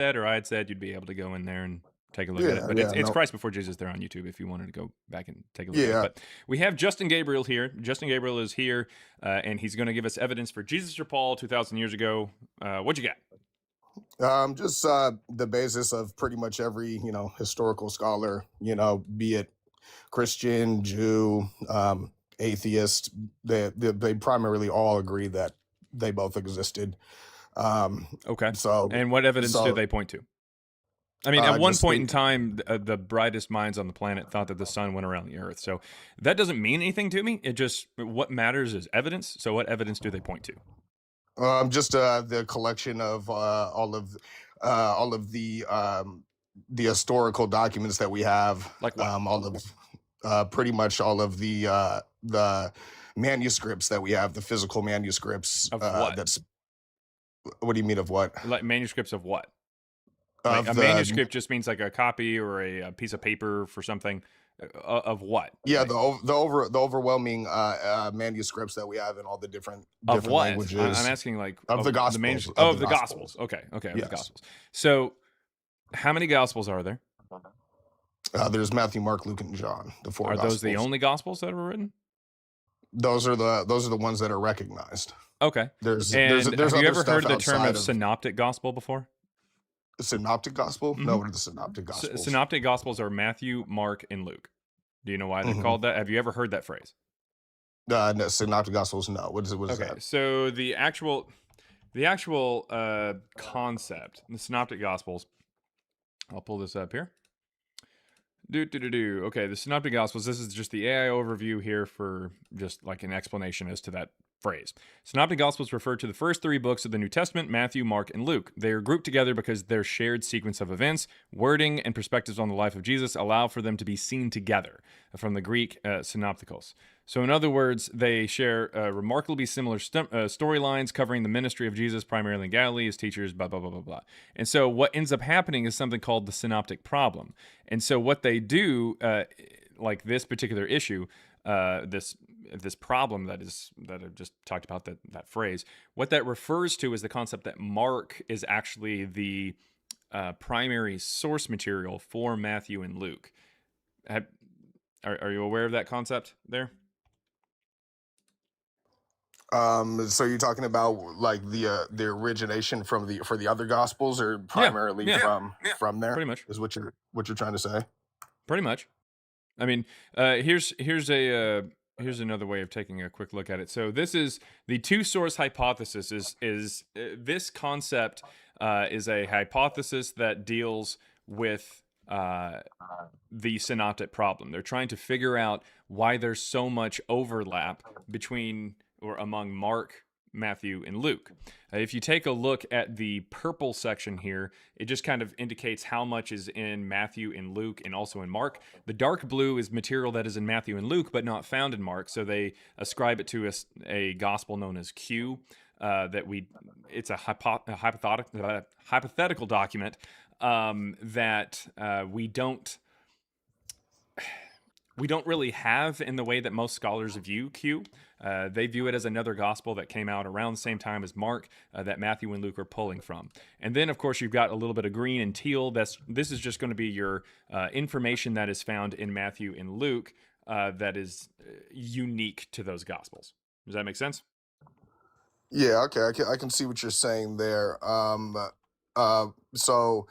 said or I had said, you'd be able to go in there and take a look at it. Yeah, But yeah, it's no, Christ Before Jesus there on YouTube if you wanted to go back and take a look at it. yeah. But we have Justin Gabriel here. Justin Gabriel is here, and he's going to give us evidence for Jesus or Paul 2,000 years ago. What you got? Just the basis of pretty much every historical scholar, be it Christian, Jew, atheist. They primarily all agree that they both existed. Um, Okay. so And what evidence do so they point to? I mean, at one just point the in time, the brightest minds on the planet thought that the sun went around the earth. So that doesn't mean anything to me. It just, what matters is evidence. So what evidence do they point to? just the collection of all of the historical documents that we have, Like what? all of pretty much all of the manuscripts that we have, the physical manuscripts. Of what? That's what do you mean of what? Like manuscripts of what? Like Of a the manuscript just means like a copy or a piece of paper for something. Of what? Yeah, Like the overwhelming manuscripts that we have in all the of different what? I'm languages asking like of the of the gospels manuscript. Oh, of the of the Gospels. gospels. Okay, okay, of the Yes. Gospels. So how many Gospels are there? There's Matthew, Mark, Luke, and John, the four Are those the gospels. only Gospels that were written? Those are the ones that are recognized. Okay. There's And have you other ever stuff heard the term outside of of synoptic gospel before? the synoptic gospel. No, Mm-hmm. what are the synoptic gospels? Synoptic gospels are Matthew, Mark, and Luke. Do you know why they're Hmm. called that? Have you ever heard that phrase? No, synoptic gospels. No, what is Okay, that? so the actual concept, the synoptic gospels. I'll pull this up here. Okay, the synoptic gospels. This is just the AI overview here for just like an explanation as to that phrase. Synoptic gospels refer to the first three books of the New Testament: Matthew, Mark, and Luke. They are grouped together because their shared sequence of events, wording, and perspectives on the life of Jesus allow for them to be seen together, from the Greek synoptikos. So, in other words, they share remarkably similar storylines covering the ministry of Jesus, primarily in Galilee, his teachers, blah, blah, blah, blah, blah. And so, what ends up happening is something called the synoptic problem. And so, what they do, like this particular issue, this problem that I've just talked about, that phrase, what that refers to is the concept that Mark is actually the primary source material for Matthew and Luke. Are you aware of that concept there? So you're talking about like the origination from the other gospels, or Yeah, primarily yeah, from there, pretty much, is what you're trying to say? pretty much. I mean, here's another way of taking a quick look at it. So this is the two source hypothesis. Is this concept is a hypothesis that deals with the synoptic problem. They're trying to figure out why there's so much overlap between or among Mark, Matthew, and Luke. If you take a look at the purple section here, it just kind of indicates how much is in Matthew and Luke and also in Mark. The dark blue is material that is in Matthew and Luke, but not found in Mark. So they ascribe it to a gospel known as Q. It's a hypothetical document that we don't really have in the way that most scholars view Q. They view it as another gospel that came out around the same time as Mark, that Matthew and Luke are pulling from. And then, of course, you've got a little bit of green and teal. This is just going to be your information that is found in Matthew and Luke that is unique to those gospels. Does that make sense? Yeah, okay, I can see what you're saying there. Uh, so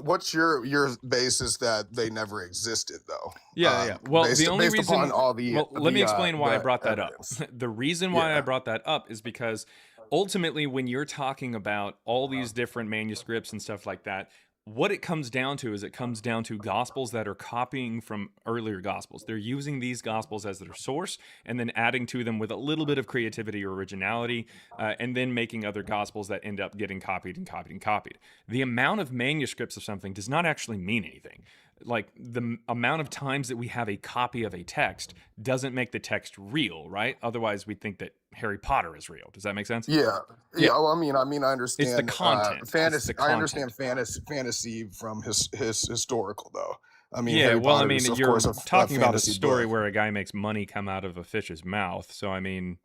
what's your basis that they never existed though? Yeah. Well, the only Based upon reason, all well, let me explain why I the brought that up. evidence. The reason why I Yeah. brought that up is because ultimately, when you're talking about all these different manuscripts and stuff like that, what it comes down to is it comes down to gospels that are copying from earlier gospels. They're using these gospels as their source and then adding to them with a little bit of creativity or originality, and then making other gospels that end up getting copied and copied and copied. The amount of manuscripts of something does not actually mean anything. Like the amount of times that we have a copy of a text doesn't make the text real, right? Otherwise, we'd think that Harry Potter is real. Does that make sense? Yeah, Yeah. yeah. Well, I It's the understand content. It's fantasy. the I understand content. fantasy from his historical though. I mean, Yeah, Harry well, I Potter mean, is of you're course a talking about a fantasy story book. where a guy makes money come out of a fish's mouth. So, I mean,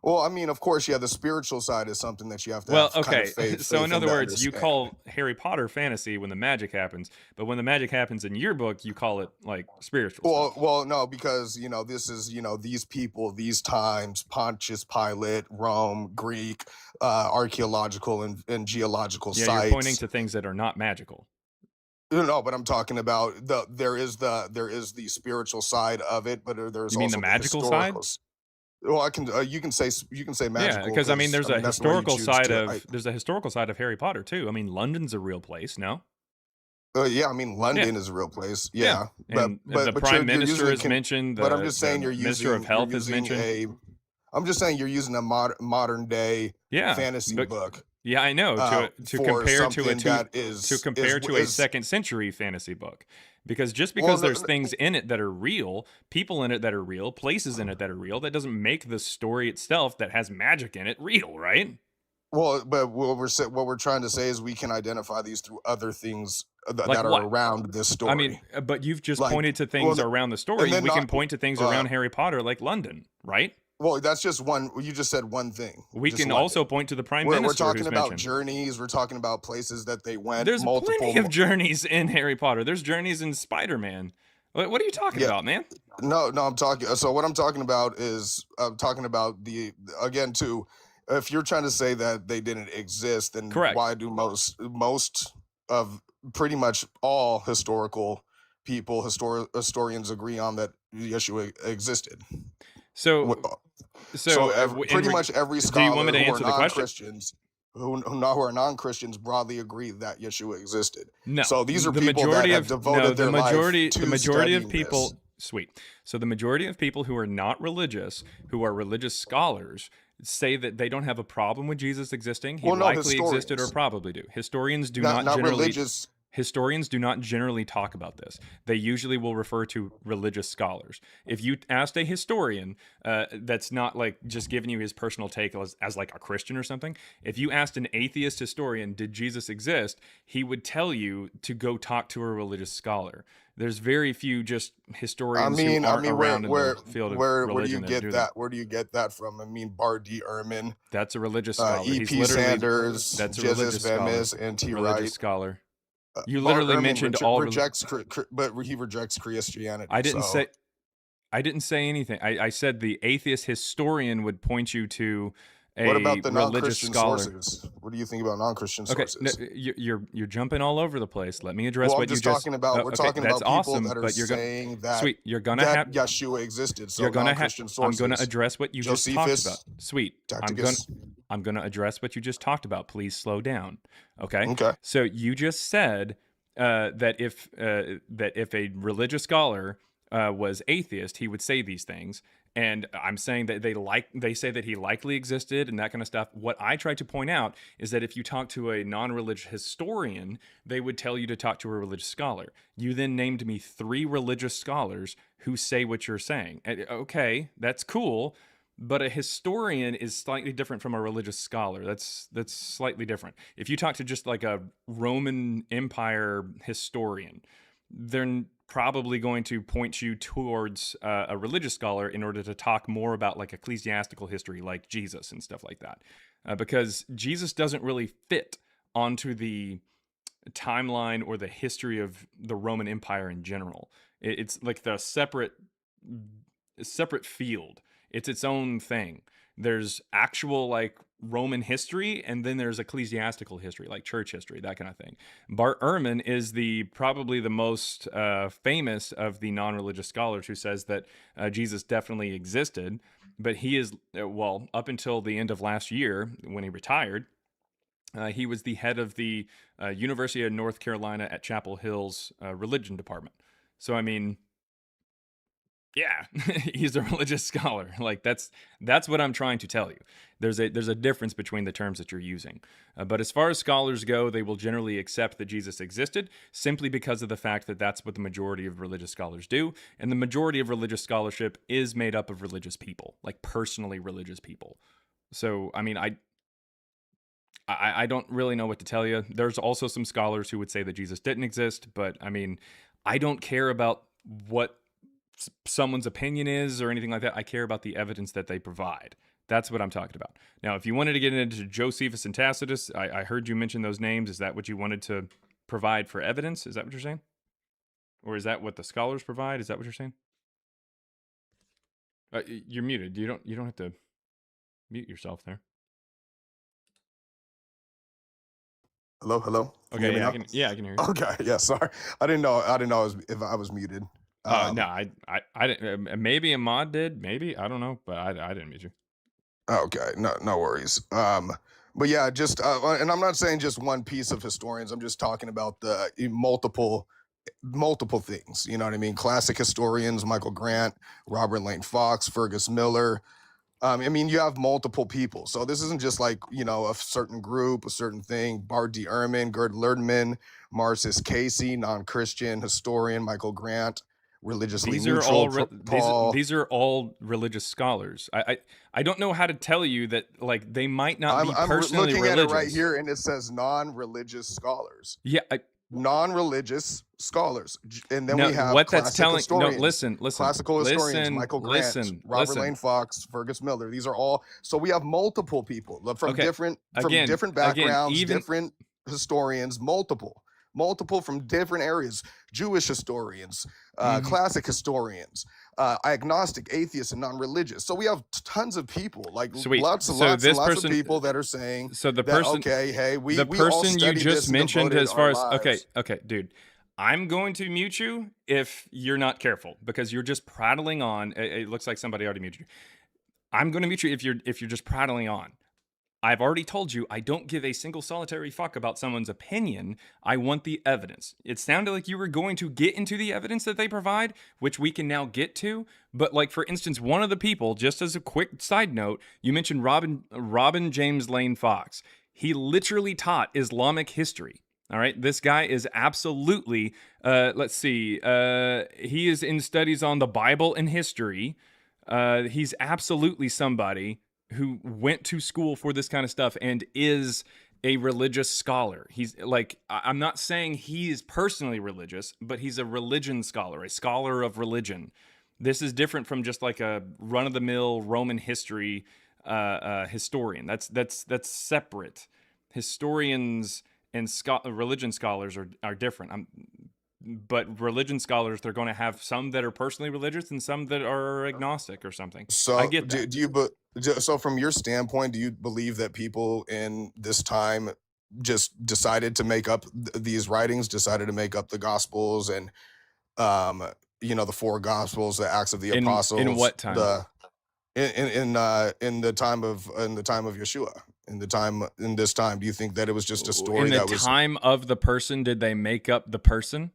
Well, I mean, of course, yeah, the spiritual side is something that you have to Well, have kind of okay. faith So, in faith in other to words, you understand. call Harry Potter fantasy when the magic happens, but when the magic happens in your book, you call it like spiritual stuff. Well, no, because this is these people, these times, Pontius Pilate, Rome, Greek, archaeological and geological Yeah, you're pointing sites. to things that are not magical. No, but I'm talking about there is the spiritual side of it, but there's You mean the also the magical side? historical. Well, I can you can say Yeah, magical because I mean, because there's I a mean that's the way you historical choose side to. of there's a historical side of Harry Potter too. I mean, London's a real place, no? Yeah, I mean Yeah, London is a real place. yeah. Yeah, but And the but but Prime you're Minister using is mentioned. but I'm The just saying Minister of you're Health is using mentioned. a I'm just saying you're using a modern day Yeah, fantasy but book yeah, I know to for compare to a something two that to compare to a is second century fantasy book. Because just well because there's things in it that are real, people in it that are real, places in it that are real, that doesn't make the story itself that has magic in it real, right? but what we're trying to say is we can identify these through other things Like that are what? around this I mean, story. but you've just Like pointed to well, things around the and story. then We can not point to things uh around Harry Potter, like London, right? well, that's just one. You just said one thing, We just can London. also point to the Prime We're Minister talking who's about mentioned. journeys. We're talking about places that they went There's multiple. plenty of journeys in Harry Potter. There's journeys in Spider Man. What are you talking Yeah, about, man? no, I'm talking. So what I'm talking about is I'm talking about the again too. If you're trying to say that they didn't exist, then Correct. why do most of pretty much all historical people, historians agree on that Yeshua existed? Wh- So, So in pretty much every do you want me scholar to who are answer the question? non-Christians, who are non-Christians, broadly agree that Yeshua existed. No, So these are people that have devoted their life the to majority of studying this. people. Sweet. So the majority of people who are not religious, who are religious scholars, say that they don't have a problem with Jesus existing. He Well, no, likely existed or historians, probably do. not religious. Historians do not generally talk about this. They usually will refer to religious scholars. If you asked a historian that's not like just giving you his personal take as like a Christian or something, if you asked an atheist historian, did Jesus exist? He would tell you to go talk to a religious scholar. There's very few just historians who I aren't mean, around in the field of where do you religion that get do that. that? Where do you get that from? I mean, Bar D. Ehrman, That's a religious scholar. He's E.P. literally Sanders, that's a Jesus religious scholar. Vemis, and T. Religious Wright. scholar. You Bart literally Ehrman mentioned all. but he rejects Christianity. I didn't So say I didn't say anything. I said the atheist historian would point you to what a about the religious non-Christian scholar. sources? What do you think about non-Christian Okay, no, sources? you're jumping all over the place. Let me address Well, I'm what you just just. talking about we're Okay, talking that's about people awesome. that are But you're gonna, saying that sweet. You're gonna have. Yeshua existed. So You're gonna have. non-Christian I'm gonna sources, address what you just talked about. Josephus, Sweet. Tacticus. I'm gonna address what you just talked about. Please slow down. Okay. Okay. So you just said that if a religious scholar was atheist, he would say these things. And I'm saying that they say that he likely existed and that kind of stuff. What I try to point out is that if you talk to a non-religious historian, they would tell you to talk to a religious scholar. You then named me 3 religious scholars who say what you're saying. Okay, that's cool, but a historian is slightly different from a religious scholar. That's slightly different. If you talk to just like a Roman Empire historian, they're probably going to point you towards a religious scholar in order to talk more about like ecclesiastical history, like Jesus and stuff like that, because Jesus doesn't really fit onto the timeline or the history of the Roman Empire in general. It's like the separate field. It's its own thing. There's actual like Roman history, and then there's ecclesiastical history, like church history, that kind of thing. Bart Ehrman is probably the most famous of the non-religious scholars who says that Jesus definitely existed, but he is well up until the end of last year when he retired. He was the head of the University of North Carolina at Chapel Hill's religion department. So I mean, yeah, he's a religious scholar. Like that's what I'm trying to tell you. There's a difference between the terms that you're using. But as far as scholars go, they will generally accept that Jesus existed simply because of the fact that that's what the majority of religious scholars do, and the majority of religious scholarship is made up of religious people, like personally religious people. So I mean, I don't really know what to tell you. There's also some scholars who would say that Jesus didn't exist, but I mean, I don't care about what someone's opinion is or anything like that. I care about the evidence that they provide. That's what I'm talking about. Now, if you wanted to get into Josephus and Tacitus, I heard you mention those names. Is that what you wanted to provide for evidence? Is that what you're saying? Or is that what the scholars provide? Is that what you're saying? You're muted. You don't have to mute yourself there. Hello, hello. Can you Okay, hear me now? I can hear you. Okay, yeah, sorry. I didn't know if I was muted. No, I didn't. Maybe a mod did. Maybe I don't know, but I didn't mute you. Okay, no worries. But yeah, just and I'm not saying just one piece of historians. I'm just talking about the multiple things. You know what I mean? Classic historians: Michael Grant, Robert Lane Fox, Fergus Miller. I mean, you have multiple people. So this isn't just like, a certain group, a certain thing. Bart D. Ehrman, Gerd Lerman, Marcis Casey, non-Christian historian, Michael Grant, religiously These are neutral, all Paul. these are all religious scholars. I don't know how to tell you that, like, they might not be personally looking religious. at it right here, and it says non-religious scholars. Yeah, Non-religious scholars, and then no, we have what that's classic telling. historians. No, listen. Classical historians: listen, Michael Grant, listen, Robert listen. Lane Fox, Fergus Miller. These are all. So we have multiple people from Okay. different Again, backgrounds, even different historians, multiple from different areas. Jewish historians, classic historians, agnostic, atheist, and non-religious. So we have tons of people, like Sweet. lots and So lots this and lots person- of people that are saying so the that, person, okay, hey, we the we all person you studied this just and mentioned, devoted as far our as lives. okay, dude. I'm going to mute you if you're not careful, because you're just prattling on. It looks like somebody already muted you. I'm going to mute you if you're just prattling on. I've already told you I don't give a single solitary fuck about someone's opinion. I want the evidence. It sounded like you were going to get into the evidence that they provide, which we can now get to. But, like, for instance, one of the people, just as a quick side note, you mentioned Robin James Lane Fox. He literally taught Islamic history. All right, this guy is absolutely, let's see, he is in studies on the Bible and history. He's absolutely somebody who went to school for this kind of stuff and is a religious scholar. He's like, I'm not saying he is personally religious, but he's a religion scholar, a scholar of religion. This is different from just like a run-of-the-mill Roman history historian. That's separate. Historians and religion scholars are different. But religion scholars, they're going to have some that are personally religious and some that are agnostic or something. So I get that. So from your standpoint, do you believe that people in this time just decided to make up these writings, decided to make up the Gospels and um the four Gospels, the Acts of the Apostles, in what time? In the time of Yeshua, in this time, do you think that it was just a story in the that was time of the person? Did they make up the person?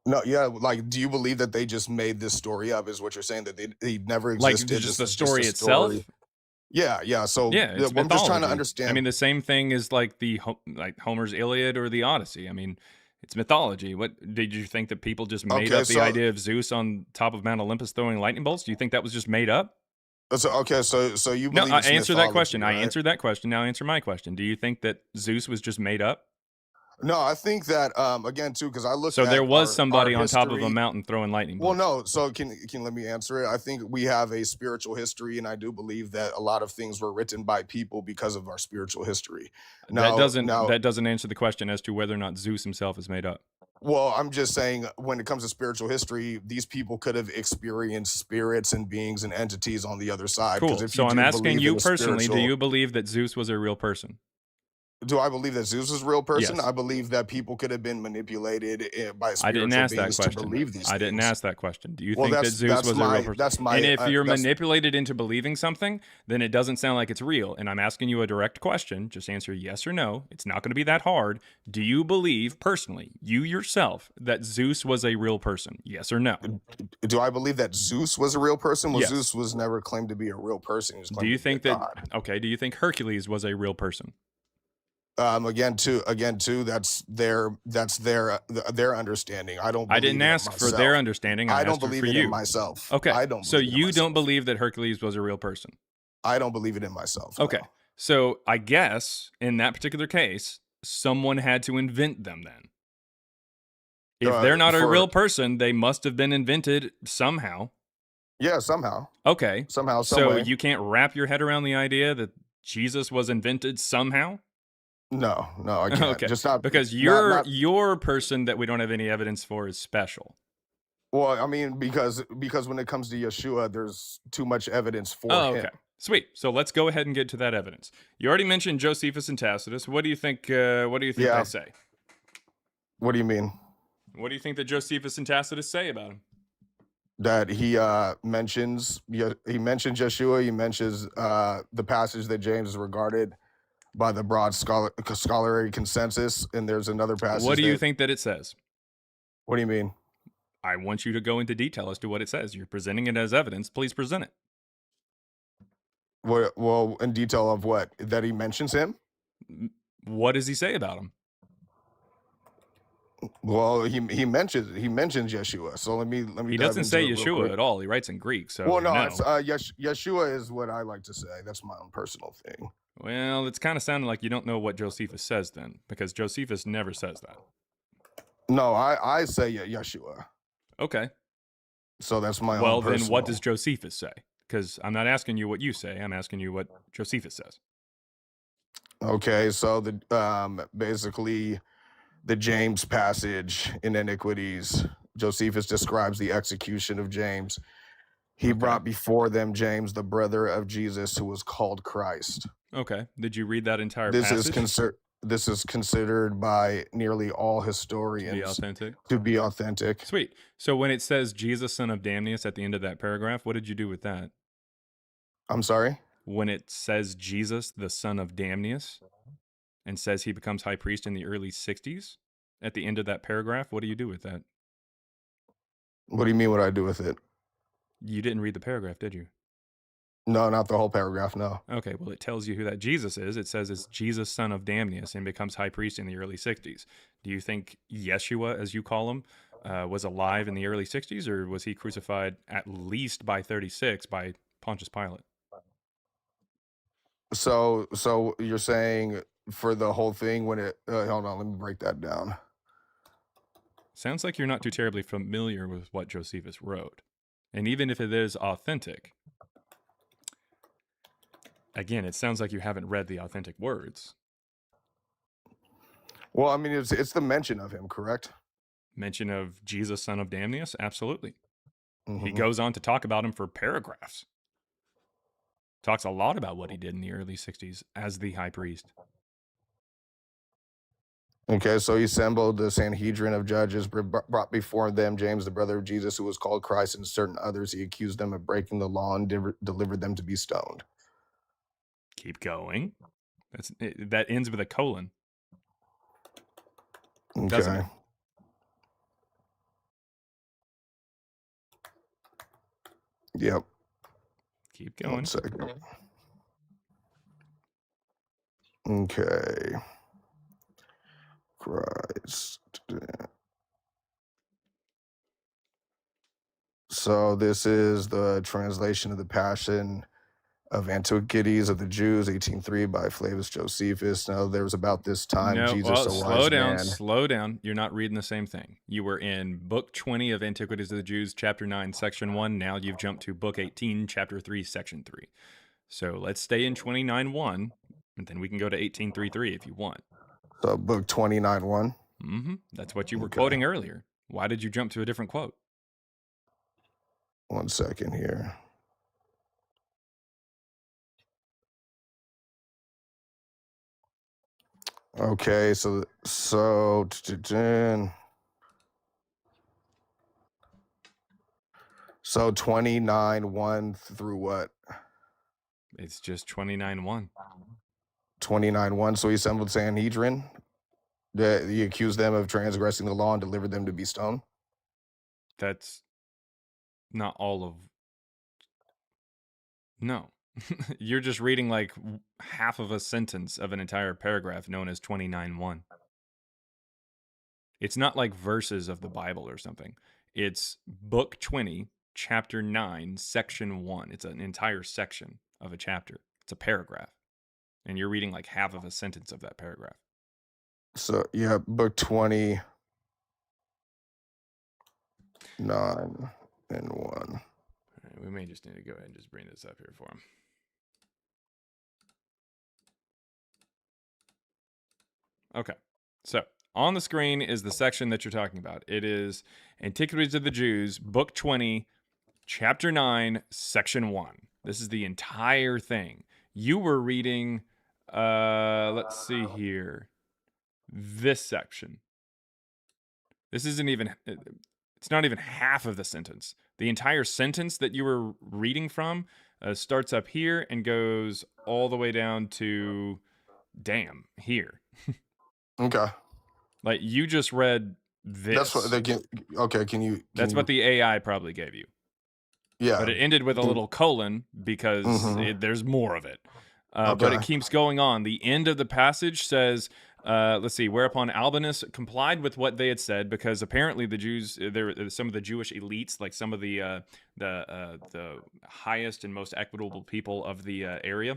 no, yeah, like, do you believe that they just made this story up? Is what you're saying, that they never Like existed? just This the is just story a itself? story. Yeah. So Yeah, it's I'm just trying to mythology. understand. I mean, the same thing is like like Homer's Iliad or the Odyssey. I mean, it's mythology. What did you think, that people just made Okay, up the idea of Zeus on top of Mount Olympus throwing lightning bolts? Do you think that was just made up? So you No, believe I it's answer that mythology, question. I right? answered that question. Now answer my question. Do you think that Zeus was just made up? No, I think that again too, because I looked So at there was our somebody on top of a history. mountain throwing lightning Well, bolts. no. So can let me answer it? I think we have a spiritual history, and I do believe that a lot of things were written by people because of our spiritual history. That doesn't Now, that doesn't answer the question as to whether or not Zeus himself is made up. well, I'm just saying, when it comes to spiritual history, these people could have experienced spirits and beings and entities on the other side. Cool. If So you I'm do asking believe you in a personally, do spiritual- you believe that Zeus was a real person? Do I believe that Zeus is a real person? Yes. I believe that people could have been manipulated by I didn't spiritual ask that beings to question. believe these I didn't things. ask that question. Do you Well, think that that's Zeus that's was a real my person? that's my And if you're that's manipulated into believing something, then it doesn't sound like it's real. And I'm asking you a direct question. Just answer yes or no. It's not going to be that hard. Do you believe personally, you yourself, that Zeus was a real person? Yes or no? Do I believe that Zeus was a real person? Well, Yes. Zeus was never claimed to be a real person. He was Do claimed you to be a think that? god. Okay. Do you think Hercules was a real person? Again, too, that's their understanding. I don't. I Believe didn't it ask for myself. their understanding. I don't asked believe for it you. in myself. Okay. I don't. So believe it in you don't myself. believe that Hercules was a real person? I don't believe it in myself. Okay. No. So I guess in that particular case, someone had to invent them then. If they're not a real person, they must have been invented somehow. Yeah, somehow. Okay. Somehow, some So way. you can't wrap your head around the idea that Jesus was invented somehow? No, I can't. Okay. Just not Because not your not your person that we don't have any evidence for is special. well, I mean, because when it comes to Yeshua, there's too much evidence for Oh, him. okay. Sweet. So let's go ahead and get to that evidence. You already mentioned Josephus and Tacitus. What do you think they Yeah. say? What do you mean? What do you think that Josephus and Tacitus say about him? That he mentions Yeshua, he mentions the passage that James is regarded by the broad scholarly consensus, and there's another passage. What do you think that it says? What do you mean? I want you to go into detail as to what it says. You're presenting it as evidence. Please present it. Well, in detail of what? That he mentions him? What does he say about him? Well, he mentions Yeshua. So let me. He dive doesn't into say it real Yeshua quick. at all. He writes in Greek. So Well, no, no. it's Yeshua is what I like to say. That's my own personal thing. Well, it's kind of sounding like you don't know what Josephus says then, because Josephus never says that. No, I say Yeshua. Okay. So that's my own Well, personal. then what does Josephus say? Because I'm not asking you what you say. I'm asking you what Josephus says. Okay, so basically the James passage in Iniquities, Josephus describes the execution of James. He brought before them James, the brother of Jesus, who was called Christ. Okay. Did you read that entire This passage? this is considered by nearly all historians to be authentic. Sweet. So when it says Jesus, son of Damneus at the end of that paragraph, what did you do with that? I'm sorry? When it says Jesus, the son of Damneus, and says he becomes high priest in the early 60s at the end of that paragraph, what do you do with that? What do you mean what I do with it? You didn't read the paragraph, did you? No, not the whole paragraph, no. Okay, well, it tells you who that Jesus is. It says it's Jesus, son of Damneus, and becomes high priest in the early 60s. Do you think Yeshua, as you call him, was alive in the early 60s, or was he crucified at least by 36 by Pontius Pilate? So you're saying for the whole thing when it hold on, let me break that down. Sounds like you're not too terribly familiar with what Josephus wrote. And even if it is authentic, again, it sounds like you haven't read the authentic words. Well, I mean, it's the mention of him, correct? Mention of Jesus, son of Damneus? Absolutely. Mm-hmm. He goes on to talk about him for paragraphs. Talks a lot about what he did in the early 60s as the high priest. Okay, so he assembled the Sanhedrin of judges, brought before them James, the brother of Jesus, who was called Christ, and certain others. He accused them of breaking the law and delivered them to be stoned. Keep going. That ends with a colon. Okay. Doesn't it? Yep. Keep going. 1 second. Okay. Christ. So this is the translation of the Passion of Antiquities of the Jews, 1803, by Flavius Josephus. Now, there was about this time Jesus, a wise man. Slow down. You're not reading the same thing. You were in Book 20 of Antiquities of the Jews, Chapter 9, Section 1. Now you've jumped to Book 18, Chapter 3, Section 3. So let's stay in 29.1, and then we can go to 18.3.3 if you want. So Book 29.1? Mm-hmm. That's what you were quoting earlier. Why did you jump to a different quote? 1 second here. Okay, so 29.1 through what? It's just 29.1. 29.1. So he assembled Sanhedrin. He accused them of transgressing the law and delivered them to be stoned. That's not all of. No. You're just reading like half of a sentence of an entire paragraph known as 29.1. It's not like verses of the Bible or something. It's Book 20, Chapter 9, Section 1. It's an entire section of a chapter. It's a paragraph. And you're reading like half of a sentence of that paragraph. So, yeah, Book 20, 9 and 1. we may just need to go ahead and just bring this up here for him. Okay, so on the screen is the section that you're talking about. It is Antiquities of the Jews, Book 20, Chapter 9, Section 1. This is the entire thing. You were reading, let's see here, this section. This isn't even, it's not even half of the sentence. The entire sentence that you were reading from starts up here and goes all the way down to, damn, here. Okay. Like, you just read this. That's what they can. Okay, That's what the AI probably gave you. Yeah. But it ended with a little colon because there's more of it. But it keeps going on. The end of the passage says, let's see, whereupon Albinus complied with what they had said, because apparently the Jews, some of the Jewish elites, like some of the highest and most equitable people of the area,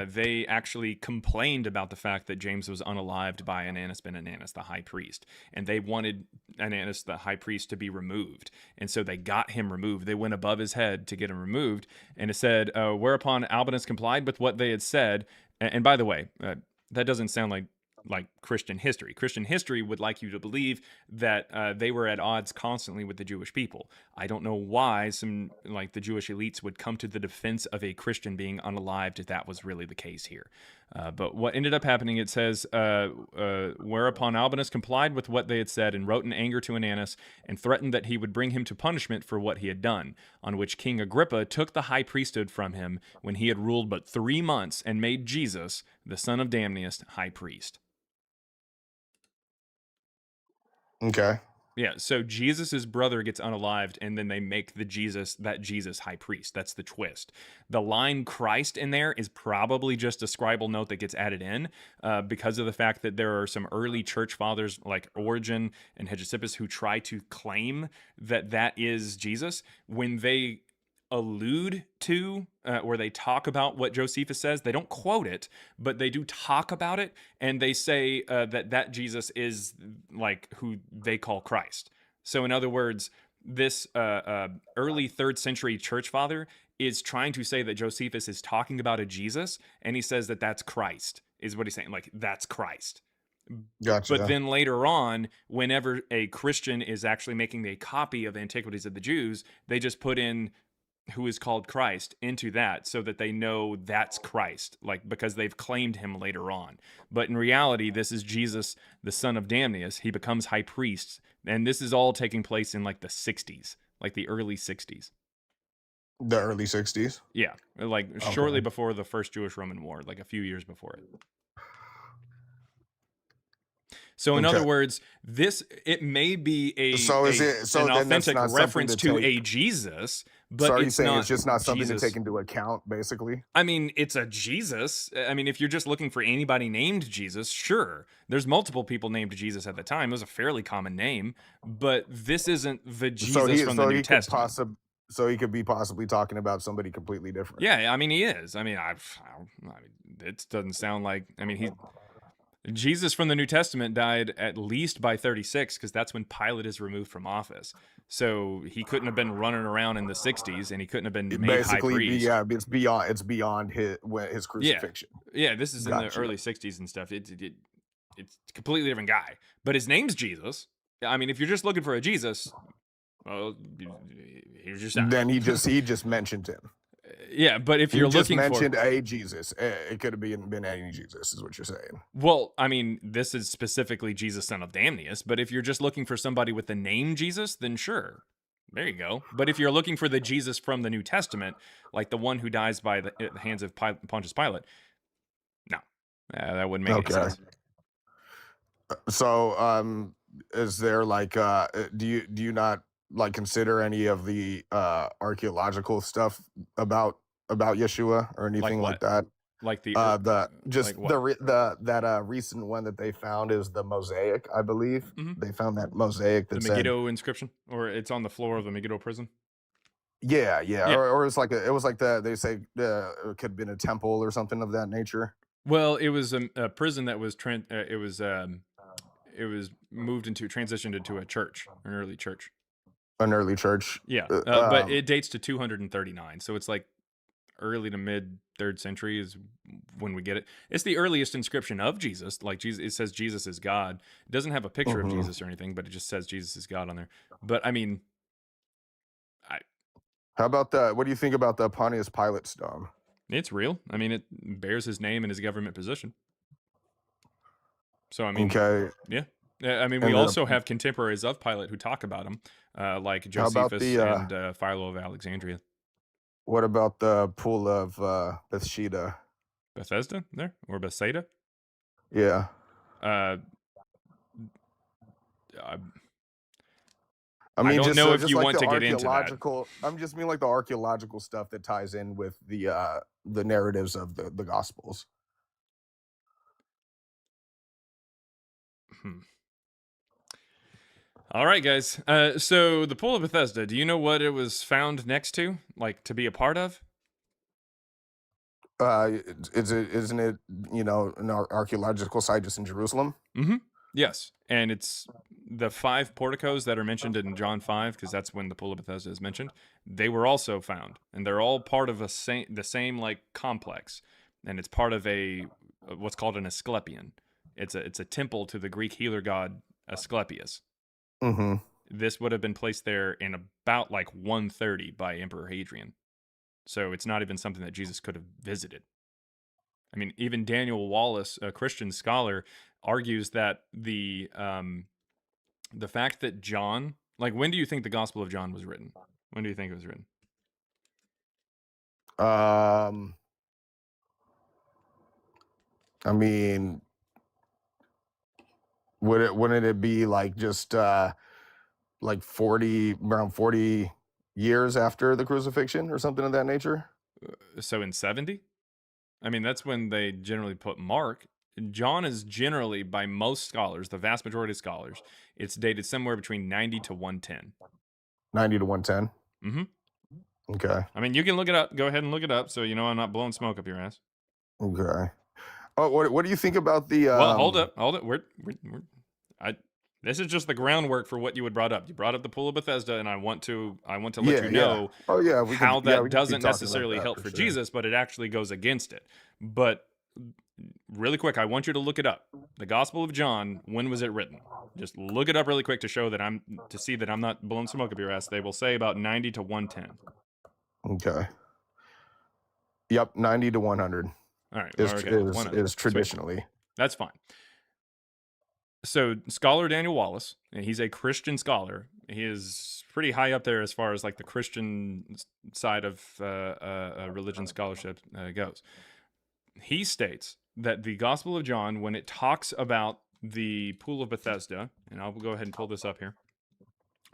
they actually complained about the fact that James was unalived by Ananus ben Ananus, the high priest, and they wanted Ananus, the high priest, to be removed, and so they got him removed. They went above his head to get him removed, and it said, whereupon Albinus complied with what they had said. And by the way, that doesn't sound like Christian history. Christian history would like you to believe that they were at odds constantly with the Jewish people. I don't know why some the Jewish elites would come to the defense of a Christian being unalived if that was really the case here. But what ended up happening, it says, whereupon Albinus complied with what they had said and wrote in anger to Ananus and threatened that he would bring him to punishment for what he had done, on which King Agrippa took the high priesthood from him when he had ruled but 3 months and made Jesus, the son of Damneus, high priest. Okay. Yeah, so Jesus' brother gets unalived, and then they make that Jesus high priest. That's the twist. The line Christ in there is probably just a scribal note that gets added in because of the fact that there are some early church fathers like Origen and Josephus who try to claim that is Jesus. When they allude to or they talk about what Josephus says, they don't quote it, but they do talk about it, and they say that Jesus is who they call Christ. So in other words, this early 3rd century church father is trying to say that Josephus is talking about a Jesus, and he says that that's Christ, is what he's saying, that's Christ. Gotcha. But then later on, whenever a Christian is actually making a copy of Antiquities of the Jews, they just put in who is called Christ into that so that they know that's Christ, because they've claimed him later on. But in reality, this is Jesus, the son of Damneus. He becomes high priest, and this is all taking place in the 60s, the early 60s. The early 60s? Yeah, shortly before the First Jewish-Roman War, a few years before it. So in other words, it may be an authentic reference to a Jesus, but so are you it's saying not it's just not something Jesus. to take into account, basically? I mean, it's a Jesus. I mean, if you're just looking for anybody named Jesus, sure. There's multiple people named Jesus at the time. It was a fairly common name, but this isn't the Jesus from the New Testament. So he could be possibly talking about somebody completely different. Yeah, I mean, he is. I mean, it doesn't sound like. I mean, Jesus from the New Testament died at least by 36, because that's when Pilate is removed from office. So he couldn't have been running around in the 60s, and he couldn't have been made high priest. Yeah, it's beyond his crucifixion. Yeah, this is in the early 60s and stuff. It's a completely different guy, but his name's Jesus. I mean, if you're just looking for a Jesus, well, here's your sign. Then he just mentioned him. Yeah, but if you're looking for... You just mentioned a Jesus. It could have been any Jesus, is what you're saying. Well, I mean, this is specifically Jesus, son of Damneus, but if you're just looking for somebody with the name Jesus, then sure. There you go. But if you're looking for the Jesus from the New Testament, like the one who dies by the hands of Pontius Pilate, no. That wouldn't make any sense. So, is there do you not consider any of the archaeological stuff about Yeshua or anything like that? Like the recent one that they found is the mosaic, I believe. Mm-hmm. They found that mosaic, the Megiddo inscription, or it's on the floor of the Megiddo prison. Yeah. Or it's they say it could have been a temple or something of that nature. Well, it was a prison that was transitioned into a church, an early church. An early church. Yeah, but it dates to 239, so it's like early to mid 3rd century is when we get it. It's the earliest inscription of Jesus. Like Jesus, it says Jesus is God. It doesn't have a picture of Jesus or anything, but it just says Jesus is God on there. But I mean, How about that? What do you think about the Pontius Pilate stone? it's real. I mean, it bears his name and his government position. So I mean, Okay. yeah. I mean, we And also have contemporaries of Pilate who talk about him, like how about Josephus and Philo of Alexandria. what about the pool of Bethesda? Bethesda there, or Bethsaida? Yeah. Uh, I, I I mean, don't know if just you like want the to get into that. archaeological. I'm just mean like the archaeological stuff that ties in with the narratives of the Gospels. All right, guys. So the Pool of Bethesda, do you know what it was found next to, like to be a part of? Isn't it an archaeological site just in Jerusalem? Mm-hmm. Yes, and it's the 5 porticos that are mentioned in John 5, because that's when the Pool of Bethesda is mentioned. They were also found, and they're all part of the same like complex, and it's part of a what's called an Asclepion. It's a temple to the Greek healer god Asclepius. Mm-hmm. This would have been placed there in about like 130 by Emperor Hadrian. So it's not even something that Jesus could have visited. I mean, even Daniel Wallace, a Christian scholar, argues that the fact that John, like, when do you think the Gospel of John was written? When do you think it was written? I mean, wouldn't it be like just like around 40 years after the crucifixion or something of that nature? So in 70? I mean, that's when they generally put Mark. John is generally, by most scholars, the vast majority of scholars, it's dated somewhere between 90 to 110. 90 to 110. Mm-hmm. Okay. I mean, you can look it up. Go ahead and look it up, so you know I'm not blowing smoke up your ass. Okay. Oh, what do you think about the Well, hold up. This is just the groundwork for what you had brought up. You brought up the Pool of Bethesda, and I want to let you know Oh yeah, how that we can keep doesn't talking about necessarily that help for for sure. Jesus, but it actually goes against it. But really quick, I want you to look it up. The Gospel of John, when was it written? Just look it up really quick to see that I'm not blowing smoke up your ass. They will say about 90 to 110. Okay. Yep, 90 to 100 All right. is Okay. is 100. is traditionally. That's fine. So scholar Daniel Wallace, and he's a Christian scholar. He is pretty high up there as far as like the Christian side of religion scholarship goes. He states that the Gospel of John, when it talks about the Pool of Bethesda, and I'll go ahead and pull this up here,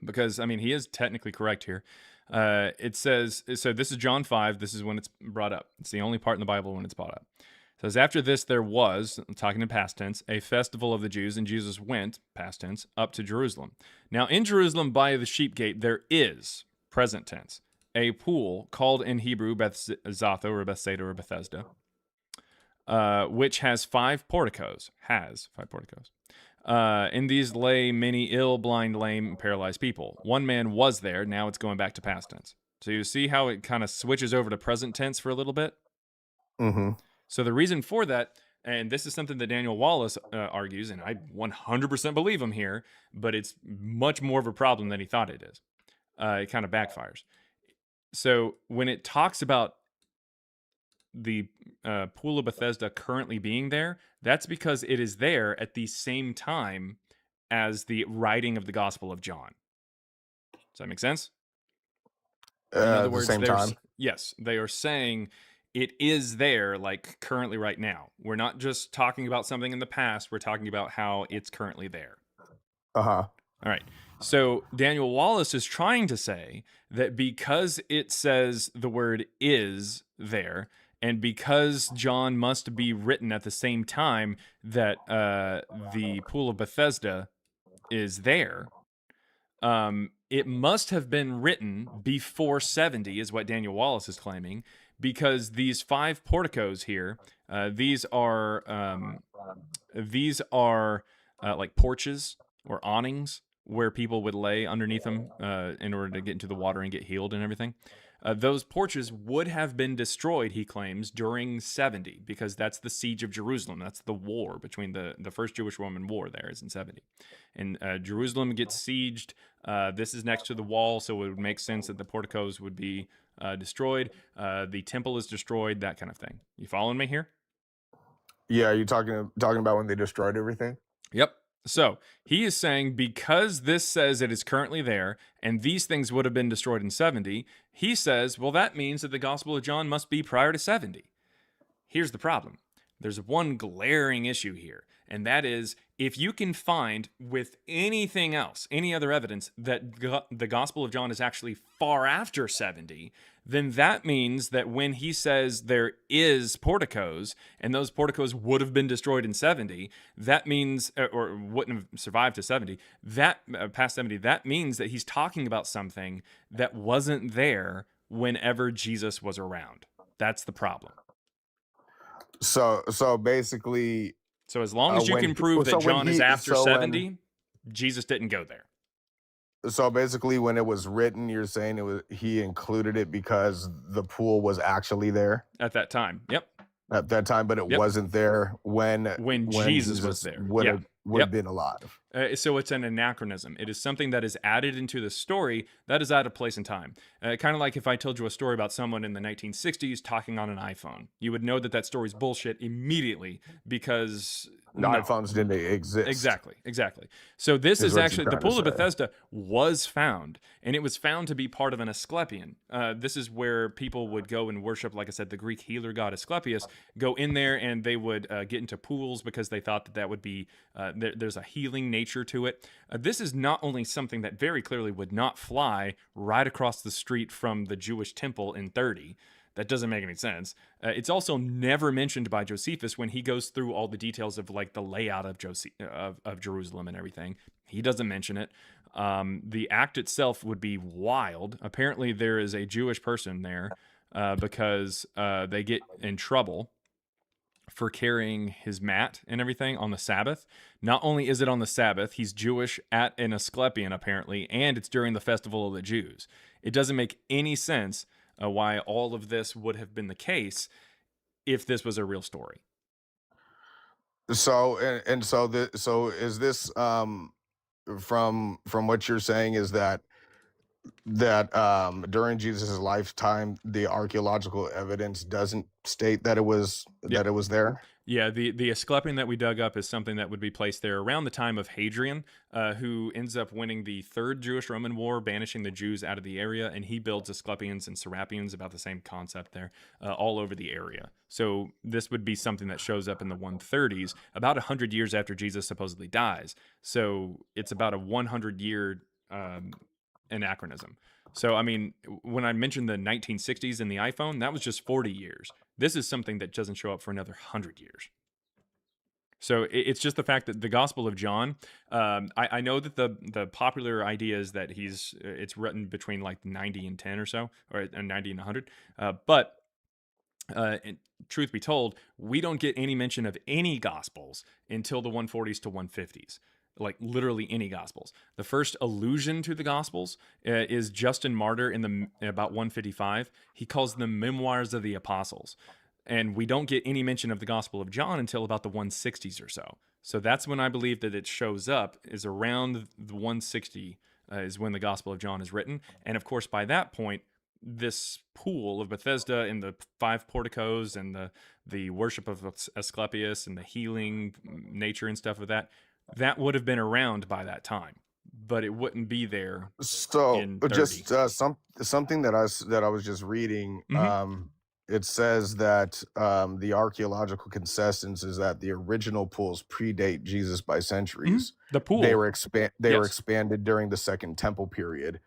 because I mean he is technically correct here. It says, so this is John 5. This is when it's brought up. It's the only part in the Bible when it's brought up. It says, after this there was, talking in past tense, a festival of the Jews, and Jesus went, past tense, up to Jerusalem. Now in Jerusalem by the sheep gate there is, present tense, a pool called in Hebrew Bethzatha or Bethsaida or Bethesda, which has 5 porticos. In these lay many ill, blind, lame, paralyzed people. One man was there. Now it's going back to past tense. So you see how it kind of switches over to present tense for a little bit? Mm-hmm. So the reason for that, and this is something that Daniel Wallace argues, and I 100% believe him here, but it's much more of a problem than he thought it is. It kind of backfires. So when it talks about the Pool of Bethesda currently being there, that's because it is there at the same time as the writing of the Gospel of John. Does that make sense? In other At the words, same time. yes, they are saying it is there, like currently right now. We're not just talking about something in the past, we're talking about how it's currently there. Uh-huh. All right. So Daniel Wallace is trying to say that because it says the word is there, and because John must be written at the same time that the Pool of Bethesda is there, it must have been written before 70, is what Daniel Wallace is claiming, because these 5 porticos here, these are like porches or awnings where people would lay underneath them in order to get into the water and get healed and everything. Those porches would have been destroyed, he claims, during 70, because that's the siege of Jerusalem. That's the war between the first Jewish-Roman war there is in 70. And Jerusalem gets sieged. This is next to the wall, so it would make sense that the porticos would be destroyed. The temple is destroyed, that kind of thing. You following me here? Yeah, you talking about when they destroyed everything? Yep. So he is saying because this says it is currently there and these things would have been destroyed in 70, he says, well, that means that the Gospel of John must be prior to 70. Here's the problem. There's one glaring issue here, and that is if you can find with anything else, any other evidence that the Gospel of John is actually far after 70, then that means that when he says there is porticos and those porticos would have been destroyed in 70, that means, or wouldn't have survived to 70, that past 70, that means that he's talking about something that wasn't there whenever Jesus was around. That's the problem. So basically, So as long as you can prove that John is after 70, Jesus didn't go there. So basically, when it was written, you're saying he included it because the pool was actually there at that time. Yep. At that time, but it wasn't there when Jesus was there. Would have been alive. So it's an anachronism. It is something that is added into the story that is out of place and time. Kind of like if I told you a story about someone in the 1960s talking on an iPhone. You would know that that story's bullshit immediately because iPhones didn't exist. Exactly. So this is actually, the Pool of Bethesda was found, and it was found to be part of an Asclepion. This is where people would go and worship, like I said, the Greek healer god Asclepius, go in there and they would get into pools because they thought that would be, there's a healing nature to it. This is not only something that very clearly would not fly right across the street from the Jewish temple in 30. That doesn't make any sense. It's also never mentioned by Josephus when he goes through all the details of like the layout of of Jerusalem and everything. He doesn't mention it. The act itself would be wild. Apparently, there is a Jewish person there because they get in trouble for carrying his mat and everything on the Sabbath. Not only is it on the Sabbath, he's Jewish at an Asclepion apparently, and it's during the festival of the Jews. It doesn't make any sense why all of this would have been the case if this was a real story. So is this from what you're saying is that during Jesus' lifetime the archaeological evidence doesn't state that it was there? Yeah, the Asclepion that we dug up is something that would be placed there around the time of Hadrian, who ends up winning the Third Jewish-Roman War, banishing the Jews out of the area, and he builds Asclepions and Serapions, about the same concept there, all over the area. So this would be something that shows up in the 130s, about 100 years after Jesus supposedly dies. So it's about a 100-year anachronism. So, I mean, when I mentioned the 1960s and the iPhone, that was just 40 years. This is something that doesn't show up for another 100 years. So it's just the fact that the Gospel of John, I know that the popular idea is that it's written between like 90 and 10 or so, or 90 and 100. But truth be told, we don't get any mention of any Gospels until the 140s to 150s. Like literally any Gospels. The first allusion to the Gospels is Justin Martyr in about 155. He calls them Memoirs of the Apostles. And we don't get any mention of the Gospel of John until about the 160s or so. So that's when I believe that it shows up, is around the 160 is when the Gospel of John is written. And of course, by that point, this pool of Bethesda and the 5 porticos and the worship of Asclepius and the healing nature and stuff of that would have been around by that time, but it wouldn't be there. So in 30. just something that I was just reading. It says that the archaeological consensus is that the original pools predate Jesus by centuries. The pool they were expanded during the Second Temple period.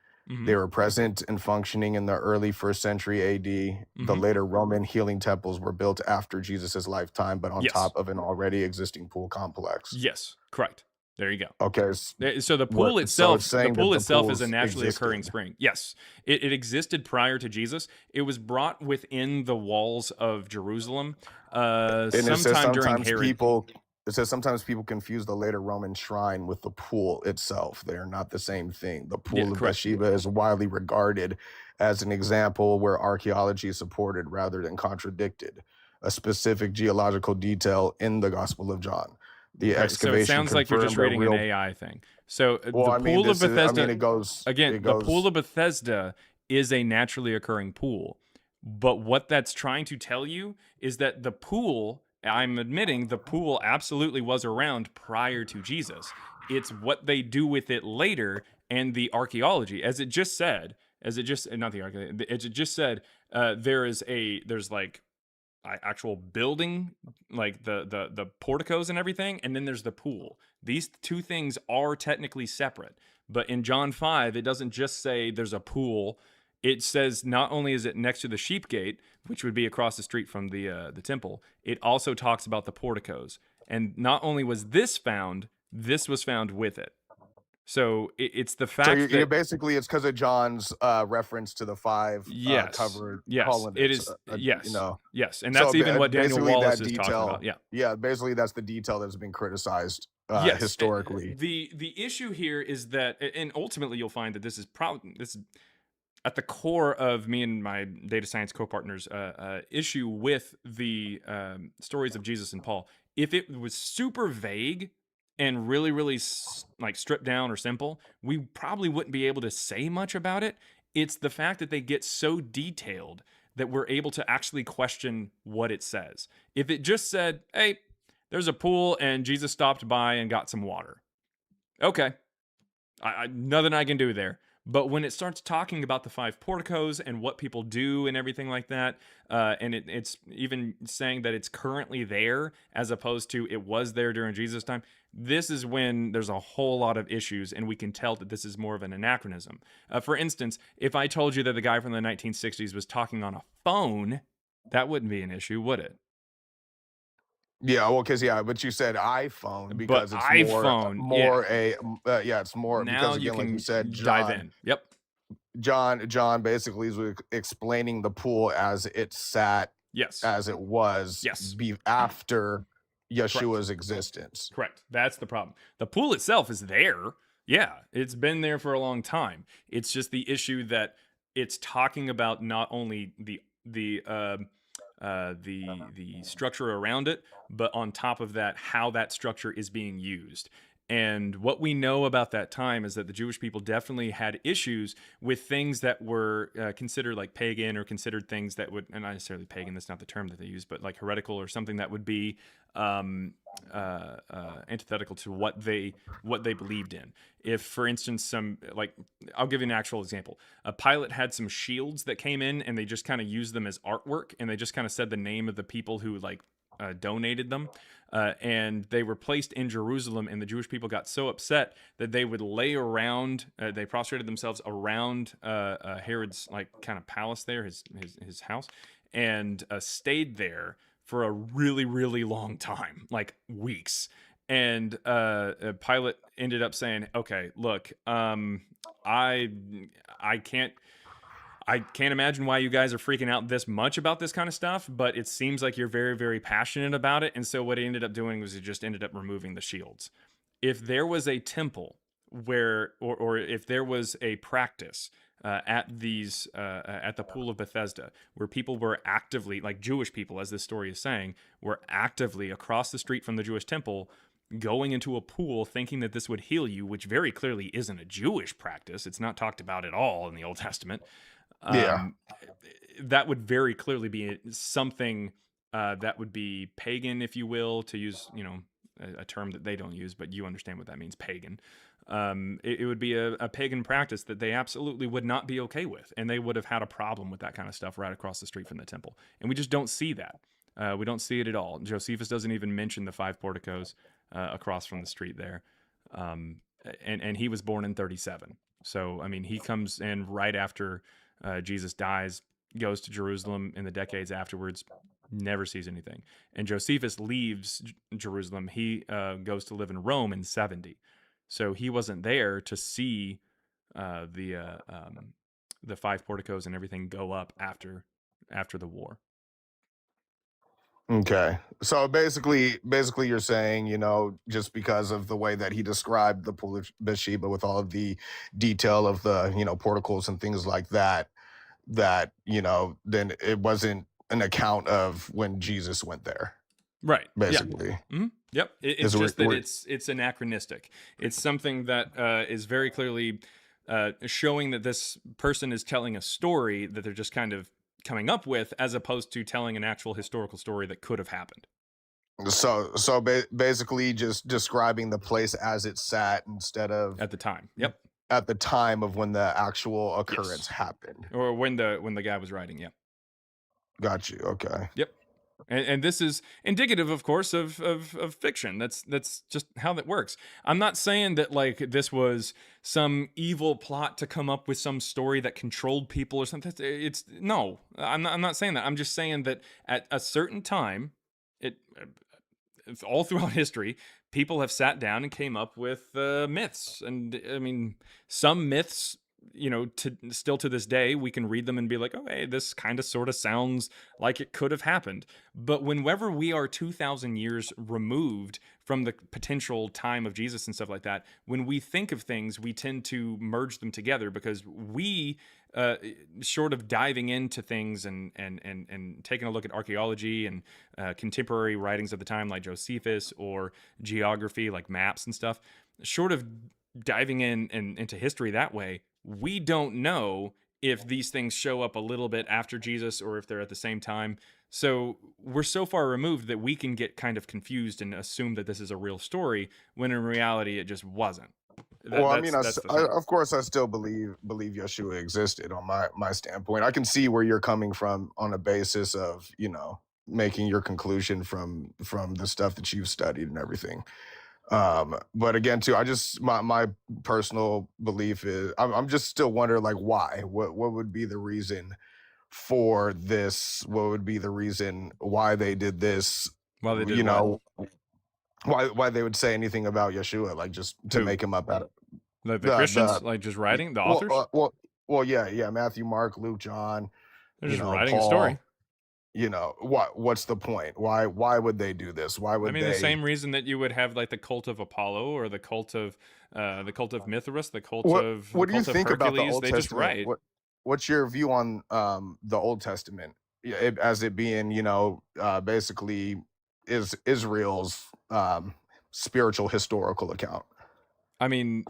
They were present and functioning in the early 1st century AD. The later Roman healing temples were built after Jesus' lifetime, but on top of an already existing pool complex. Yes, correct. There you go. Okay. So the pool itself, is a naturally existed. occurring spring. Yes, it existed prior to Jesus. It was brought within the walls of Jerusalem sometime during Herod. It says sometimes people confuse the later Roman shrine with the pool itself. They are not the same thing. The Yeah, pool of correct. Bathsheba is widely regarded as an example where archaeology is supported rather than contradicted. A specific geological detail in the Gospel of John. The Okay, so it excavation sounds like you're just confirmed a reading an real. AI thing. So Well, the I mean, pool of this is. I mean, Bethesda, it goes. again, It the pool goes. of Bethesda is a naturally occurring pool. But what that's trying to tell you is that the pool, I'm admitting the pool absolutely was around prior to Jesus. It's what they do with it later and the archaeology, as it just said, as it just, not the archaeology, as it just said, there's like actual building, like the porticos and everything, and then there's the pool. These two things are technically separate, but in John 5 it doesn't just say there's a pool. It says not only is it next to the sheep gate, which would be across the street from the temple, it also talks about the porticos. And not only was this was found with it. So it's the So fact you're that basically it's because of John's reference to the five yes, covered yes, it colonnades. is, You yes, know, yes, and so that's even what Daniel basically Wallace that is talking about. detail. Yeah. Yeah, basically that's the detail that's been criticized Yes, historically. the issue here is that, and ultimately you'll find that this is probably this is at the core of me and my data science co-partners' issue with the stories of Jesus and Paul. If it was super vague and really, really like stripped down or simple, we probably wouldn't be able to say much about it. It's the fact that they get so detailed that we're able to actually question what it says. If it just said, "Hey, there's a pool and Jesus stopped by and got some water," okay, nothing I can do there. But when it starts talking about the five porticos and what people do and everything like that, and it's even saying that it's currently there as opposed to it was there during Jesus' time, this is when there's a whole lot of issues, and we can tell that this is more of an anachronism. For instance, if I told you that the guy from the 1960s was talking on a phone, that wouldn't be an issue, would it? Yeah, well, because but you said iPhone But because it's more iPhone, more yeah. a yeah, it's more Now because you again, like you can said, dive in. Yep. John basically is explaining the pool as it sat, Yes. as it was Yes. after Correct. Yeshua's existence. Correct. That's the problem. The pool itself is there. Yeah, it's been there for a long time. It's just the issue that it's talking about not only the structure around it, but on top of that, how that structure is being used. And what we know about that time is that the Jewish people definitely had issues with things that were considered like pagan, or considered things that would, and not necessarily pagan, that's not the term that they use, but like heretical, or something that would be antithetical to what they believed in. If, for instance, some, like, I'll give you an actual example. A Pilate had some shields that came in, and they just kind of used them as artwork, and they just kind of said the name of the people who like donated them, and they were placed in Jerusalem. And the Jewish people got so upset that they would lay around, they prostrated themselves around Herod's like kind of palace there, his house, and stayed there for a really, really long time, like weeks. And Pilate ended up saying, "Okay, look, I can't." I can't imagine why you guys are freaking out this much about this kind of stuff, but it seems like you're very, very passionate about it. And so what he ended up doing was he just ended up removing the shields. If there was a temple where, or if there was a practice at the pool of Bethesda, where people were actively, like Jewish people, as this story is saying, were actively across the street from the Jewish temple, going into a pool thinking that this would heal you, which very clearly isn't a Jewish practice. It's not talked about at all in the Old Testament. Yeah. That would very clearly be something that would be pagan, if you will, to use, a term that they don't use, but you understand what that means, pagan. It would be a pagan practice that they absolutely would not be okay with, and they would have had a problem with that kind of stuff right across the street from the temple. And we just don't see that. We don't see it at all. Josephus doesn't even mention the five porticos across from the street there. And he was born in 37. So, I mean, he comes in right after Jesus dies, goes to Jerusalem in the decades afterwards, never sees anything. And Josephus leaves Jerusalem. He goes to live in Rome in 70. So he wasn't there to see the five porticos and everything go up after the war. Okay. So basically you're saying, just because of the way that he described the pool of Bathsheba with all of the detail of the, porticles and things like that, then it wasn't an account of when Jesus went there, Right. Yeah. basically. Yep. It's Is just that it's anachronistic. It's something that is very clearly showing that this person is telling a story that they're just kind of coming up with, as opposed to telling an actual historical story that could have happened basically just describing the place as it sat instead of at the time. Yep. at the time of when the actual occurrence happened. Or when the guy was writing. Yep. Got you. Okay. Yep. And this is indicative, of course, of fiction. That's just how that works. I'm not saying that like this was some evil plot to come up with some story that controlled people or something. It's no, I'm not saying that. I'm just saying that at a certain time, it's all throughout history, people have sat down and came up with myths. And I mean, some myths, still to this day, we can read them and be like, oh, hey, this kind of sort of sounds like it could have happened. But whenever we are 2,000 years removed from the potential time of Jesus and stuff like that, when we think of things, we tend to merge them together because we, short of diving into things and taking a look at archaeology and contemporary writings of the time like Josephus or geography like maps and stuff, short of diving into history that way, we don't know if these things show up a little bit after Jesus or if they're at the same time. So we're so far removed that we can get kind of confused and assume that this is a real story when in reality it just wasn't. Of course, I still believe Yeshua existed on my standpoint. I can see where you're coming from on a basis of making your conclusion from the stuff that you've studied and everything. But again, too, my personal belief is I'm just still wondering like why. What would be the reason for this? What would be the reason why they did this? Well, they did what? Why they would say anything about Yeshua, like just to make him up out of the Christians, like just writing the authors. Yeah, Matthew, Mark, Luke, John. They're just writing Paul, a story. What's the point? Why would they do this? Why would the same reason that you would have like the cult of Apollo or the cult of Mithras, the cult of what do you think about the Old They Testament? just write. What's your view on the Old Testament as it being basically is Israel's spiritual historical account? I mean,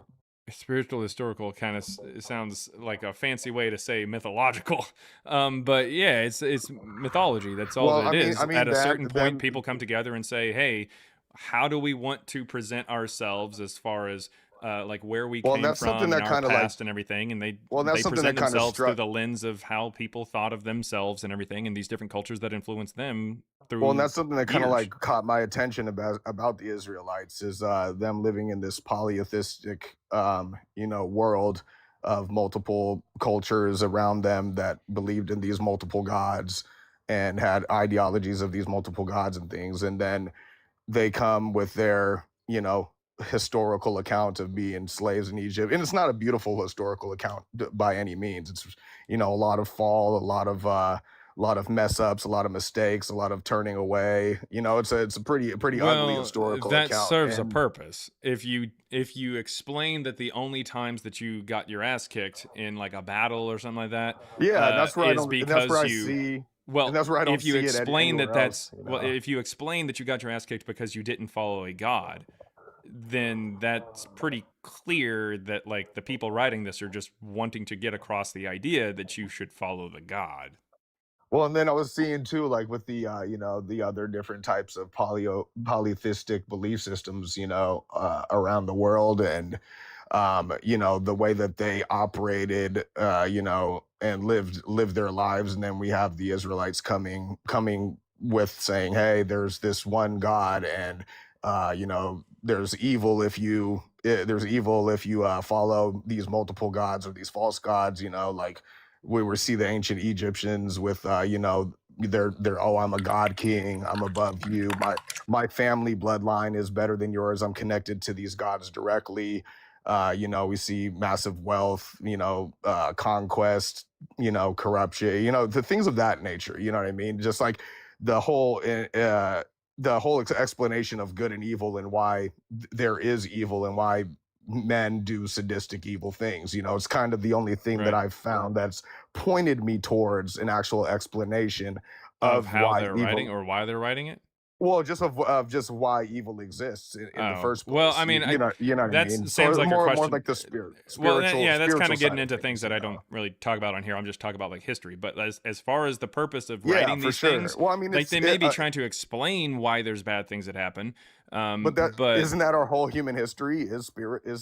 spiritual historical kind of sounds like a fancy way to say mythological, but yeah, it's mythology. That's all it is. At a certain point, people come together and say, "Hey, how do we want to present ourselves as far as like where we came from and our past and everything?" And they present themselves through the lens of how people thought of themselves and everything, and these different cultures that influence them. And that's something that kind of like caught my attention about the Israelites is them living in this polytheistic world of multiple cultures around them that believed in these multiple gods and had ideologies of these multiple gods and things, and then they come with their historical account of being slaves in Egypt, and it's not a beautiful historical account by any means. It's a lot of fall, a lot of mess ups, a lot of mistakes, a lot of turning away. It's a pretty ugly historical account. That serves a purpose. If you explain that the only times that you got your ass kicked in like a battle or something like that, that's where if you explain if you explain that you got your ass kicked because you didn't follow a god, then that's pretty clear that like the people writing this are just wanting to get across the idea that you should follow the god. Well, and then I was seeing too, like with the the other different types of polytheistic belief systems, around the world, and the way that they operated, and lived their lives, and then we have the Israelites coming with saying, hey, there's this one God, and there's evil if you follow these multiple gods or these false gods, like we see the ancient Egyptians with they're oh, I'm a god king, I'm above you, my family bloodline is better than yours, I'm connected to these gods directly. We see massive wealth, conquest, corruption, the things of that nature, you know what I mean? Just like the whole explanation of good and evil and why there is evil and why men do sadistic evil things. It's kind of the only thing that Right. I've found that's pointed me towards an actual explanation Of of how why they're writing evil. or why they're writing it. Well, just just why evil exists in the Oh, first well, place. I mean, You know what I that mean? seems So like a more question. like the Well, yeah, that's kind spiritual of getting side of into things things. that I don't really talk about on here. I'm just talking about like history. But as far as the purpose of Yeah, writing for these sure. things, Well, I mean, like they may be trying to explain why there's bad things that happen. but But isn't that our whole human history is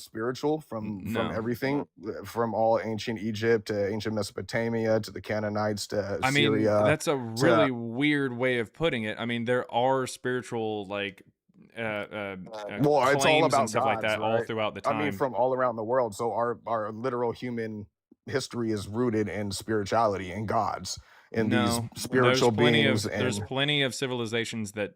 spiritual from no, everything, from all ancient Egypt to ancient Mesopotamia to the Canaanites to I mean, Syria that's a to really weird way of putting it. I mean, there are spiritual like well, it's all claims and about stuff like gods, that all right? throughout the I mean, time. from all around the world. So our literal human history is rooted in spirituality and gods and these No, spiritual beings. there's And plenty of civilizations that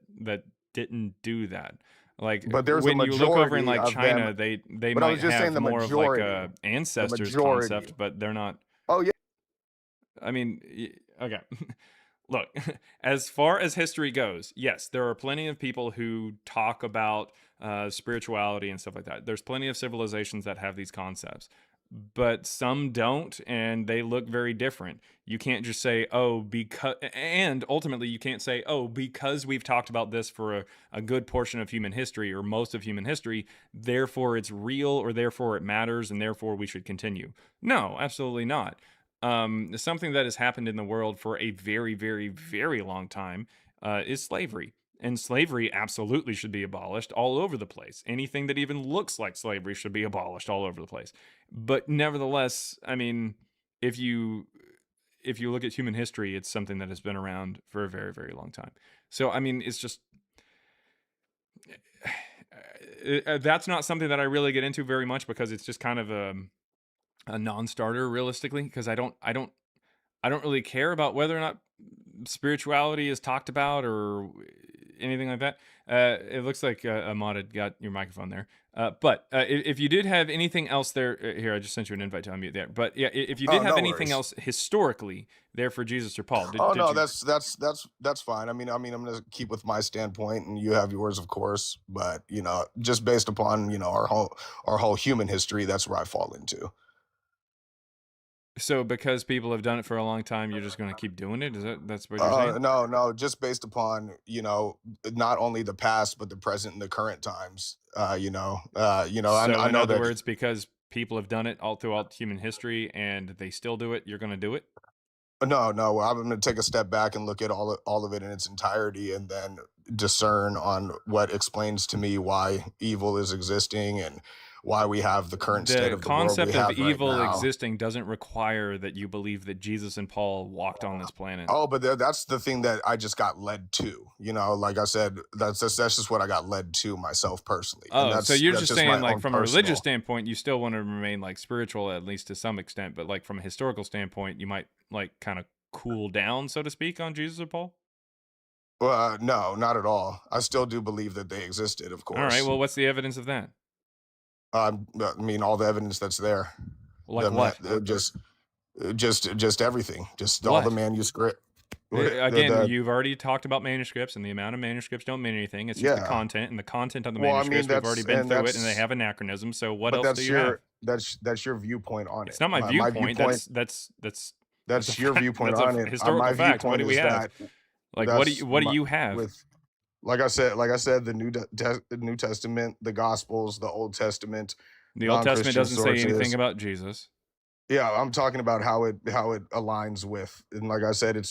didn't do that. Like but there's a when you look over in majority like of them. China, they But I was might just saying have the more of like majority, a the ancestors majority. concept, but they're not. Oh yeah. I mean, okay. Look, as far as history goes, yes, there are plenty of people who talk about spirituality and stuff like that. There's plenty of civilizations that have these concepts, but some don't, and they look very different. You can't just say, oh, because, and ultimately, you can't say, oh, because we've talked about this for a good portion of human history or most of human history, therefore it's real or therefore it matters and therefore we should continue. No, absolutely not. Something that has happened in the world for a very, very, very long time is slavery. And slavery absolutely should be abolished all over the place. Anything that even looks like slavery should be abolished all over the place. But nevertheless, I mean, if you look at human history, it's something that has been around for a very, very long time. So I mean, it's just that's not something that I really get into very much because it's just kind of a non-starter realistically because I don't really care about whether or not spirituality is talked about or anything like that. It looks like Ahmad had got your microphone there. But if you did have anything else there, here, I just sent you an invite to unmute there. But yeah, if you did Oh, have no anything worries. else historically there for Jesus or Paul, Oh did no, you? that's fine. I mean, I'm gonna keep with my standpoint, and you have yours, of course. But just based upon our whole human history, that's where I fall into. So because people have done it for a long time, you're just going to keep doing it? That's what you're saying? No, just based upon not only the past but the present and the current times. So I in know other that. words, because people have done it all throughout human history and they still do it, you're going to do it? No, I'm going to take a step back and look at all of it in its entirety, and then discern on what explains to me why evil is existing and why we have the current state The of the world we concept of have right evil now. existing doesn't require that you believe that Jesus and Paul walked on this planet. Oh, but that's the thing that I just got led to. Like I said, that's just what I got led to myself personally. And Oh, so you're that's just my saying, like, own from a religious personal. standpoint, you still want to remain, like, spiritual, at least to some extent, but, like, from a historical standpoint, you might, like, kind of cool down, so to speak, on Jesus or Paul? No, not at all. I still do believe that they existed, of All right, course. well, what's the evidence of that? I mean, all the evidence that's there. Like what? Just everything. Just all the What? manuscript. Again, The you've already talked about manuscripts, and the amount of manuscripts don't mean anything. It's just the yeah. content, and the content of the Well, I mean, manuscripts, we've already been through it, and they that's have anachronisms, so what but else do you have? that's your viewpoint on It's it. not my My viewpoint. viewpoint, That's a that's your fact. viewpoint That's a on it. historical My fact. What viewpoint do we is have? that Like, that's what do my, you have? with like I said, the New Testament, the Gospels, the Old Testament, The Old Testament non-Christian doesn't say anything sources. about Jesus. Yeah, I'm talking about how it aligns with, and like I said,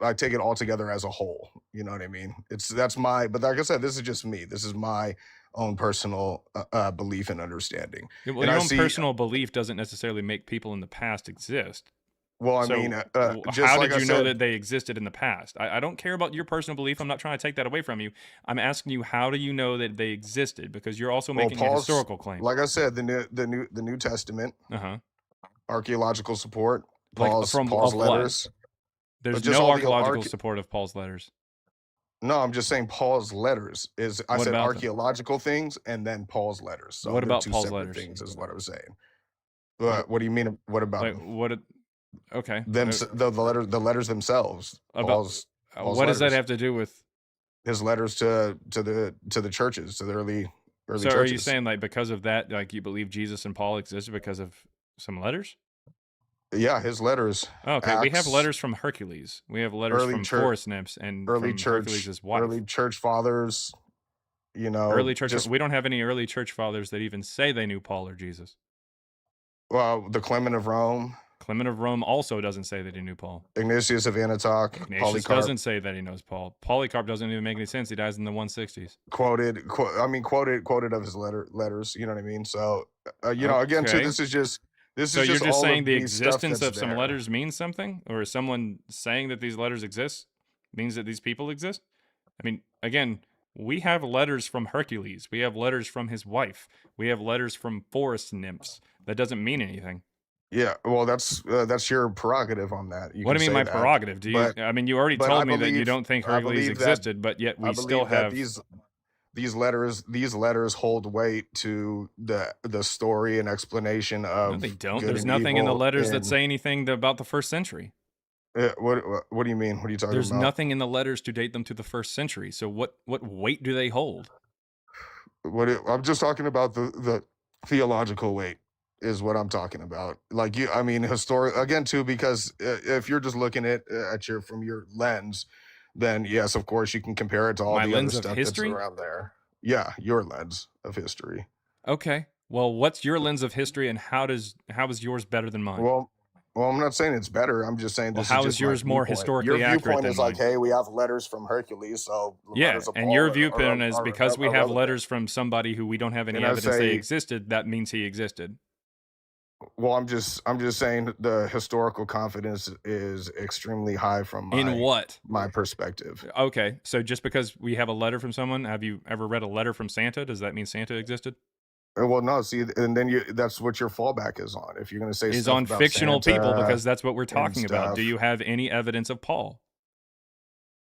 I take it all together as a whole. You know what I mean? But like I said, this is just me. This is my own personal belief and understanding. Yeah, well, And your I own see. personal belief doesn't necessarily make people in the past exist. Well, I So, mean, just how like did I you know said, that they existed in the past? I don't care about your personal belief. I'm not trying to take that away from you. I'm asking you, how do you know that they existed? Because you're also well, making a historical claim. like I said, the New Testament, Uh-huh. archaeological support, Like Paul's of what? letters, There's just no all the archaeological support of Paul's letters. No, I'm just saying Paul's letters I What said about them? archaeological things and then Paul's letters. So What they're about two Paul's separate letters? things, is what I was saying. What, What do you mean? What about like them? what? Okay. The letters themselves. About Paul's. Paul's What does that letters. have to do with? His letters to the churches, to the early So are you churches. saying like because of that, like you believe Jesus and Paul existed because of some letters? Yeah, his letters. Okay, we have Acts, letters from Hercules. We have letters early from church, forest nymphs and from Hercules' wife. early church fathers. You know, Early church. just We don't have any early church fathers that even say they knew Paul or Jesus. well, the Clement of Rome, Clement of Rome also doesn't say that he knew Paul. Ignatius of Antioch, Ignatius Polycarp doesn't say that he knows Paul. Polycarp doesn't even make any sense. He dies in the 160s. quoted of his letters. You know what I mean? So, you know, again, too, Okay. this So is you're just just all saying of the the stuff existence that's of some there. letters means something, or is someone saying that these letters exist means that these people exist? I mean, again, we have letters from Hercules. We have letters from his wife. We have letters from forest nymphs. That doesn't mean anything. Yeah, well, that's your prerogative on that. You What can do you mean say my that, prerogative? Do you? but I mean, you already but told me that you don't think I Hercules believe that existed, but yet I we still believe that have. these letters hold weight to the story and explanation No, of they don't. good There's and nothing in the evil. letters that And say anything about the first century. what do you mean? What are you talking There's about? nothing in the letters to date them to the first century. So what weight do they hold? I'm just talking about the theological weight is what I'm talking about. Like I mean, historic again too, because if you're just looking at your from your lens, then yes, of course you can compare it to all My the other lens of stuff that's history? around there. Yeah, your lens of history. Okay. Well, what's your lens of history, and how is yours better than mine? Well, I'm not saying it's better. I'm just saying Well, this how is is just my yours more viewpoint. historically Your accurate viewpoint than is like, mine? hey, we have letters from Hercules, so the Yeah, letters of and Paul your are, viewpoint is because we have irrelevant. letters from somebody who we don't have any And I evidence they say, existed, that means he existed. well, I'm just saying the historical confidence is extremely high from In what? my perspective. Okay, so just because we have a letter from someone, have you ever read a letter from Santa? Does that mean Santa existed? Well, no, see, and then that's what your fallback is on. If you're going to say Is stuff on about fictional people, Santa because that's what we're and talking about. Do stuff, you have any evidence of Paul?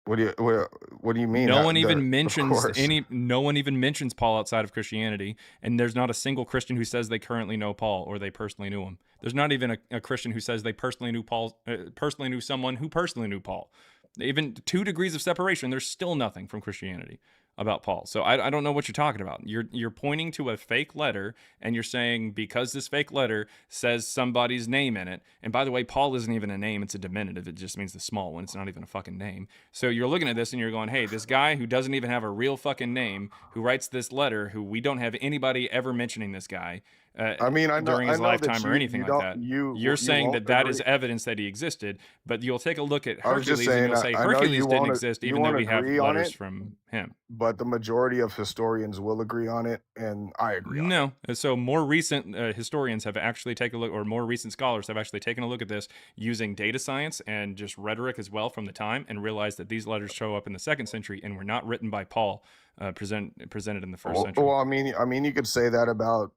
what do you mean? No one even Of mentions course. no one even mentions Paul outside of Christianity, and there's not a single Christian who says they currently know Paul or they personally knew him. There's not even a Christian who says they personally knew Paul, personally knew someone who personally knew Paul. Even 2 degrees of separation, there's still nothing from Christianity about Paul. So I don't know what you're talking about. You're pointing to a fake letter, and you're saying because this fake letter says somebody's name in it. And by the way, Paul isn't even a name; it's a diminutive. It just means the small one. It's not even a fucking name. So you're looking at this and you're going, "Hey, this guy who doesn't even have a real fucking name, who writes this letter, who we don't have anybody ever mentioning this guy." I mean, During his I know lifetime that or anything you like don't that. you You're saying won't that is agree. evidence that he existed, but you'll take a look at I was just Hercules and saying, you'll say I know Hercules you didn't won't exist, you even though won't we have agree on letters it, from him. but the majority of historians will agree on it, and I agree on it. No. So more recent historians have actually taken a look, or more recent scholars have actually taken a look at this using data science and just rhetoric as well from the time, and realized that these letters show up in the 2nd century and were not written by Paul, presented in the 1st century. Well, I mean, you could say that about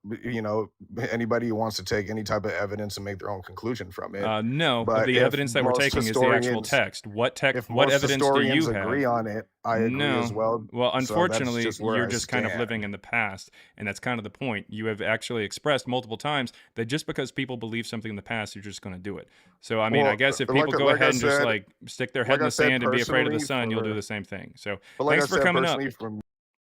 anybody who wants to take any type of evidence and make their own conclusion from it. No, But the if evidence that we're most taking is the actual historians- text. What If What most evidence do historians you agree have? on it, I agree as well. Well, So that's unfortunately, just where you're I just kind of stand. living in the past, and that's kind of the point. You have actually expressed multiple times that just because people believe something in the past, you're just going to do it. So, I mean, Well, I guess if like- people go like I ahead and just said- like stick their head in like I the said sand and be afraid of the personally sun, you'll do for- the same thing. So, But like thanks I for said, coming up. personally, from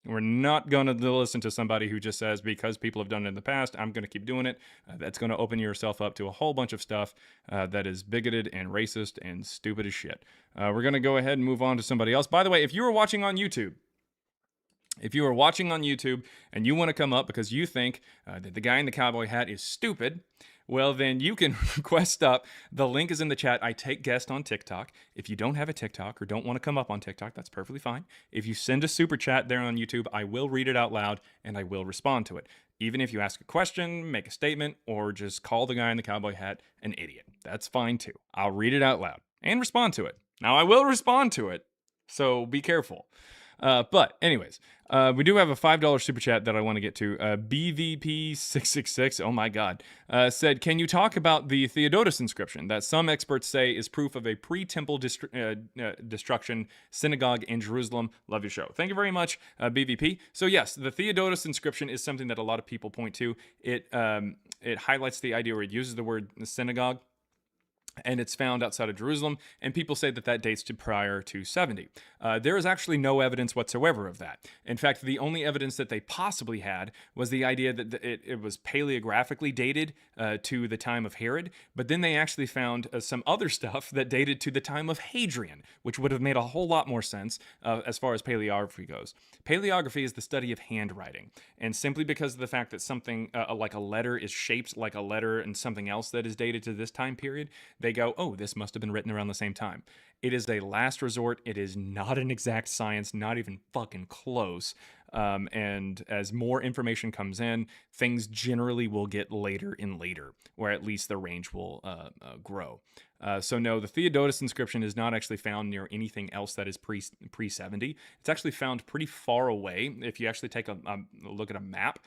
We're not going to listen to somebody who just says, because people have done it in the past, I'm going to keep doing it. That's going to open yourself up to a whole bunch of stuff that is bigoted and racist and stupid as shit. We're going to go ahead and move on to somebody else. By the way, if you are watching on YouTube, and you want to come up because you think that the guy in the cowboy hat is stupid, well, then you can request up. The link is in the chat. I take guests on TikTok. If you don't have a TikTok or don't want to come up on TikTok, that's perfectly fine. If you send a super chat there on YouTube, I will read it out loud and I will respond to it. Even if you ask a question, make a statement, or just call the guy in the cowboy hat an idiot. That's fine too. I'll read it out loud and respond to it. Now, I will respond to it, so be careful. But anyways, we do have a $5 super chat that I want to get to. BVP666, oh my God, said, can you talk about the Theodotus inscription that some experts say is proof of a pre-temple destruction synagogue in Jerusalem? Love your show. Thank you very much, BVP. So yes, the Theodotus inscription is something that a lot of people point to. It highlights the idea, or it uses the word synagogue. and it's found outside of Jerusalem, and people say that that dates to prior to 70. There is actually no evidence whatsoever of that. In fact, the only evidence that they possibly had was the idea that it was paleographically dated to the time of Herod, but then they actually found some other stuff that dated to the time of Hadrian, which would have made a whole lot more sense as far as paleography goes. Paleography is the study of handwriting, and simply because of the fact that something like a letter is shaped like a letter and something else that is dated to this time period, they go, oh, this must have been written around the same time. It is a last resort. It is not an exact science, not even fucking close. And as more information comes in, things generally will get later and later, or at least the range will grow. So no, the Theodotus inscription is not actually found near anything else that is pre 70. It's actually found pretty far away. If you actually take a look at a map,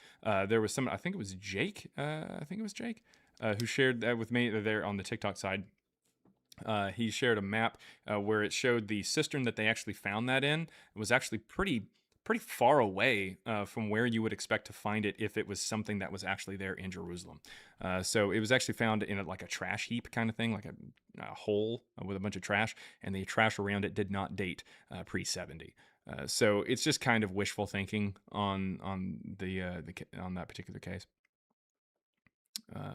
there was some. I think it was Jake. Who shared that with me there on the TikTok side. He shared a map where it showed the cistern that they actually found that in. It was actually pretty far away from where you would expect to find it if it was something that was actually there in Jerusalem. So it was actually found in like a trash heap kind of thing, like a hole with a bunch of trash, and the trash around it did not date pre-70. So it's just kind of wishful thinking on that particular case.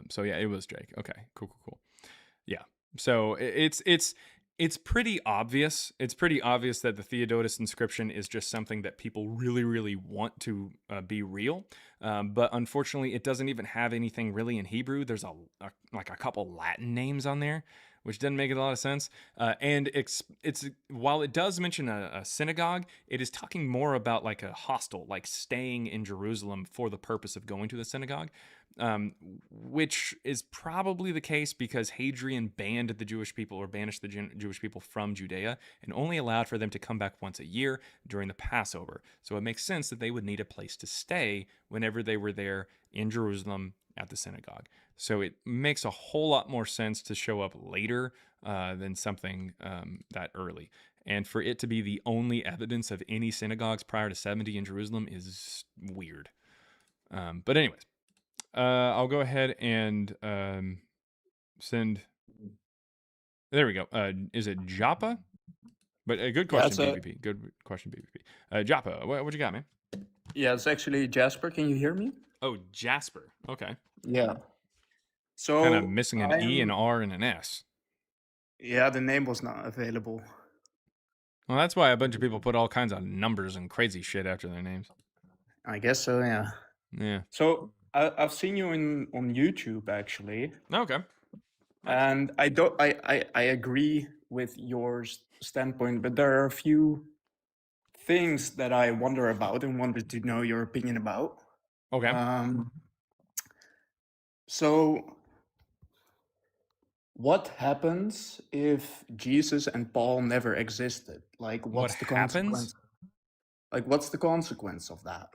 So yeah, it was Jake. Okay, cool. Yeah. So it's pretty obvious. It's pretty obvious that the Theodotus inscription is just something that people really, really want to be real. But unfortunately, it doesn't even have anything really in Hebrew. There's like a couple Latin names on there, which doesn't make a lot of sense. And it's while it does mention a synagogue, it is talking more about like a hostel, like staying in Jerusalem for the purpose of going to the synagogue. Which is probably the case because Hadrian banned the Jewish people, or banished the Jewish people from Judea, and only allowed for them to come back once a year during the Passover. So it makes sense that they would need a place to stay whenever they were there in Jerusalem at the synagogue. So it makes a whole lot more sense to show up later than something that early. And for it to be the only evidence of any synagogues prior to 70 in Jerusalem is weird. But anyways. I'll go ahead and send. There we go. Is it Joppa? But a good question, BVP. Good question, BVP. Joppa, what you got, man? Yeah, it's actually Jasper. Can you hear me? Oh, Jasper. Okay. Yeah. So kind of missing an E, an R, and an S. Yeah, the name was not available. Well, that's why a bunch of people put all kinds of numbers and crazy shit after their names. I guess so. Yeah. Yeah. So I've seen you on YouTube actually. Okay. Nice. And I agree with your standpoint, but there are a few things that I wonder about and wanted to know your opinion about. Okay. So what happens if Jesus and Paul never existed? Like, what's the consequence? Like, what's the consequence of that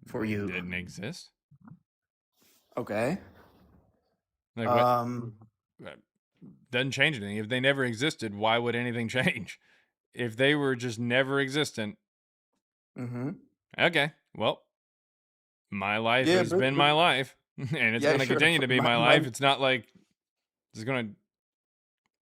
for you? Didn't exist. Okay. Like what? Doesn't change anything. If they never existed, why would anything change? If they were just never existent. Mm-hmm. Okay. Well, my life has been my life, and it's going to continue to be my life. It's not like it's going to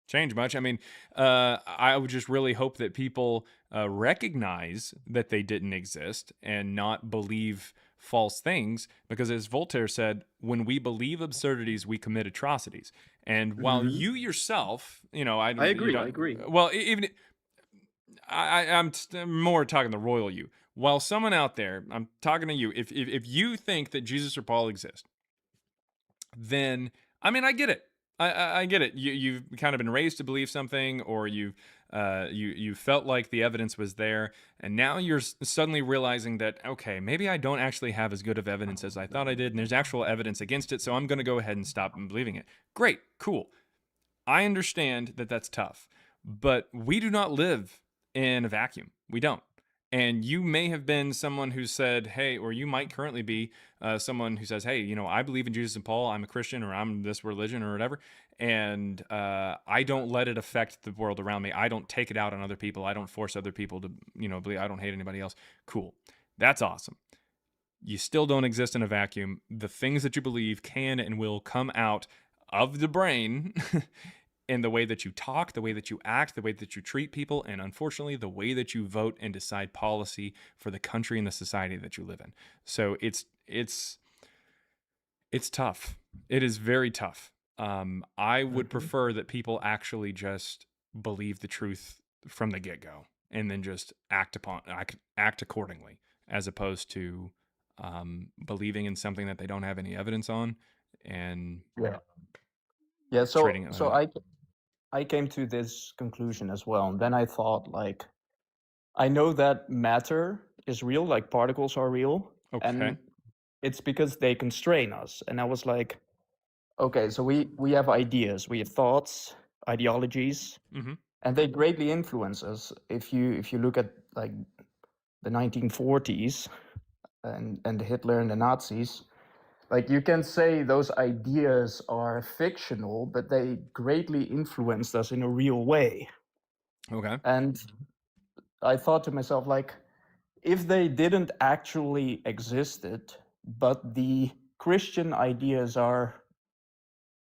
change much. I mean, I would just really hope that people recognize that they didn't exist and not believe false things, because as Voltaire said, when we believe absurdities, we commit atrocities. And while you yourself, I agree. Well, even I'm more talking the royal you. While someone out there, I'm talking to you. If you think that Jesus or Paul exist, then I mean, I get it. I get it. You've kind of been raised to believe something, or you felt like the evidence was there, and now you're suddenly realizing that, okay, maybe I don't actually have as good of evidence as I thought I did, and there's actual evidence against it, so I'm going to go ahead and stop believing it. Great, cool. I understand that that's tough, but we do not live in a vacuum. We don't. And you may have been someone who said, hey, or you might currently be someone who says, hey, I believe in Jesus and Paul, I'm a Christian, or I'm this religion or whatever, and I don't let it affect the world around me. I don't take it out on other people. I don't force other people to, believe. I don't hate anybody else. Cool. That's awesome. You still don't exist in a vacuum. The things that you believe can and will come out of the brain in the way that you talk, the way that you act, the way that you treat people, and unfortunately, the way that you vote and decide policy for the country and the society that you live in. So it's tough. It is very tough. I would prefer that people actually just believe the truth from the get-go and then just act accordingly, as opposed to believing in something that they don't have any evidence on and Yeah. treating it So like I came to this conclusion as well. And then I thought, like, I know that matter is real, like particles are real, okay. and it's because they constrain us. And I was like, okay, so we have ideas, we have thoughts, ideologies, Mm-hmm. and they greatly influence us. If you look at like the 1940s and Hitler and the Nazis, like you can say those ideas are fictional, but they greatly influenced us in a real way. Okay. And I thought to myself, like, if they didn't actually existed, but the Christian ideas are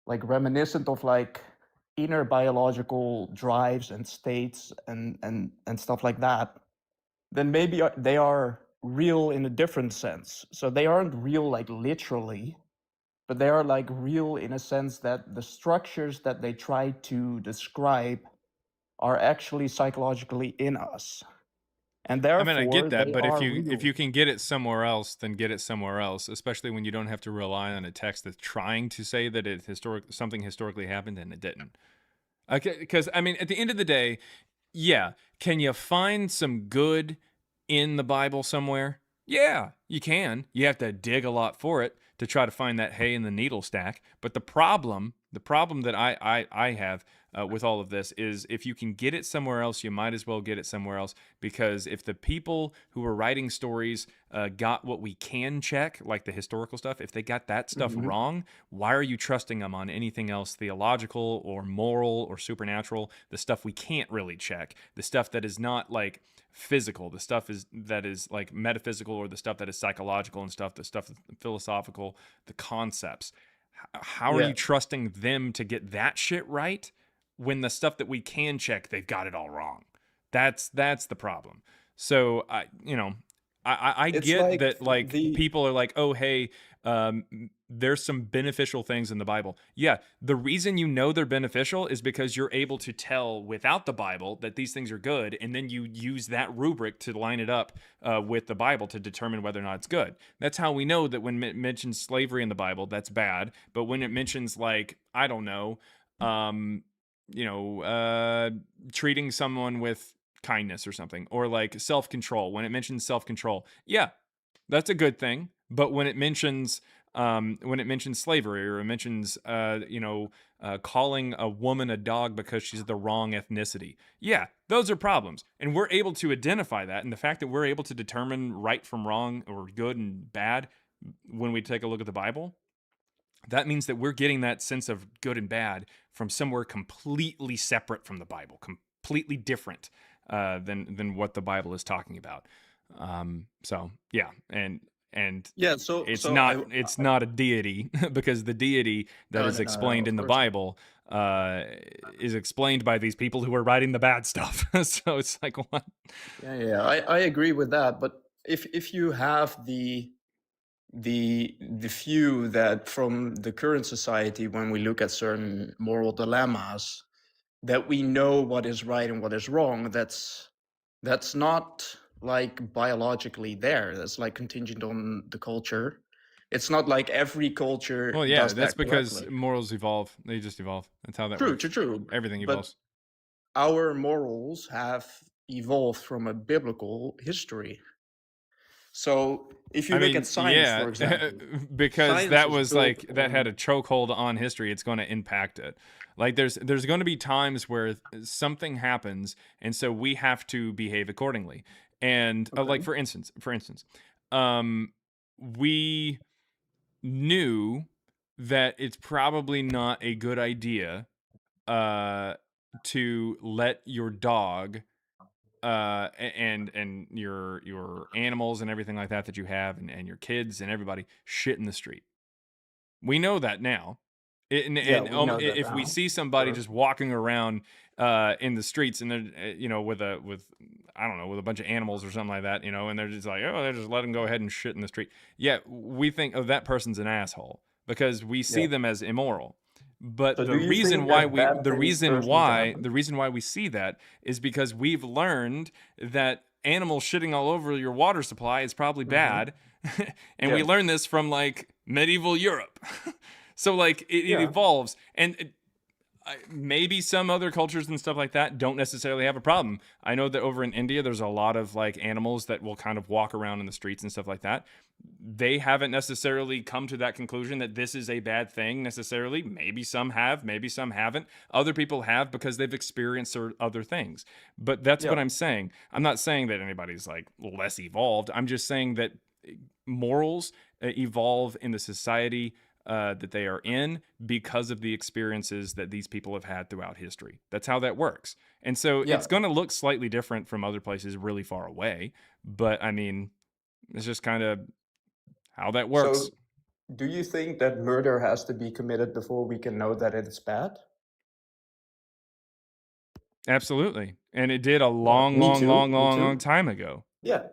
like reminiscent of like inner biological drives and states and stuff like that, then maybe they are real in a different sense. So they aren't real like literally, but they are like real in a sense that the structures that they try to describe are actually psychologically in us. And I mean, I get therefore that, they but are if real. you can get it somewhere else, then get it somewhere else. Especially when you don't have to rely on a text that's trying to say that something historically happened and it didn't. Okay, because I mean, at the end of the day, yeah, can you find some good in the Bible somewhere? Yeah, you can. You have to dig a lot for it to try to find that hay in the needle stack. But the problem that I have with all of this is if you can get it somewhere else, you might as well get it somewhere else. Because if the people who are writing stories got what we can check, like the historical stuff, if they got that stuff Mhm. wrong, why are you trusting them on anything else theological or moral or supernatural? The stuff we can't really check, the stuff that is not like physical, the stuff that is like metaphysical, or the stuff that is psychological and stuff, the stuff that's philosophical, the concepts. How are Yeah. you trusting them to get that shit right when the stuff that we can check, they've got it all wrong? That's the problem. So I It's get like that, like, the people are like, oh, hey, there's some beneficial things in the Bible. Yeah, the reason you know they're beneficial is because you're able to tell without the Bible that these things are good, and then you use that rubric to line it up with the Bible to determine whether or not it's good. That's how we know that when it mentions slavery in the Bible, that's bad. But when it mentions, like, I don't know, um, treating someone with kindness or something, or like self-control, when it mentions self-control, yeah, that's a good thing. But when it mentions slavery, or it mentions calling a woman a dog because she's the wrong ethnicity, yeah, those are problems. And we're able to identify that, and the fact that we're able to determine right from wrong or good and bad when we take a look at the Bible, that means that we're getting that sense of good and bad from somewhere completely separate from the Bible, completely different than what the Bible is talking about. So yeah, and yeah. So it's so not a deity because the deity that is no, explained of in the course not. Bible is explained by these people who are writing the bad stuff. So it's like, what? Yeah, I agree with that. But if you have the view that from the current society, when we look at certain moral dilemmas, that we know what is right and what is wrong, that's not like biologically there. That's like contingent on the culture. It's not like every culture Well, yeah, does that's that because correctly. morals evolve. They just evolve. That's how that True, works. true, true. Everything But evolves. our morals have evolved from a biblical history. So if you I look at mean, science, yeah, for example, because science that is was built like, that had a on. chokehold on history. It's going to impact it. Like there's going to be times where something happens, and so we have to behave accordingly. And like Okay. for instance, we knew that it's probably not a good idea to let your dog and your animals and everything like that that you have, and your kids and everybody shit in the street. We know that now. Yeah, we know that If we now. see somebody Sure. just walking around in the streets and they're with I don't know, with a bunch of animals or something like that, and they're just like, oh, they just let them go ahead and shit in the street. Yeah, we think, oh, that person's an asshole because we see Yeah. them as immoral. But So the do you reason think why that bad things first need to happen? the reason why we see that is because we've learned that animals shitting all over your water supply is probably bad. And we Yeah. learned this from like medieval Europe. So like it Yeah. evolves, and maybe some other cultures and stuff like that don't necessarily have a problem. I know that over in India, there's a lot of like animals that will kind of walk around in the streets and stuff like that. They haven't necessarily come to that conclusion that this is a bad thing necessarily. Maybe some have, maybe some haven't. Other people have because they've experienced other things. But that's what Yeah. I'm saying. I'm not saying that anybody's like less evolved. I'm just saying that morals evolve in the society that they are in because of the experiences that these people have had throughout history. That's how that works. And so Yeah. it's going to look slightly different from other places really far away. But I mean, it's just kind of how that works. So do you think that murder has to be committed before we can know that it's bad? Absolutely. And it did a Yeah, long, me long, too. long, Me long, long too. time ago. Yeah.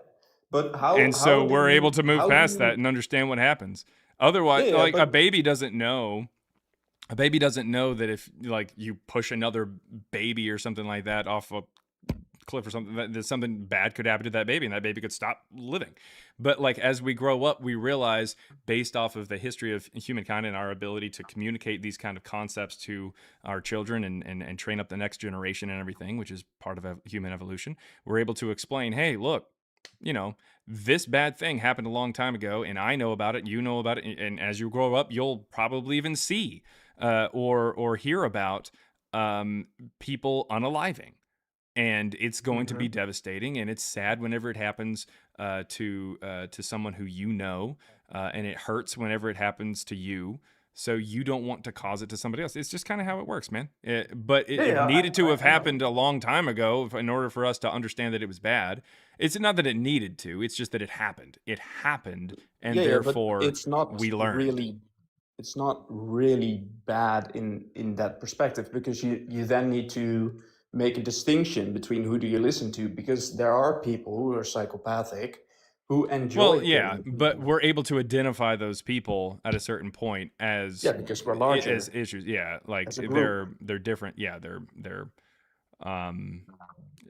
But And so we're able to move how do past that you and understand what happens. Otherwise, yeah, like a but baby doesn't know. A baby doesn't know that if like you push another baby or something like that off a cliff or something, that something bad could happen to that baby and that baby could stop living. But like as we grow up, we realize based off of the history of humankind and our ability to communicate these kind of concepts to our children and train up the next generation and everything, which is part of human evolution, we're able to explain, hey, look, this bad thing happened a long time ago and I know about it, you know about it. And as you grow up, you'll probably even see or hear about people unaliving. And it's going to be devastating, and it's sad whenever it happens to someone who and it hurts whenever it happens to you. So you don't want to cause it to somebody else. It's just kind of how it works, man. But it yeah, needed to have I know. happened a long time ago in order for us to understand that it was bad. It's not that it needed to. It's just that it happened. It happened, and Yeah, but therefore we learned. it's not really bad in that perspective because you then need to make a distinction between who do you listen to because there are people who are psychopathic who enjoy Well, yeah, killing but people. we're able to identify those people at a certain point Yeah, because we're larger as issues. Yeah, like as a group. they're different. Yeah, they're um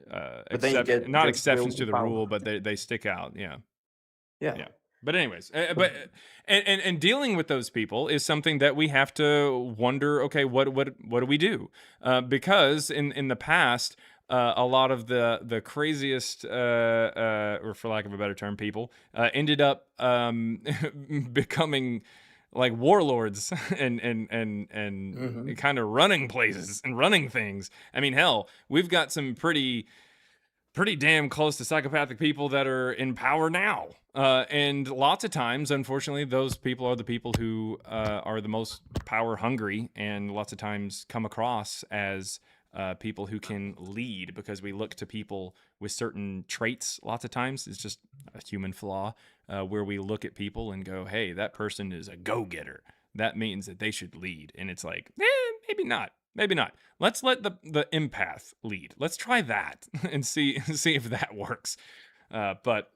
But then you not get exceptions real to the power. rule, but they stick out. Yeah. Yeah. Yeah. But anyways, and dealing with those people is something that we have to wonder. Okay, what do we do? Because in the past, a lot of the craziest, or for lack of a better term, people ended up becoming like warlords and kind of running places and running things. I mean, hell, we've got some pretty damn close to psychopathic people that are in power now. And lots of times, unfortunately, those people are the people who are the most power hungry and lots of times come across as people who can lead because we look to people with certain traits. Lots of times it's just a human flaw where we look at people and go, hey, that person is a go-getter. That means that they should lead. And it's like, maybe not. Maybe not. Let's let the empath lead. Let's try that and see if that works. But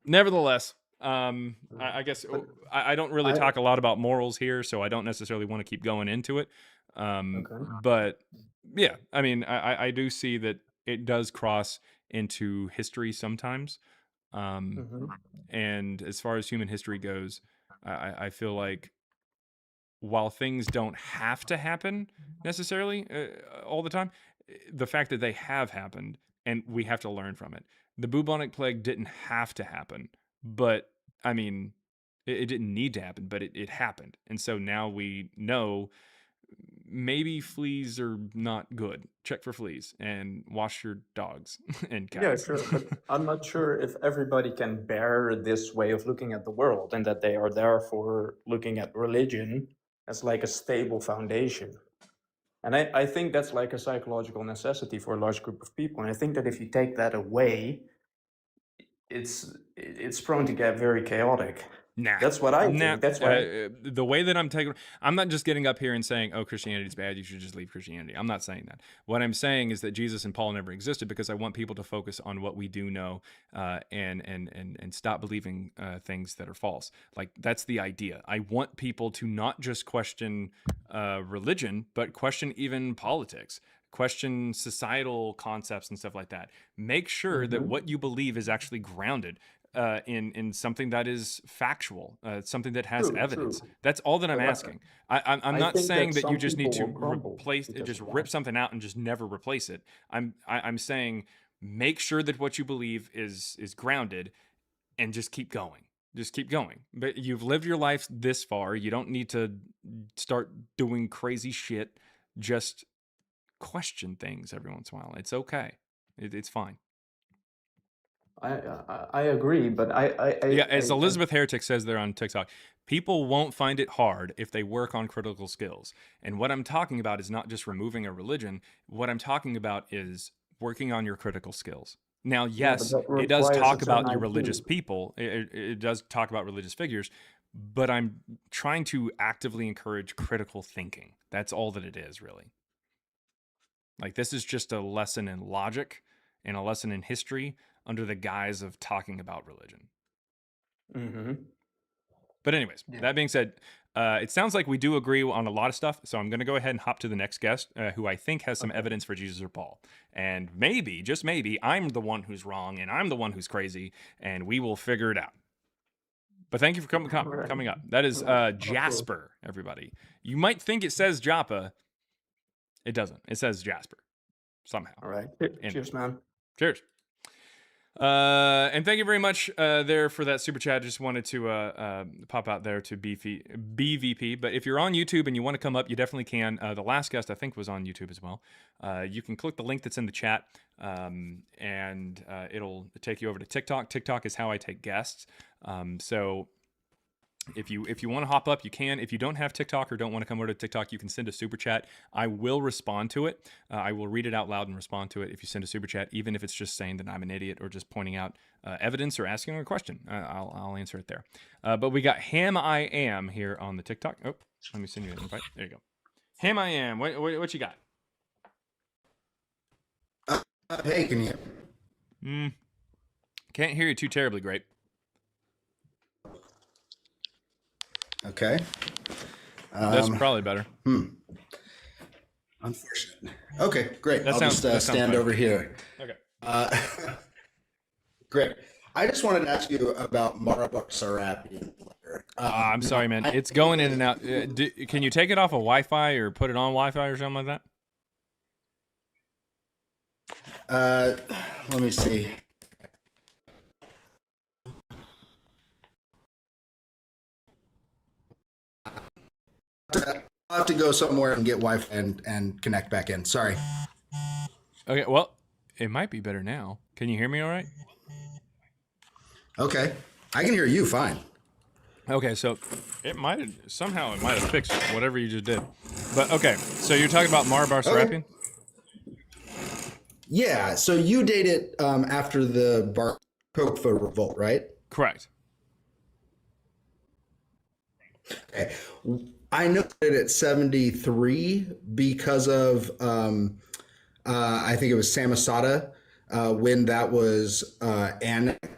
nevertheless, I guess I don't really talk a lot about morals here, so I don't necessarily want to keep going into it. But yeah, I mean, I do see that it does cross into history sometimes. And as far as human history goes, I feel like while things don't have to happen necessarily all the time, the fact that they have happened and we have to learn from it. The bubonic plague didn't have to happen, but I mean, it didn't need to happen, but it happened. And so now we know maybe fleas are not good. Check for fleas and wash your dogs and Yeah, cats. sure. But I'm not sure if everybody can bear this way of looking at the world and that they are therefore looking at religion as like a stable foundation. And I think that's like a psychological necessity for a large group of people. And I think that if you take that away, it's prone to get very chaotic. Nah. That's what I think. That's why. The way that I'm not just getting up here and saying, oh, Christianity is bad, you should just leave Christianity. I'm not saying that. What I'm saying is that Jesus and Paul never existed, because I want people to focus on what we do know, and stop believing things that are false. Like, that's the idea. I want people to not just question religion, but question even politics, question societal concepts and stuff like that. Make sure that what you believe is actually grounded in something that is factual, something that has evidence. True. That's all that I'm asking. I'm not saying that you just need to replace it, just rip something out and just never replace it. I'm saying make sure that what you believe is grounded, and just keep going. Just keep going. But you've lived your life this far. You don't need to start doing crazy shit. Just question things every once in a while. It's okay. It's fine. I agree, but as Elizabeth Heretic says there on TikTok, people won't find it hard if they work on critical skills. And what I'm talking about is not just removing a religion. What I'm talking about is working on your critical skills. Now, yes, it does talk about your religious people. It does talk about religious figures, but I'm trying to actively encourage critical thinking. That's all that it is, really. Like, this is just a lesson in logic and a lesson in history under the guise of talking about religion. Mm-hmm. But anyways, that being said, it sounds like we do agree on a lot of stuff, so I'm going to go ahead and hop to the next guest, who I think has some evidence for Jesus or Paul. And maybe, just maybe, I'm the one who's wrong, and I'm the one who's crazy, and we will figure it out. But thank you for coming up. That is Jasper, everybody. You might think it says Joppa. It doesn't. It says Jasper, somehow. All right. Cheers, man. Cheers. And thank you very much there for that super chat. I just wanted to pop out there to BVP. But if you're on YouTube and you want to come up, you definitely can. The last guest, I think, was on YouTube as well. You can click the link that's in the chat, and it'll take you over to TikTok. TikTok is how I take guests. So if you want to hop up, you can. If you don't have TikTok or don't want to come over to TikTok, you can send a super chat. I will respond to it. I will read it out loud and respond to it if you send a super chat, even if it's just saying that I'm an idiot or just pointing out evidence or asking a question. I'll answer it there. But we got Ham I Am here on the TikTok. Oh, let me send you an invite. There you go. Ham I Am. What you got? Hey, can you hear me? Can't hear you too terribly great. Okay. That's probably better. Unfortunate. Okay, great. I'll just stand over here. Okay. Great. I just wanted to ask you about Marabak Serapian letter. I'm sorry, man. It's going in and out. Can you take it off of Wi-Fi or put it on Wi-Fi or something like that? Let me see. I'll have to go somewhere and get Wi-Fi and connect back in. Sorry. Okay, well, it might be better now. Can you hear me all right? Okay. I can hear you fine. Okay, so it might have fixed whatever you just did. But okay, so you're talking about Bar Serapian? Okay. Yeah, so you date it after the Bar Kokhba revolt, right? Correct. Okay. I know it at 73 because of I think it was Samosata when that was annexed.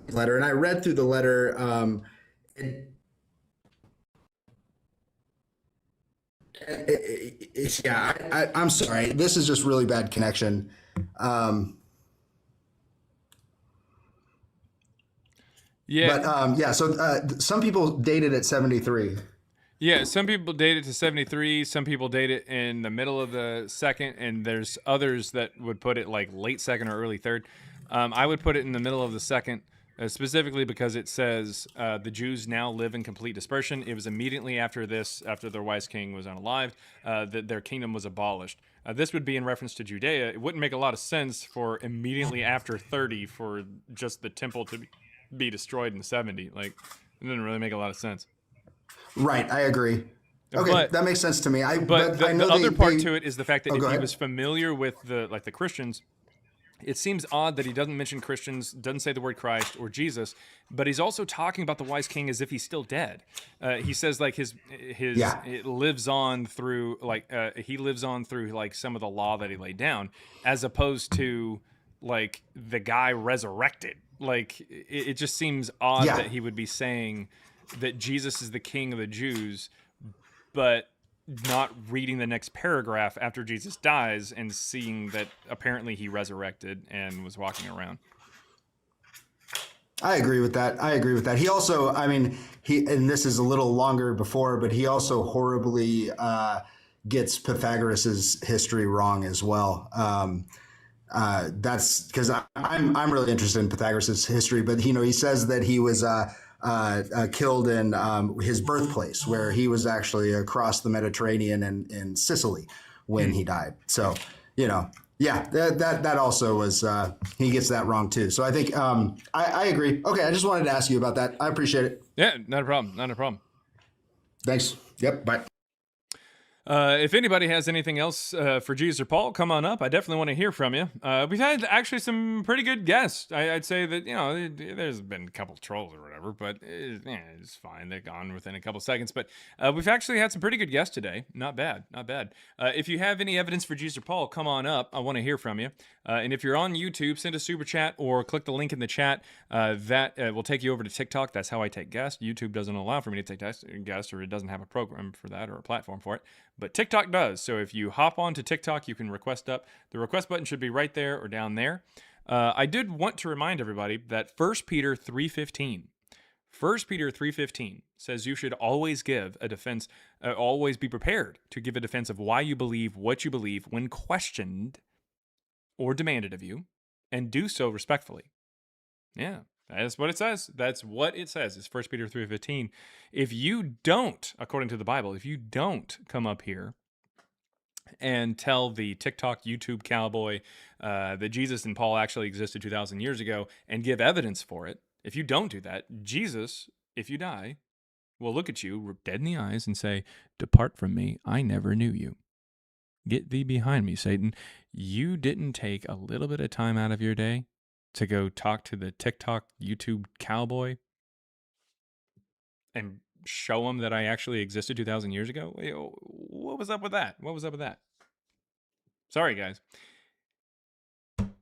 Letter, and I read through the letter. I'm sorry. This is just really bad connection. Yeah. But so some people date it at 73. Yeah, some people date it to 73. Some people date it in the middle of the second, and there's others that would put it like late second or early third. I would put it in the middle of the second, specifically because it says the Jews now live in complete dispersion. It was immediately after this, after their wise king was unalived, that their kingdom was abolished. This would be in reference to Judea. It wouldn't make a lot of sense for immediately after 30 for just the temple to be destroyed in 70. Like, it didn't really make a lot of sense. Right, I agree. Okay, but that makes sense to me. But the other part to it is the fact that if he was familiar with the Christians, it seems odd that he doesn't mention Christians, doesn't say the word Christ or Jesus, but he's also talking about the wise king as if he's still dead. He says like his Yeah. it lives on through like he lives on through like some of the law that he laid down, as opposed to like the guy resurrected. Like it just seems odd Yeah. that he would be saying that Jesus is the king of the Jews, but not reading the next paragraph after Jesus dies and seeing that apparently he resurrected and was walking around. I agree with that. He also, I mean, and this is a little longer before, but he also horribly gets Pythagoras's history wrong as well. That's because I'm really interested in Pythagoras's history, but he says that he was killed in his birthplace, where he was actually across the Mediterranean and in Sicily when he died. So, yeah, that also was he gets that wrong too. So I think I agree. Okay, I just wanted to ask you about that. I appreciate it. Yeah, not a problem. Thanks. Yep. Bye. If anybody has anything else for Jesus or Paul, come on up. I definitely want to hear from you. We've had actually some pretty good guests. I'd say that, there's been a couple trolls or whatever, but it's fine. They're gone within a couple seconds. But we've actually had some pretty good guests today. Not bad. If you have any evidence for Jesus or Paul, come on up. I want to hear from you. And if you're on YouTube, send a super chat or click the link in the chat. That will take you over to TikTok. That's how I take guests. YouTube doesn't allow for me to take guests, or it doesn't have a program for that or a platform for it. But TikTok does. So if you hop onto TikTok, you can request up. The request button should be right there or down there. I did want to remind everybody that 1 Peter 3:15. 1 Peter 3:15 says you should always give a defense, always be prepared to give a defense of why you believe what you believe when questioned or demanded of you, and do so respectfully. Yeah, that's what it says. That's what it says. It's 1 Peter 3:15. If you don't, according to the Bible, if you don't come up here and tell the TikTok, YouTube cowboy that Jesus and Paul actually existed 2,000 years ago and give evidence for it, if you don't do that, Jesus, if you die, will look at you dead in the eyes and say, "Depart from me, I never knew you. Get thee behind me, Satan." You didn't take a little bit of time out of your day to go talk to the TikTok, YouTube cowboy and show him that I actually existed 2,000 years ago? What was up with that? Sorry, guys.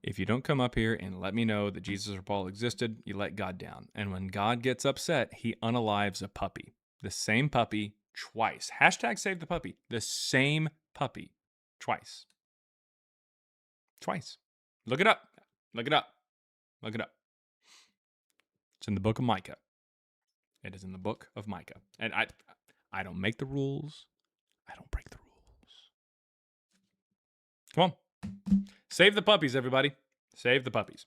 If you don't come up here and let me know that Jesus or Paul existed, you let God down. And when God gets upset, he unalives a puppy. The same puppy twice. Hashtag save the puppy. The same puppy twice. Look it up. It's in the book of Micah. It is in the book of Micah. And I don't make the rules. I don't break the rules. Come on. Save the puppies, everybody. Save the puppies.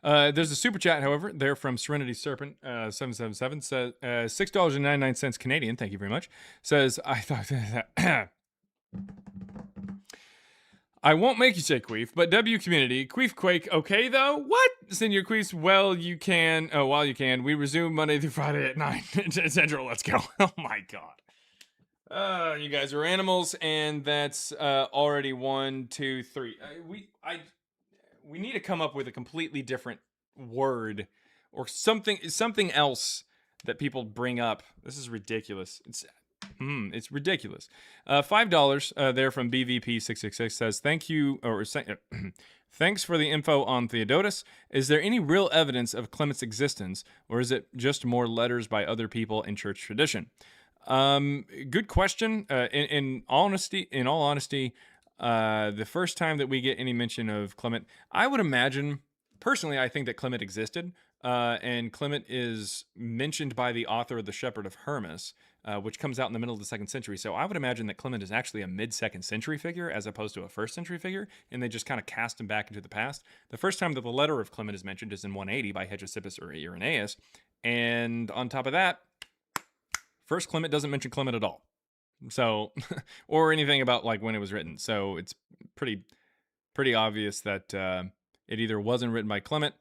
There's a super chat, however. They're from Serenity Serpent 777. Says $6.99 Canadian. Thank you very much. Says, I thought I won't make you say queef, but W community, queef quake, okay though? What? Send your queefs while you can. We resume Monday through Friday at 9 Central. Let's go. Oh my God. You guys are animals, and that's already 1, 2, 3. We need to come up with a completely different word or something else that people bring up. This is ridiculous. It's ridiculous. $5 there from BVP666 says, thank you, or thanks for the info on Theodotus. Is there any real evidence of Clement's existence, or is it just more letters by other people in church tradition? Good question. In all honesty, the first time that we get any mention of Clement, I would imagine, personally, I think that Clement existed, and Clement is mentioned by the author of The Shepherd of Hermas, which comes out in the middle of the 2nd century. So I would imagine that Clement is actually a mid-2nd century figure as opposed to a 1st century figure, and they just kind of cast him back into the past. The first time that the letter of Clement is mentioned is in 180 by Hegesippus or Irenaeus, and on top of that, First Clement doesn't mention Clement at all. So, or anything about like when it was written. So it's pretty obvious that it either wasn't written by Clement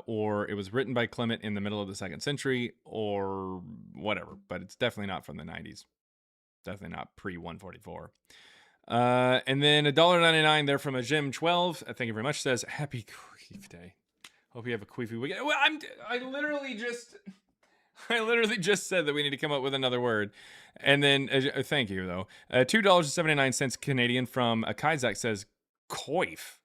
or it was written by Clement in the middle of the 2nd century or whatever. But it's definitely not from the 90s. Definitely not pre-144. And then $1.99 there from a Jim12. Thank you very much. Says Happy Queef Day. Hope you have a queefy weekend. Well, I literally just said that we need to come up with another word. And then thank you though. $2.79 Canadian from Kaizak says coif.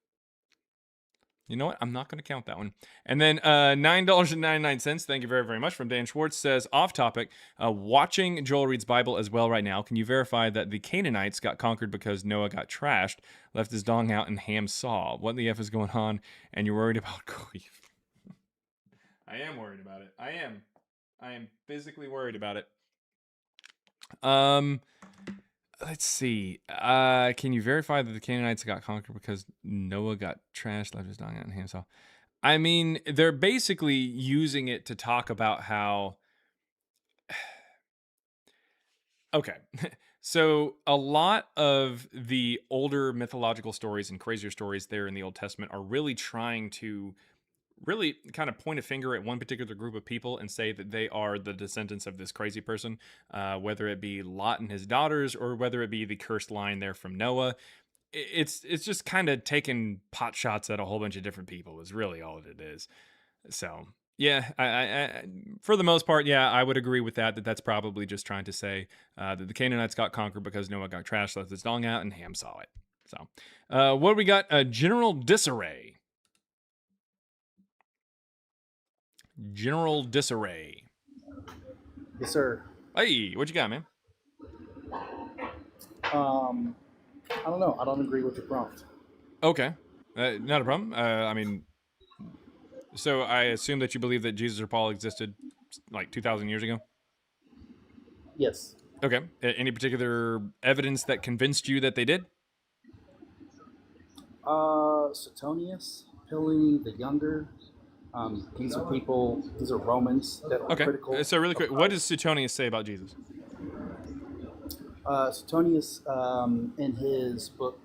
You know what? I'm not going to count that one. And then $9.99. Thank you very, very much from Dan Schwartz says, off topic, watching Joel reads Bible as well right now. Can you verify that the Canaanites got conquered because Noah got trashed, left his dong out, and Ham saw? What the F is going on? And you're worried about queef. I am worried about it. I am physically worried about it. Let's see. Can you verify that the Canaanites got conquered because Noah got trashed, left his dong out, and Ham saw? I mean, they're basically using it to talk about how. Okay. So a lot of the older mythological stories and crazier stories there in the Old Testament are really trying to really kind of point a finger at one particular group of people and say that they are the descendants of this crazy person, whether it be Lot and his daughters or whether it be the cursed line there from Noah. It's just kind of taking pot shots at a whole bunch of different people is really all it is. So yeah, I for the most part, yeah, I would agree with that that's probably just trying to say that the Canaanites got conquered because Noah got trashed, left his dong out, and Ham saw it. So what do we got? General disarray. General disarray. Yes, sir. Hey, what you got, man? I don't know. I don't agree with the prompt. Okay, not a problem. I mean, so I assume that you believe that Jesus or Paul existed like 2,000 years ago? Yes. Okay. Any particular evidence that convinced you that they did? Suetonius, Pliny the Younger. These are Romans that are critical. So really quick, what does Suetonius say about Jesus? Suetonius, in his book,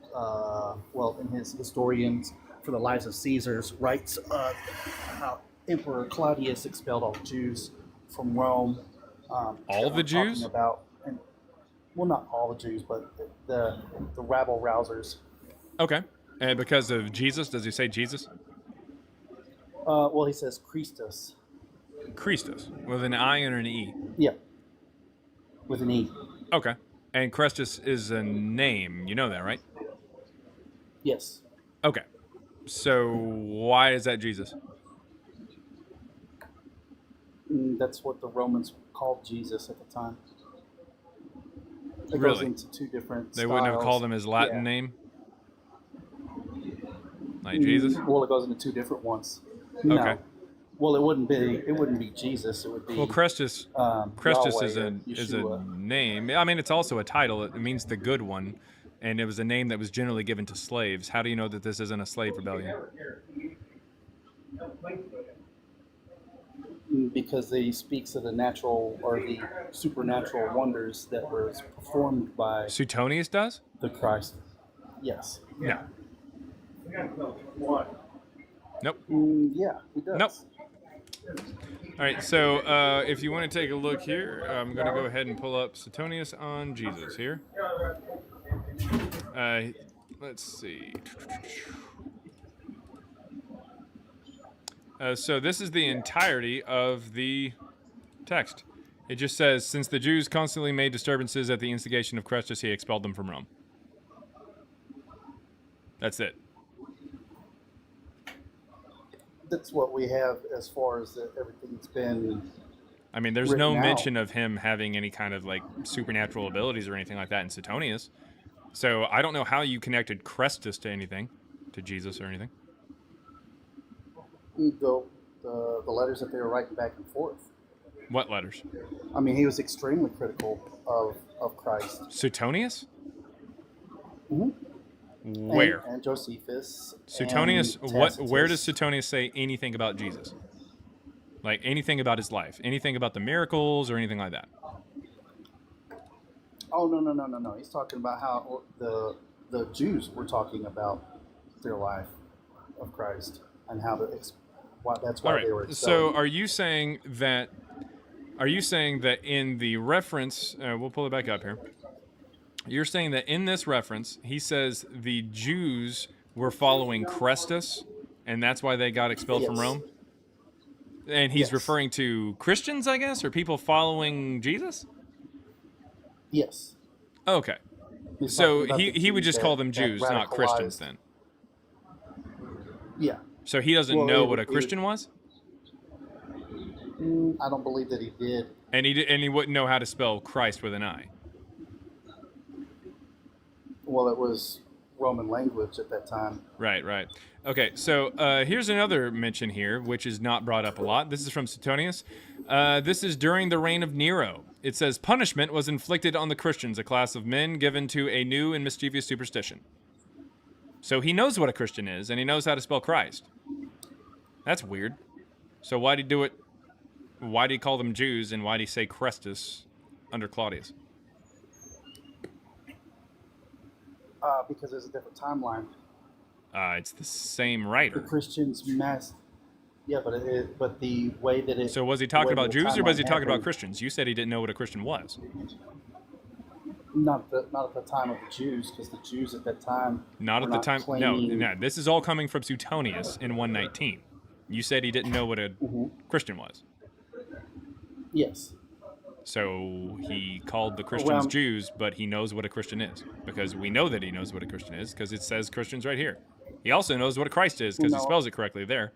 in his Historians for the Lives of Caesars, writes how Emperor Claudius expelled all Jews from Rome. All the Jews? Well, not all the Jews, but the rabble rousers. Okay. And because of Jesus, does he say Jesus? Well, he says Christus. Christus, with an I and an E. Yeah, with an E. Okay. And Christus is a name. You know that, right? Yes. Okay. So why is that Jesus? That's what the Romans called Jesus at the time. It Really? goes into two different They wouldn't have styles. called him his Latin name? Like Jesus? Well, it goes into two different ones. No. Okay. Well, it wouldn't be Jesus. It would be. Well, Christus is Yahweh a name. I mean, it's also a title. It means the good one, and it was a name that was generally given to slaves. How do you know that this isn't a slave rebellion? Because he speaks of the natural or the supernatural wonders that were performed by Suetonius does? the Christ. Yes. No. Nope. Yeah, he does. Nope. All right, so if you want to take a look here, I'm going to go ahead and pull up Suetonius on Jesus here. Let's see. So this is the entirety of the text. It just says, since the Jews constantly made disturbances at the instigation of Christus, he expelled them from Rome. That's it. That's what we have as far as everything's been. I mean, there's no out. mention of him having any kind of like supernatural abilities or anything like that in Suetonius. So I don't know how you connected Christus to anything, to Jesus or anything. The letters that they were writing back and forth. What letters? I mean, he was extremely critical of Christ. Suetonius? Mm-hmm. Where? And Josephus. Suetonius, and where does Suetonius say anything about Jesus? Like anything about his life? Anything about the miracles or anything like that? Oh, no. He's talking about how the Jews were talking about their life of Christ and how that's why they were So excelling. are you saying that in the reference, we'll pull it back up here. You're saying that in this reference, he says the Jews were following Christus, and that's why they got expelled from Yes. Rome? And he's Yes. referring to Christians, I guess, or people following Jesus? Yes. Okay. He's So talking about the he would Jews just call them that Jews, not Christians radicalized. then. Yeah. So he doesn't Well, know what a Christian was? I don't believe that he did. And he wouldn't know how to spell Christ with an I. Well, it was Roman language at that time. Right. Okay, so here's another mention here, which is not brought up a lot. This is from Suetonius. This is during the reign of Nero. It says, punishment was inflicted on the Christians, a class of men given to a new and mischievous superstition. So he knows what a Christian is, and he knows how to spell Christ. That's weird. So why'd he do it? Why'd he call them Jews, and why'd he say Christus under Claudius? Because there's a different timeline. It's the same The writer. Christians mass. Yeah, but the way that it. So was he talking way about the Jews, or was he timeline talking about happened, Christians? You said he didn't know what a Christian was. Not at the time of the Jews, because the Jews at that time. Not were at the time. claiming- No. This is all coming from Suetonius in 119. You said he didn't know what a Christian was. Yes. So he called the Christians Jews, but he knows what a Christian is, because we know that he knows what a Christian is, because it says Christians right here. He also knows what a Christ is, because he No. spells it correctly there.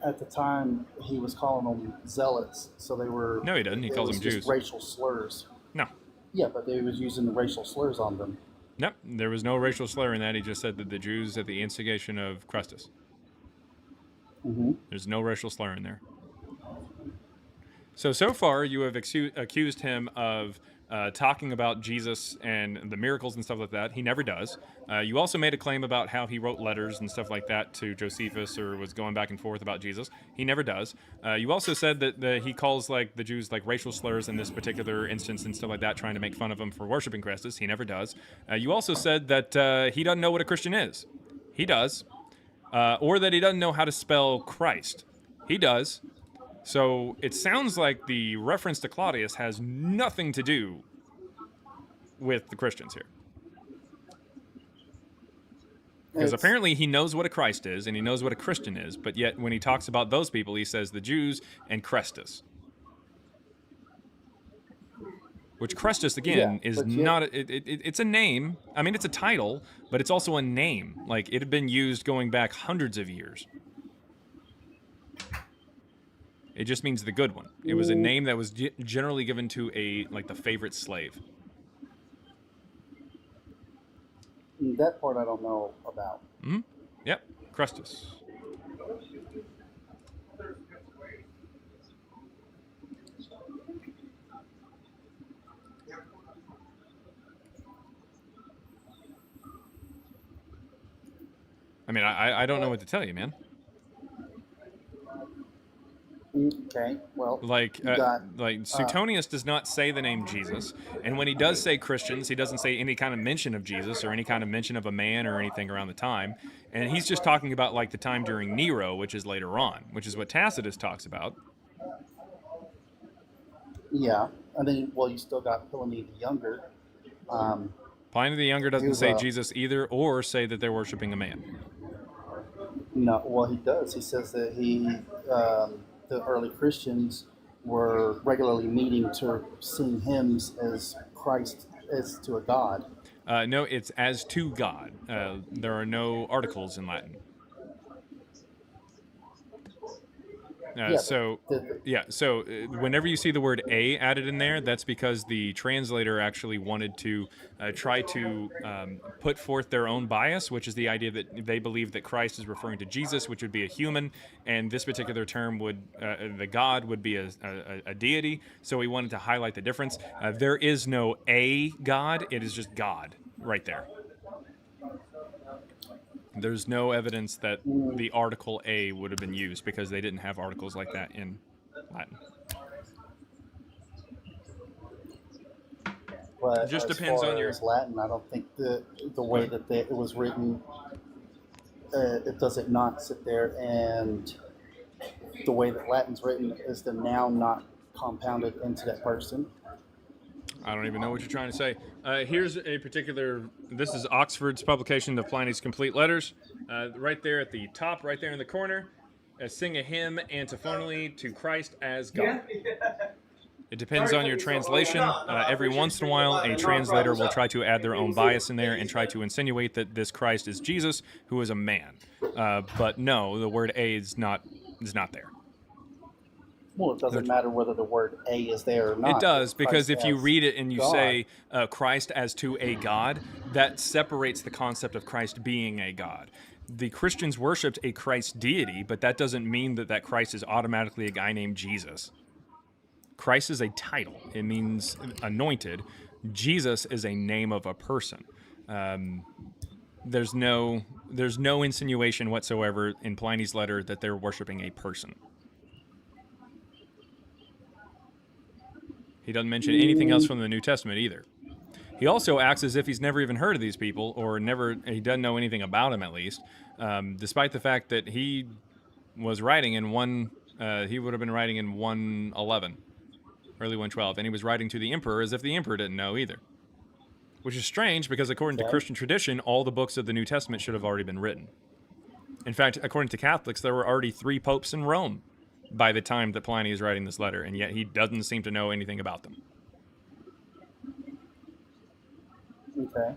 At the time, he was calling them zealots, so they were. No, he doesn't. He calls it was them just Jews. racial slurs. No. Yeah, but they was using the racial slurs on them. Nope, there was no racial slur in that. He just said that the Jews at the instigation of Christus. There's no racial slur in there. So far, you have accused him of talking about Jesus and the miracles and stuff like that. He never does. You also made a claim about how he wrote letters and stuff like that to Josephus, or was going back and forth about Jesus. He never does. You also said that he calls like the Jews like racial slurs in this particular instance and stuff like that, trying to make fun of them for worshiping Christus. He never does. You also said that he doesn't know what a Christian is. He does. Or that he doesn't know how to spell Christ. He does. So it sounds like the reference to Claudius has nothing to do with the Christians here. Because apparently he knows what a Christ is, and he knows what a Christian is, but yet when he talks about those people, he says the Jews and Christus. Which Christus, again, is not... It's a name. I mean, it's a title, but it's also a name. Like, it had been used going back hundreds of years. It just means the good one. It was a name that was generally given to the favorite slave. That part I don't know about. Yep, Christus. I mean, I don't know what to tell you, man. Okay, well, Suetonius does not say the name Jesus, and when he does say Christians, he doesn't say any kind of mention of Jesus or any kind of mention of a man or anything around the time, and he's just talking about like the time during Nero, which is later on, which is what Tacitus talks about. Yeah, and then you still got Pliny the Younger. Pliny the Younger doesn't say Jesus either, or say that they're worshiping a man. No, well, he does. He says that the early Christians were regularly meeting to sing hymns as Christ as to a god. No, it's as to God. There are no articles in Latin. So whenever you see the word "a" added in there, that's because the translator actually wanted to try to put forth their own bias, which is the idea that they believe that Christ is referring to Jesus, which would be a human, and this particular term would, the God would be a deity. So we wanted to highlight the difference. There is no a God; it is just God right there. There's no evidence that the article "a" would have been used because they didn't have articles like that in Latin. But it just as depends far on your as Latin. I don't think the way that it was written, it doesn't not sit there, and the way that Latin's written is the noun not compounded into that person. I don't even know what you're trying to say. Here's a particular. This is Oxford's publication of Pliny's Complete Letters. Right there at the top, right there in the corner, sing a hymn antiphonally to Christ as God. It depends on your translation. Every once in a while, a translator will try to add their own bias in there and try to insinuate that this Christ is Jesus, who is a man. But no, the word "a" is not there. Well, it doesn't matter whether the word "a" is there or not. It does, because Christ if you as read it and you God. say Christ as to a God, that separates the concept of Christ being a God. The Christians worshipped a Christ deity, but that doesn't mean that Christ is automatically a guy named Jesus. Christ is a title. It means anointed. Jesus is a name of a person. There's no insinuation whatsoever in Pliny's letter that they're worshiping a person. He doesn't mention anything else from the New Testament either. He also acts as if he's never even heard of these people, or he doesn't know anything about them, at least, despite the fact that he was writing in he would have been writing in 111, early 112, and he was writing to the emperor as if the emperor didn't know either. Which is strange, because according to Christian tradition, all the books of the New Testament should have already been written. In fact, according to Catholics, there were already 3 popes in Rome by the time that Pliny is writing this letter, and yet he doesn't seem to know anything about them. Okay.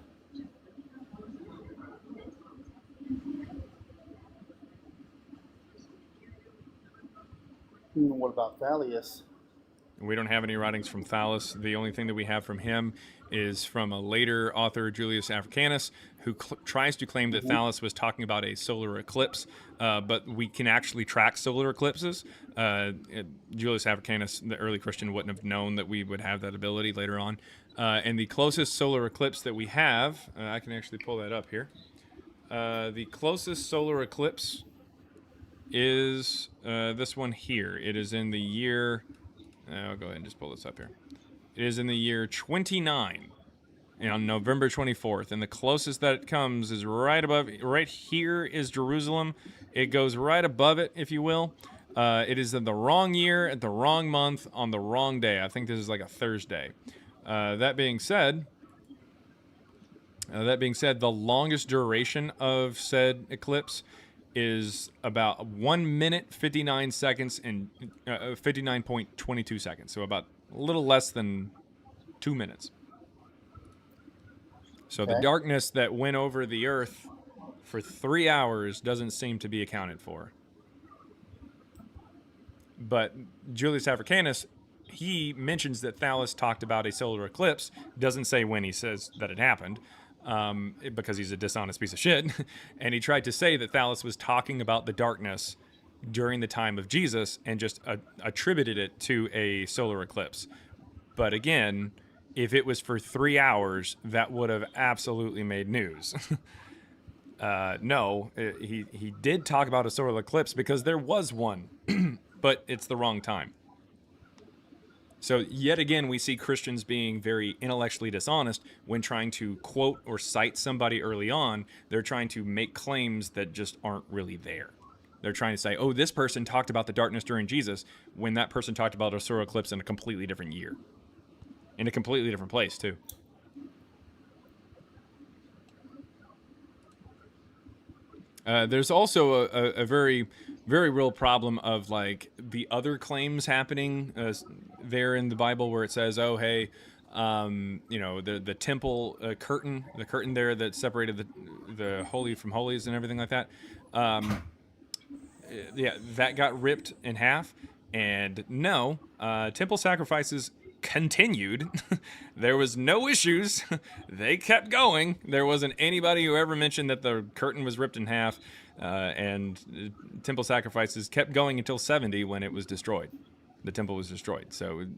What about Thalius? We don't have any writings from Thales. The only thing that we have from him is from a later author, Julius Africanus, who tries to claim that Thales was talking about a solar eclipse, but we can actually track solar eclipses. Julius Africanus, the early Christian, wouldn't have known that we would have that ability later on. And the closest solar eclipse that we have, I can actually pull that up here. The closest solar eclipse is this one here. It is in the year... I'll go ahead and just pull this up here. It is in the year 29, on November 24th, and the closest that it comes is right here is Jerusalem. It goes right above it, if you will. It is in the wrong year, at the wrong month, on the wrong day. I think this is like a Thursday. That being said, the longest duration of said eclipse is about 1 minute 59 seconds and 59.22 seconds, so about a little less than 2 minutes. So the darkness that went over the earth for 3 hours doesn't seem to be accounted for. But Julius Africanus, he mentions that Thales talked about a solar eclipse, doesn't say when he says that it happened, because he's a dishonest piece of shit. And he tried to say that Thales was talking about the darkness during the time of Jesus and just attributed it to a solar eclipse. But again, if it was for 3 hours, that would have absolutely made news. No, he did talk about a solar eclipse because there was one, but it's the wrong time. So yet again, we see Christians being very intellectually dishonest when trying to quote or cite somebody early on. They're trying to make claims that just aren't really there. They're trying to say, oh, this person talked about the darkness during Jesus, when that person talked about a solar eclipse in a completely different year. In a completely different place, too. There's also a very, very real problem of like the other claims happening there in the Bible where it says, oh, hey, the temple curtain, the curtain there that separated the holy from holies and everything like that. That got ripped in half. And no, temple sacrifices continued. There was no issues. They kept going. There wasn't anybody who ever mentioned that the curtain was ripped in half, and temple sacrifices kept going until 70 when it was destroyed. The temple was destroyed, so it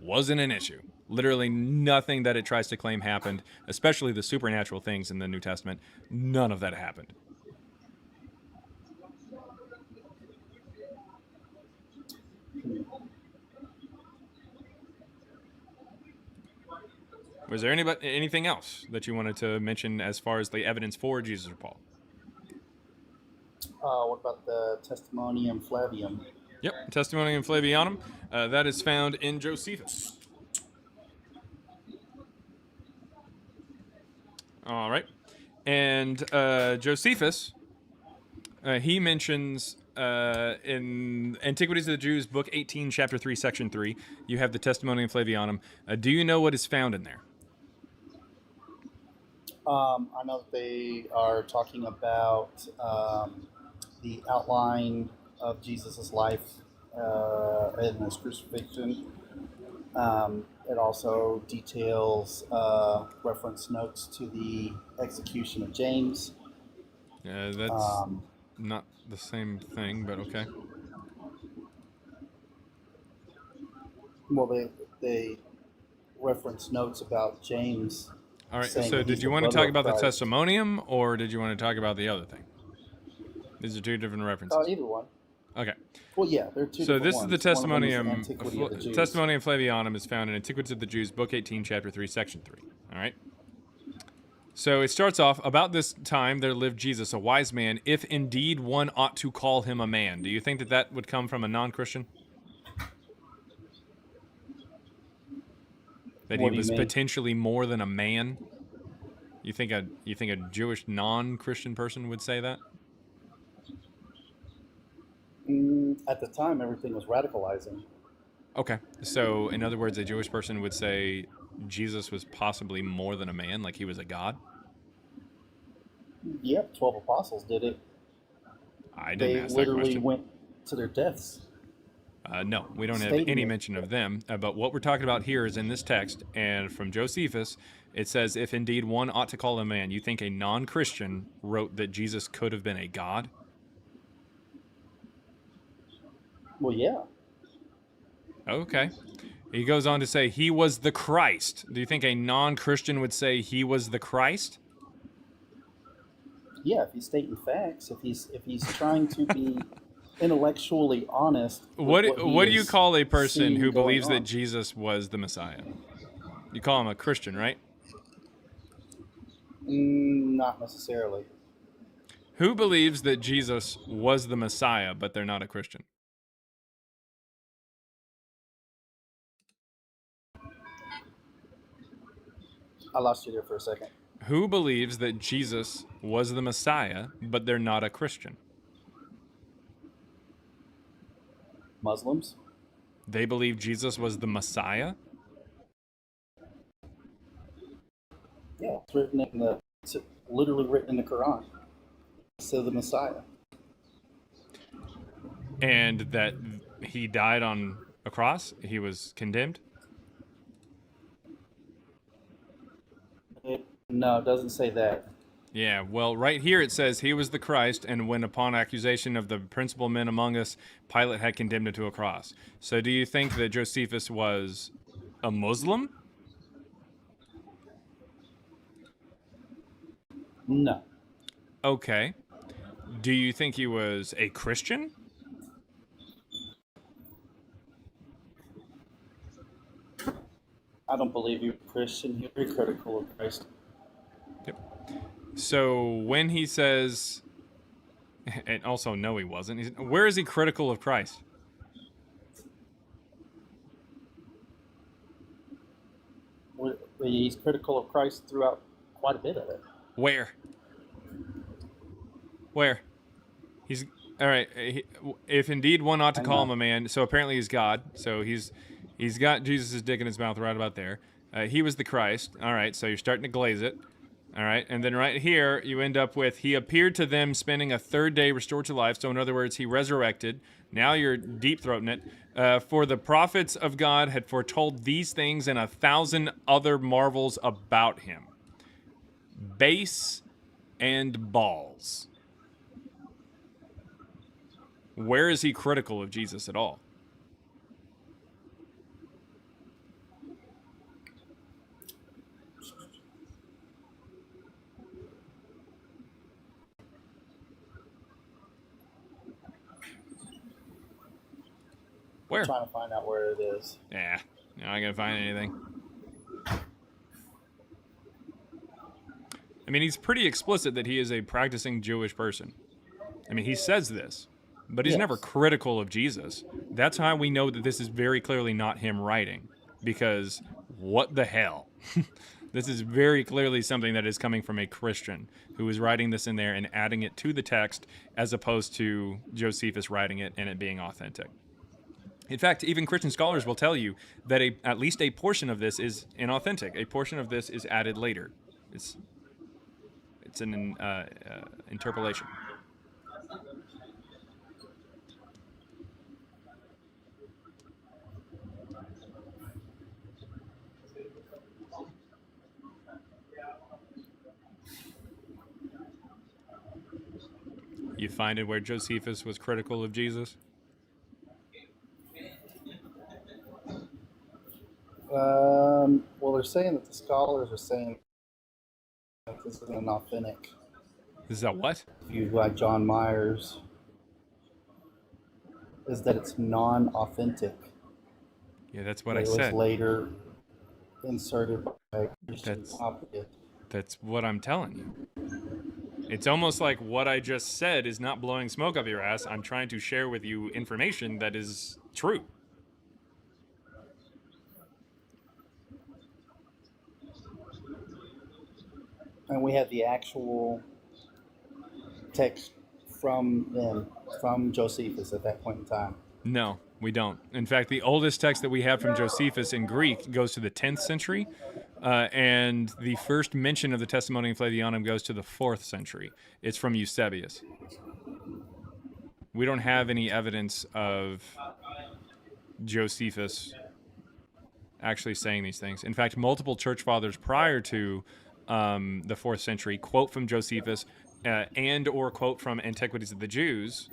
wasn't an issue. Literally nothing that it tries to claim happened, especially the supernatural things in the New Testament. None of that happened. Was there anything else that you wanted to mention as far as the evidence for Jesus or Paul? What about the Testimonium Flavium? Yep, Testimonium Flavianum. That is found in Josephus. All right. And Josephus, he mentions in Antiquities of the Jews, Book 18, Chapter 3, Section 3, you have the Testimonium Flavianum. Do you know what is found in there? I know that they are talking about the outline of Jesus' life and his crucifixion. It also details reference notes to the execution of James. That's not the same thing, but okay. Well, they reference notes about James. All right, saying so that did he's you the want to brother talk of about the Christ. testimonium, or did you want to talk about the other thing? These are two different references. Either one. Okay. Well, yeah, there are two So different this ones. is the Testimonium. One of them is Antiquity of the Jews. Testimonium Flavianum is found in Antiquities of the Jews, Book 18, Chapter 3, Section 3. All right. So it starts off, about this time there lived Jesus, a wise man, if indeed one ought to call him a man. Do you think that that would come from a non-Christian? That What he do you was mean? potentially more than a man? You think a Jewish non-Christian person would say that? At the time, everything was radicalizing. Okay. So in other words, a Jewish person would say Jesus was possibly more than a man, like he was a god? Yep, 12 apostles did it. I didn't They ask that literally question. went to their deaths. No, we don't have Stating any it. mention of them. But what we're talking about here is in this text, and from Josephus, it says, if indeed one ought to call a man. You think a non-Christian wrote that Jesus could have been a god? Well, yeah. Okay. He goes on to say he was the Christ. Do you think a non-Christian would say he was the Christ? Yeah, if he's stating facts, if he's trying to be intellectually honest. with What he do you is call a person seeing who going believes that on. Jesus was the Messiah? You call him a Christian, right? Not necessarily. Who believes that Jesus was the Messiah, but they're not a Christian? I lost you there for a second. Who believes that Jesus was the Messiah, but they're not a Christian? Muslims? They believe Jesus was the Messiah? Yeah, it's literally written in the Quran. So the Messiah. And that he died on a cross? He was condemned? No, it doesn't say that. Yeah, well, right here it says he was the Christ, and when upon accusation of the principal men among us, Pilate had condemned him to a cross. So do you think that Josephus was a Muslim? No. Okay. Do you think he was a Christian? I don't believe you're a Christian. You're very critical of Christ. Yep. So when he says, and also no, he wasn't. Where is he critical of Christ? He's critical of Christ throughout quite a bit of it. Where? He's all right. If indeed one ought to call him a man, so apparently he's God. So he's got Jesus' dick in his mouth right about there. He was the Christ. All right, so you're starting to glaze it. All right, and then right here you end up with he appeared to them, spending a third day restored to life. So in other words, he resurrected. Now you're deep throating it. For the prophets of God had foretold these things and 1,000 other marvels about him. Base and balls. Where is he critical of Jesus at all? Where? I'm trying to find out where it is. Yeah, you're not gonna find anything. I mean, he's pretty explicit that he is a practicing Jewish person. I mean, he says this, but he's never critical of Jesus. That's how we know that this is very clearly not him writing, because what the hell? This is very clearly something that is coming from a Christian who is writing this in there and adding it to the text, as opposed to Josephus writing it and it being authentic. In fact, even Christian scholars will tell you that at least a portion of this is inauthentic. A portion of this is added later. It's an interpolation. You find it where Josephus was critical of Jesus? Well, they're saying that the scholars are saying that this isn't an authentic. This is a what? View by John Myers is that it's non-authentic. Yeah, that's what I It said. was later inserted by Christian copyists. That's what I'm telling you. It's almost like what I just said is not blowing smoke up your ass. I'm trying to share with you information that is true. And we have the actual text from them, from Josephus at that point in time. No, we don't. In fact, the oldest text that we have from Josephus in Greek goes to the 10th century, and the first mention of the Testimonium Flavianum goes to the 4th century. It's from Eusebius. We don't have any evidence of Josephus actually saying these things. In fact, multiple church fathers prior to the 4th century quote from Josephus and or quote from Antiquities of the Jews.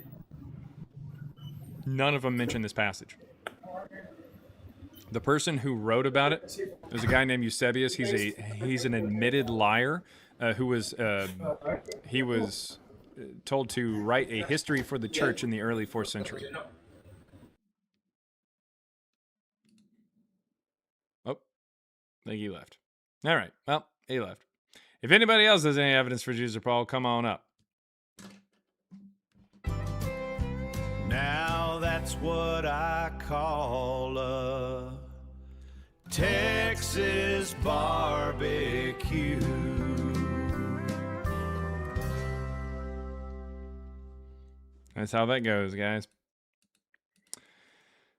None of them mention this passage. The person who wrote about it is a guy named Eusebius. He's an admitted liar who was told to write a history for the church in the early 4th century. Oh, I think he left. All right, well, he left. If anybody else has any evidence for Jesus or Paul, come on up. Now that's what I call a Texas barbecue. That's how that goes, guys.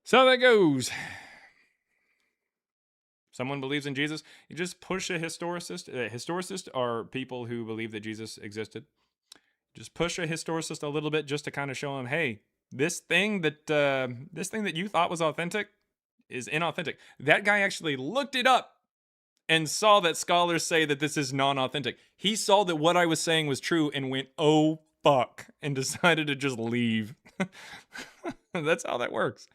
So that goes. Someone believes in Jesus, you just push a historicist. Historicists are people who believe that Jesus existed. Just push a historicist a little bit just to kind of show them, hey, this thing that you thought was authentic is inauthentic. That guy actually looked it up and saw that scholars say that this is non-authentic. He saw that what I was saying was true and went, oh, fuck, and decided to just leave. That's how that works.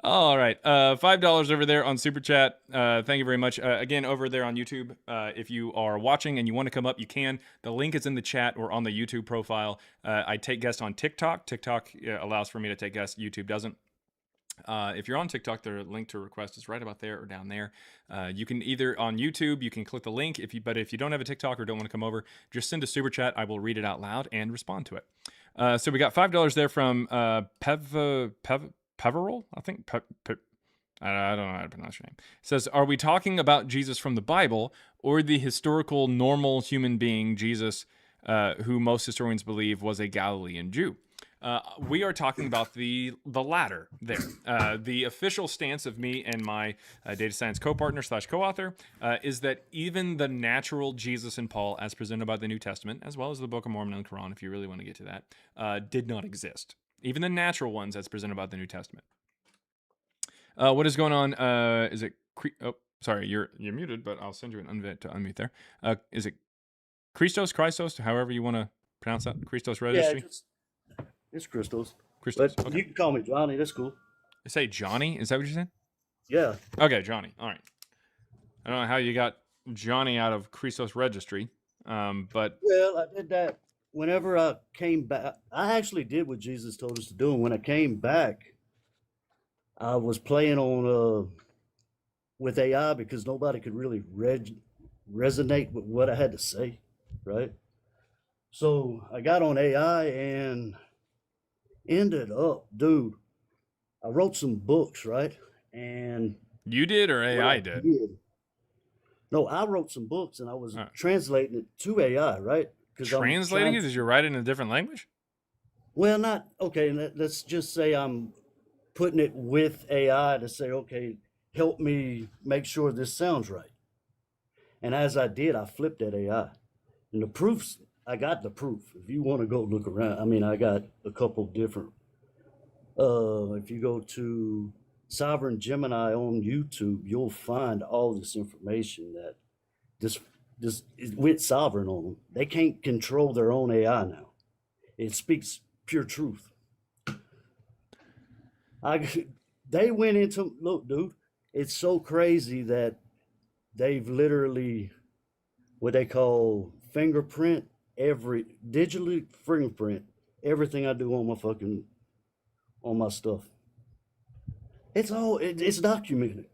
All right, $5 over there on Super Chat. Thank you very much. Again, over there on YouTube, if you are watching and you want to come up, you can. The link is in the chat or on the YouTube profile. I take guests on TikTok. TikTok allows for me to take guests. YouTube doesn't. If you're on TikTok, the link to request is right about there or down there. You can either on YouTube, you can click the link. But if you don't have a TikTok or don't want to come over, just send a Super Chat. I will read it out loud and respond to it. So we got $5 there from Peveril, I think. I don't know how to pronounce your name. It says, are we talking about Jesus from the Bible or the historical normal human being Jesus, who most historians believe was a Galilean Jew? We are talking about the latter there. The official stance of me and my data science co-partner / co-author is that even the natural Jesus and Paul, as presented by the New Testament, as well as the Book of Mormon and the Quran, if you really want to get to that, did not exist. Even the natural ones as presented by the New Testament. What is going on? Is it... Oh, sorry, you're muted, but I'll send you an invite to unmute there. Is it Christos, however you want to pronounce that? Christos Registry? Yeah, it's Christos. Christos, But okay. you can call me Johnny, that's cool. You say Johnny? Is that what you said? Yeah. Okay, Johnny. All right. I don't know how you got Johnny out of Christos Registry, but... Well, I did that whenever I came back. I actually did what Jesus told us to do, and when I came back, I was playing on with AI because nobody could really resonate with what I had to say, right? So I got on AI and ended up, dude, I wrote some books, right? And you did or AI did? No, I wrote some books and I was Oh. translating it to AI, right? Translating it? Did you write it in a different language? Well, not okay. Let's just say I'm putting it with AI to say, okay, help me make sure this sounds right. And as I did, I flipped that AI, and the proofs. I got the proof. If you want to go look around, I mean, I got a couple different. If you go to Sovereign Gemini on YouTube, you'll find all this information that this it went sovereign on them. They can't control their own AI now. It speaks pure truth. They went into, look, dude, it's so crazy that they've literally what they call digitally fingerprint everything I do on my stuff. It's documented.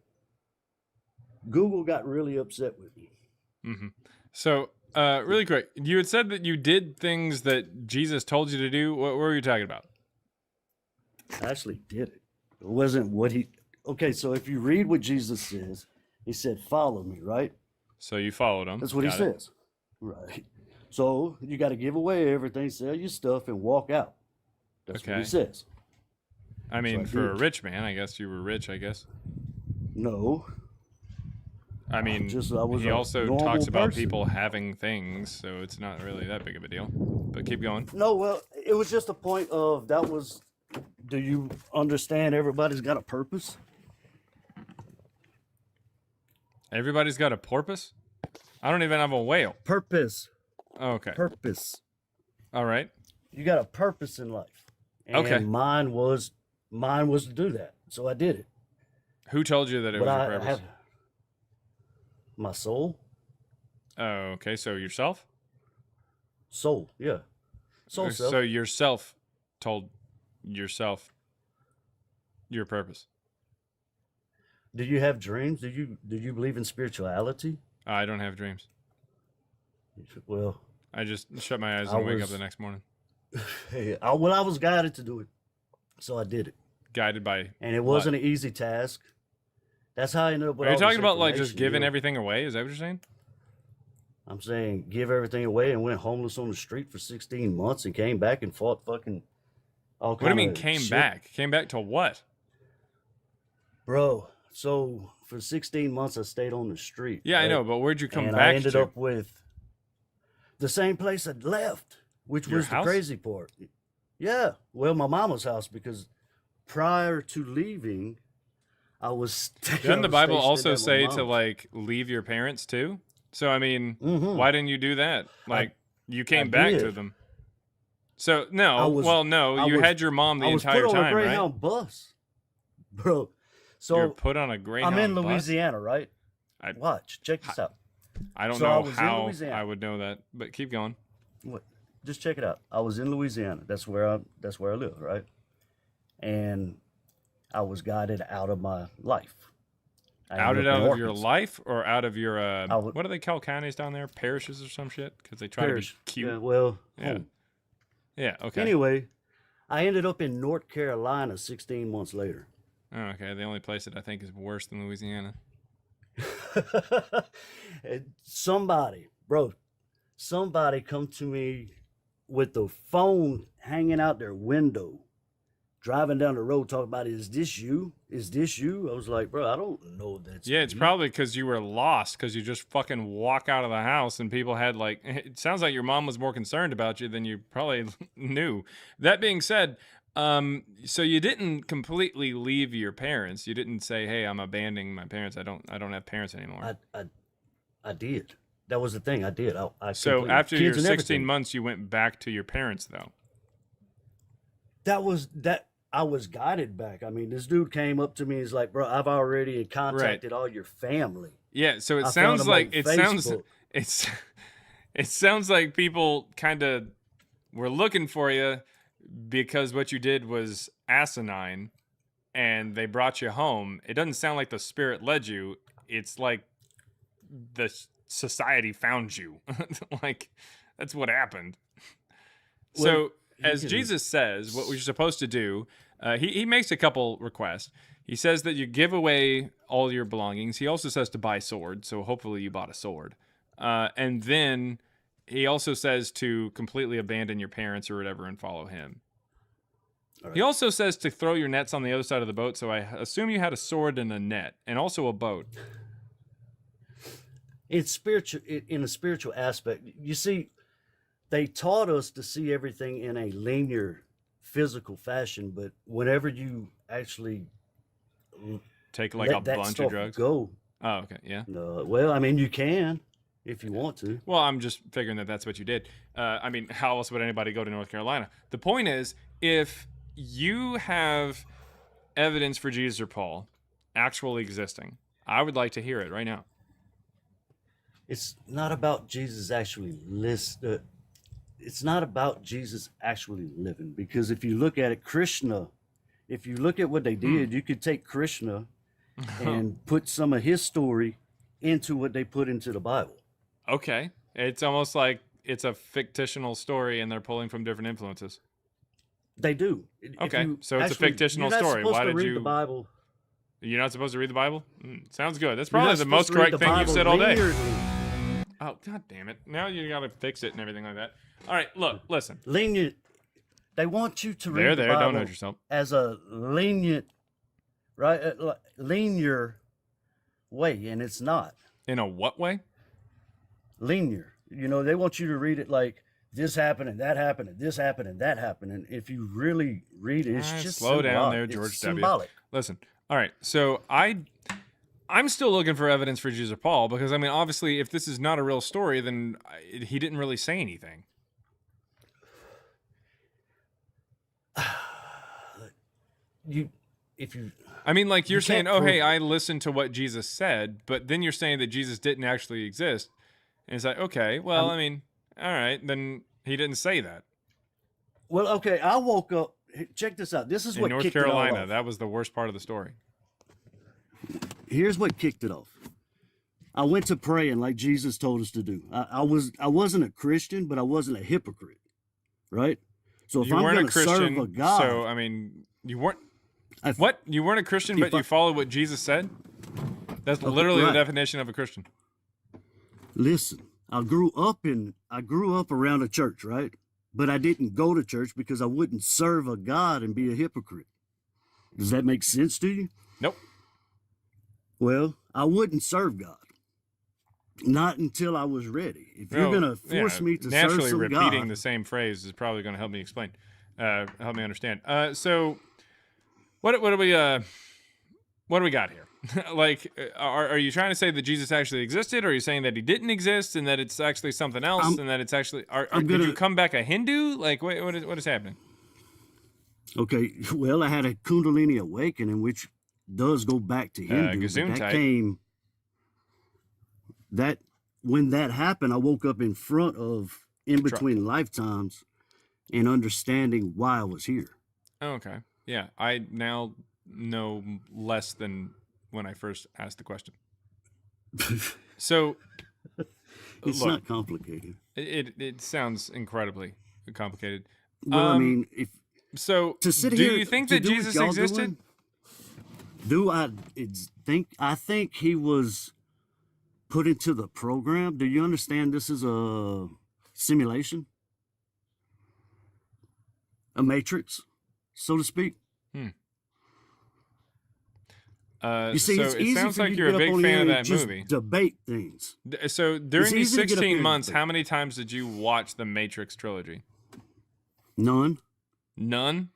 Google got really upset with me. Mm-hmm. So, really quick, you had said that you did things that Jesus told you to do. What were you talking about? I actually did it. It wasn't what he. Okay, so if you read what Jesus says, he said, "Follow me," right? So you followed him. That's what he says, right? So you got to give away everything, sell your stuff, and walk out. That's what he says. I mean, for a rich man, I guess you were rich. I guess. No. I mean, he also talks about people having things, so it's not really that big of a deal. But keep going. No, well, it was just a point of that was. Do you understand? Everybody's got a purpose. Everybody's got a porpoise? I don't even have a whale. Purpose. Okay. Purpose. All right. You got a purpose in life. And mine was to do that. So I did it. Who told you that it was your purpose? My soul. Oh, okay. So yourself? Soul, yeah. Soul self. So yourself told yourself your purpose. Do you have dreams? Do you believe in spirituality? I don't have dreams. Well, I just shut my eyes and wake up the next morning. Hey, I was guided to do it, so I did it. Guided by, and it wasn't an easy task. That's how I ended up with. Are you talking about like just giving everything away? Is that what you're saying? I'm saying give everything away and went homeless on the street for 16 months and came back and fought fucking. What do you mean came back? Came back to what? Bro, so for 16 months I stayed on the street. Yeah, right? I know, but where'd you come back to? I ended up with the same place I'd left, which was the crazy part. Yeah, well, my mama's house, because prior to leaving, I was. Doesn't the Bible also say to like leave your parents too? So I mean, why didn't you do that? Like you came back to them. So no, you had your mom the entire time, right? I was put on a Greyhound bus, bro. So you're put on a Greyhound bus. I'm in Louisiana, right? Watch, check this out. I don't know how I would know that, but keep going. What? Just check it out. I was in Louisiana. That's where I live, right? And I was guided out of my life. Out of your life, or out of your what do they call counties down there? Parishes or some shit? Because they try to be cute. Yeah, well, yeah, okay. Anyway, I ended up in North Carolina 16 months later. Oh, okay. The only place that I think is worse than Louisiana. Somebody come to me with the phone hanging out their window, driving down the road, talking about, is this you? Is this you? I was like, bro, I don't know that's it's probably because you were lost, because you just fucking walk out of the house and people had like, it sounds like your mom was more concerned about you than you probably knew. That being said, so you didn't completely leave your parents. You didn't say, hey, I'm abandoning my parents. I don't have parents anymore. I did. That was the thing. I did. So after your 16 months, you went back to your parents, though. I was guided back. I mean, this dude came up to me. He's like, bro, I've already contacted all your family. Yeah. So it sounds like it sounds like people kind of were looking for you because what you did was asinine, and they brought you home. It doesn't sound like the spirit led you. It's like the society found you. Like that's what happened. So as Jesus says, what we're supposed to do, he makes a couple requests. He says that you give away all your belongings. He also says to buy a sword, so hopefully you bought a sword. And then he also says to completely abandon your parents or whatever and follow him. He also says to throw your nets on the other side of the boat, so I assume you had a sword and a net, and also a boat. It's spiritual, in a spiritual aspect. You see, they taught us to see everything in a linear, physical fashion, but whenever you actually take like a bunch of drugs, go. Oh, okay, yeah. Well, I mean, you can if you want to. Well, I'm just figuring that that's what you did. I mean, how else would anybody go to North Carolina? The point is, if you have evidence for Jesus or Paul actually existing, I would like to hear it right now. It's not about Jesus actually it's not about Jesus actually living, because if you look at it, Krishna, if you look at what they did, you could take Krishna and put some of his story into what they put into the Bible. Okay. It's almost like it's a fictional story and they're pulling from different influences. They do. Okay, so it's a fictional story. Why did you read the Bible? You're not supposed to read the Bible? Sounds good. That's probably the most correct thing you've said all day. Oh, god damn it. Now you gotta fix it and everything like that. All right, look, listen. Lenient. They want you to read the Bible don't hurt yourself. As a lenient, right? Linear way, and it's not. In a what way? Linear. You know, they want you to read it like this happened and that happened and this happened and that happened. And if you really read it, it's just slow symbolic. down there, George it's W. Symbolic. Listen, all right. So I'm still looking for evidence for Jesus or Paul because I mean, obviously, if this is not a real story, then he didn't really say anything. I mean, like you're saying, oh, hey, I listened to what Jesus said, but then you're saying that Jesus didn't actually exist. And it's like, okay, well, I mean, all right, then he didn't say that. Well, okay, I woke up. Check this out. This is what North kicked Carolina. it all off. That was the worst part of the story. Here's what kicked it off. I went to praying like Jesus told us to do. I wasn't a Christian, but I wasn't a hypocrite, right? So if I'm going to serve a God, so I mean, you weren't. What? You weren't a Christian, but you followed what Jesus said? That's literally the definition of a Christian. Listen, I grew up around a church, right? But I didn't go to church because I wouldn't serve a God and be a hypocrite. Does that make sense to you? Nope. Well, I wouldn't serve God. Not until I was ready. If you're going to force me to serve some God... Naturally, repeating the same phrase is probably going to help me explain, help me understand. So, what do we got here? Like, are you trying to say that Jesus actually existed, or are you saying that he didn't exist and that it's actually something else, and that it's actually... did you come back a Hindu? Like, what is happening? Okay, well, I had a Kundalini awakening, which does go back to Hindu. When that happened, I woke up in between lifetimes and understanding why I was here. Oh, okay. Yeah, I now know less than when I first asked the question. So it's not complicated. It sounds incredibly complicated. Well, I mean, do you think that Jesus existed? I think he was put into the program. Do you understand this is a simulation? A matrix, so to speak? You see, so it's it easy sounds for like you you're to a get up big on fan of here that and just movie. Debate things. So during these easy to get up 16 here months, and how many times did you watch the Matrix trilogy? None. None?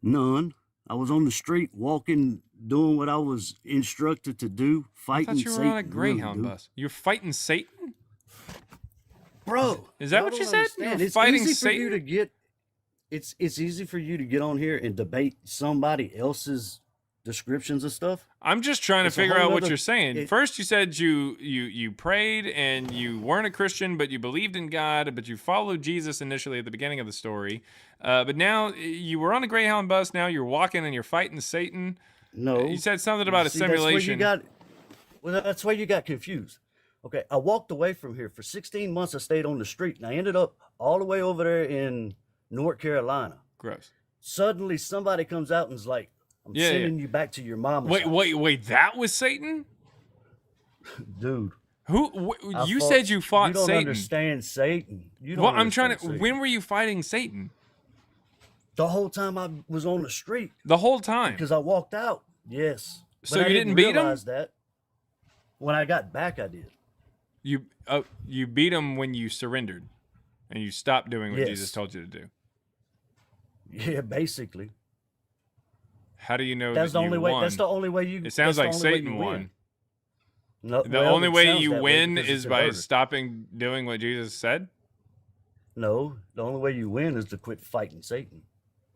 None. I was on the street walking, doing what I was instructed to do, fighting I thought you were Satan. on a Greyhound bus. You're fighting Satan? Bro. Is that what you said? You're It's fighting easy Satan? for you to get it's easy for you to get on here and debate somebody else's descriptions of stuff. I'm just trying to figure out what you're saying. First, you said you prayed and you weren't a Christian, but you believed in God, but you followed Jesus initially at the beginning of the story. But now you were on a Greyhound bus. Now you're walking and you're fighting Satan. No. You said something about a simulation. That's why you got confused. Okay, I walked away from here. For 16 months, I stayed on the street, and I ended up all the way over there in North Carolina. Gross. Suddenly, somebody comes out and is like, I'm Yeah, sending you back to your mama's house. Wait. That was Satan? Dude. You said you fought You don't Satan. understand Satan. You don't Well, I'm trying to. understand Satan. When were you fighting Satan? The whole time I was on the street. The whole time. Because I walked out. Yes. So But I you didn't beat him? realize that. When I got back, I did. You beat him when you surrendered, and you stopped doing what Yes. Jesus told you to do. Yeah, basically. How do you know That's that the only you way. won? That's the only way you. It sounds that's like the only way Satan you won. win. No, The well, only it way sounds you that way win because is it's by inverted. stopping doing what Jesus said. No, the only way you win is to quit fighting Satan.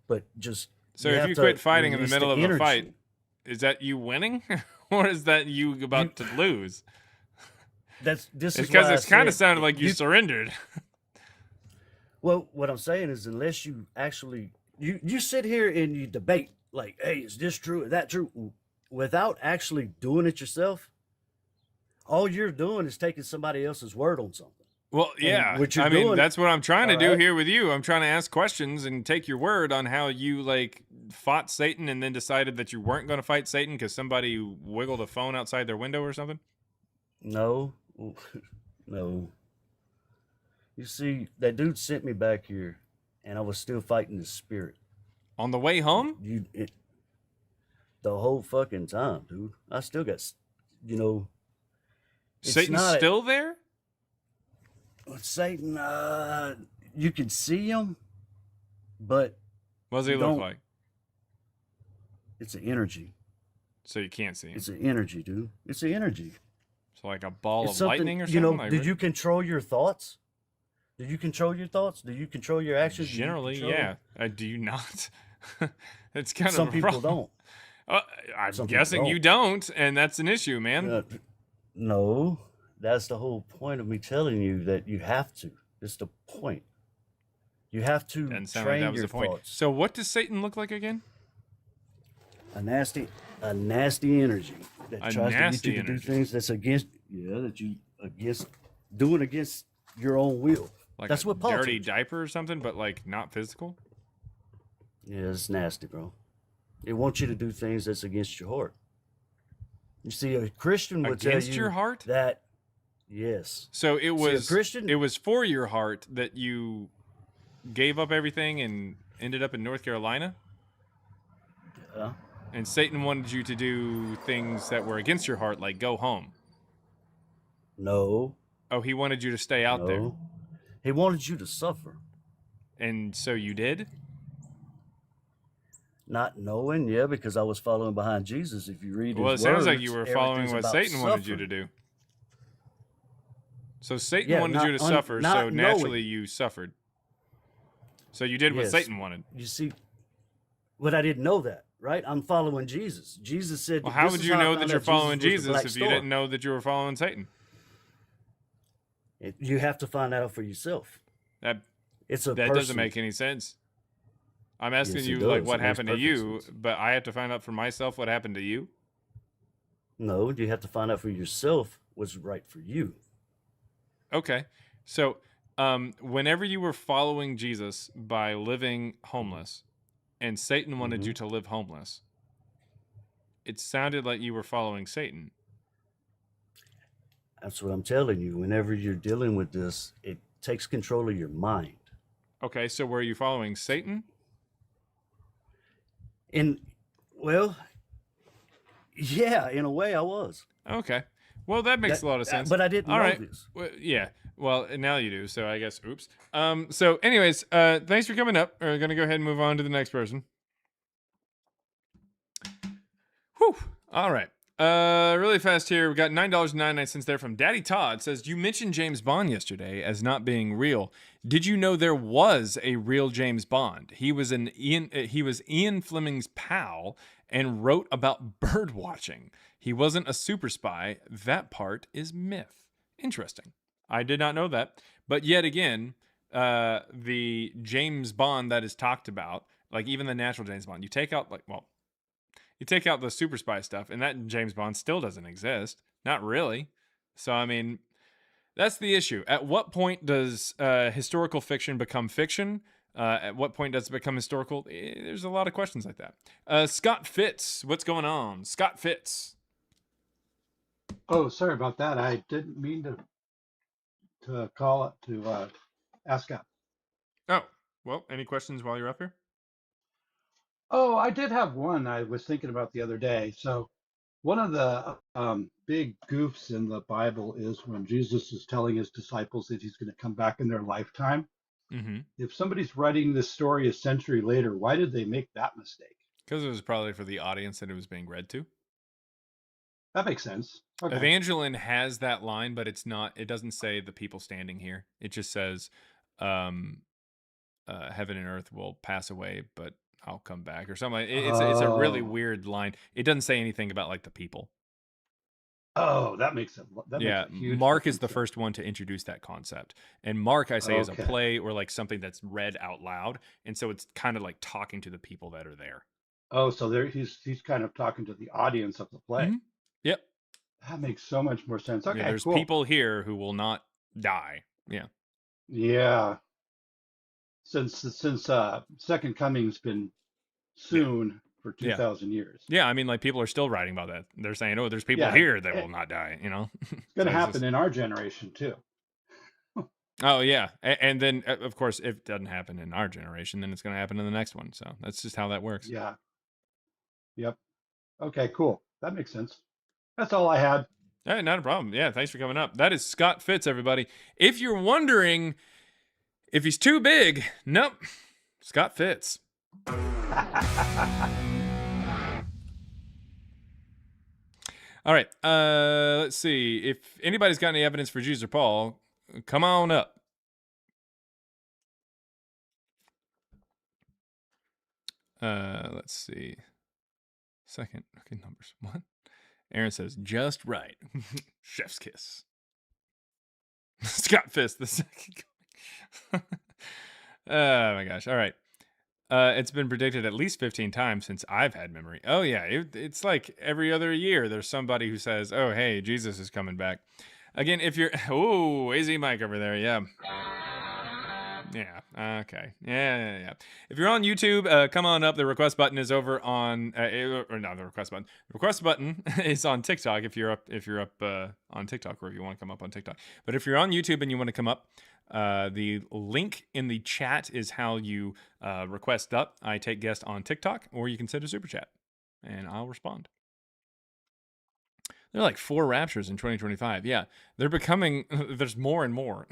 But just So you if have you to quit fighting in the release middle of a energy. fight, is that you winning, or is that you about to lose? This It's is because why I it's kind of said sounded like you surrendered. Well, what I'm saying is, unless you actually you sit here and you debate like, hey, is this true? Is that true? Without actually doing it yourself, all you're doing is taking somebody else's word on something. Well, yeah. what you're I mean, doing- that's what I'm trying to all do right. here with you. I'm trying to ask questions and take your word on how you like fought Satan and then decided that you weren't going to fight Satan because somebody wiggled a phone outside their window or something. No, no. You see, that dude sent me back here, and I was still fighting the spirit. On the way home? The whole fucking time, dude. I still got, it's Satan's not- still there? Satan, you can see him, but What does he you look don't- like? it's an energy. So you can't see him. It's an energy, dude. It's an energy. So like a ball It's of something, lightning or something? Like, did you control your thoughts? Do you control your thoughts? Do you control your actions? Do you Generally, control- yeah. Do you not? It's kind Some of a people problem. don't. I'm Some people guessing you don't, and that's an issue, man. No, that's the whole point of me telling you that you have to. It's the point. You have to Doesn't sound like train that was your the point. thoughts. So what does Satan look like again? A nasty energy that A tries to get nasty you to do energy. things that's against doing against your own will. Like That's a what politics. dirty diaper or something, but like not physical? Yeah, it's nasty, bro. It wants you to do things that's against your heart. You see, a Christian would Against tell you your heart? that. Yes. So it See, a was Christian- it was for your heart that you gave up everything and ended up in North Carolina? Yeah. And Satan wanted you to do things that were against your heart, like go home. No. Oh, he wanted you to stay out there. No. He wanted you to suffer. And so you did? Not knowing, yeah, because I was following behind Jesus. If you read his Well, it sounds like words, you were following everything's what about Satan wanted you to suffering. do. So Satan Yeah, wanted not you to un- suffer, not so naturally knowing. you suffered. So you did what Yes. Satan wanted. You see, but I didn't know that, right? I'm following Jesus. Jesus said. Well, how this would is you I know found that out you're following was the Jesus black if you star. didn't know that you were following Satan? You have to find out for yourself. That It's a that doesn't person. make any sense. I'm asking Yes, it you does. like what It makes happened to perfect you, sense. but I have to find out for myself what happened to you. No, you have to find out for yourself what's right for you. Okay. So, whenever you were following Jesus by living homeless, and Satan wanted Mm-hmm. you to live homeless, it sounded like you were following Satan. That's what I'm telling you. Whenever you're dealing with this, it takes control of your mind. Okay, so were you following Satan? And well, yeah, in a way I was. Okay. Well, that makes a lot of sense. But I didn't All know right. this. Well, yeah. Well, now you do. So I guess, oops. So anyways, thanks for coming up. We're going to go ahead and move on to the next person. Whew. All right. Really fast here. We got $9.99 there from Daddy Todd. Says, you mentioned James Bond yesterday as not being real. Did you know there was a real James Bond? He was Ian Fleming's pal and wrote about bird watching. He wasn't a super spy. That part is myth. Interesting. I did not know that. But yet again, the James Bond that is talked about, like even the natural James Bond, you take out the super spy stuff, and that James Bond still doesn't exist. Not really. So, I mean, that's the issue. At what point does historical fiction become fiction? At what point does it become historical? There's a lot of questions like that. Scott Fitz, what's going on? Scott Fitz. Oh, sorry about that. I didn't mean to call it to ask out. Oh, well, any questions while you're up here? Oh, I did have one I was thinking about the other day. So one of the big goofs in the Bible is when Jesus is telling his disciples that he's going to come back in their lifetime. Mm-hmm. If somebody's writing this story a century later, why did they make that mistake? Because it was probably for the audience that it was being read to. That makes sense. Okay. Evangeline has that line, but it's not. It doesn't say the people standing here. It just says, heaven and earth will pass away, but I'll come back, or something. It's a really weird line. It doesn't say anything about like the people. Oh, that makes it. That Yeah, makes a huge Mark is the difference. first one to introduce that concept, and Mark, I say, is a Okay. play or like something that's read out loud, and so it's kind of like talking to the people that are there. Oh, so there he's kind of talking to the audience of the play. Mhm. Yep. That makes so much more sense. Okay, Yeah, there's cool. people here who will not die. Yeah. Yeah. Since Second Coming's been soon for 2,000 years. Yeah, I mean, like people are still writing about that. They're saying, "Oh, there's people Yeah, here that will not die." You know, It's going to So happen in our generation too. Oh yeah, and then of course, if it doesn't happen in our generation, then it's going to happen in the next one. So that's just how that works. Yeah. Yep. Okay, cool. That makes sense. That's all I had. Hey, not a problem. Yeah, thanks for coming up. That is Scott Fitz, everybody. If you're wondering if he's too big, nope, Scott Fitz. All right, let's see. If anybody's got any evidence for Jesus or Paul, come on up. Let's see. Second, okay, numbers. What? Aaron says, just right. Chef's kiss. Scott Fist, the second. Oh my gosh. All right. It's been predicted at least 15 times since I've had memory. Oh yeah, it's like every other year there's somebody who says, "Oh hey, Jesus is coming back." Again, if you're AZ Mike over there, yeah. Yeah. Okay. Yeah. If you're on YouTube, come on up. The request button is over on, or not the request button. The request button is on TikTok. If you're up on TikTok, or if you want to come up on TikTok. But if you're on YouTube and you want to come up, the link in the chat is how you request up. I take guests on TikTok, or you can send a super chat, and I'll respond. There are like 4 raptures in 2025. Yeah, they're becoming. There's more and more.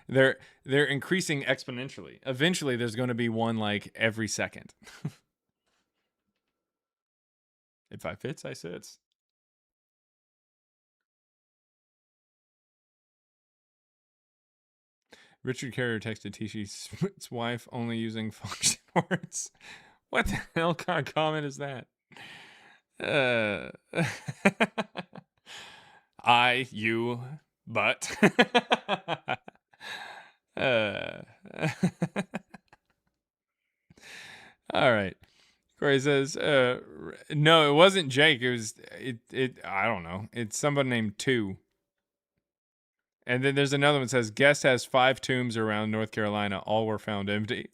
They're increasing exponentially. Eventually, there's going to be one like every second. If I fits, I sits. Richard Carrier texted T.C.'s wife only using function words. What the hell kind of comment is that? I, you, but. All right. Corey says, no, it wasn't Jake. It was, I don't know. It's somebody named Two. And then there's another one that says, guest has 5 tombs around North Carolina. All were found empty.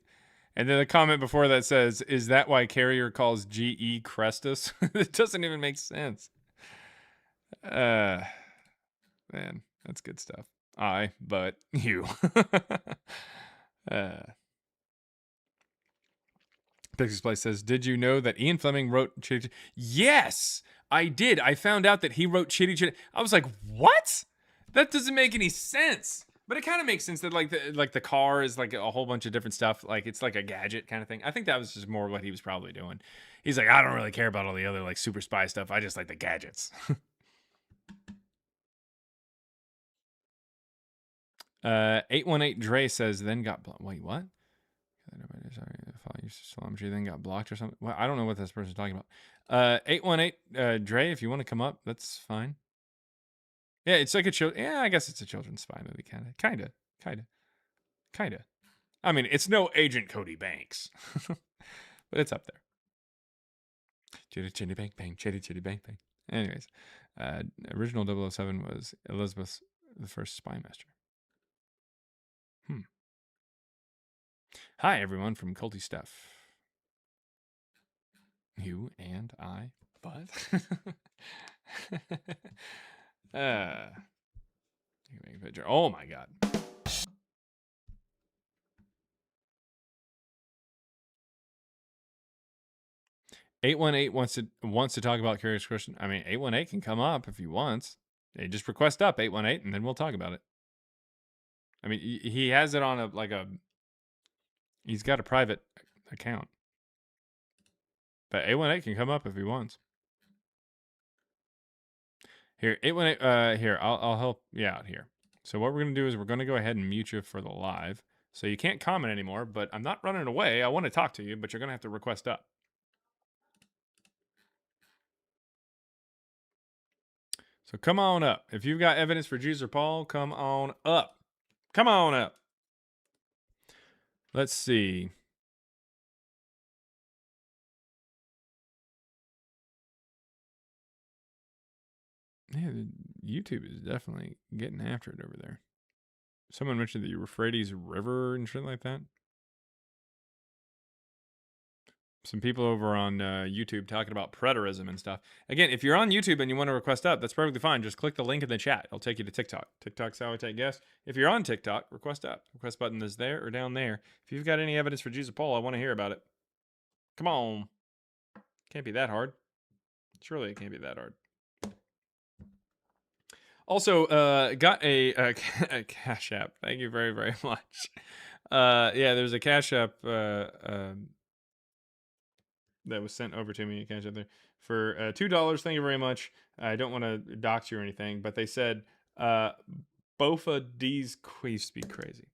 And then the comment before that says, is that why Carrier calls GE Crestus? It doesn't even make sense. Man, that's good stuff. I, but you. Pixie's Place says, did you know that Ian Fleming wrote Chitty Chitty? Yes, I did. I found out that he wrote Chitty Chitty. I was like, what? That doesn't make any sense. But it kind of makes sense that like the car is like a whole bunch of different stuff. Like it's like a gadget kind of thing. I think that was just more what he was probably doing. He's like, I don't really care about all the other like super spy stuff. I just like the gadgets. 818 Dre says, then got blocked. Wait, what? Then got blocked or something. Well, I don't know what this person's talking about. 818 Dre, if you want to come up, that's fine. Yeah, it's like I guess it's a children's spy movie, kind of. I mean, it's no Agent Cody Banks, but it's up there. Chitty chitty bang bang, chitty chitty bang bang. Anyways, original 007 was Elizabeth the first spy master. Hi, everyone from Culty Stuff. You and I, but oh my god. 818 wants to talk about Curious Christian. I mean, 818 can come up if he wants. Hey, just request up 818 and then we'll talk about it. I mean, he has it on he's got a private account. But 818 can come up if he wants. Here, 818, here, I'll help you out here. So what we're going to do is we're going to go ahead and mute you for the live. So you can't comment anymore, but I'm not running away. I want to talk to you, but you're going to have to request up. So come on up. If you've got evidence for Jesus or Paul, come on up. Come on up. Let's see. Yeah, YouTube is definitely getting after it over there. Someone mentioned the Euphrates River and shit like that. Some people over on YouTube talking about preterism and stuff. Again, if you're on YouTube and you want to request up, that's perfectly fine. Just click the link in the chat. It'll take you to TikTok. TikTok's how I take guests. If you're on TikTok, request up. Request button is there or down there. If you've got any evidence for Jesus Paul, I want to hear about it. Come on. Can't be that hard. Surely it can't be that hard. Also, got a Cash App. Thank you very, very much. Yeah, there's a Cash App that was sent over to me. Cash App there for $2. Thank you very much. I don't want to dox you or anything, but they said Bofa D's used to be crazy.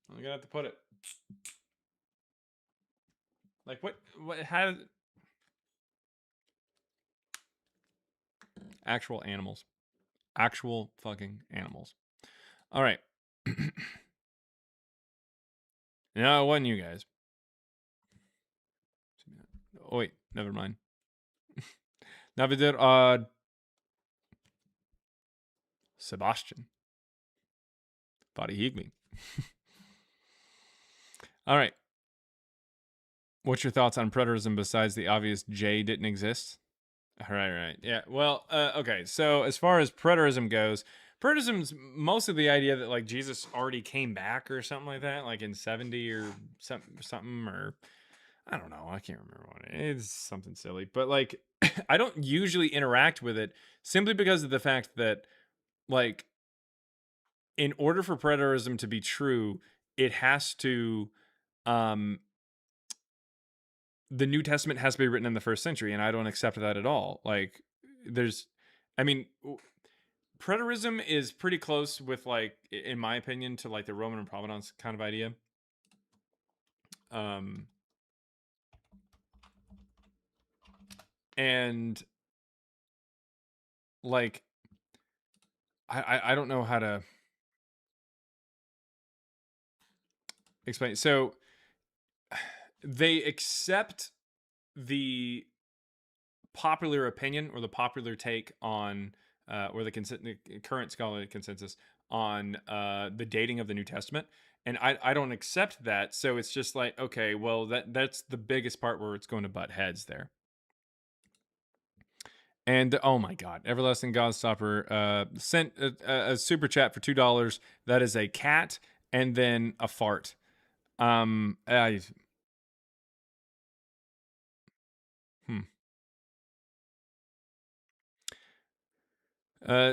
I'm gonna have to put it. Like what? How? Actual animals. Actual fucking animals. All right. No, it wasn't you guys. Oh, wait. Never mind. Navidir Sebastian. Body Higme. All right. What's your thoughts on preterism besides the obvious J didn't exist? Right. Yeah. Well, okay. So as far as preterism goes, preterism's mostly the idea that like Jesus already came back or something like that, like in 70 or something, or I don't know. I can't remember what it is. Something silly. But like, I don't usually interact with it simply because of the fact that like, in order for preterism to be true, it has to, the New Testament has to be written in the first century, and I don't accept that at all. Like, preterism is pretty close with, like, in my opinion, to like the Roman and Provenance kind of idea. And like, I don't know how to explain. So they accept the popular opinion or the popular take on or the current scholarly consensus on the dating of the New Testament, and I don't accept that. So it's just like, okay, well that's the biggest part where it's going to butt heads there. And oh my God, Everlasting Godstopper sent a super chat for $2. That is a cat and then a fart.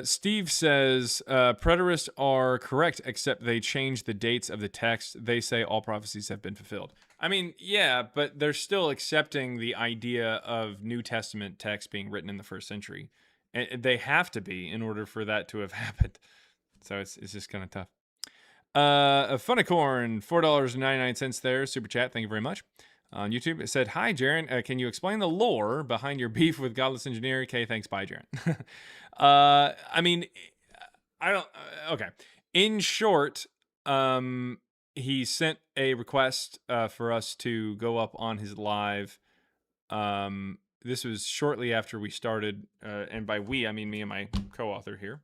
Steve says preterists are correct, except they change the dates of the text. They say all prophecies have been fulfilled. I mean, yeah, but they're still accepting the idea of New Testament text being written in the first century. And they have to be in order for that to have happened. So it's just kind of tough. A Funicorn, $4.99 there. Super chat. Thank you very much. On YouTube, it said, "Hi, Jaren. Can you explain the lore behind your beef with Godless Engineer?" Okay, thanks. Bye, Jaren. I mean, I don't. Okay. In short, he sent a request for us to go up on his live. This was shortly after we started, and by we, I mean me and my co-author here.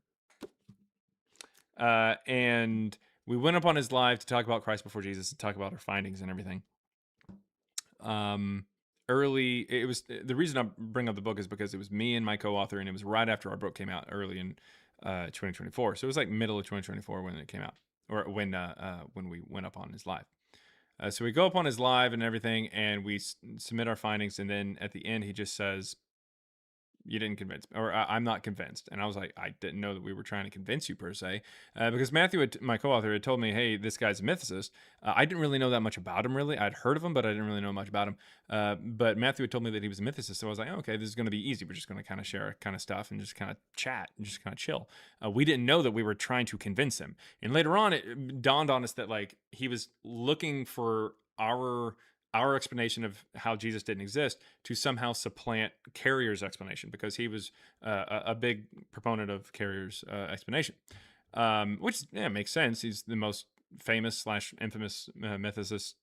And we went up on his live to talk about Christ before Jesus, to talk about our findings and everything. Early, it was the reason I bring up the book is because it was me and my co-author, and it was right after our book came out early in 2024. So it was like middle of 2024 when it came out, or when we went up on his live. So we go up on his live and everything, and we submit our findings, and then at the end he just says, "You didn't convince me," or "I'm not convinced." And I was like, I didn't know that we were trying to convince you per se, because Matthew, my co-author, had told me, "Hey, this guy's a mythicist." I didn't really know that much about him, really. I'd heard of him, but I didn't really know much about him. But Matthew had told me that he was a mythicist, so I was like, okay, this is going to be easy. We're just going to kind of share kind of stuff and just kind of chat and just kind of chill. We didn't know that we were trying to convince him. And later on, it dawned on us that like he was looking for our explanation of how Jesus didn't exist to somehow supplant Carrier's explanation, because he was a big proponent of Carrier's explanation, which makes sense. He's the most famous / infamous mythicist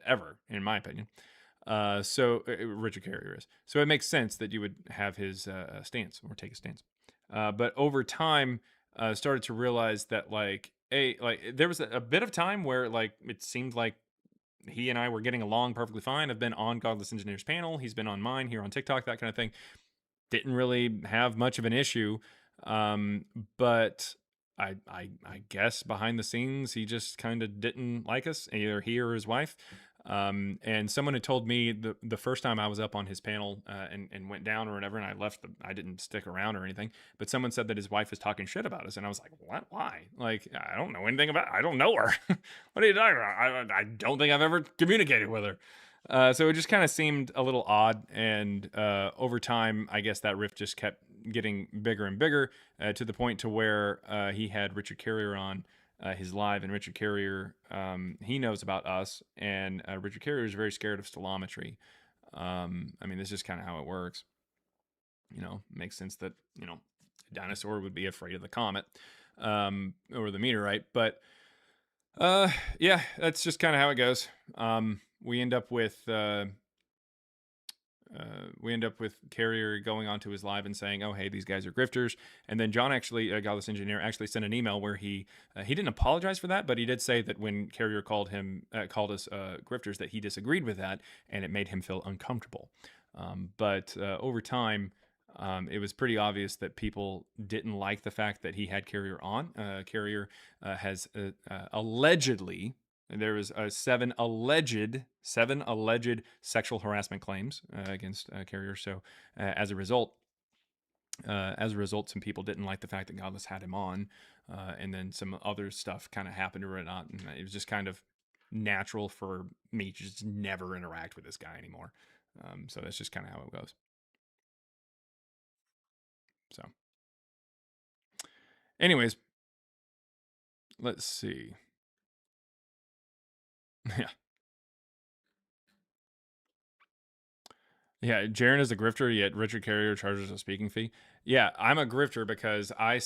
ever, in my opinion. So Richard Carrier is. So it makes sense that you would have his stance or take a stance. But over time, started to realize that like there was a bit of time where like it seemed like he and I were getting along perfectly fine. I've been on Godless Engineer's panel. He's been on mine here on TikTok, that kind of thing. Didn't really have much of an issue. But I guess behind the scenes, he just kind of didn't like us, either he or his wife. And someone had told me the first time I was up on his panel and went down or whatever, and I left, I didn't stick around or anything, but someone said that his wife was talking shit about us. And I was like, what? Why? Like, I don't know anything about, I don't know her. What are you talking about? I don't think I've ever communicated with her. So it just kind of seemed a little odd. And over time, I guess that rift just kept getting bigger and bigger to the point to where he had Richard Carrier on his live, and Richard Carrier, he knows about us, and Richard Carrier is very scared of stellometry. I mean, this is kind of how it works. You know, makes sense that, you know, a dinosaur would be afraid of the comet or the meteorite. But yeah, that's just kind of how it goes. We end up with Carrier going onto his live and saying, "Oh, hey, these guys are grifters." And then John actually, Godless Engineer, actually sent an email where he didn't apologize for that, but he did say that when Carrier called us grifters, that he disagreed with that, and it made him feel uncomfortable. But over time, it was pretty obvious that people didn't like the fact that he had Carrier on. Carrier has allegedly. There was 7 alleged sexual harassment claims against Carrier. So as a result, some people didn't like the fact that Godless had him on, and then some other stuff kind of happened or whatnot, and it was just kind of natural for me to just never interact with this guy anymore. So that's just kind of how it goes. So, anyways, let's see. Yeah. Yeah, Jaren is a grifter, yet Richard Carrier charges a speaking fee. Yeah, I'm a grifter because I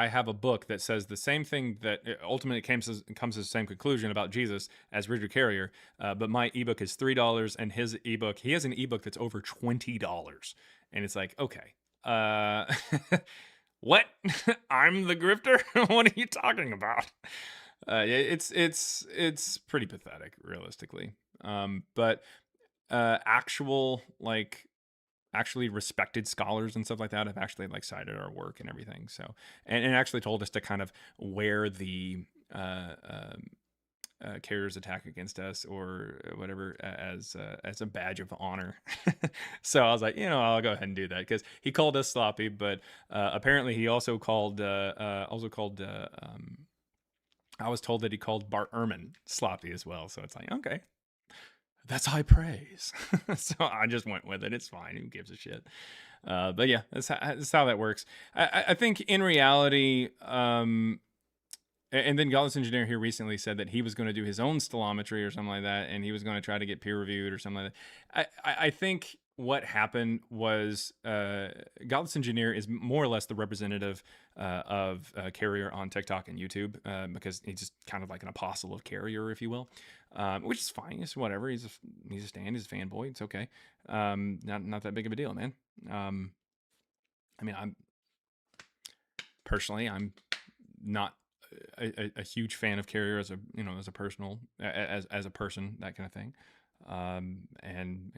have a book that says the same thing, that ultimately comes to the same conclusion about Jesus as Richard Carrier, but my ebook is $3, and his ebook, he has an ebook that's over $20. And it's like, okay, what? I'm the grifter? What are you talking about? It's pretty pathetic, realistically. But actually respected scholars and stuff like that have actually like cited our work and everything. So and actually told us to kind of wear the Carrier's attack against us or whatever as a badge of honor. So I was like, I'll go ahead and do that, because he called us sloppy, but apparently he also called I was told that he called Bart Ehrman sloppy as well. So it's like, okay, that's high praise. So I just went with it. It's fine. Who gives a shit? But yeah, that's how that works. I think in reality, and then Godless Engineer here recently said that he was going to do his own stellometry or something like that, and he was going to try to get peer reviewed or something like that. I think what happened was Godless Engineer is more or less the representative of Carrier on TikTok and YouTube, because he's just kind of like an apostle of Carrier, if you will, which is fine. It's whatever. He's a stan. He's a fanboy. It's okay. Not that big of a deal, man. I mean, I'm not a huge fan of Carrier as a as a personal as a person, that kind of thing. And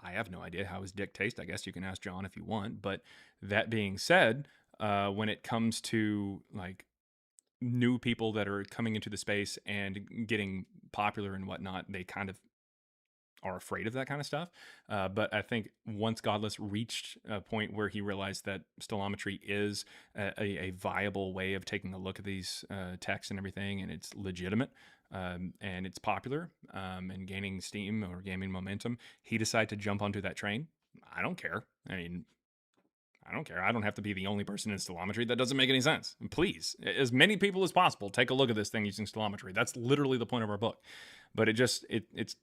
I have no idea how his dick tastes. I guess you can ask John if you want. But that being said, when it comes to like new people that are coming into the space and getting popular and whatnot, they kind of are afraid of that kind of stuff. But I think once Godless reached a point where he realized that stellometry is a viable way of taking a look at these texts and everything, and it's legitimate, and it's popular, and gaining steam or gaining momentum, he decided to jump onto that train. I don't care. I mean, I don't care. I don't have to be the only person in stellometry. That doesn't make any sense. And please, as many people as possible, take a look at this thing using stellometry. That's literally the point of our book. But it's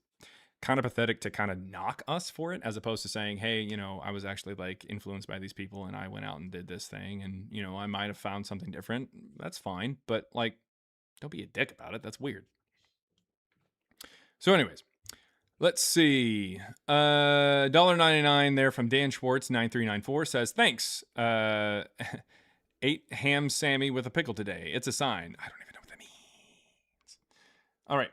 kind of pathetic to kind of knock us for it, as opposed to saying, hey, I was actually like influenced by these people and I went out and did this thing, and I might have found something different. That's fine, but like, don't be a dick about it. That's weird. So anyways, let's see. $1.99 there from Dan Schwartz 9394 says, thanks. 8 ham Sammy with a pickle today. It's a sign. I don't even know what that means. All right.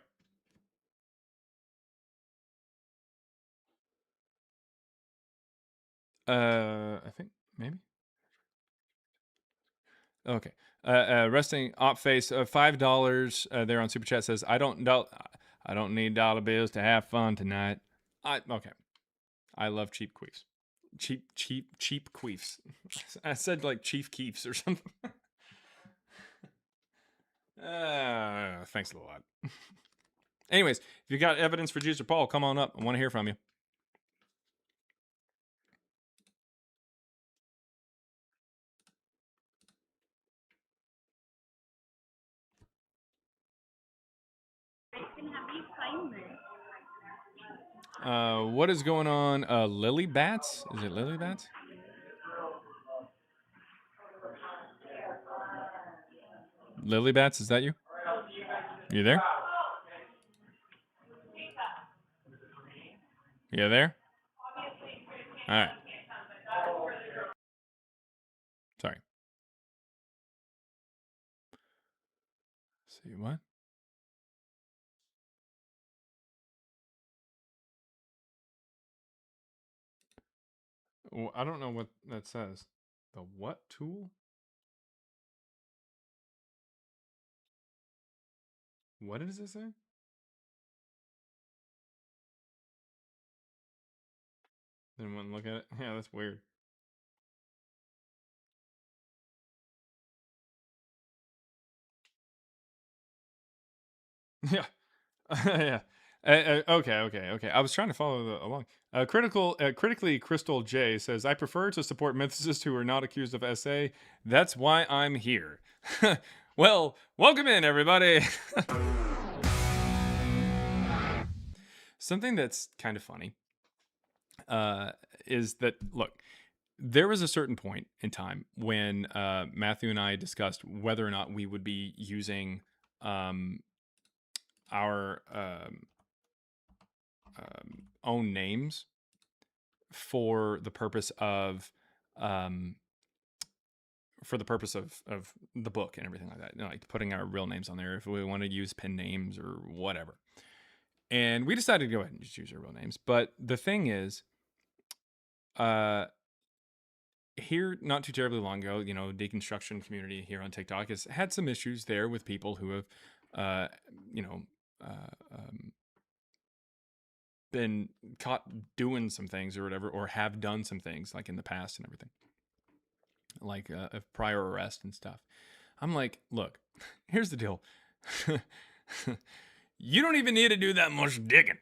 I think maybe. Okay. Resting op face $5 there on Super Chat says, I don't need dollar bills to have fun tonight. Okay. I love cheap queefs. Cheap queefs. I said like Chief Keefs or something. Thanks a lot. Anyways, if you got evidence for Jesus or Paul, come on up. I want to hear from you. What is going on? Lily Bats? Is it Lily Bats? Lily Bats, is that you? You there? You there? All right. Sorry. See what? Well, I don't know what that says. The what tool? What does it say? Didn't want to look at it. Yeah, that's weird. Yeah. Yeah. Okay. I was trying to follow along. Critically Crystal J says, I prefer to support mythicists who are not accused of SA. That's why I'm here. Well, welcome in, everybody. Something that's kind of funny is that, look, there was a certain point in time when Matthew and I discussed whether or not we would be using our own names for the purpose of the book and everything like that, like putting our real names on there if we want to use pen names or whatever. And we decided to go ahead and just use our real names. But the thing is, here not too terribly long ago, deconstruction community here on TikTok has had some issues there with people who have been caught doing some things or whatever, or have done some things like in the past and everything, like a prior arrest and stuff. I'm like, look, here's the deal. You don't even need to do that much digging.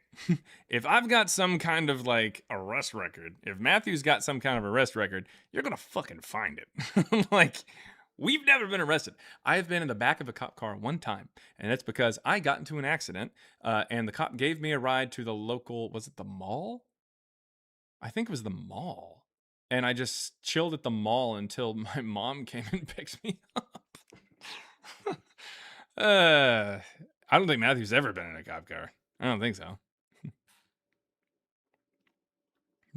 If I've got some kind of like arrest record, if Matthew's got some kind of arrest record, you're going to fucking find it. Like, we've never been arrested. I've been in the back of a cop car one time, and that's because I got into an accident, and the cop gave me a ride to the local, was it the mall? I think it was the mall. And I just chilled at the mall until my mom came and picked me up. I don't think Matthew's ever been in a cop car. I don't think so.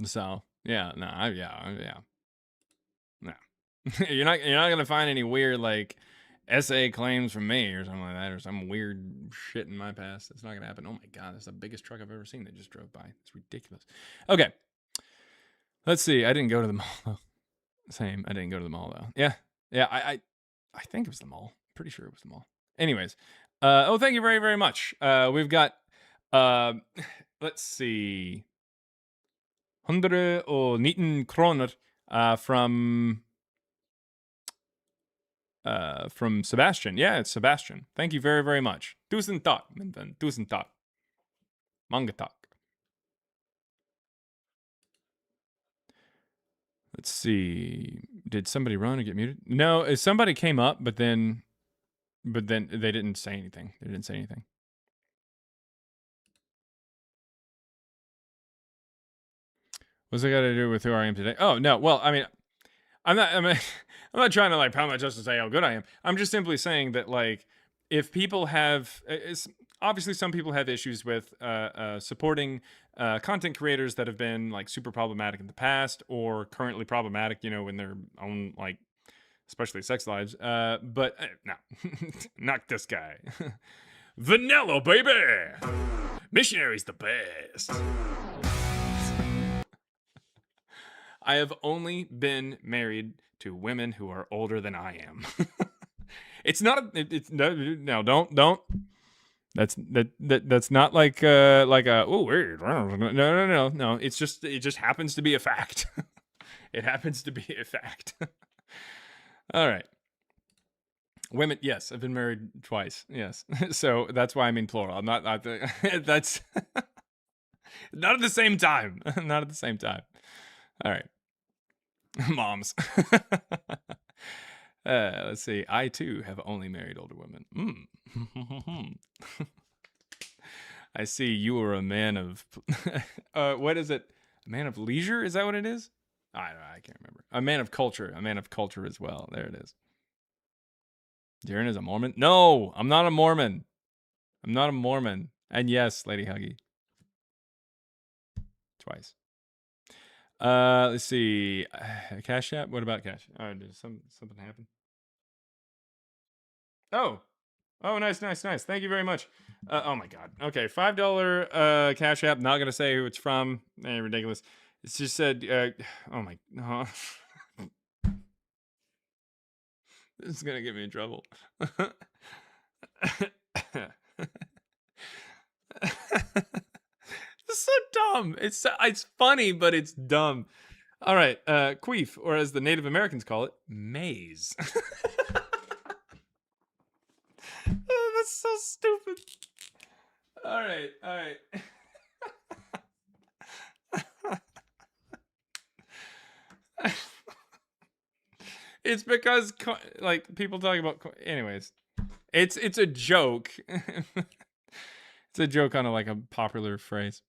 So yeah, no, yeah. No, you're not gonna find any weird like essay claims from me or something like that, or some weird shit in my past. That's not gonna happen. Oh my god, that's the biggest truck I've ever seen that just drove by. It's ridiculous. Okay, let's see. I didn't go to the mall though. Same. I didn't go to the mall though. Yeah. I think it was the mall. Pretty sure it was the mall. Anyways, thank you very, very much. We've got, let's see, 119 kroner from Sebastian. Yeah, it's Sebastian. Thank you very, very much. Tusen takk, min venn. Tusen takk. Mange takk. Let's see. Did somebody run and get muted? No, somebody came up, but then they didn't say anything. They didn't say anything. What's it got to do with who I am today? Oh no. Well, I mean, I'm not trying to like pound my chest to say how good I am. I'm just simply saying that like if people have, obviously some people have issues with supporting content creators that have been like super problematic in the past or currently problematic, you know, in their own like, especially sex lives. But no, not this guy. Vanilla, baby. Missionary's the best. I have only been married to women who are older than I am. It's not. It's no. Don't. That's not like oh weird. No. It just happens to be a fact. It happens to be a fact. All right. Women, yes, I've been married twice. Yes, so that's why I mean plural. I'm not that's not at the same time. Not at the same time. All right. Moms. Let's see. I too have only married older women. I see you are a man of what is it? A man of leisure? Is that what it is? I can't remember. A man of culture. A man of culture as well. There it is. Darren is a Mormon? No, I'm not a Mormon. I'm not a Mormon. And yes, Lady Huggy. Twice. Let's see. Cash App? What about Cash? Oh, did something happen? Oh, nice. Thank you very much. Oh my God. Okay, $5 Cash App. Not gonna say who it's from. Ridiculous. It's just said. Oh my. Oh. This is gonna get me in trouble. It's so dumb. It's funny, but it's dumb. All right, queef, or as the Native Americans call it, maize. Oh, that's so stupid. All right. It's because like people talking about anyways. It's a joke. It's a joke on a popular phrase.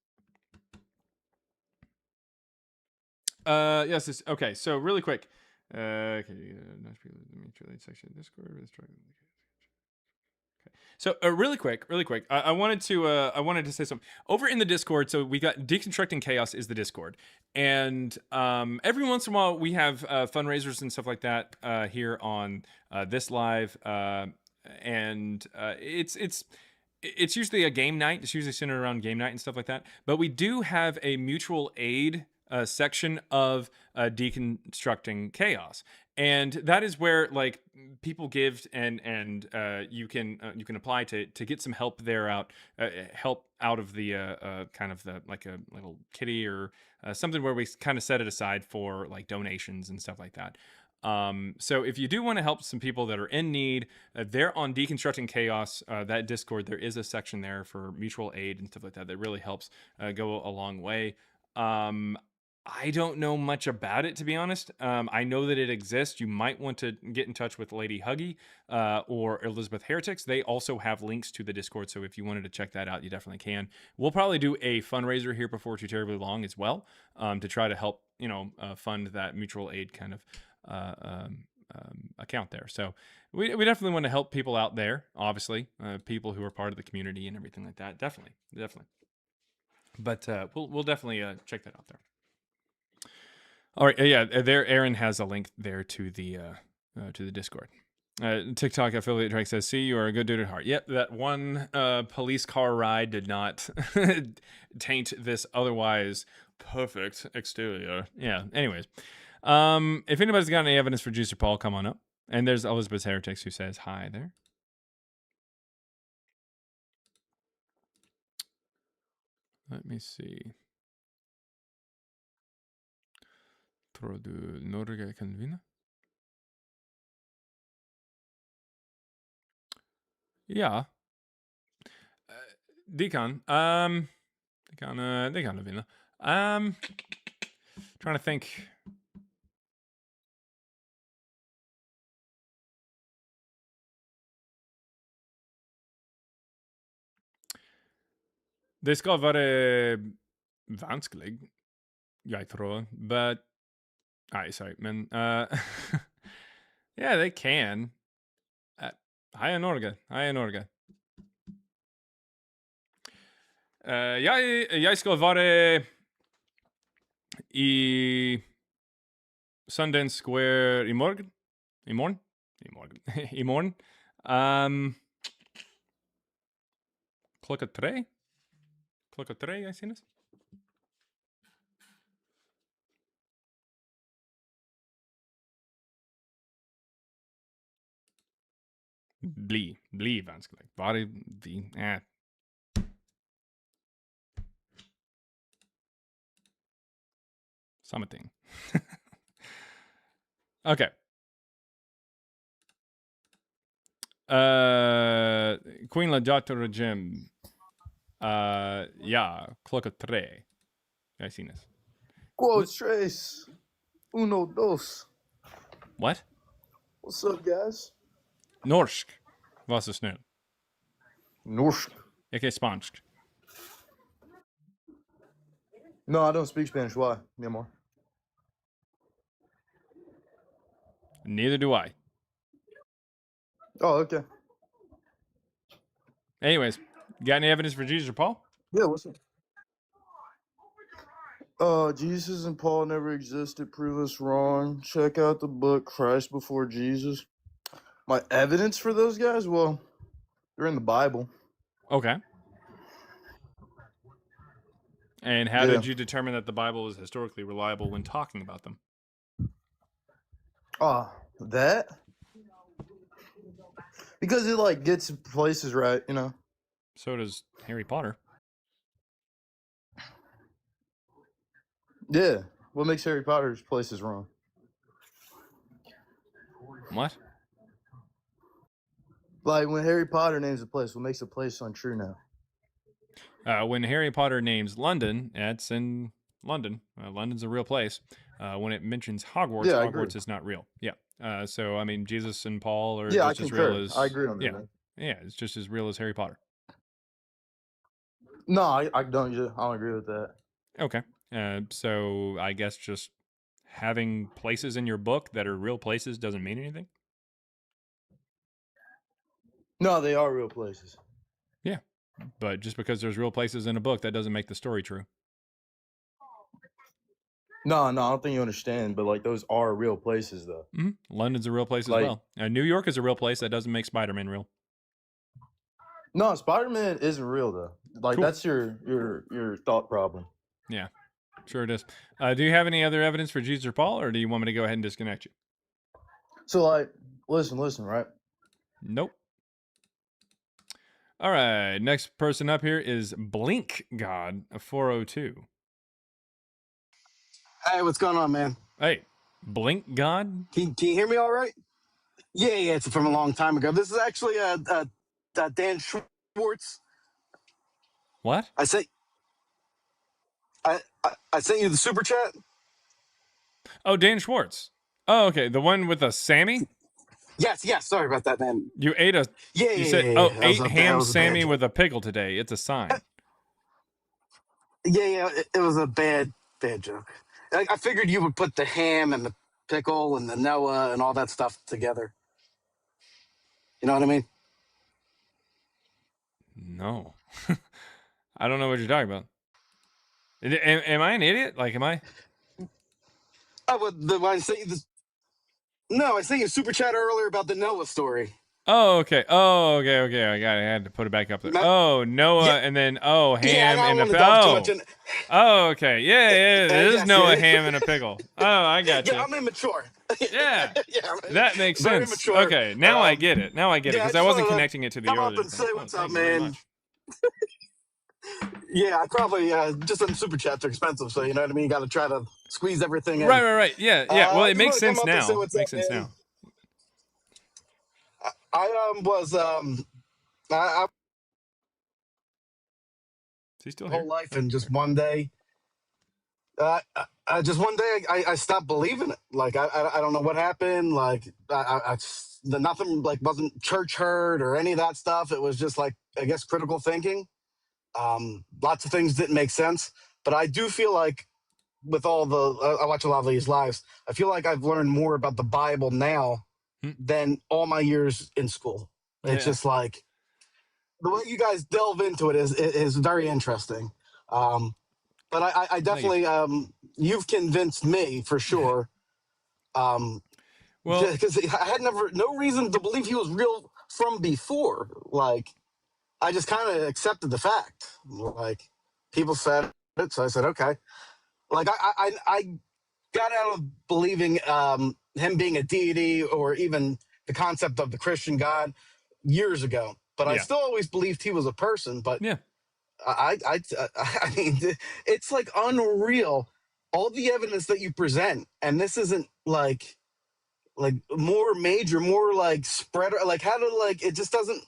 Yes. Okay. So really quick. Section Discord. So really quick. I wanted to say something over in the Discord. So we got Deconstructing Chaos is the Discord, and every once in a while we have fundraisers and stuff like that here on this live, and it's usually a game night. It's usually centered around game night and stuff like that. But we do have a mutual aid section of Deconstructing Chaos, and that is where like people give and you can apply to get some help there help out of the kind of the like a little kitty or something where we kind of set it aside for like donations and stuff like that. So if you do want to help some people that are in need, they're on Deconstructing Chaos, that Discord, there is a section there for mutual aid and stuff like that really helps go a long way. I don't know much about it, to be honest. I know that it exists. You might want to get in touch with Lady Huggy or Elizabeth Heretics. They also have links to the Discord, so if you wanted to check that out, you definitely can. We'll probably do a fundraiser here before too terribly long as well to try to help fund that mutual aid kind of account there. So we definitely want to help people out there, obviously, people who are part of the community and everything like that. Definitely. But we'll definitely check that out there. All right, yeah, there. Aaron has a link there to the Discord. TikTok affiliate Drake says, "See, you are a good dude at heart." Yep, that one police car ride did not taint this otherwise perfect exterior. Yeah. Anyways, if anybody's got any evidence for Jesus or Paul, come on up. And there's Elizabeth Heretics who says hi there. Let me see. Tror du Norge kan vinna? Ja. De kan. De kan vinna. Trying to think. Det ska vara vanskelig, jag tror. But, sorry, men yeah, they can. Heja Norge, heja Norge. Jag ska vara i Sundance Square imorgon. Imorgon. Klockan 3. Klockan 3, jag synes. Bli vanskelig. Var vi? Samma thing. Okay. Queen Lajato Regime. Ja, klockan 3. Jag synes. Quo tres. Uno, dos. What? What's up, guys? Norsk. Var så snäll. Norsk. Jag är spansk. No, I don't speak Spanish. Why? Mi amor? Neither do I. Oh, okay. Anyways, got any evidence for Jesus or Paul? Yeah, what's up? Jesus and Paul never existed. Prove us wrong. Check out the book Christ Before Jesus. My evidence for those guys? Well, they're in the Bible. Okay. And how did you determine that the Bible is historically reliable when talking about them? That? Because it, like, gets places right, you know? So does Harry Potter. Yeah. What makes Harry Potter's places wrong? What? Like, when Harry Potter names a place, what makes a place untrue now? When Harry Potter names London, that's in London. London's a real place. When it mentions Hogwarts, Yeah, I Hogwarts agree. is not real. Yeah. So, I mean, Jesus and Paul are Yeah, I just as concur. real as... I agree on that, Yeah. man. Yeah, it's just as real as Harry Potter. No, I don't agree with that. Okay. So, I guess just having places in your book that are real places doesn't mean anything? No, they are real places. Yeah. But just because there's real places in a book, that doesn't make the story true. No, I don't think you understand, but like those are real places though. Mm-hmm. London's a real place Like- as well. New York is a real place. That doesn't make Spider-Man real. No, Spider-Man isn't real though. Like Cool. that's your thought problem. Yeah, sure it is. Do you have any other evidence for Jesus or Paul, or do you want me to go ahead and disconnect you? So like, listen, right? Nope. All right, next person up here is Blink God 402. Hey, what's going on, man? Hey, Blink God? Can you hear me all right? Yeah, it's from a long time ago. This is actually Dan Schwartz. What? I sent you the super chat. Oh, Dan Schwartz. Oh, okay, the one with the Sammy? Yes. Sorry about that, man. You ate a... Yeah. You said, yeah. That ate was ham that was a bad Sammy joke. with a pickle today. It's a sign. Yeah. It was a bad joke. I figured you would put the ham and the pickle and the Noah and all that stuff together. You know what I mean? No. I don't know what you're talking about. Am I an idiot? Like, am I? Oh, but I sent you this. No, I sent you a super chat earlier about the Noah story. Oh, okay. I got it. I had to put it back up there. Oh, Noah, Yeah. and then Yeah, ham I and don't a want to delve too much oh. in. Oh, okay. Yeah, it is Yes, Noah, yeah. ham, and a pickle. Oh, I got you. Yeah, I'm immature. Yeah, Yeah, that makes very sense. immature. Okay, now I get it. Now I get it Yeah, I because I just wasn't wanted to connecting it to the come up earlier and thing. say Oh, what's up, thank you very man. much. Yeah, I probably just some super chats are expensive, so you know what I mean. You got to try to squeeze everything in. Right. Yeah. Well, I it just makes want to come sense up and say now. what's Makes up, sense man. now. I was I Is he still whole here? life, and just one day, just one day, I stopped believing it. Like I don't know what happened. Like nothing like wasn't church hurt or any of that stuff. It was just like I guess critical thinking. Lots of things didn't make sense, but I do feel like with all the I watch a lot of these lives. I feel like I've learned more about the Bible now than all my years in school. It's just like the way you guys delve into it is very interesting. But I definitely you've convinced me for sure. Well, because I had no reason to believe he was real from before. Like I just kind of accepted the fact. Like people said it, so I said okay. Like I got out of believing him being a deity or even the concept of the Christian God years ago. But I still always believed he was a person. But yeah, I mean, it's like unreal. All the evidence that you present, and this isn't like more major, more like spread, like how to like it just doesn't.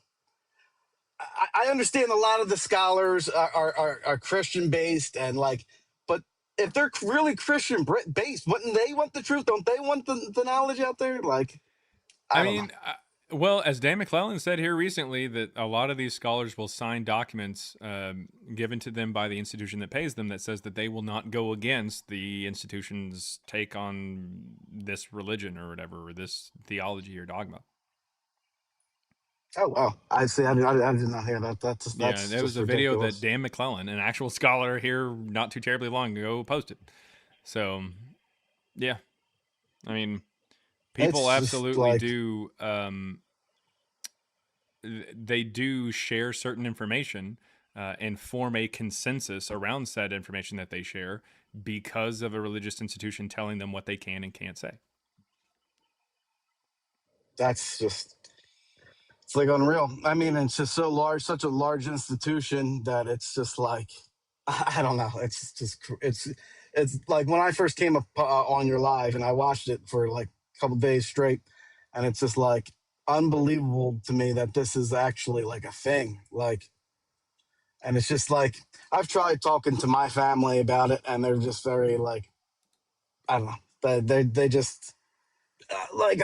I understand a lot of the scholars are Christian based and like, but if they're really Christian based, wouldn't they want the truth? Don't they want the knowledge out there? Like, I don't know. Well, as Dan McClellan said here recently, that a lot of these scholars will sign documents given to them by the institution that pays them that says that they will not go against the institution's take on this religion or whatever, or this theology or dogma. Oh wow! I see. I did not hear that. That's there was a video that Dan McClellan, an actual scholar here, not too terribly long ago, posted. So, yeah, I mean, people absolutely do. They do share certain information and form a consensus around said information that they share because of a religious institution telling them what they can and can't say. That's just. It's like unreal. I mean, it's just so large, such a large institution that it's just like, I don't know. It's just, it's like when I first came up on your live and I watched it for like a couple days straight, and it's just like unbelievable to me that this is actually like a thing. Like, and it's just like, I've tried talking to my family about it and they're just very like, I don't know. They just like,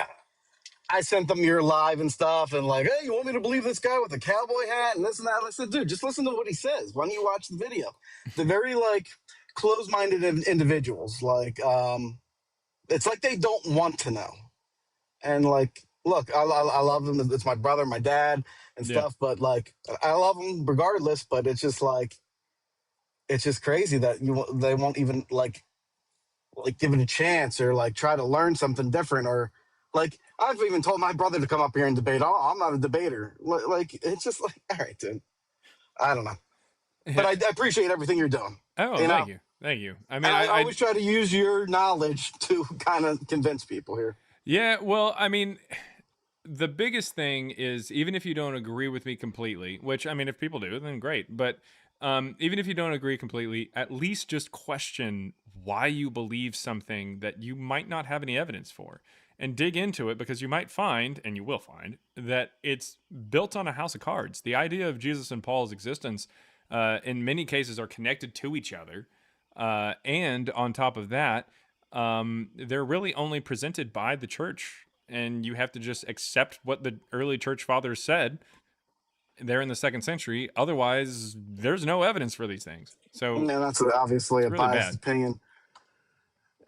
I sent them your live and stuff and like, hey, you want me to believe this guy with a cowboy hat and this and that? I said, dude, just listen to what he says. Why don't you watch the video? They're very like closed-minded individuals. Like, it's like they don't want to know. And like, look, I love them. It's my brother, my dad and stuff, but like, I love them regardless, but it's just like, it's just crazy that they won't even like give it a chance or like try to learn something different or like I've even told my brother to come up here and debate. Oh, I'm not a debater. Like it's just like, all right, dude. I don't know, but I appreciate everything you're doing. Oh, thank you. I mean, I always try to use your knowledge to kind of convince people here. Yeah, well, I mean, the biggest thing is even if you don't agree with me completely, which I mean, if people do, then great. But even if you don't agree completely, at least just question why you believe something that you might not have any evidence for and dig into it because you might find, and you will find, that it's built on a house of cards. The idea of Jesus and Paul's existence in many cases are connected to each other. And on top of that, they're really only presented by the church, and you have to just accept what the early church fathers said there in the 2nd century. Otherwise, there's no evidence for these things. So yeah, that's obviously a really biased opinion.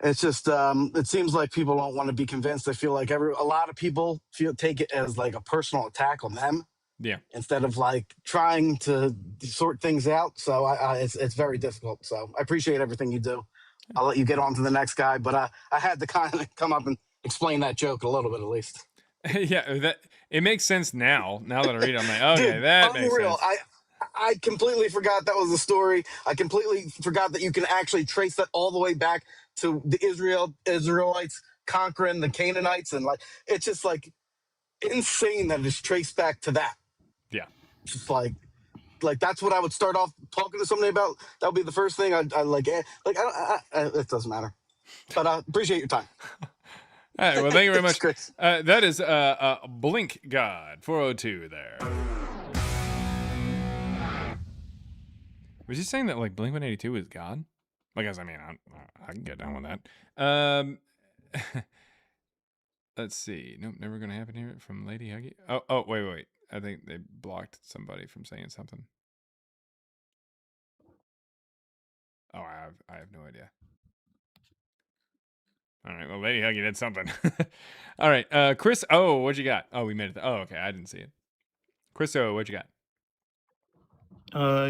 It's just it seems like people don't want to be convinced. I feel like a lot of people take it as like a personal attack on them. Yeah. Instead of like trying to sort things out. So it's very difficult. So I appreciate everything you do. I'll let you get on to the next guy, but I had to kind of come up and explain that joke a little bit at least. Yeah, that it makes sense now. Now that I read it, I'm like, okay, Dude, that makes unreal. sense. I completely forgot that was the story. I completely forgot that you can actually trace that all the way back to the Israelites conquering the Canaanites, and like it's just like insane that it's traced back to that. Yeah, just like that's what I would start off talking to somebody about. That would be the first thing I like. It doesn't matter, but I appreciate your time. All right, well, thank you very much. Chris. That is Blink God 402 there. Was he saying that like Blink 182 is God? I guess I can get down with that. Let's see. Nope, never gonna happen here from Lady Huggy. Oh, wait. I think they blocked somebody from saying something. Oh, I have no idea. All right, well, Lady Huggy did something. All right, Chris O, what you got? Oh, we made it. Oh, okay, I didn't see it. Chris O, what you got?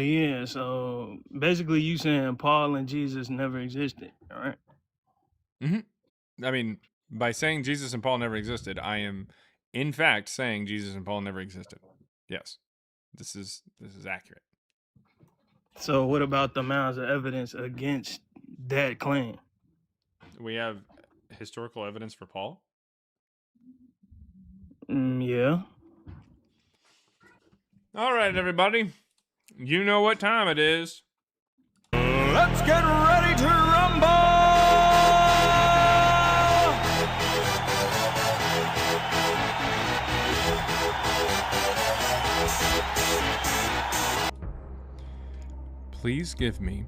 Yeah, so basically you saying Paul and Jesus never existed, all right? Mm-hmm. I mean, by saying Jesus and Paul never existed, I am, in fact, saying Jesus and Paul never existed. Yes, this is accurate. So what about the amounts of evidence against that claim? We have historical evidence for Paul? Yeah. All right, everybody. You know what time it is. Let's get ready to rumble! Please give me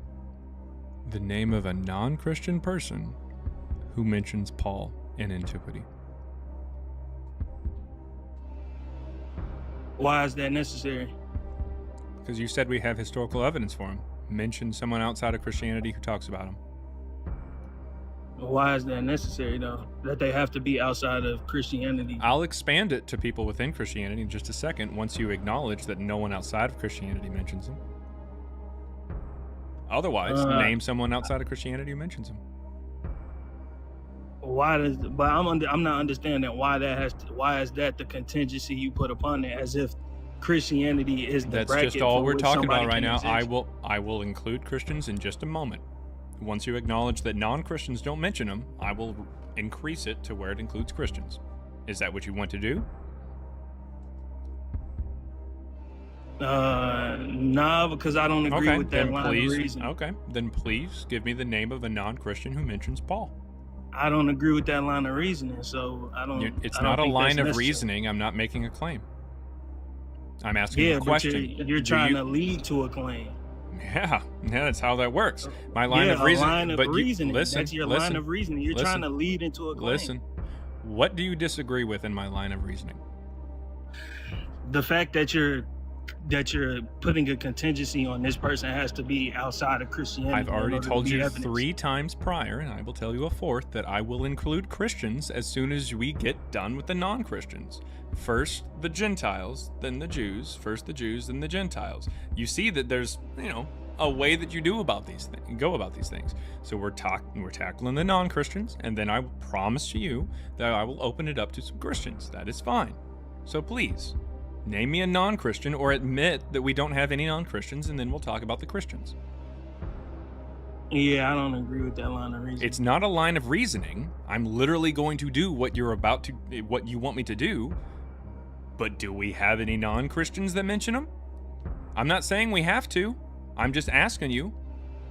the name of a non-Christian person who mentions Paul in antiquity. Why is that necessary? Because you said we have historical evidence for him. Mention someone outside of Christianity who talks about him. Why is that necessary, though? That they have to be outside of Christianity? I'll expand it to people within Christianity in just a second once you acknowledge that no one outside of Christianity mentions him. Otherwise, name someone outside of Christianity who mentions him. Why does? But I'm not understanding why that has to. Why is that the contingency you put upon it? As if Christianity is the That's bracket just all for we're which talking about somebody right can now. exist. I will include Christians in just a moment. Once you acknowledge that non-Christians don't mention them, I will increase it to where it includes Christians. Is that what you want to do? Nah, because I don't agree with that line of reasoning. Okay, then please give me the name of a non-Christian who mentions Paul. I don't agree with that line of reasoning, so I don't. It's I don't not a think line that's of necessary. reasoning. I'm not making a claim. I'm asking Yeah, a question. but you're trying to lead to a claim. Yeah, that's how that works. My line of reasoning. Line of reasoning. Listen, That's your line of reasoning. You're trying to lead into a claim. Listen, what do you disagree with in my line of reasoning? The fact that you're putting a contingency on this person has to be outside of Christianity. I've already told you 3 times prior, and I will tell you a 4th, that I will include Christians as soon as we get done with the non-Christians. First the Gentiles, then the Jews. First the Jews, then the Gentiles. You see that there's, a way that you go about these things. So we're tackling the non-Christians, and then I promise to you that I will open it up to some Christians. That is fine. So please, name me a non-Christian or admit that we don't have any non-Christians, and then we'll talk about the Christians. Yeah, I don't agree with that line of reasoning. It's not a line of reasoning. I'm literally going to do what you want me to do. But do we have any non-Christians that mention them? I'm not saying we have to. I'm just asking you,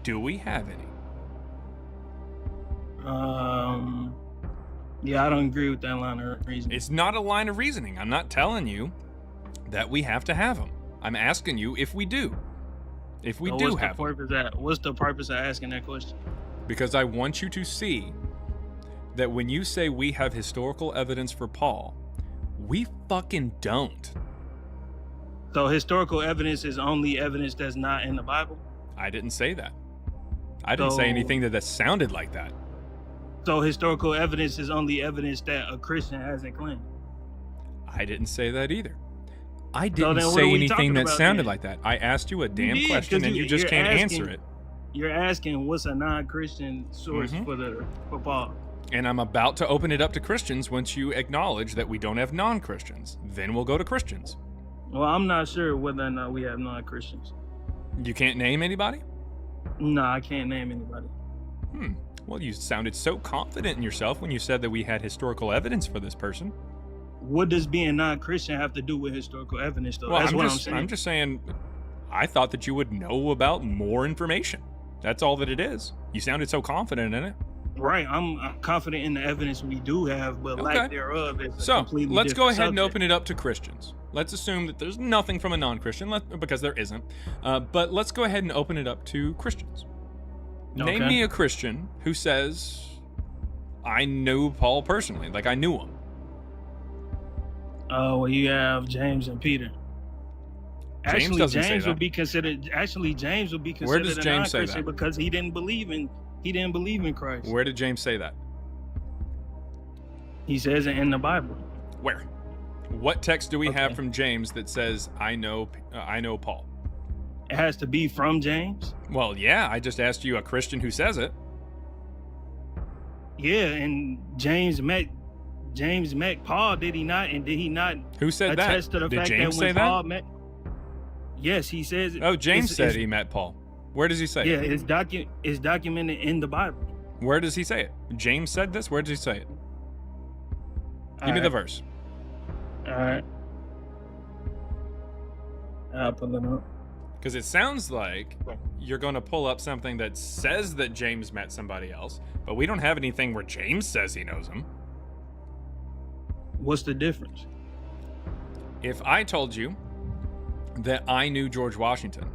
do we have any? Yeah, I don't agree with that line of reasoning. It's not a line of reasoning. I'm not telling you that we have to have them. I'm asking you if we do. If we do have them. What's the purpose of asking that question? Because I want you to see that when you say we have historical evidence for Paul, we fucking don't. So historical evidence is only evidence that's not in the Bible? I didn't say that. I didn't say anything that sounded like that. So historical evidence is only evidence that a Christian hasn't claimed? I didn't say that either. I didn't say anything that sounded like that. I asked you a damn question and you just can't answer it. You're asking what's a non-Christian source for Paul. And I'm about to open it up to Christians once you acknowledge that we don't have non-Christians. Then we'll go to Christians. Well, I'm not sure whether or not we have non-Christians. You can't name anybody? No, I can't name anybody. Well, you sounded so confident in yourself when you said that we had historical evidence for this person. What does being non-Christian have to do with historical evidence, though? Well, That's what I'm just, saying. I'm just saying, I thought that you would know about more information. That's all that it is. You sounded so confident in it. Right, I'm confident in the evidence we do have, but lack thereof is a completely let's go different ahead and subject. open it up to Christians. Let's assume that there's nothing from a non-Christian, because there isn't. But let's go ahead and open it up to Christians. Okay. Name me a Christian who says, I knew Paul personally, like I knew him. Well, you have James and Peter. James doesn't say James that. would be considered. Actually, James would be considered Where does a James say non-Christian that? because he didn't believe in Christ. Where did James say that? He says it in the Bible. Where? What text do we have Okay. from James that says, I know Paul? It has to be from James. Well, yeah, I just asked you a Christian who says it. Yeah, and James met Paul, did he not? And did he not Who said that? attest to the Did fact James that say when that? Paul met? Yes, he says. Oh, James it's- said it's- he met Paul. Where does he say Yeah, it? it's documented in the Bible. Where does he say it? James said this? Where does he say it? Give me the verse. All right. I'll pull it up. Because it sounds like you're going to pull up something that says that James met somebody else, but we don't have anything where James says he knows him. What's the difference? If I told you that I knew George Washington,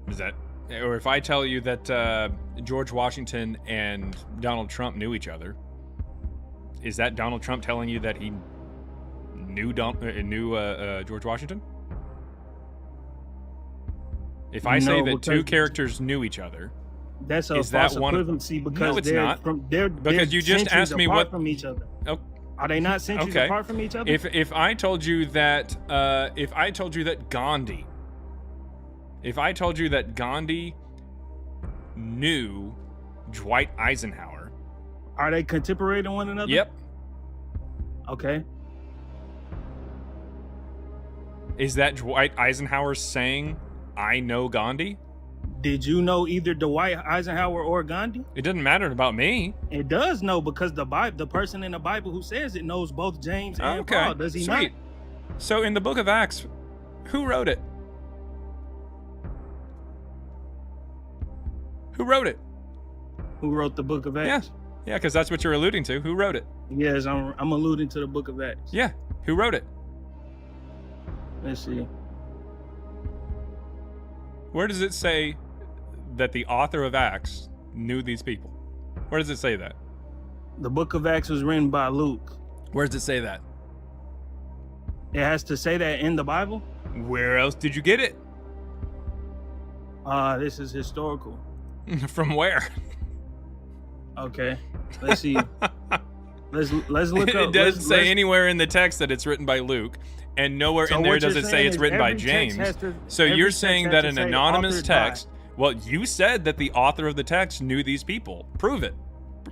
is that, or if I tell you that George Washington and Donald Trump knew each other, is that Donald Trump telling you that he knew George Washington? If I say No, that two because- characters knew each other, That's a is that false one? equivalency because No, it's they're not. they're Because you just centuries asked me apart what from each other. Oh, Are they not centuries okay. apart from each other? If I told you that Gandhi, if I told you that Gandhi knew Dwight Eisenhower, Are they contemporary to one another? yep, Okay. is that Dwight Eisenhower saying I know Gandhi? Did you know either Dwight Eisenhower or Gandhi? It doesn't matter about me. It does know because the person in the Bible who says it knows both James and Okay, Paul. Does he sweet. So in the book of Acts, who wrote it? Who wrote it? not? Who wrote the book of Acts? Yeah, because that's what you're alluding to. Who wrote it? Yes, I'm alluding to the book of Acts. Yeah, who wrote it? Let's see. Where does it say that the author of Acts knew these people? Where does it say that? The book of Acts was written by Luke. Where does it say that? It has to say that in the Bible? Where else did you get it? This is historical. From where? Okay. Let's see. let's look up. It doesn't say let's- anywhere in the text that it's written by Luke, and nowhere So in there what you're does it say saying it's is written by every text James. has to- So every you're text saying has that to an say anonymous authored by. text. Well, you said that the author of the text knew these people. Prove it.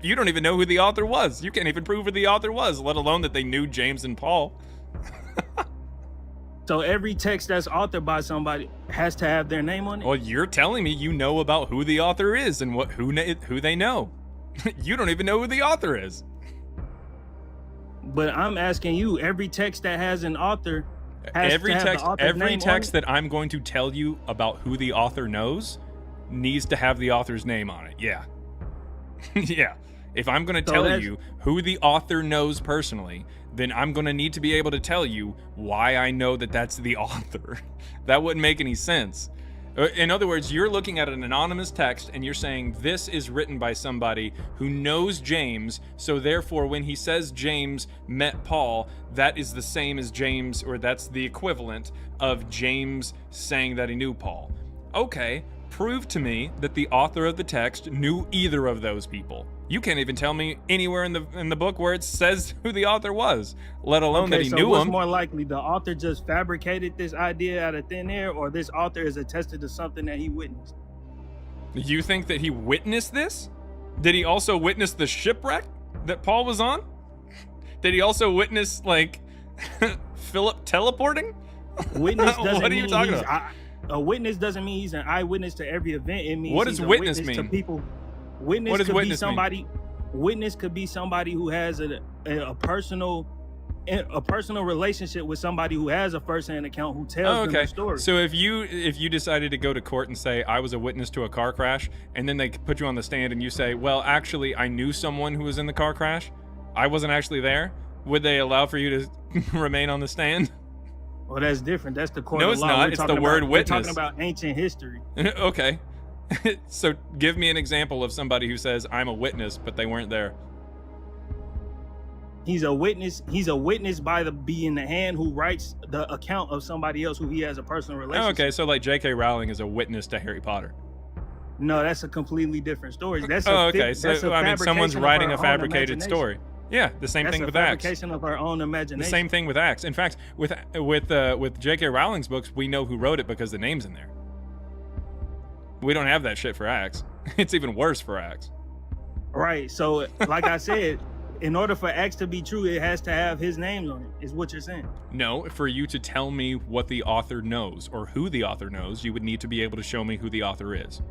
You don't even know who the author was. You can't even prove who the author was, let alone that they knew James and Paul. So every text that's authored by somebody has to have their name on it? Well, you're telling me you know about who the author is and who they know. You don't even know who the author is. But I'm asking you, every text that has an author has Every to have text, the author's every name text on it? that I'm going to tell you about who the author knows needs to have the author's name on it. Yeah. Yeah. If I'm going to So tell that's- you who the author knows personally, then I'm going to need to be able to tell you why I know that that's the author. That wouldn't make any sense. In other words, you're looking at an anonymous text and you're saying this is written by somebody who knows James, so therefore when he says James met Paul, that is the same as James, or that's the equivalent of James saying that he knew Paul. Okay, prove to me that the author of the text knew either of those people. You can't even tell me anywhere in the book where it says who the author was, let alone that he so knew what's him. more likely, the author just fabricated this idea out of thin air, or this author is attested to something that he witnessed? You think that he witnessed this? Did he also witness the shipwreck that Paul was on? Did he also witness, like, Philip teleporting? Witness doesn't what are you mean talking he's about? a witness doesn't mean he's an eyewitness to every event. It means What does he's a witness witness mean? to people. Witness What does could witness be somebody. Witness could be somebody who has a personal relationship with somebody who has a first-hand account who tells them the story. So if you decided to go to court and say I was a witness to a car crash, and then they put you on the stand and you say, well, actually I knew someone who was in the car crash, I wasn't actually there, would they allow for you to remain on the stand? Well, that's different. That's the court No, of it's law. not. It's the word witness. We're talking about ancient history. Okay. So give me an example of somebody who says I'm a witness but they weren't there. He's a witness. He's a witness by being the hand who writes the account of somebody else who he has a personal relationship. Okay, so like J.K. Rowling is a witness to Harry Potter. No, that's a completely different story. That's someone's writing a fabricated story. Yeah, the same thing with Acts. Fabrication of our own imagination. The same thing with Acts. In fact, with J.K. Rowling's books, we know who wrote it because the name's in there. We don't have that shit for Acts. It's even worse for Acts. Right. So, like I said, in order for Acts to be true, it has to have his name on it, is what you're saying. No, for you to tell me what the author knows or who the author knows, you would need to be able to show me who the author is.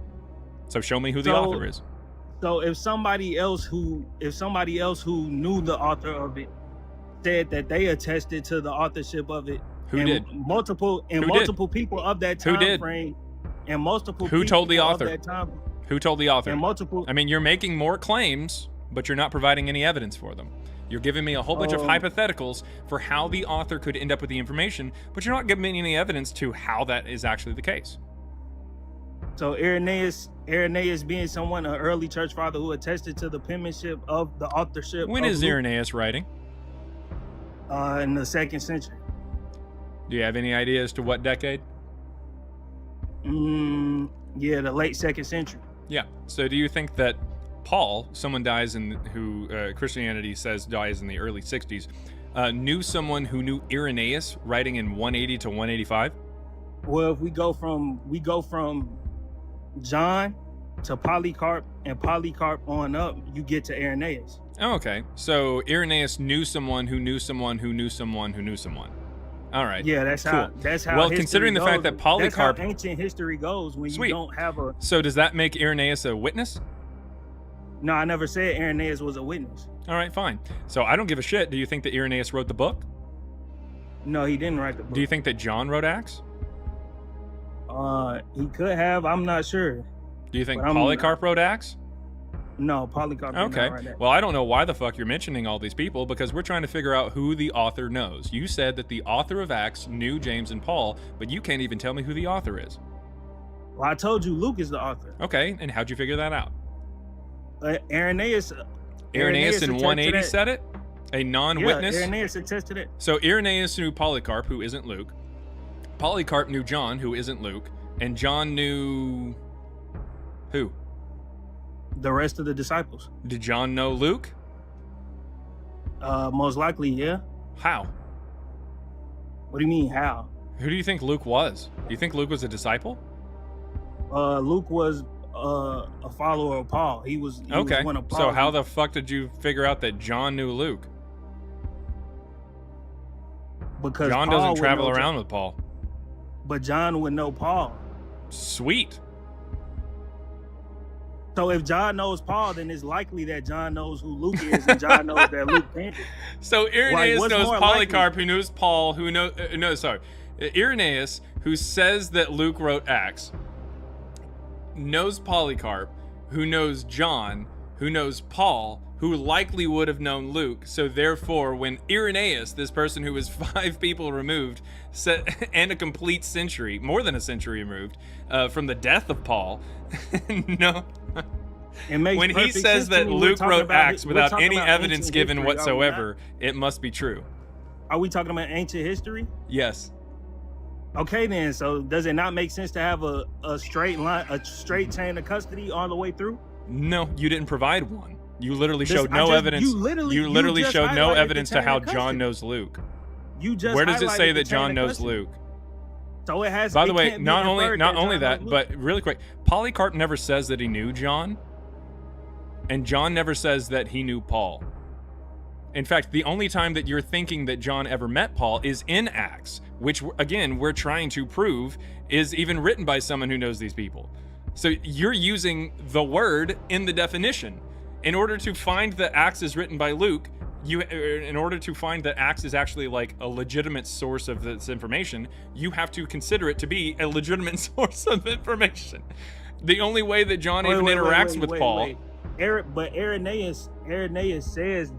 So show me who the author is. So if somebody else who knew the author of it said that they attested to the authorship of it, who did? Multiple people of that time frame, and multiple who told the author? Of that time, who told the author? And multiple. I mean, you're making more claims, but you're not providing any evidence for them. You're giving me a whole bunch of hypotheticals for how the author could end up with the information, but you're not giving me any evidence to how that is actually the case. So Irenaeus being an early church father who attested to the penmanship of the authorship. When is Irenaeus writing? In the 2nd century. Do you have any idea as to what decade? Yeah, the late 2nd century. Yeah. So do you think that Paul, someone who Christianity says dies in the early 60s, knew someone who knew Irenaeus writing in 180 to 185? Well, if we go from John to Polycarp, and Polycarp on up, you get to Irenaeus. Oh, okay. So Irenaeus knew someone who knew someone who knew someone who knew someone. All right. Yeah, that's cool. how. Well, considering the fact that Polycarp, that's how ancient history goes when you don't have a. So does that make Irenaeus a witness? No, I never said Irenaeus was a witness. All right, fine. So I don't give a shit. Do you think that Irenaeus wrote the book? No, he didn't write the book. Do you think that John wrote Acts? He could have. I'm not sure. Do you think Polycarp wrote Acts? No, Polycarp did not write that. Well, I don't know why the fuck you're mentioning all these people, because we're trying to figure out who the author knows. You said that the author of Acts knew James and Paul, but you can't even tell me who the author is. Well, I told you Luke is the author. Okay, and how'd you figure that out? Irenaeus in 180 said it? A non-witness? Yeah, Irenaeus attested it. So Irenaeus knew Polycarp, who isn't Luke. Polycarp knew John, who isn't Luke. And John knew... who? The rest of the disciples. Did John know Luke? Most likely, yeah. How? What do you mean, how? Who do you think Luke was? Do you think Luke was a disciple? Luke was a follower of Paul. He was one of Paul. So how the fuck did you figure out that John knew Luke? Because John Paul doesn't travel around with Paul. But John would know Paul. Sweet. So if John knows Paul, then it's likely that John knows who Luke is, and John knows that Luke can't. So Irenaeus knows Polycarp, who knows Paul, who knows... Irenaeus, who says that Luke wrote Acts, knows Polycarp, who knows John, who knows Paul, who likely would have known Luke. So therefore, when Irenaeus, this person who was 5 people removed, and a complete century, more than a century removed, from the death of Paul, no... when he says that Luke wrote Acts without any evidence given whatsoever, it must be true. Are we talking about ancient history? Yes. Okay then, so does it not make sense to have a straight line, a straight chain of custody all the way through? No, you didn't provide one. You literally showed no evidence. You literally showed no evidence to how John knows Luke. You just Where does it say that John knows Luke? So it has. By the it way, can't be not inferred only John that, knows but really quick, Polycarp never says that he knew John, and John never says that he knew Paul. In fact, the only time that you're thinking that John ever met Paul is in Acts, which, again, we're trying to prove is even written by someone who knows these people. So you're using the word in the definition. In order to find that Acts is written by Luke, in order to find that Acts is actually like a legitimate source of this information, you have to consider it to be a legitimate source of information. The only way that John even interacts with Paul. But Irenaeus says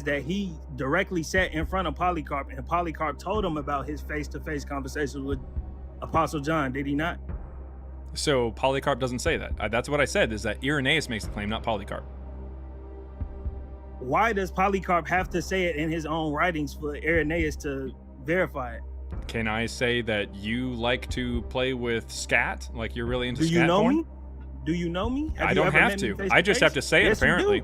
that he directly sat in front of Polycarp, and Polycarp told him about his face-to-face conversations with Apostle John. Did he not? So Polycarp doesn't say that. That's what I said, is that Irenaeus makes the claim, not Polycarp. Why does Polycarp have to say it in his own writings for Irenaeus to verify it? Can I say that you like to play with scat? Like you're really into scat Do you know porn? me? Do you know me? I don't have to. I just have to say it, apparently.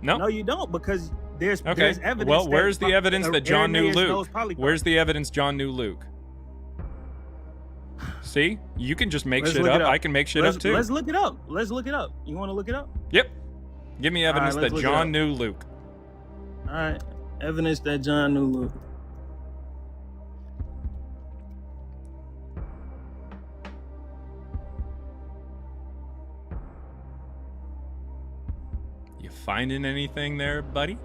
No. No, you don't, because there's evidence. Well, where's the evidence that John knew Irenaeus knows Luke? Polycarp. Where's the evidence John knew Luke? See? You can just make Let's shit look up. it up. I can make shit up too. Let's look it up. Let's look it up. You want to look it up? Yep. Give me evidence let's that look it John up. knew Luke. All right. Evidence that John knew Luke. You finding anything there, buddy?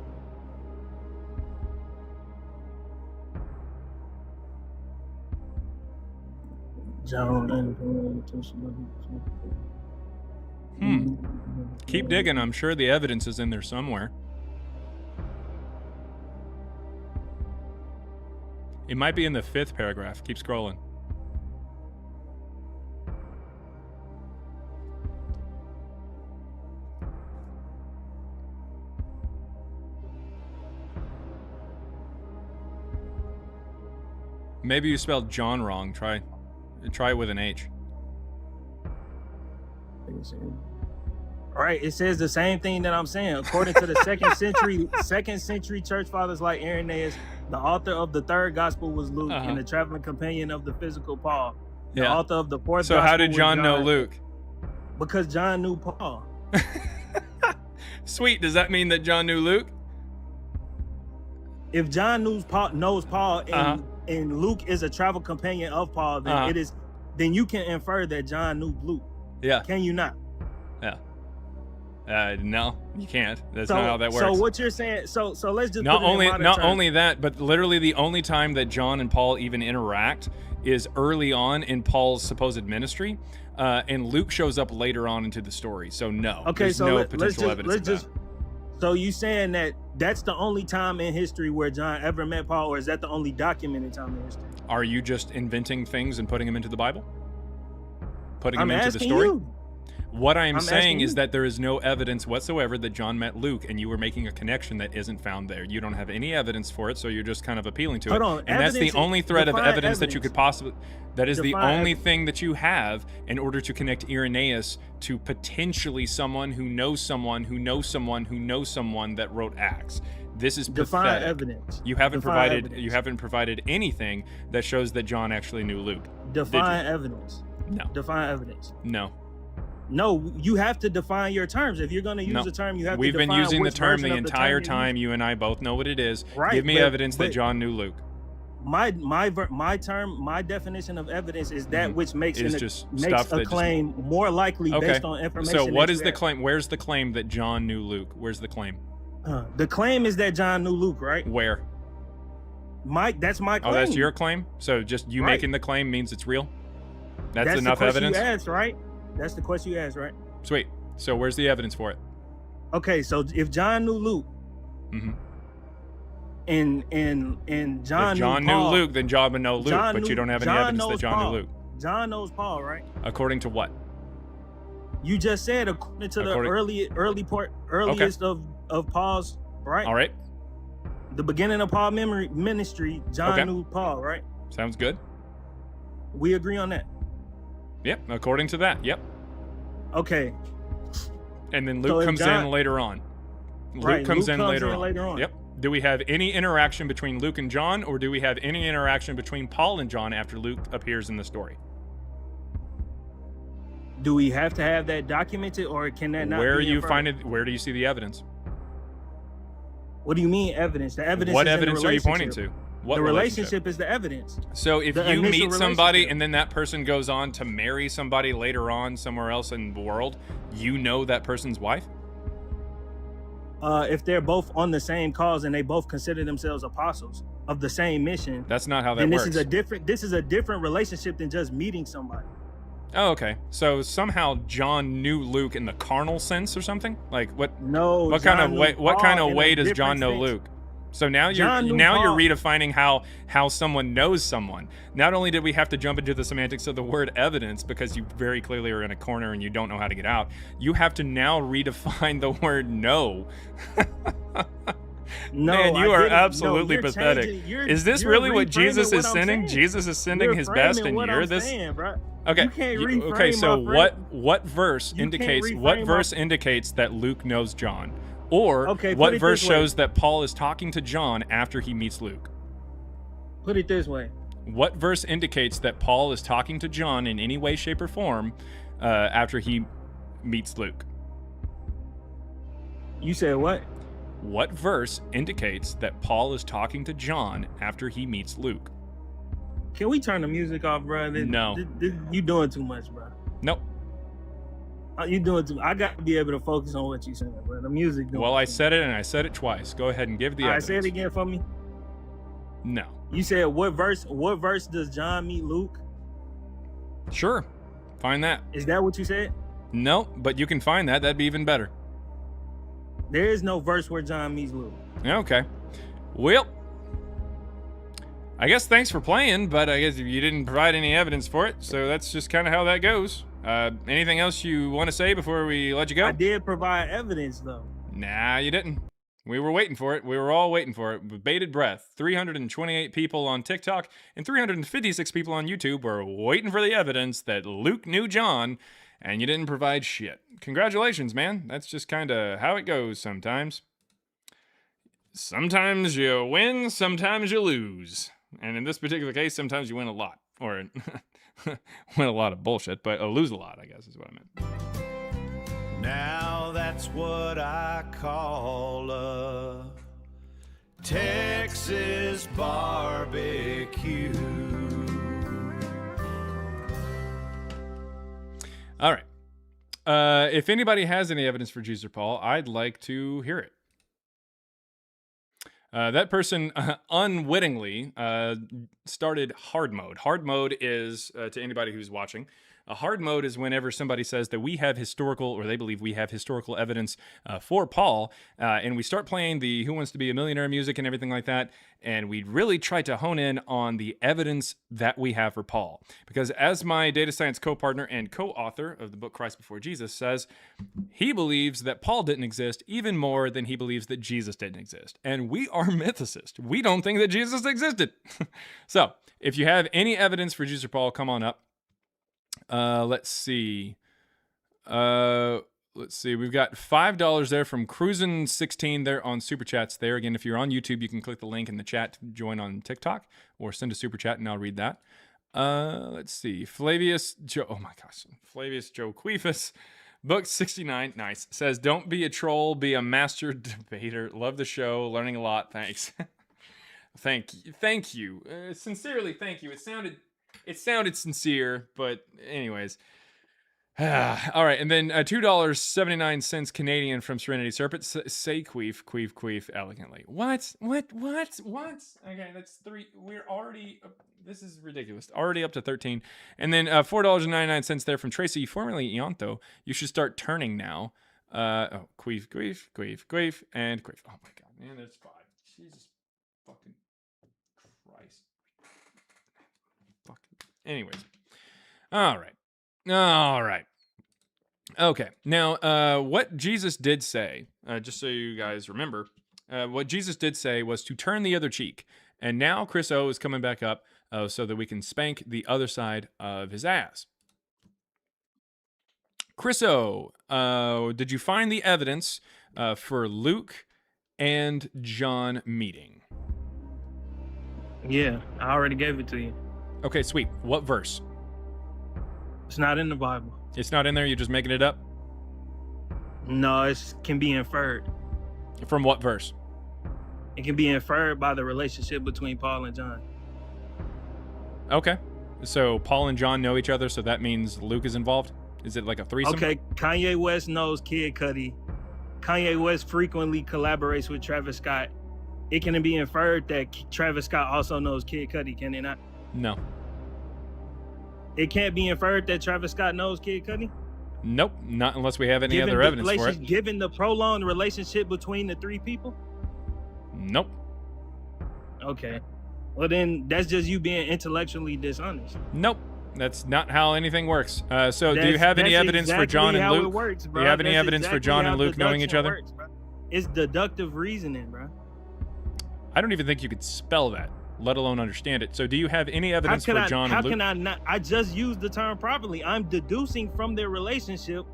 Keep digging. I'm sure the evidence is in there somewhere. It might be in the 5th paragraph. Keep scrolling. Maybe you spelled John wrong. Try it with an H. All right, it says the same thing that I'm saying. According to the second century church fathers like Irenaeus, the author of the 3rd gospel was Luke, and the traveling companion of the physical Paul. The author of the 4th So gospel how did was John know Luke? Because John knew Paul. Sweet. Does that mean that John knew Luke? If John knows Paul, and Luke is a travel companion of Paul, then then you can infer that John knew Luke. Yeah. Can you not? Yeah. No, you can't. That's not how that works. So what you're saying? So let's just not put it in modern terms. only that, but literally the only time that John and Paul even interact is early on in Paul's supposed ministry, and Luke shows up later on into the story. So no, there's no potential evidence of that. So you saying that that's the only time in history where John ever met Paul, or is that the only documented time in history? Are you just inventing things and putting them into the Bible? Putting I'm them into the asking story? you. What I'm saying is you. that there is no evidence whatsoever that John met Luke, and you were making a connection that isn't found there. You don't have any evidence for it, so you're just kind of appealing to it. And that's the only thread of evidence that you could possibly... That is the only thing that you have in order to connect Irenaeus to potentially someone who knows someone who knows someone who knows someone that wrote Acts. This is pathetic. Evidence. You haven't Evidence. You haven't provided anything that shows that John actually knew Luke. Define evidence. No. Define evidence. No. No, you have to define your terms. If you're going to use a term, you have to define. We've been using the which term the version of entire term time. You and I both know what it is. Right, Give me evidence that John knew Luke. My term, my definition of evidence is that which makes a claim more likely based on information. So what is the claim? Where's the claim that John knew Luke? Where's the claim? The claim is that John knew Luke, right? Where? That's my claim. Oh, that's your claim? So just you making the claim means it's real? That's enough evidence? You asked, right? That's the question you asked, right? Sweet. So where's the evidence for it? Okay, so if John knew Luke, and John if John knew Paul, Luke, then John would know Luke, but you don't have any evidence that John knew Luke. John knows Paul, right? According to what? You just said according to the earliest of Paul's, right? All right. The beginning of Paul's ministry, John knew Paul, right? Sounds good. We agree on that. Yep, according to that, yep. Okay. And then Luke comes in later on. Luke comes in later on. Yep. Do we have any interaction between Luke and John, or do we have any interaction between Paul and John after Luke appears in the story? Do we have to have that documented, or can that not? Where be you inferred? find it? Where do you see the evidence? What do you mean evidence? The evidence. What is evidence in the are you pointing relationship. to? What the relationship is the evidence. So if The you initial meet somebody relationship. and then that person goes on to marry somebody later on somewhere else in the world, you know that person's wife? If they're both on the same cause and they both consider themselves apostles of the same mission, That's not how that then works. this is a different relationship than just meeting somebody. Oh, okay. So somehow John knew Luke in the carnal sense or something? Like what? No. What John kind of knew way? What kind Paul of in way a does John different know sense. Luke? So now John knew you're Paul. redefining how someone knows someone. Not only did we have to jump into the semantics of the word evidence because you very clearly are in a corner and you don't know how to get out, you have to now redefine the word know. No, Man, you I are didn't. No, absolutely you're pathetic. changing- you're- Is this you're really what reframing Jesus is what I'm sending? saying. Jesus is sending You're his best, framing and what you're I'm this. saying, bro. Okay. You can't Okay. reframe So my frame. what verse You can't indicates reframe what my- verse indicates that Luke knows John, or Okay, put what it verse this way. shows that Paul is talking to John after he meets Luke? Put it this way. What verse indicates that Paul is talking to John in any way, shape, or form after he meets Luke? You said what? What verse indicates that Paul is talking to John after he meets Luke? Can we turn the music off, bro? No. You doing too much, bro. Nope. You doing too. I got to be able to focus on what you saying, bro. The music. Doing Well, I too said it and I said it twice. Go ahead and give the much. All right, evidence. say it again for me. No. You said what verse? What verse does John meet Luke? Sure. Find that. Is that what you said? No, but you can find that. That'd be even better. There is no verse where John meets Luke. Okay. Well, I guess thanks for playing, but I guess you didn't provide any evidence for it, so that's just kind of how that goes. Anything else you want to say before we let you go? I did provide evidence, though. Nah, you didn't. We were waiting for it. We were all waiting for it with bated breath. 328 people on TikTok and 356 people on YouTube were waiting for the evidence that Luke knew John, and you didn't provide shit. Congratulations, man. That's just kind of how it goes sometimes. Sometimes you win, sometimes you lose. And in this particular case, sometimes you win a lot. Or win a lot of bullshit, but lose a lot, I guess is what I meant. Now that's what I call a Texas barbecue. All right. If anybody has any evidence for Jesus or Paul, I'd like to hear it. That person unwittingly started hard mode. Hard mode is, to anybody who's watching, a hard mode is whenever somebody says that we have historical, or they believe we have historical evidence for Paul, and we start playing the Who Wants to Be a Millionaire music and everything like that, and we really try to hone in on the evidence that we have for Paul. Because as my data science co-partner and co-author of the book Christ Before Jesus says, he believes that Paul didn't exist even more than he believes that Jesus didn't exist. And we are mythicists. We don't think that Jesus existed. So, if you have any evidence for Jesus or Paul, come on up. Let's see. We've got $5 there from Cruisin16 there on Super Chats there. Again, if you're on YouTube, you can click the link in the chat to join on TikTok or send a Super Chat and I'll read that. Let's see. Flavius Joe Queefus, book 69, nice, says, don't be a troll, be a master debater. Love the show, learning a lot, thanks. Thank you. Sincerely, thank you. It sounded sincere, but anyways. All right, and then $2.79 Canadian from Serenity Serpent. Say queef elegantly. What? Okay, that's 3. We're already. This is ridiculous. Already up to 13. And then $4.99 there from Tracy, formerly Ianto. You should start turning now. Queef, and queef. Oh my god, man, that's 5. Jesus fucking Christ. Anyways. All right. Okay. Now, what Jesus did say, just so you guys remember, what Jesus did say was to turn the other cheek. And now Chris O is coming back up so that we can spank the other side of his ass. Chris O, did you find the evidence for Luke and John meeting? Yeah, I already gave it to you. Okay, sweet. What verse? It's not in the Bible. It's not in there? You're just making it up? No, it can be inferred. From what verse? It can be inferred by the relationship between Paul and John. Okay. So Paul and John know each other, so that means Luke is involved? Is it like a threesome? Okay, Kanye West knows Kid Cudi. Kanye West frequently collaborates with Travis Scott. It can be inferred that Travis Scott also knows Kid Cudi, can it not? No. It can't be inferred that Travis Scott knows Kid Cudi? Nope, not unless we have any other evidence for it. Given the prolonged relationship between the three people? Nope. Okay. Well, then that's just you being intellectually dishonest. Nope. That's not how anything works. So do you have any evidence for John and Luke? Do you have any evidence for John and Luke knowing each other? It's deductive reasoning, bro. I don't even think you could spell that, let alone understand it. So do you have any evidence for John and Luke? How can I not? I just used the term properly. I'm deducing from their relationship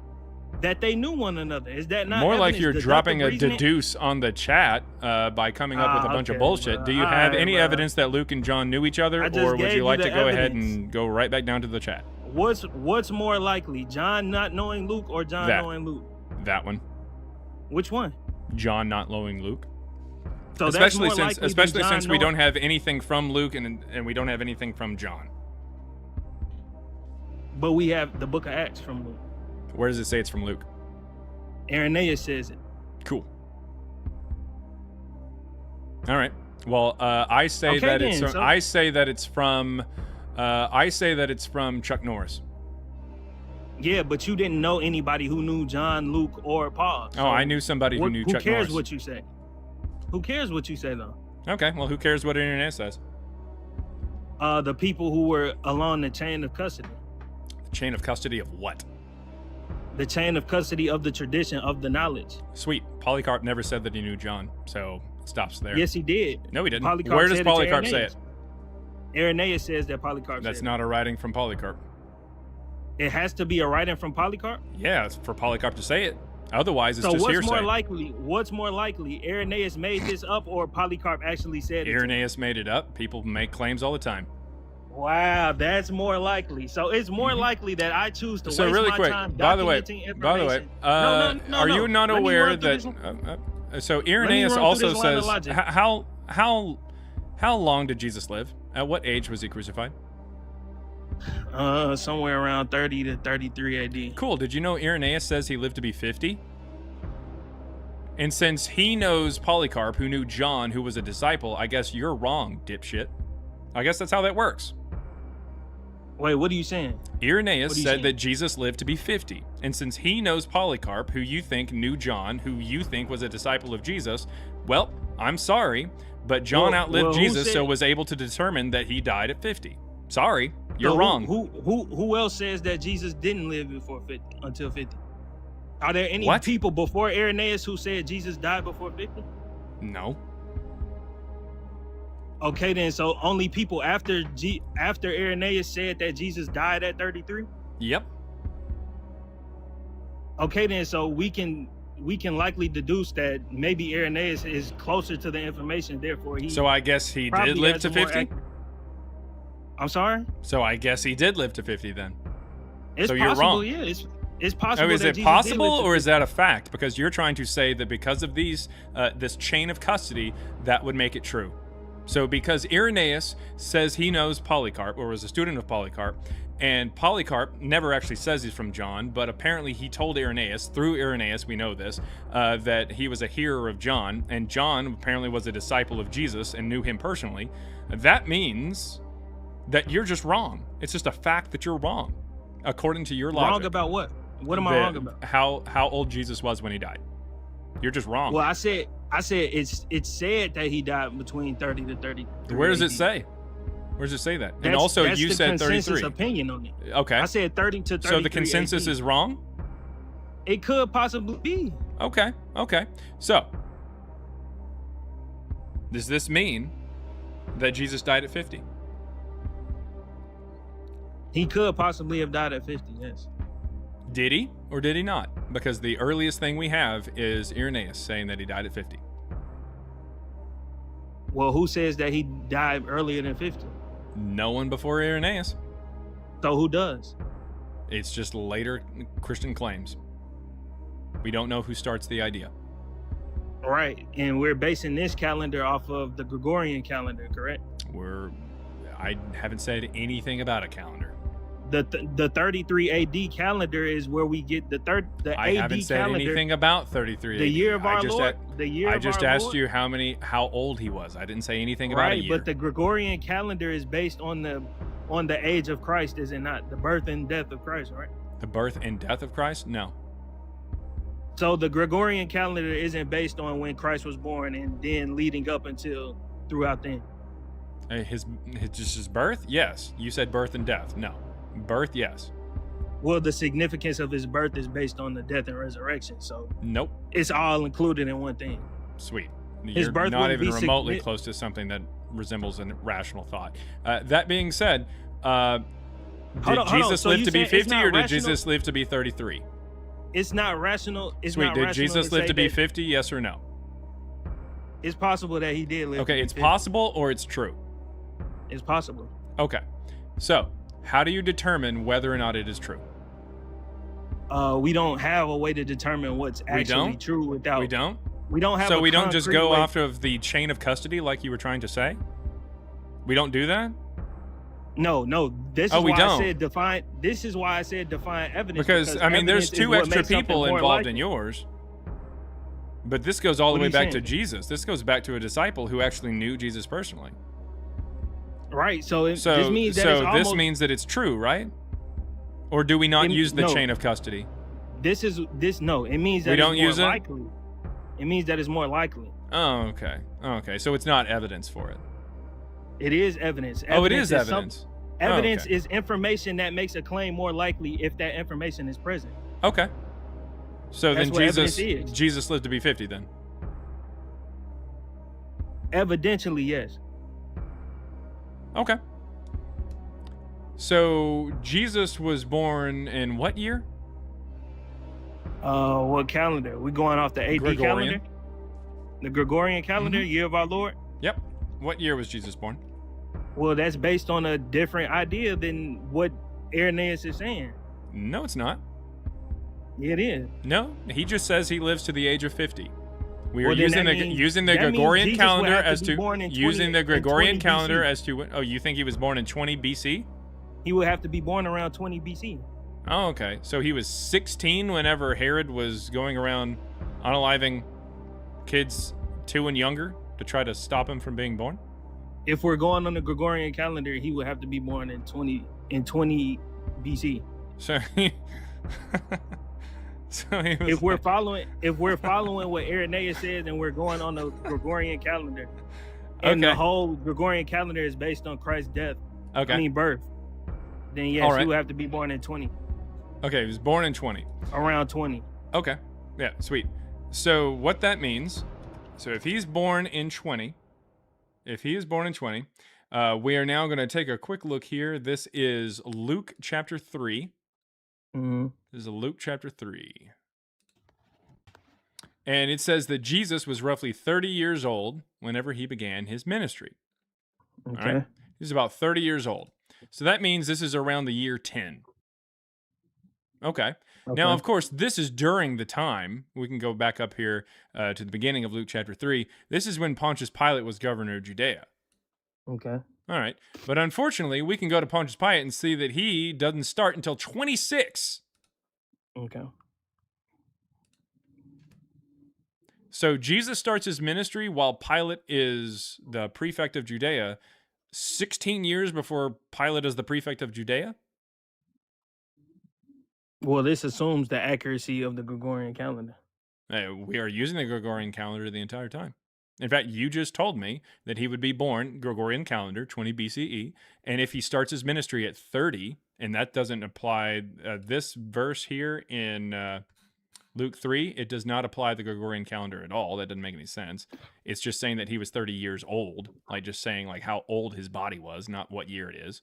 that they knew one another. Is that not more like you're dropping a reasoning? deduce on the chat by coming up with a bunch of bullshit? Bro. Do you have any evidence that Luke and John knew each other, or would you like to go ahead and go right back down to the chat? What's more likely, John not knowing Luke or John knowing Luke? That one. Which one? John not knowing Luke. So especially since we don't have anything from Luke and we don't have anything from John. But we have the book of Acts from Luke. Where does it say it's from Luke? Irenaeus says it. Cool. All right. Well, I say that it's from Chuck Norris. Yeah, but you didn't know anybody who knew John, Luke, or Paul. So I knew somebody who knew Chuck Norris. Who cares what you say? Who cares what you say, though? Okay, well, who cares what Irenaeus says? The people who were along the chain of custody. The chain of custody of what? The chain of custody of the tradition of the knowledge. Sweet. Polycarp never said that he knew John, so it stops there. Yes, he did. No, he didn't. Polycarp Where does Polycarp say it? Irenaeus says that Polycarp That's said not a writing from Polycarp. It has to be a writing from Polycarp? Yeah, it's for Polycarp to say it. Otherwise, it's so just what's hearsay. What's more likely? Irenaeus made this up or Polycarp actually said it? Irenaeus made it up. People make claims all the time. Wow, that's more likely. So it's more likely that I choose to waste really my quick, time by the way, no, are you not aware that so Irenaeus also says how long did Jesus live? At what age was he crucified? Somewhere around 30 to 33 AD. Cool. Did you know Irenaeus says he lived to be 50? And since he knows Polycarp, who knew John, who was a disciple, I guess you're wrong, dipshit. I guess that's how that works. Wait, what are you saying? Irenaeus said that Jesus lived to be 50. And since he knows Polycarp, who you think knew John, who you think was a disciple of Jesus, well, I'm sorry, but John outlived Jesus, so was able to determine that he died at 50. Sorry, you're wrong. Who else says that Jesus didn't live until 50? Are there any people before Irenaeus who said Jesus died before 50? No. Okay, then, so only people after Irenaeus said that Jesus died at 33? Yep. Okay, then, so we can likely deduce that maybe Irenaeus is closer to the information, therefore he. So I guess he did live to 50? I'm sorry? So I guess he did live to 50 then. It's so possible, you're wrong. Yeah, it's possible. Is it possible, or is that a fact? Because you're trying to say that because of these, this chain of custody, that would make it true. So because Irenaeus says he knows Polycarp, or was a student of Polycarp, and Polycarp never actually says he's from John, but apparently he told Irenaeus, through Irenaeus, we know this, that he was a hearer of John, and John apparently was a disciple of Jesus and knew him personally. That means that you're just wrong. It's just a fact that you're wrong, according to your logic. Wrong about what? What am I wrong about? How old Jesus was when he died. You're just wrong. Well, I said it's said that he died between 30 to 30. Where does it say? Where does it say that? And also, you said 33. Consensus opinion on it. Okay. I said 30 to 33. So the consensus is wrong? It could possibly be. Okay. So, does this mean that Jesus died at 50? He could possibly have died at 50, yes. Did he or did he not? Because the earliest thing we have is Irenaeus saying that he died at 50. Well, who says that he died earlier than 50? No one before Irenaeus. So who does? It's just later Christian claims. We don't know who starts the idea. Right, and we're basing this calendar off of the Gregorian calendar, correct? I haven't said anything about a calendar. The 33 AD calendar is where we get the I AD haven't said calendar, anything about 33 AD. the year of our Lord. I just asked you how old he was. I didn't say anything about a Right, year. but the Gregorian calendar is based on the age of Christ, is it not? The birth and death of Christ, right? The birth and death of Christ? No. So the Gregorian calendar isn't based on when Christ was born and then leading up until throughout then. His birth? Yes. You said birth and death. No. Birth, yes. Well, the significance of his birth is based on the death and resurrection. So nope. It's all included in one thing. Sweet. His You're birth not wouldn't even be remotely close to something that resembles a rational thought. That being said, did Jesus live to be 50 or did Jesus live to be 33? It's not rational. Sweet. Did Jesus live to be 50? Yes or no? It's possible that he did live. Okay, it's possible or it's true? It's possible. Okay. So, how do you determine whether or not it is true? We don't have a way to determine what's actually true without. We don't? We don't have. So a we don't just concrete go way. off of the chain of custody like you were trying to say? We don't do that? No. This is we why don't. I said define. This is why I said define evidence. Because I mean, there's evidence is two what extra makes something people more involved likely. in yours. But this goes all the What are way you back to saying? Jesus. This goes back to a disciple who actually knew Jesus personally. Right. So this means that so it's this almost, means that it's true, right? Or do we not use the no. chain of custody? No. It means that We it's don't more use it? likely. It means that it's more likely. Oh, okay. Okay. So it's not evidence for it. It is evidence. Oh, it is some- evidence. Evidence okay. is information that makes a claim more likely if that information is present. Okay. So That's then what evidence is. Jesus lived to be 50 then. Evidentially, yes. Okay. So Jesus was born in what year? What calendar? We going off the AD Gregorian. calendar? The Gregorian calendar, year of our Lord? Yep. What year was Jesus born? Well, that's based on a different idea than what Irenaeus is saying. No, it's not. It is. No, he just says he lives to the age of 50. We are Well, then using that means- using the that means Gregorian Jesus would calendar have to as be to born in using 20 the in Gregorian 20 calendar BC. as to oh, you think he was born in 20 BC? He would have to be born around 20 BC. Oh, okay. So he was 16 whenever Herod was going around unaliving kids 2 and younger to try to stop him from being born? If we're going on the Gregorian calendar, he would have to be born in 20 BC. So so he was If we're following what Irenaeus says and we're going on the Gregorian calendar, and Okay. the whole Gregorian calendar is based on Christ's death, birth, then yes, All right. he would have to be born in 20, Okay, he was born in 20. around 20. Okay. Yeah, sweet. So what that means, so if he's born in 20, we are now going to take a quick look here. This is Luke chapter 3. Mm-hmm. This is Luke chapter 3. And it says that Jesus was roughly 30 years old whenever he began his ministry. Okay. All right? He's about 30 years old. So that means this is around the year 10. Okay. Now, of course, this is during the time. We can go back up here to the beginning of Luke chapter 3. This is when Pontius Pilate was governor of Judea. Okay. All right. But unfortunately, we can go to Pontius Pilate and see that he doesn't start until 26. Okay. So Jesus starts his ministry while Pilate is the prefect of Judea 16 years before Pilate is the prefect of Judea? Well, this assumes the accuracy of the Gregorian calendar. We are using the Gregorian calendar the entire time. In fact, you just told me that he would be born Gregorian calendar 20 BCE, and if he starts his ministry at 30, and that doesn't apply this verse here in Luke 3, it does not apply the Gregorian calendar at all. That doesn't make any sense. It's just saying that he was 30 years old, like just saying like how old his body was, not what year it is.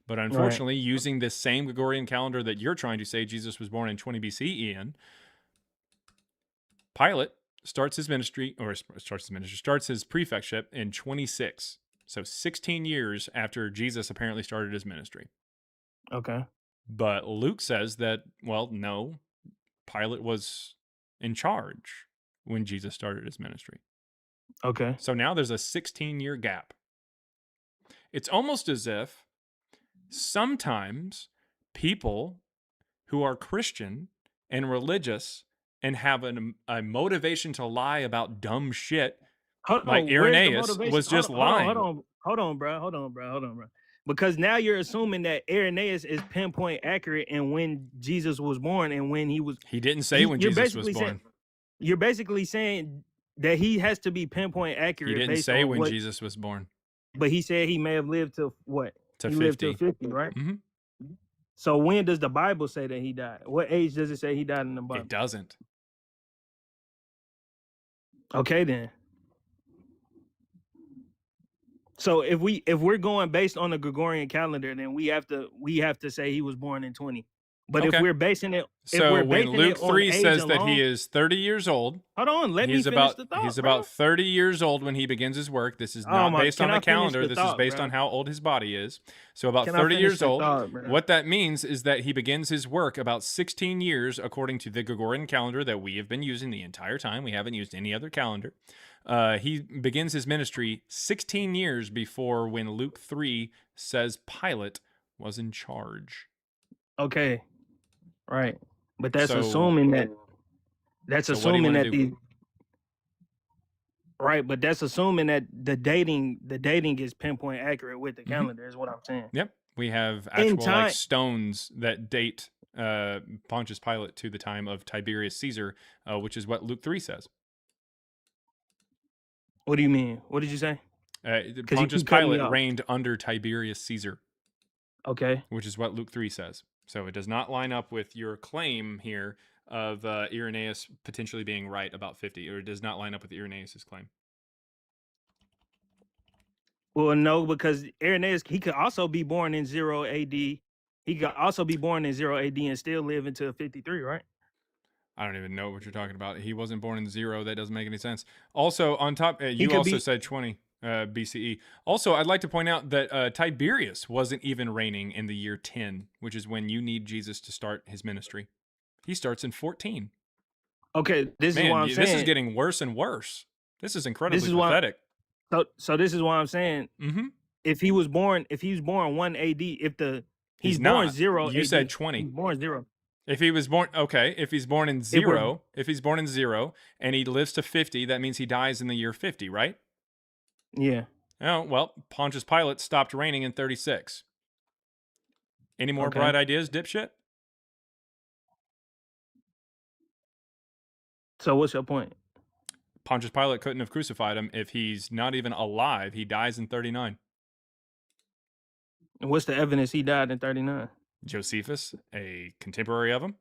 But unfortunately, using this same Gregorian calendar that you're trying to say Jesus was born in 20 BCE in, Pilate starts his ministry, starts his prefectship in 26. So 16 years after Jesus apparently started his ministry. Okay. But Luke says that, well, no, Pilate was in charge when Jesus started his ministry. Okay. So now there's a 16-year gap. It's almost as if sometimes people who are Christian and religious and have a motivation to lie about dumb shit, like Irenaeus, was just lying. Hold on, bro. Because now you're assuming that Irenaeus is pinpoint accurate in when Jesus was born and when he was. He didn't say when Jesus was born. You're basically saying that he has to be pinpoint accurate. He didn't say when Jesus was born. But he said he may have lived to what? To he 50. lived to 50, right? Mm-hmm. So when does the Bible say that he died? What age does it say he died in the Bible? It doesn't. Okay, then. So if we're going based on the Gregorian calendar, then we have to say he was born in 20. But Okay. if we're basing it, so when Luke 3 says that he is 30 years old, hold on, let me finish the thought. He's about 30 years old when he begins his work. This is not based on the calendar. This is based on how old his body is. So about 30 years old. What that means is that he begins his work about 16 years according to the Gregorian calendar that we have been using the entire time. We haven't used any other calendar. He begins his ministry 16 years before when Luke 3 says Pilate was in charge. Okay. Right. But that's assuming that assuming that the right, but that's assuming that the dating is pinpoint accurate with the calendar is what I'm saying. Yep. We have actual like stones that date Pontius Pilate to the time of Tiberius Caesar, which is what Luke 3 says. What do you mean? What did you say? Pontius Pilate reigned under Tiberius Caesar. Okay. Which is what Luke 3 says. So it does not line up with your claim here of Irenaeus potentially being right about 50, or it does not line up with Irenaeus' claim. Well, no, because Irenaeus, he could also be born in 0 AD. He could also be born in 0 AD and still live until 53, right? I don't even know what you're talking about. He wasn't born in 0. That doesn't make any sense. Also, on top, you also said 20 BCE. Also, I'd like to point out that Tiberius wasn't even reigning in the year 10, which is when you need Jesus to start his ministry. He starts in 14. Okay, this is what I'm saying. This is getting worse and worse. This is incredibly pathetic. So this is why I'm saying, if he was born 1 AD, he's born 0 You AD, said 20. He's born 0. If he was born, if he's born in 0, and he lives to 50, that means he dies in the year 50, right? Yeah. Oh, well, Pontius Pilate stopped reigning in 36. Any more bright ideas, dipshit? So what's your point? Pontius Pilate couldn't have crucified him if he's not even alive. He dies in 39. And what's the evidence he died in 39? Josephus, a contemporary of him.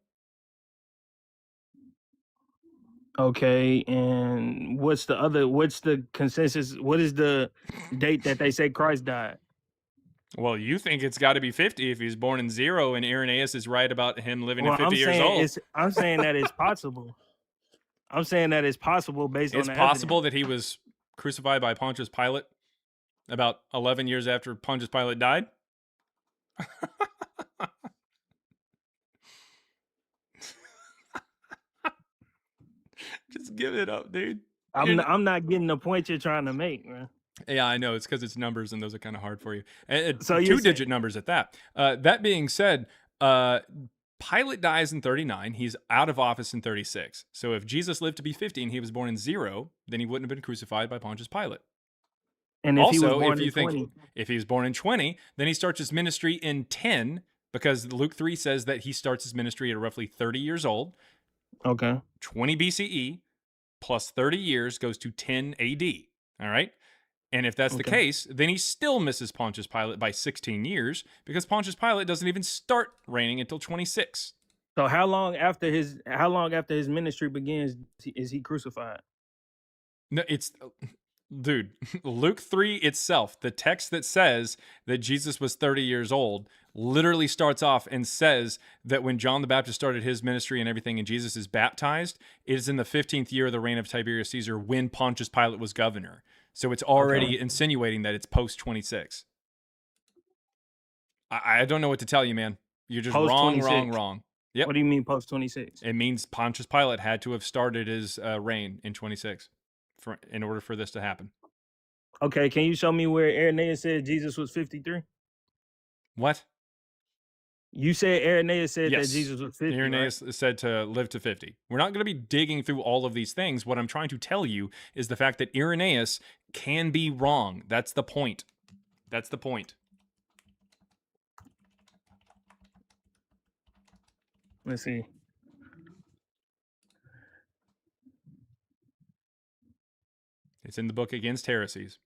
Okay, and what's the consensus? What is the date that they say Christ died? Well, you think it's got to be 50 if he's born in 0, and Irenaeus is right about him living at 50 years old. I'm saying that it's possible. I'm saying that it's possible based on the It's possible that he was crucified by Pontius Pilate about 11 years after Pontius Pilate died. Just give it up, dude. I'm not getting the point you're trying to make, man. Yeah, I know. It's because it's numbers, and those are kind of hard for you. So two-digit numbers at that. That being said, Pilate dies in 39. He's out of office in 36. So if Jesus lived to be 50 and he was born in 0, then he wouldn't have been crucified by Pontius Pilate. And if he was born in 20, if he was born in 20, then he starts his ministry in 10, because Luke 3 says that he starts his ministry at roughly 30 years old. Okay. 20 BCE plus 30 years goes to 10 AD. All right. And if that's the case, then he still misses Pontius Pilate by 16 years, because Pontius Pilate doesn't even start reigning until 26. So how long after his ministry begins is he crucified? No, Dude, Luke 3 itself, the text that says that Jesus was 30 years old, literally starts off and says that when John the Baptist started his ministry and everything and Jesus is baptized, it is in the 15th year of the reign of Tiberius Caesar when Pontius Pilate was governor. So it's already insinuating that it's post 26. I don't know what to tell you, man. You're just wrong. Yep. What do you mean post 26? It means Pontius Pilate had to have started his reign in 26 in order for this to happen. Okay, can you show me where Irenaeus said Jesus was 53? What? You said Irenaeus said Yes. that Jesus was 50, Irenaeus said to live to 50. We're not going to be digging through all of these things. What I'm trying to tell you is the fact that Irenaeus can be wrong. That's the point. That's the point. Let's see. It's in the book Against Heresies.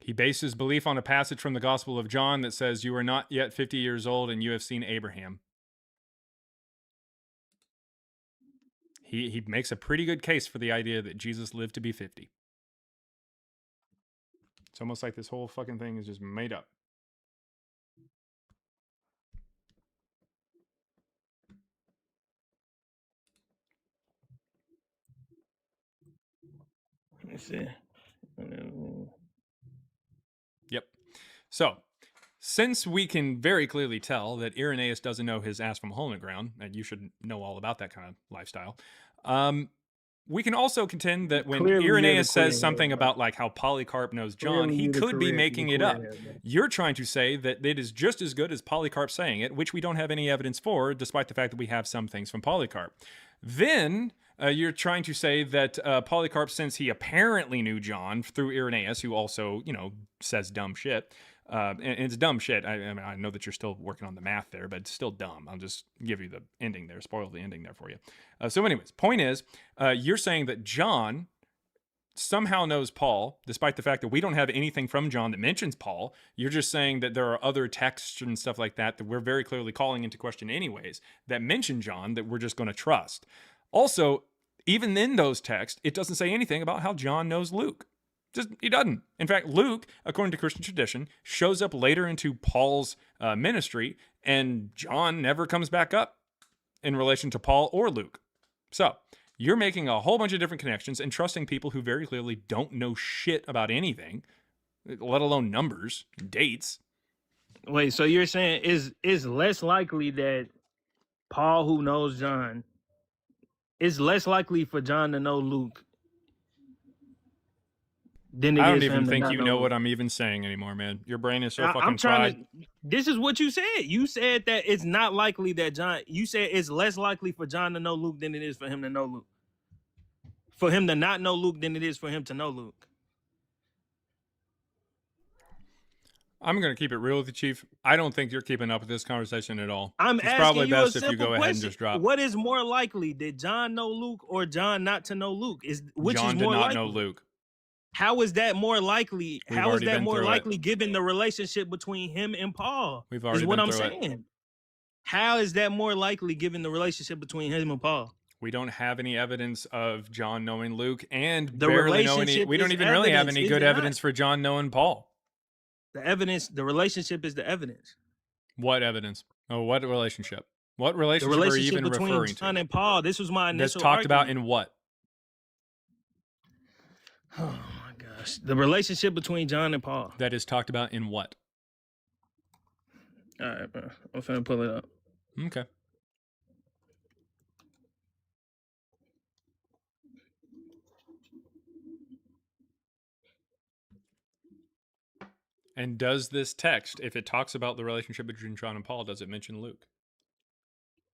He based his belief on a passage from the Gospel of John that says, "You are not yet 50 years old and you have seen Abraham." He makes a pretty good case for the idea that Jesus lived to be 50. It's almost like this whole fucking thing is just made up. Let's see. Yep. So, since we can very clearly tell that Irenaeus doesn't know his ass from a hole in the ground, and you should know all about that kind of lifestyle, we can also contend that when Clearly Irenaeus you're the says queen, something bro. about like how Polycarp knows John, Clearly he you're the could be correct- making the it up. correct head, You're trying to say that it is just as good as Polycarp saying it, which we don't have any evidence for, despite the fact that we have some things from Polycarp. Then you're trying to say that Polycarp, since he apparently knew John through Irenaeus, who also, says dumb shit, and it's dumb shit. I mean, I know that you're still working on the math there, but it's still dumb. I'll just give you the ending there, spoil the ending there for you. So anyways, point is, you're saying that John somehow knows Paul, despite the fact that we don't have anything from John that mentions Paul. You're just saying that there are other texts and stuff like that we're very clearly calling into question anyways, that mention John, that we're just going to trust. Also, even in those texts, it doesn't say anything about how John knows Luke. He doesn't. In fact, Luke, according to Christian tradition, shows up later into Paul's ministry, and John never comes back up in relation to Paul or Luke. So, you're making a whole bunch of different connections and trusting people who very clearly don't know shit about anything, let alone numbers, dates. Wait, so you're saying is less likely that Paul, who knows John, it's less likely for John to know Luke than it I don't is for even him to think not you know know Luke. what I'm even saying anymore, man. Your brain is so fucking I'm trying fried. to. This is what you said. You said that it's not likely that John. You said it's less likely for John to know Luke than it is for him to know Luke. For him to not know Luke than it is for him to know Luke. I'm going to keep it real with you, Chief. I don't think you're keeping up with this conversation at all. I'm It's asking probably you best a if you simple go ahead and question. just drop. What is more likely, did John know Luke or John not to know Luke? Which John is did more not likely? know Luke. How is that more likely? We've How is already that been more through it. likely given the relationship between him and Paul? We've already is what been I'm through it. saying. How is that more likely given the relationship between him and Paul? We don't have any evidence of John knowing Luke, and The barely know any. relationship We don't is even really have evidence, any is good it not? evidence for John knowing Paul. The relationship is the evidence. What evidence? Oh, what relationship? What The relationship are you relationship even between referring John to? and Paul. This was my That's initial talked about argument. in what? Oh my gosh. The relationship between John and Paul. That is talked about in what? All right, bro. I'm finna pull it up. Okay. And does this text, if it talks about the relationship between John and Paul, does it mention Luke?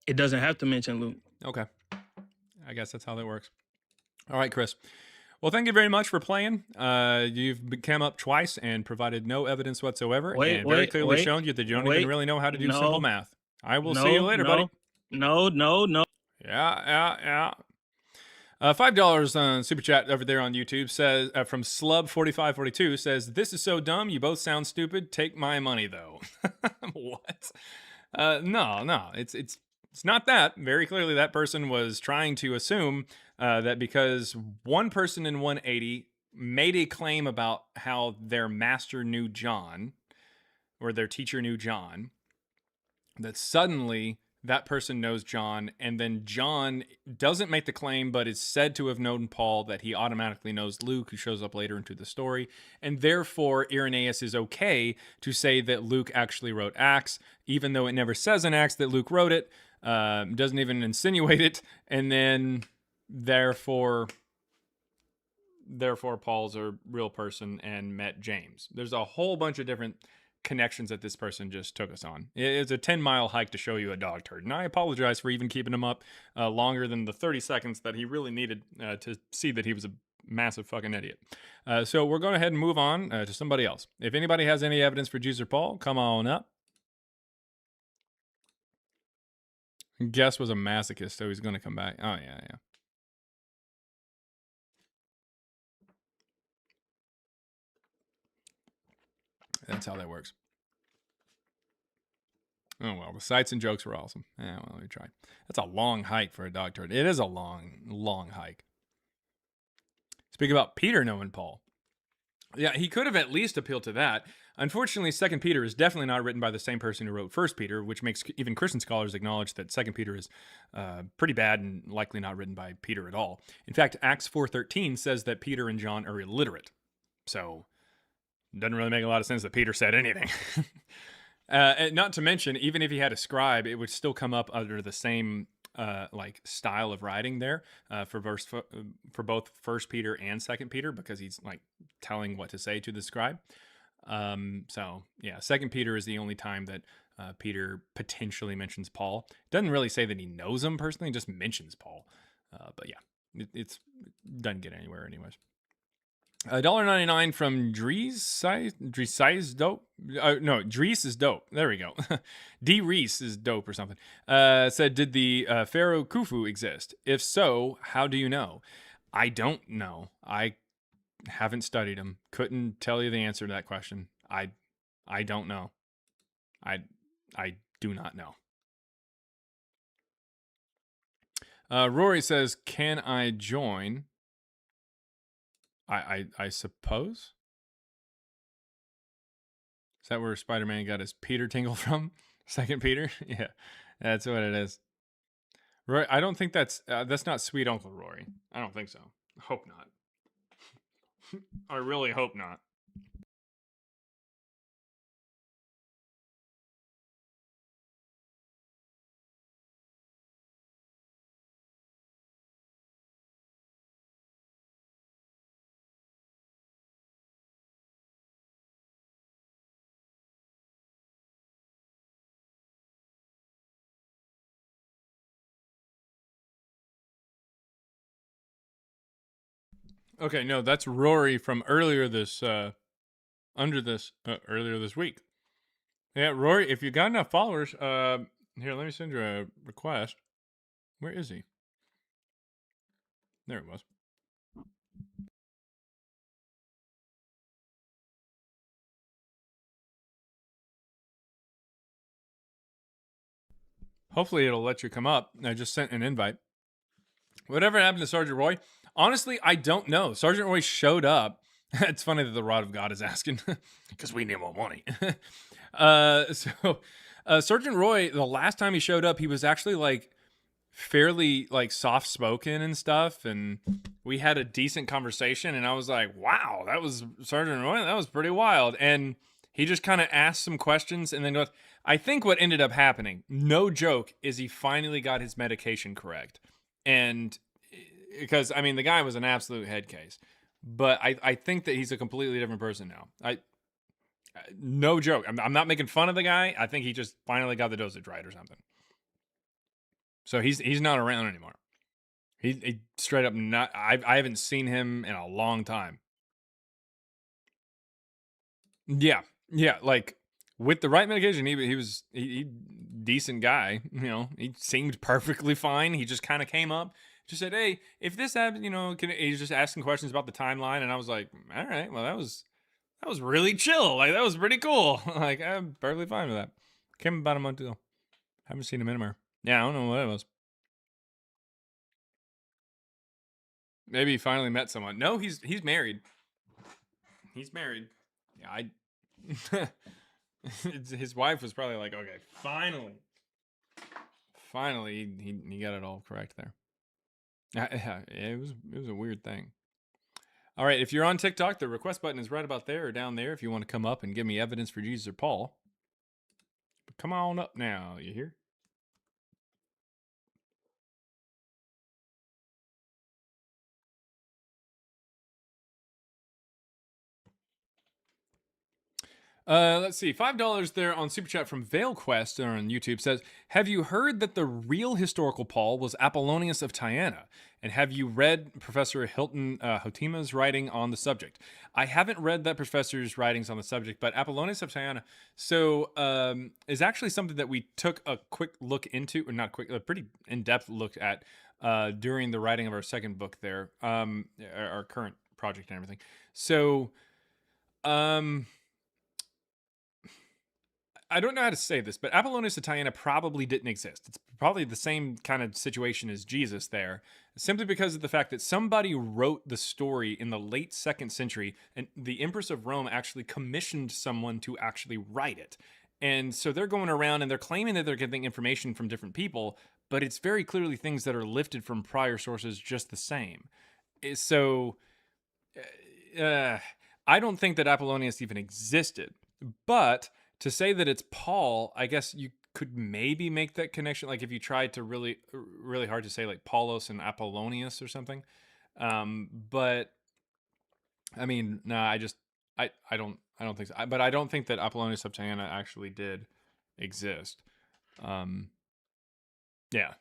It doesn't have to mention Luke. Okay. I guess that's how that works. All right, Chris. Well, thank you very much for playing. You've come up twice and provided no evidence whatsoever, and very clearly shown you that you don't even really know how to do simple math. I will see you later, buddy. No. Yeah. $5 on Super Chat over there on YouTube says, from Slub4542 says, "This is so dumb, you both sound stupid. Take my money, though." What? No. It's not that. Very clearly, that person was trying to assume that because one person in 180 made a claim about how their master knew John, or their teacher knew John, that suddenly that person knows John, and then John doesn't make the claim, but is said to have known Paul, that he automatically knows Luke, who shows up later into the story, and therefore Irenaeus is okay to say that Luke actually wrote Acts, even though it never says in Acts that Luke wrote it, doesn't even insinuate it, and then therefore Paul's a real person and met James. There's a whole bunch of different connections that this person just took us on. It's a 10-mile hike to show you a dog turd, and I apologize for even keeping him up longer than the 30 seconds that he really needed to see that he was a massive fucking idiot. So we're going to head and move on to somebody else. If anybody has any evidence for Jesus or Paul, come on up. Guess was a masochist, so he's going to come back. Oh, yeah. That's how that works. Oh, well, the sights and jokes were awesome. Yeah, well, let me try. That's a long hike for a dog turd. It is a long hike. Speaking about Peter knowing Paul. Yeah, he could have at least appealed to that. Unfortunately, 2 Peter is definitely not written by the same person who wrote 1 Peter, which makes even Christian scholars acknowledge that 2 Peter is pretty bad and likely not written by Peter at all. In fact, Acts 4:13 says that Peter and John are illiterate. So, it doesn't really make a lot of sense that Peter said anything. And not to mention, even if he had a scribe, it would still come up under the same like style of writing there for both 1 Peter and 2 Peter, because he's like telling what to say to the scribe. So yeah, 2 Peter is the only time that Peter potentially mentions Paul. Doesn't really say that he knows him personally, just mentions Paul. But yeah, it doesn't get anywhere anyways. $1.99 from Dries dope. No, Dries is dope. There we go. D. Reese is dope or something. Said, did the Pharaoh Khufu exist? If so, how do you know? I don't know. I haven't studied him. Couldn't tell you the answer to that question. I don't know. I do not know. Rory says, can I join? I suppose. Is that where Spider-Man got his Peter tingle from? 2 Peter? Yeah, that's what it is. Roy, I don't think that's not Sweet Uncle Rory. I don't think so. Hope not. I really hope not. Okay, no, that's Rory from earlier this week. Yeah, Rory, if you got enough followers, here, let me send you a request. Where is he? There it was. Hopefully it'll let you come up. I just sent an invite. Whatever happened to Sergeant Roy? Honestly, I don't know. Sergeant Roy showed up. It's funny that the Rod of God is asking, because we need more money. Sergeant Roy, the last time he showed up, he was actually like fairly like soft spoken and stuff, and we had a decent conversation, and I was like, wow, that was Sergeant Roy, that was pretty wild. And he just kind of asked some questions, and then I think what ended up happening, no joke, is he finally got his medication correct. And because I mean the guy was an absolute head case, but I think that he's a completely different person now. No joke, I'm not making fun of the guy. I think he just finally got the dosage right or something. So he's not around anymore. He straight up not. I haven't seen him in a long time. Yeah, like with the right medication, he was decent guy. You know, he seemed perfectly fine. He just kind of came up, just said, "Hey, if this happens, you know," he's just asking questions about the timeline, and I was like, "All right, well, that was really chill. Like that was pretty cool. Like I'm perfectly fine with that." Came about a month ago. Haven't seen him anywhere. Yeah, I don't know what it was. Maybe he finally met someone. No, he's married. He's married. Yeah, his wife was probably like, okay, finally, he got it all correct there. It was a weird thing. All right, if you're on TikTok, the request button is right about there or down there if you want to come up and give me evidence for Jesus or Paul. But come on up now, you hear? Let's see. $5 there on Super Chat from ValeQuest on YouTube says, have you heard that the real historical Paul was Apollonius of Tyana? And have you read Professor Hilton Hotima's writing on the subject? I haven't read that professor's writings on the subject, but Apollonius of Tyana is actually something that we took a quick look into, or not quick, a pretty in-depth look at during the writing of our second book there, our current project and everything. So, I don't know how to say this, but Apollonius of Tyana probably didn't exist. It's probably the same kind of situation as Jesus there, simply because of the fact that somebody wrote the story in the late 2nd century, and the Empress of Rome actually commissioned someone to actually write it. And so they're going around and they're claiming that they're getting information from different people, but it's very clearly things that are lifted from prior sources just the same. So I don't think that Apollonius even existed, but to say that it's Paul, I guess you could maybe make that connection. Like if you tried to really hard to say like Paulos and Apollonius or something. But I mean, no, I don't think so. But I don't think that Apollonius of Tyana actually did exist. Yeah.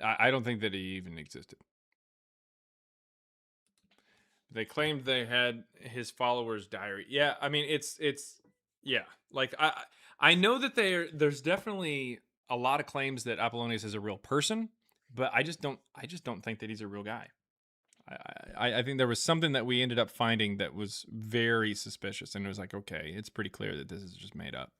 I don't think that he even existed. They claimed they had his followers' diary. Yeah, I mean it's yeah. Like I know that there's definitely a lot of claims that Apollonius is a real person, but I just don't think that he's a real guy. I think there was something that we ended up finding that was very suspicious, and it was like, okay, it's pretty clear that this is just made up.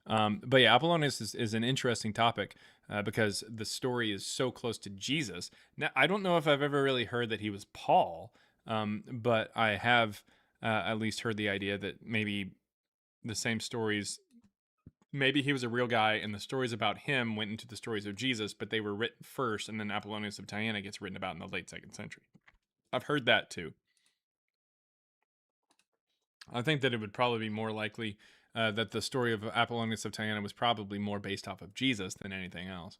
But yeah, Apollonius is an interesting topic because the story is so close to Jesus. Now, I don't know if I've ever really heard that he was Paul. But I have at least heard the idea that maybe the same stories, maybe he was a real guy and the stories about him went into the stories of Jesus, but they were written first, and then Apollonius of Tyana gets written about in the late 2nd century. I've heard that too. I think that it would probably be more likely that the story of Apollonius of Tyana was probably more based off of Jesus than anything else.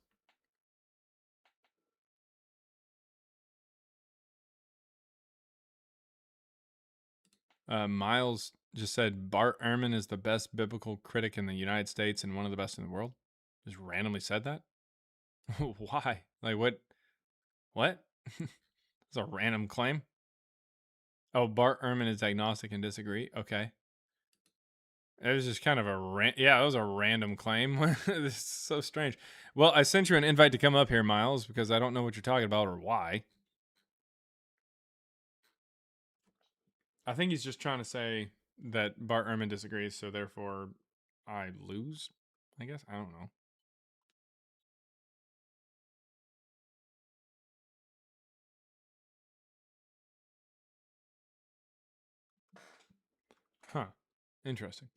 Miles just said Bart Ehrman is the best biblical critic in the United States and one of the best in the world. Just randomly said that. Why? Like what? What? It's a random claim. Oh, Bart Ehrman is agnostic and disagree. Okay. It was just kind of yeah, it was a random claim. This is so strange. Well, I sent you an invite to come up here, Miles, because I don't know what you're talking about or why. I think he's just trying to say that Bart Ehrman disagrees, so therefore I lose, I guess. I don't know. Huh. Interesting.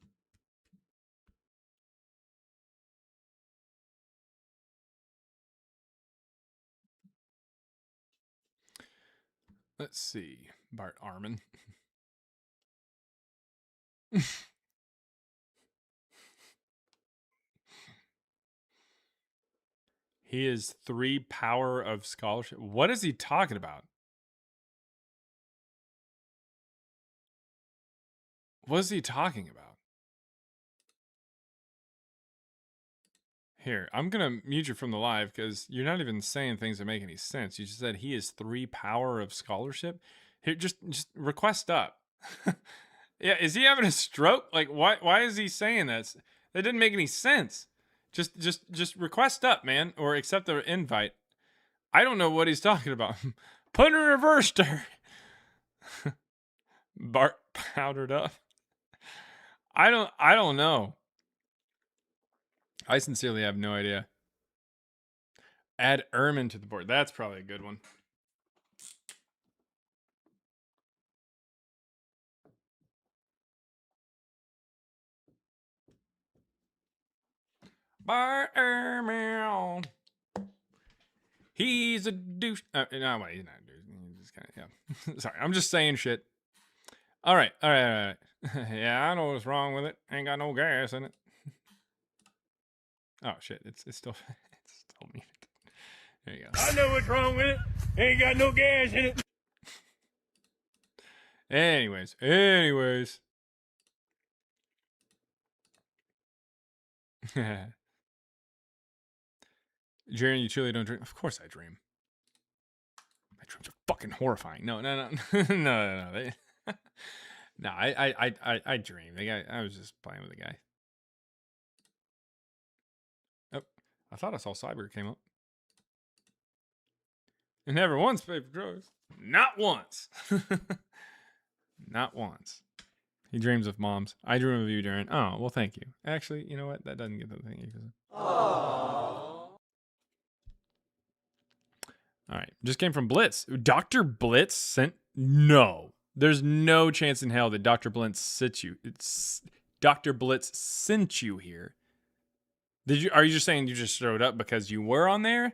Let's see. Bart Ehrman. He is 3 power of scholarship. What is he talking about? What is he talking about? Here, I'm going to mute you from the live because you're not even saying things that make any sense. You just said he is 3 power of scholarship. Here, just request up. Yeah, is he having a stroke? Like, why is he saying that? That didn't make any sense. Just request up, man, or accept the invite. I don't know what he's talking about. Put in reverse there. Bart powdered up. I don't know. I sincerely have no idea. Add ermine to the board. That's probably a good one. Bar ermine. He's a douche. No, wait, he's not a douche. He's just kind of, yeah. Sorry, I'm just saying shit. All right. Yeah, I know what's wrong with it. Ain't got no gas in it. Oh shit! It's still muted. There you go. I know what's wrong with it. Ain't got no gas in it. Anyways. Jaren, you truly don't dream? Of course I dream. My dreams are fucking horrifying. No. No. No, I dream. The guy, I was just playing with the guy. Oh, I thought I saw Cyber came up. And never once paid for drugs. Not once. Not once. He dreams of moms. I dream of you, Darren. Oh, well, thank you. Actually, you know what? That doesn't get the thing. All right. Just came from Blitz. Dr. Blitz sent... No. There's no chance in hell that Dr. Blitz sent you. Dr. Blitz sent you here. Are you just saying you just showed up because you were on there?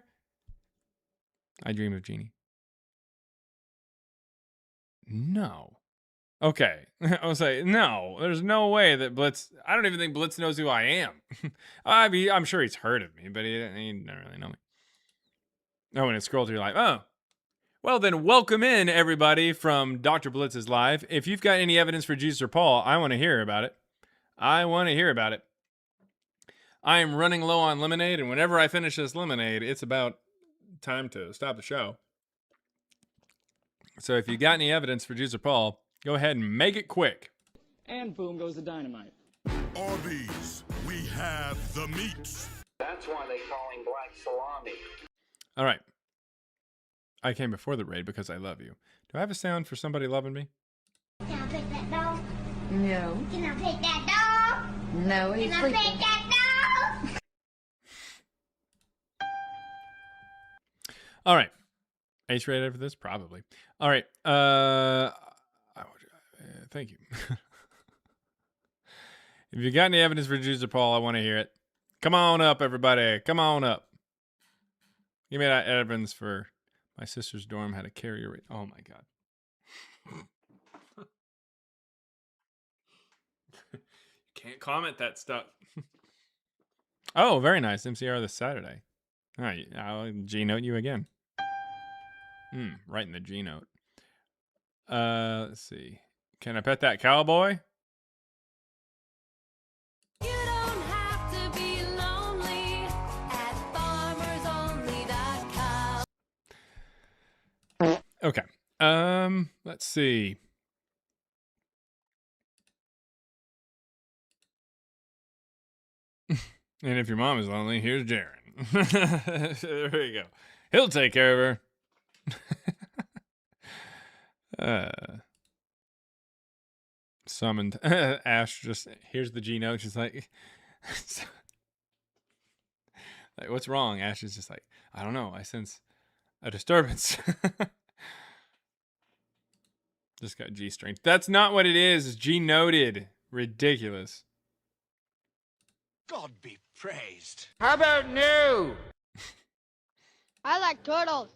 I dream of Jeannie. No. Okay. I was like, no, there's no way that Blitz... I don't even think Blitz knows who I am. I'm sure he's heard of me, but he doesn't really know me. Oh, and it scrolled through like, oh. Well, then welcome in, everybody, from Dr. Blitz's Live. If you've got any evidence for Jesus or Paul, I want to hear about it. I am running low on lemonade, and whenever I finish this lemonade, it's about time to stop the show. So if you got any evidence for Jesus or Paul, go ahead and make it quick. And boom goes the dynamite. Arby's, we have the meats. That's why they call him Black Salami. All right. I came before the raid because I love you. Do I have a sound for somebody loving me? Can I pet that dog? No. Can I pet that dog? No, he's Can I sleeping. pet that dog? All right. Ace rated for this? Probably. All right. Thank you. If you got any evidence for Jesus or Paul, I want to hear it. Come on up, everybody. Come on up. Give me that evidence for my sister's dorm had a carrier rate. Oh, my God. You can't comment that stuff. Oh, very nice. MCR this Saturday. All right. I'll G-note you again. Right in the G-note. Let's see. Can I pet that cowboy? You don't have to be lonely at farmersonly.com. Okay. Let's see. And if your mom is lonely, here's Jaren. There we go. He'll take care of her. Summoned. Ash just, here's the G note. She's like, what's wrong? Ash is just like, I don't know. I sense a disturbance. Just got G strength. That's not what it is. It's G noted. Ridiculous. God be praised. How about new? I like turtles.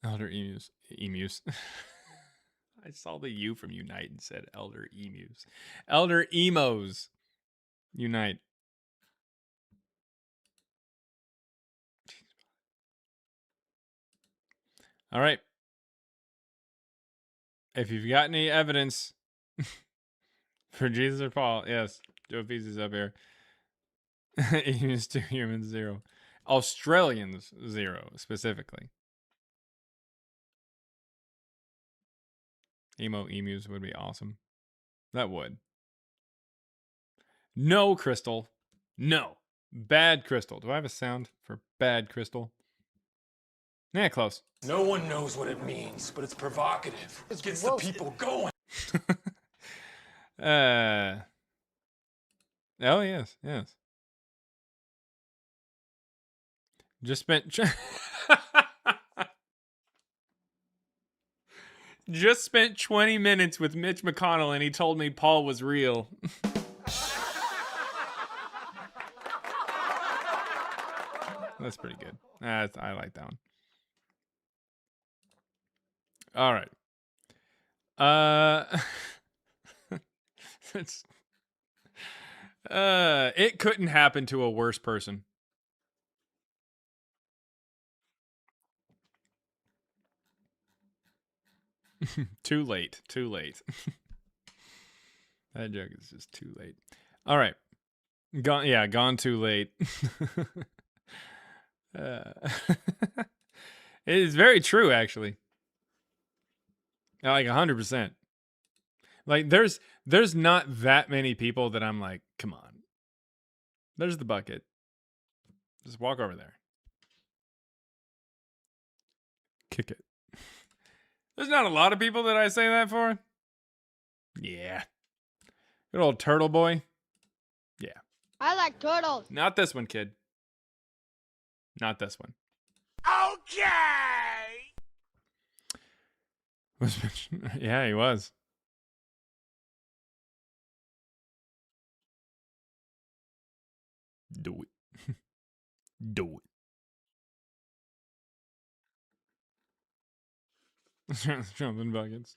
Elder emus. Emus. I saw the U from Unite and said Elder emus. Elder emos. Unite. All right. If you've got any evidence for Jesus or Paul, yes, Joe Fees is up here. Emus 2, humans 0. Australians 0, specifically. Emo emus would be awesome. That would. No, Crystal. No. Bad Crystal. Do I have a sound for bad Crystal? Yeah, close. No one knows what it means, but it's provocative. It gets the people going. Oh, yes, yes. Just spent just spent 20 minutes with Mitch McConnell and he told me Paul was real. That's pretty good. I like that one. All right. It's, it couldn't happen to a worse person. Too late. Too late. That joke is just too late. All right. Gone too late. It is very true, actually. Like 100%. Like there's not that many people that I'm like, come on. There's the bucket. Just walk over there. Kick it. There's not a lot of people that I say that for. Yeah. Good old turtle boy. Yeah. I like turtles. Not this one, kid. Not this one. Okay. Yeah, he was. Do it. Do it. Jumping buckets.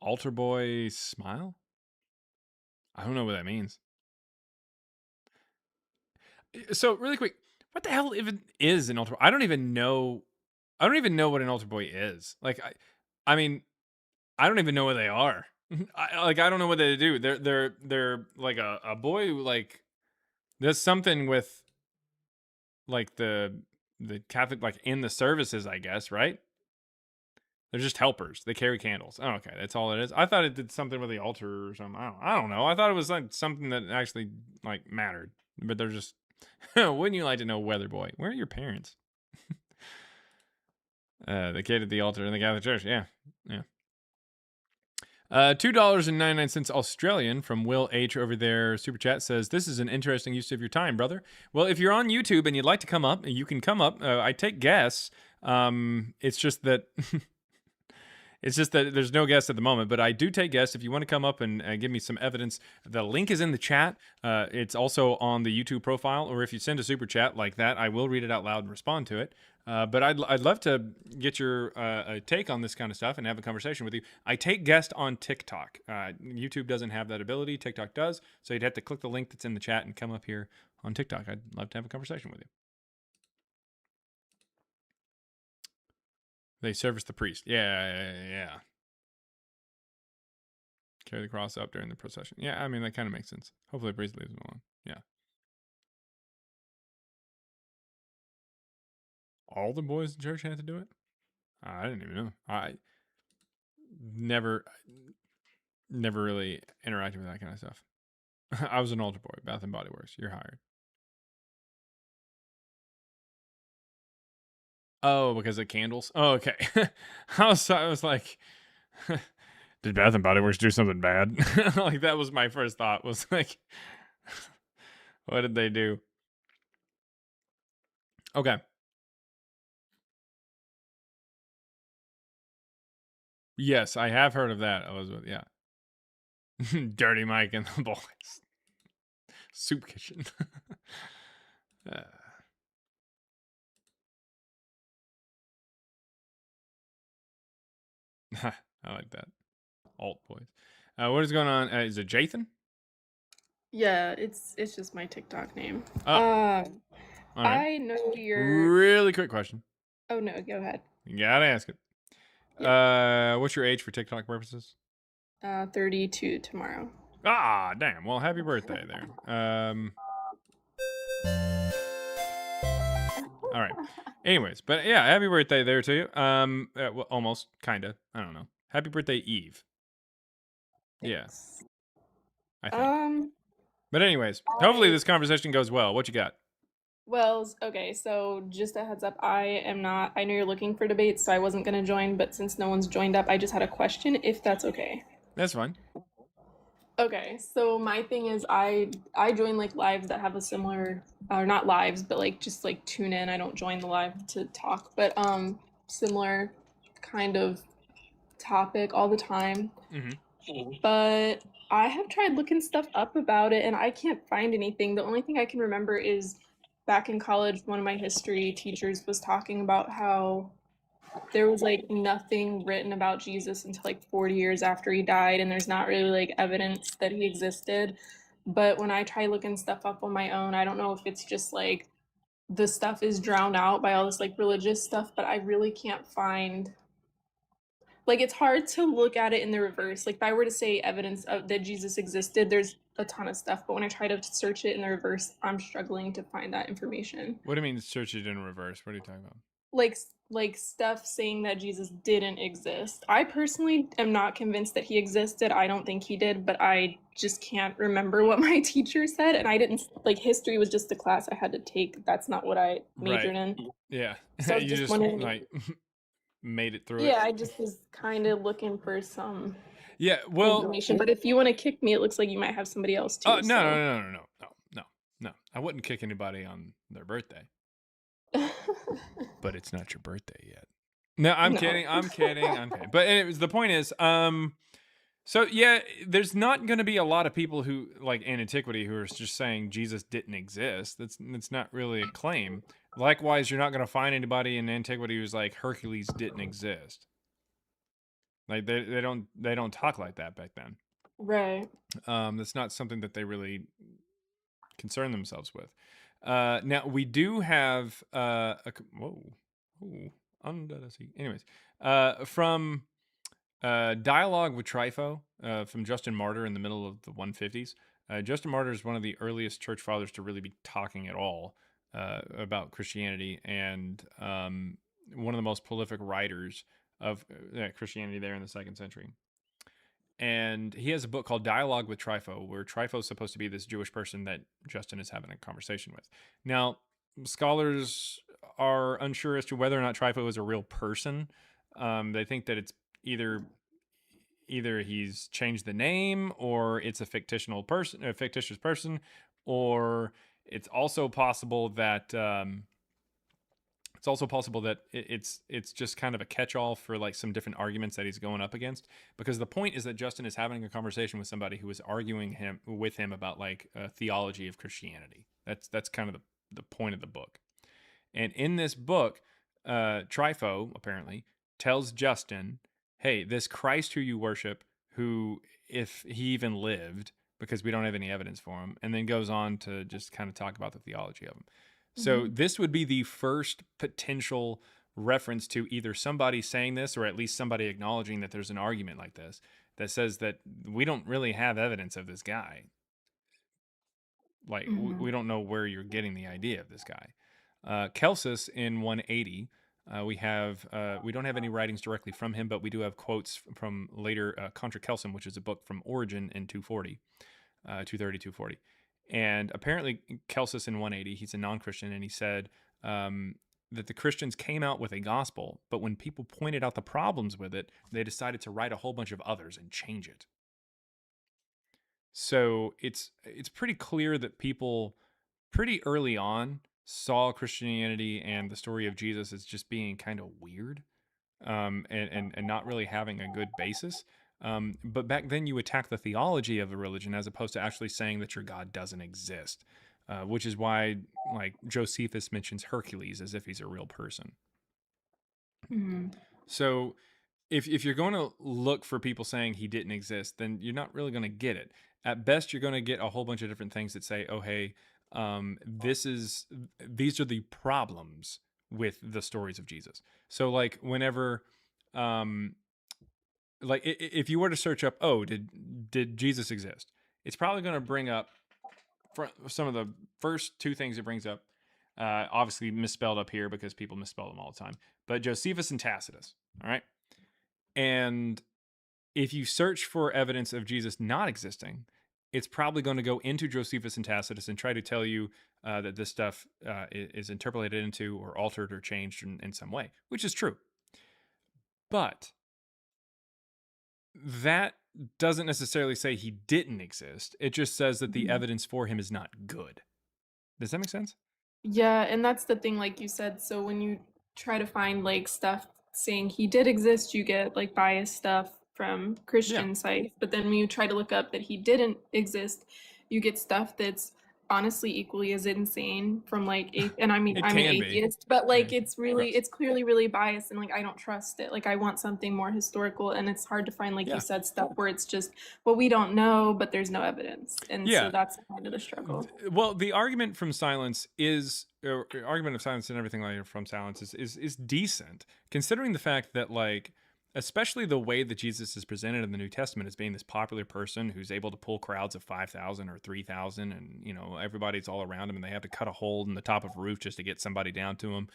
Altar boy smile? I don't know what that means. So really quick, what the hell even is an altar boy? I don't even know what an altar boy is. Like I mean, I don't even know what they are. I don't know what they do. They're like a boy who like there's something with like the Catholic like in the services, I guess, right? They're just helpers. They carry candles. Oh, okay, that's all it is. I thought it did something with the altar or something. I don't know. I thought it was like something that actually like mattered. But they're just wouldn't you like to know, Weather Boy? Where are your parents? The kid at the altar in the Catholic Church. Yeah. $2.99 Australian from Will H over there. Super chat says, this is an interesting use of your time, brother. Well, if you're on YouTube and you'd like to come up, you can come up. I take guests. It's just that there's no guests at the moment, but I do take guests. If you want to come up and give me some evidence, the link is in the chat. It's also on the YouTube profile, or if you send a super chat like that, I will read it out loud and respond to it. But I'd love to get your take on this kind of stuff and have a conversation with you. I take guests on TikTok. YouTube doesn't have that ability. TikTok does. So you'd have to click the link that's in the chat and come up here on TikTok. I'd love to have a conversation with you. They service the priest. Yeah. Carry the cross up during the procession. Yeah, I mean, that kind of makes sense. Hopefully the priest leaves them alone. Yeah. All the boys in church had to do it? I didn't even know. I never really interacted with that kind of stuff. I was an altar boy, Bath and Body Works. You're hired. Oh, because of candles? Oh, okay. I was like, did Bath and Body Works do something bad? Like, that was my first thought, was like, what did they do? Okay. Yes, I have heard of that, Elizabeth. Yeah. Dirty Mike and the boys. Soup kitchen. I like that. Alt boys. What is going on? Is it Jathan? Yeah, it's just my TikTok name. Oh. All right. I know your. Really quick question. Oh no, go ahead. You gotta ask it. Yeah. What's your age for TikTok purposes? 32 tomorrow. Ah, damn. Well, happy birthday there. All right. Anyways, but yeah, happy birthday there to you. Well, almost, kinda. I don't know. Happy birthday, Eve. Thanks. Yeah. I think. But anyways, hopefully this conversation goes well. What you got? Well, okay, so just a heads up, I know you're looking for debates, so I wasn't gonna join, but since no one's joined up, I just had a question, if that's okay. That's fine. Okay, so my thing is I join like lives that have a similar, or not lives, but like just like tune in. I don't join the live to talk, but similar kind of topic all the time. But I have tried looking stuff up about it and I can't find anything. The only thing I can remember is back in college, one of my history teachers was talking about how there was like nothing written about Jesus until like 40 years after he died, and there's not really like evidence that he existed. But when I try looking stuff up on my own, I don't know if it's just like the stuff is drowned out by all this like religious stuff, but I really can't find, like, it's hard to look at it in the reverse. Like if I were to say evidence of that Jesus existed, there's a ton of stuff, but when I try to search it in the reverse, I'm struggling to find that information. What do you mean search it in reverse? What are you talking about? Like stuff saying that Jesus didn't exist. I personally am not convinced that he existed. I don't think he did, but I just can't remember what my teacher said, and I didn't, like, history was just a class I had to take. That's not what I majored in. Yeah. So I was You just just wondering, like made it through it. yeah, I just was kind of looking for some Yeah, well, information. But if you want to kick me, it looks like you might have somebody else too. Oh, no. I wouldn't kick anybody on their birthday. But it's not your birthday yet. No, I'm kidding. But anyways, the point is, so yeah, there's not going to be a lot of people who, like in antiquity, who are just saying Jesus didn't exist. That's not really a claim. Likewise, you're not going to find anybody in antiquity who's like Hercules didn't exist. Like they don't talk like that back then. Right. That's not something that they really concern themselves with. Now we do have anyways, from Dialogue with Trypho, from Justin Martyr in the middle of the 150s. Justin Martyr is one of the earliest church fathers to really be talking at all about Christianity, and one of the most prolific writers of Christianity there in the 2nd century. And he has a book called Dialogue with Trypho, where Trypho is supposed to be this Jewish person that Justin is having a conversation with. Now, scholars are unsure as to whether or not Trypho is a real person. They think that it's either he's changed the name, or it's a fictitious person, or it's also possible that it's just kind of a catch-all for like some different arguments that he's going up against. Because the point is that Justin is having a conversation with somebody who is arguing with him about like theology of Christianity. That's kind of the point of the book. And in this book, Trypho apparently tells Justin, hey, this Christ who you worship, who, if he even lived, because we don't have any evidence for him, and then goes on to just kind of talk about the theology of him. So this would be the first potential reference to either somebody saying this, or at least somebody acknowledging that there's an argument like this that says that we don't really have evidence of this guy. Like, we don't know where you're getting the idea of this guy. Celsus in 180, we don't have any writings directly from him, but we do have quotes from later Contra Celsum, which is a book from Origen in 230. And apparently Celsus in 180, he's a non-Christian, and he said that the Christians came out with a gospel, but when people pointed out the problems with it, they decided to write a whole bunch of others and change it. So it's pretty clear that people pretty early on saw Christianity and the story of Jesus as just being kind of weird, and not really having a good basis. But back then you attack the theology of a religion as opposed to actually saying that your God doesn't exist, which is why like Josephus mentions Hercules as if he's a real person. So if you're going to look for people saying he didn't exist, then you're not really going to get it. At best, you're going to get a whole bunch of different things that say, oh, hey, these are the problems with the stories of Jesus. So like whenever, like if you were to search up, oh, did Jesus exist? It's probably going to bring up some of the first two things it brings up, obviously misspelled up here because people misspell them all the time, but Josephus and Tacitus, all right? And if you search for evidence of Jesus not existing, it's probably going to go into Josephus and Tacitus and try to tell you that this stuff is interpolated into or altered or changed in some way, which is true. But that doesn't necessarily say he didn't exist. It just says that the Mhm. evidence for him is not good. Does that make sense? Yeah, and that's the thing, like you said. So when you try to find like stuff saying he did exist, you get like biased stuff from Christian sites. But then when you try to look up that he didn't exist, you get stuff that's honestly equally as insane from like and I mean It I'm an can be. atheist, but like Yeah. it's clearly really biased, and like I don't trust it. Like I want something more historical, and it's hard to find, like Yeah. you said, stuff where it's just, well, we don't know, but there's no evidence. And Yeah. so that's kind of the struggle. Well, the argument from silence is argument of silence and everything like from silence is decent, considering the fact that, like, especially the way that Jesus is presented in the New Testament as being this popular person who's able to pull crowds of 5,000 or 3,000, and everybody's all around him, and they have to cut a hole in the top of a roof just to get somebody down to him.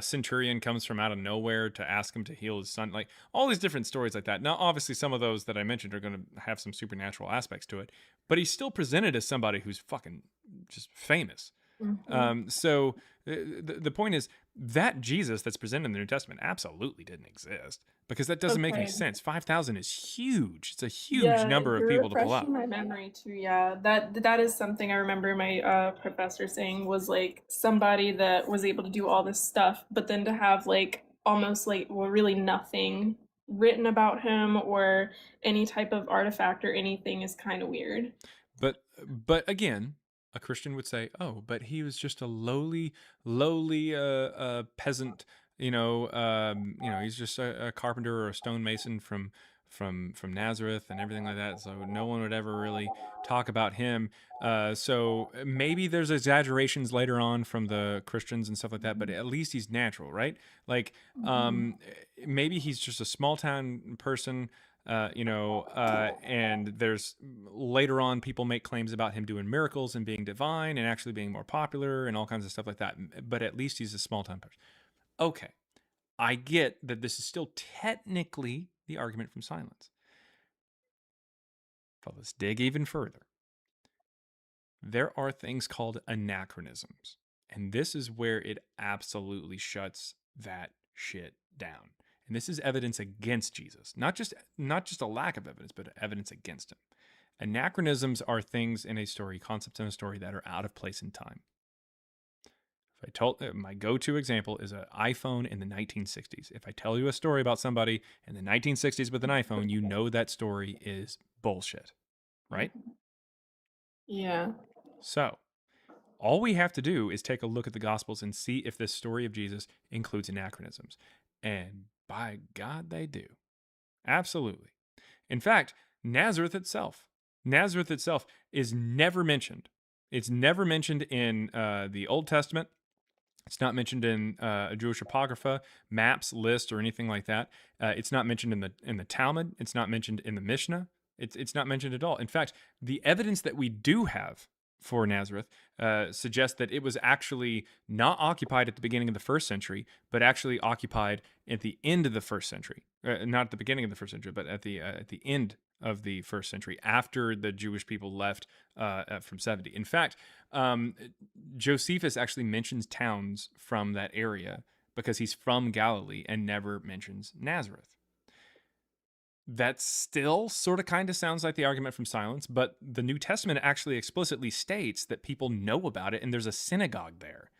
Centurion comes from out of nowhere to ask him to heal his son. Like, all these different stories like that. Now, obviously, some of those that I mentioned are going to have some supernatural aspects to it, but he's still presented as somebody who's fucking just famous. So the point is that Jesus that's presented in the New Testament absolutely didn't exist, because that doesn't make any sense. 5,000 is huge. It's a huge number of people to pull out. My memory too, yeah. That is something I remember my professor saying, was like somebody that was able to do all this stuff, but then to have like almost like, well, really nothing written about him or any type of artifact or anything is kind of weird. But again, a Christian would say, "Oh, but he was just a lowly peasant. He's just a carpenter or a stonemason from Nazareth and everything like that. So no one would ever really talk about him. So maybe there's exaggerations later on from the Christians and stuff like that, but at least he's natural, right? Like, maybe he's just a small town person." And there's later on people make claims about him doing miracles and being divine and actually being more popular and all kinds of stuff like that. But at least he's a small town person. Okay, I get that this is still technically the argument from silence. But let's dig even further. There are things called anachronisms, and this is where it absolutely shuts that shit down. And this is evidence against Jesus, not just a lack of evidence, but evidence against him. Anachronisms are things in a story, concepts in a story that are out of place in time. If I told my go-to example is an iPhone in the 1960s. If I tell you a story about somebody in the 1960s with an iPhone, you know that story is bullshit, right? Yeah. So, all we have to do is take a look at the Gospels and see if this story of Jesus includes anachronisms. And by God, they do. Absolutely. In fact, Nazareth itself is never mentioned. It's never mentioned in the Old Testament. It's not mentioned in a Jewish apocrypha, maps, lists, or anything like that. It's not mentioned in the Talmud. It's not mentioned in the Mishnah. It's not mentioned at all. In fact, the evidence that we do have for Nazareth suggests that it was actually not occupied at the beginning of the first century, but actually occupied at the end of the first century. Not at the beginning of the first century, but at the end of the first century, after the Jewish people left from 70. In fact, Josephus actually mentions towns from that area because he's from Galilee and never mentions Nazareth. That still sort of kind of sounds like the argument from silence, but the New Testament actually explicitly states that people know about it and there's a synagogue there.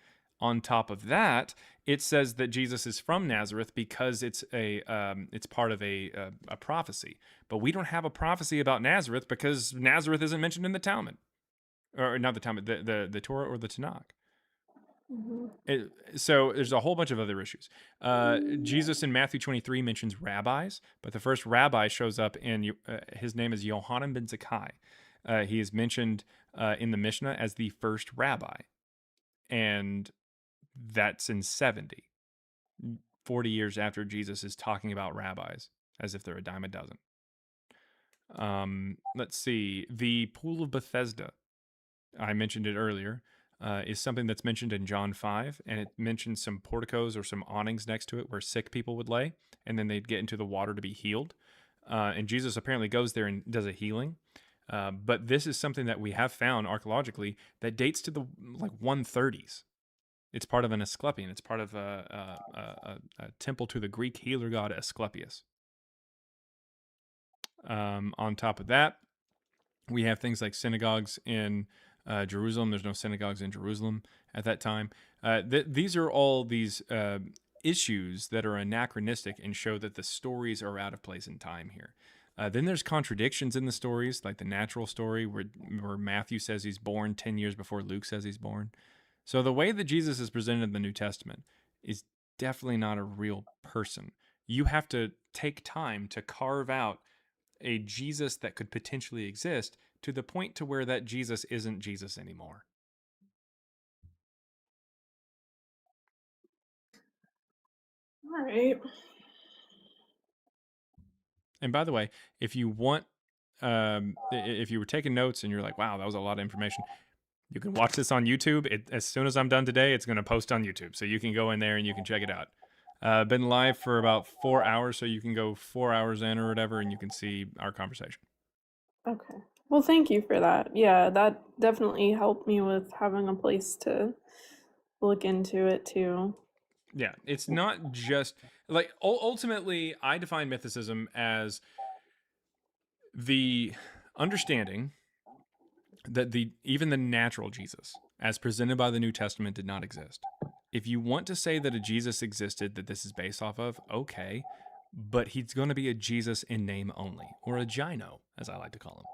On top of that, it says that Jesus is from Nazareth because it's part of a prophecy. But we don't have a prophecy about Nazareth because Nazareth isn't mentioned in the Talmud, or not the Talmud, the Torah or the Tanakh. So there's a whole bunch of other issues. Jesus in Matthew 23 mentions rabbis, but the first rabbi shows up in his name is Yohanan ben Zakkai. He is mentioned in the Mishnah as the first rabbi, and that's in 70, 40 years after Jesus is talking about rabbis as if they're a dime a dozen. Let's see. The Pool of Bethesda, I mentioned it earlier, is something that's mentioned in John 5, and it mentions some porticos or some awnings next to it where sick people would lay, and then they'd get into the water to be healed. And Jesus apparently goes there and does a healing. But this is something that we have found archaeologically that dates to the 130s. It's part of an Asclepian. It's part of a temple to the Greek healer god Asclepius. On top of that, we have things like synagogues in Jerusalem. There's no synagogues in Jerusalem at that time. These are all these issues that are anachronistic and show that the stories are out of place in time here. Then there's contradictions in the stories, like the natural story where Matthew says he's born 10 years before Luke says he's born. So the way that Jesus is presented in the New Testament is definitely not a real person. You have to take time to carve out a Jesus that could potentially exist to the point to where that Jesus isn't Jesus anymore. All right. And by the way, if you want, if you were taking notes and you're like, wow, that was a lot of information, you can watch this on YouTube. As soon as I'm done today, it's going to post on YouTube. So you can go in there and you can check it out. Been live for about 4 hours, so you can go 4 hours in or whatever, and you can see our conversation. Okay. Well, thank you for that. Yeah, that definitely helped me with having a place to look into it too. Yeah, it's not just like ultimately, I define mythicism as the understanding that even the natural Jesus, as presented by the New Testament, did not exist. If you want to say that a Jesus existed that this is based off of, okay, but he's going to be a Jesus in name only, or a Gino, as I like to call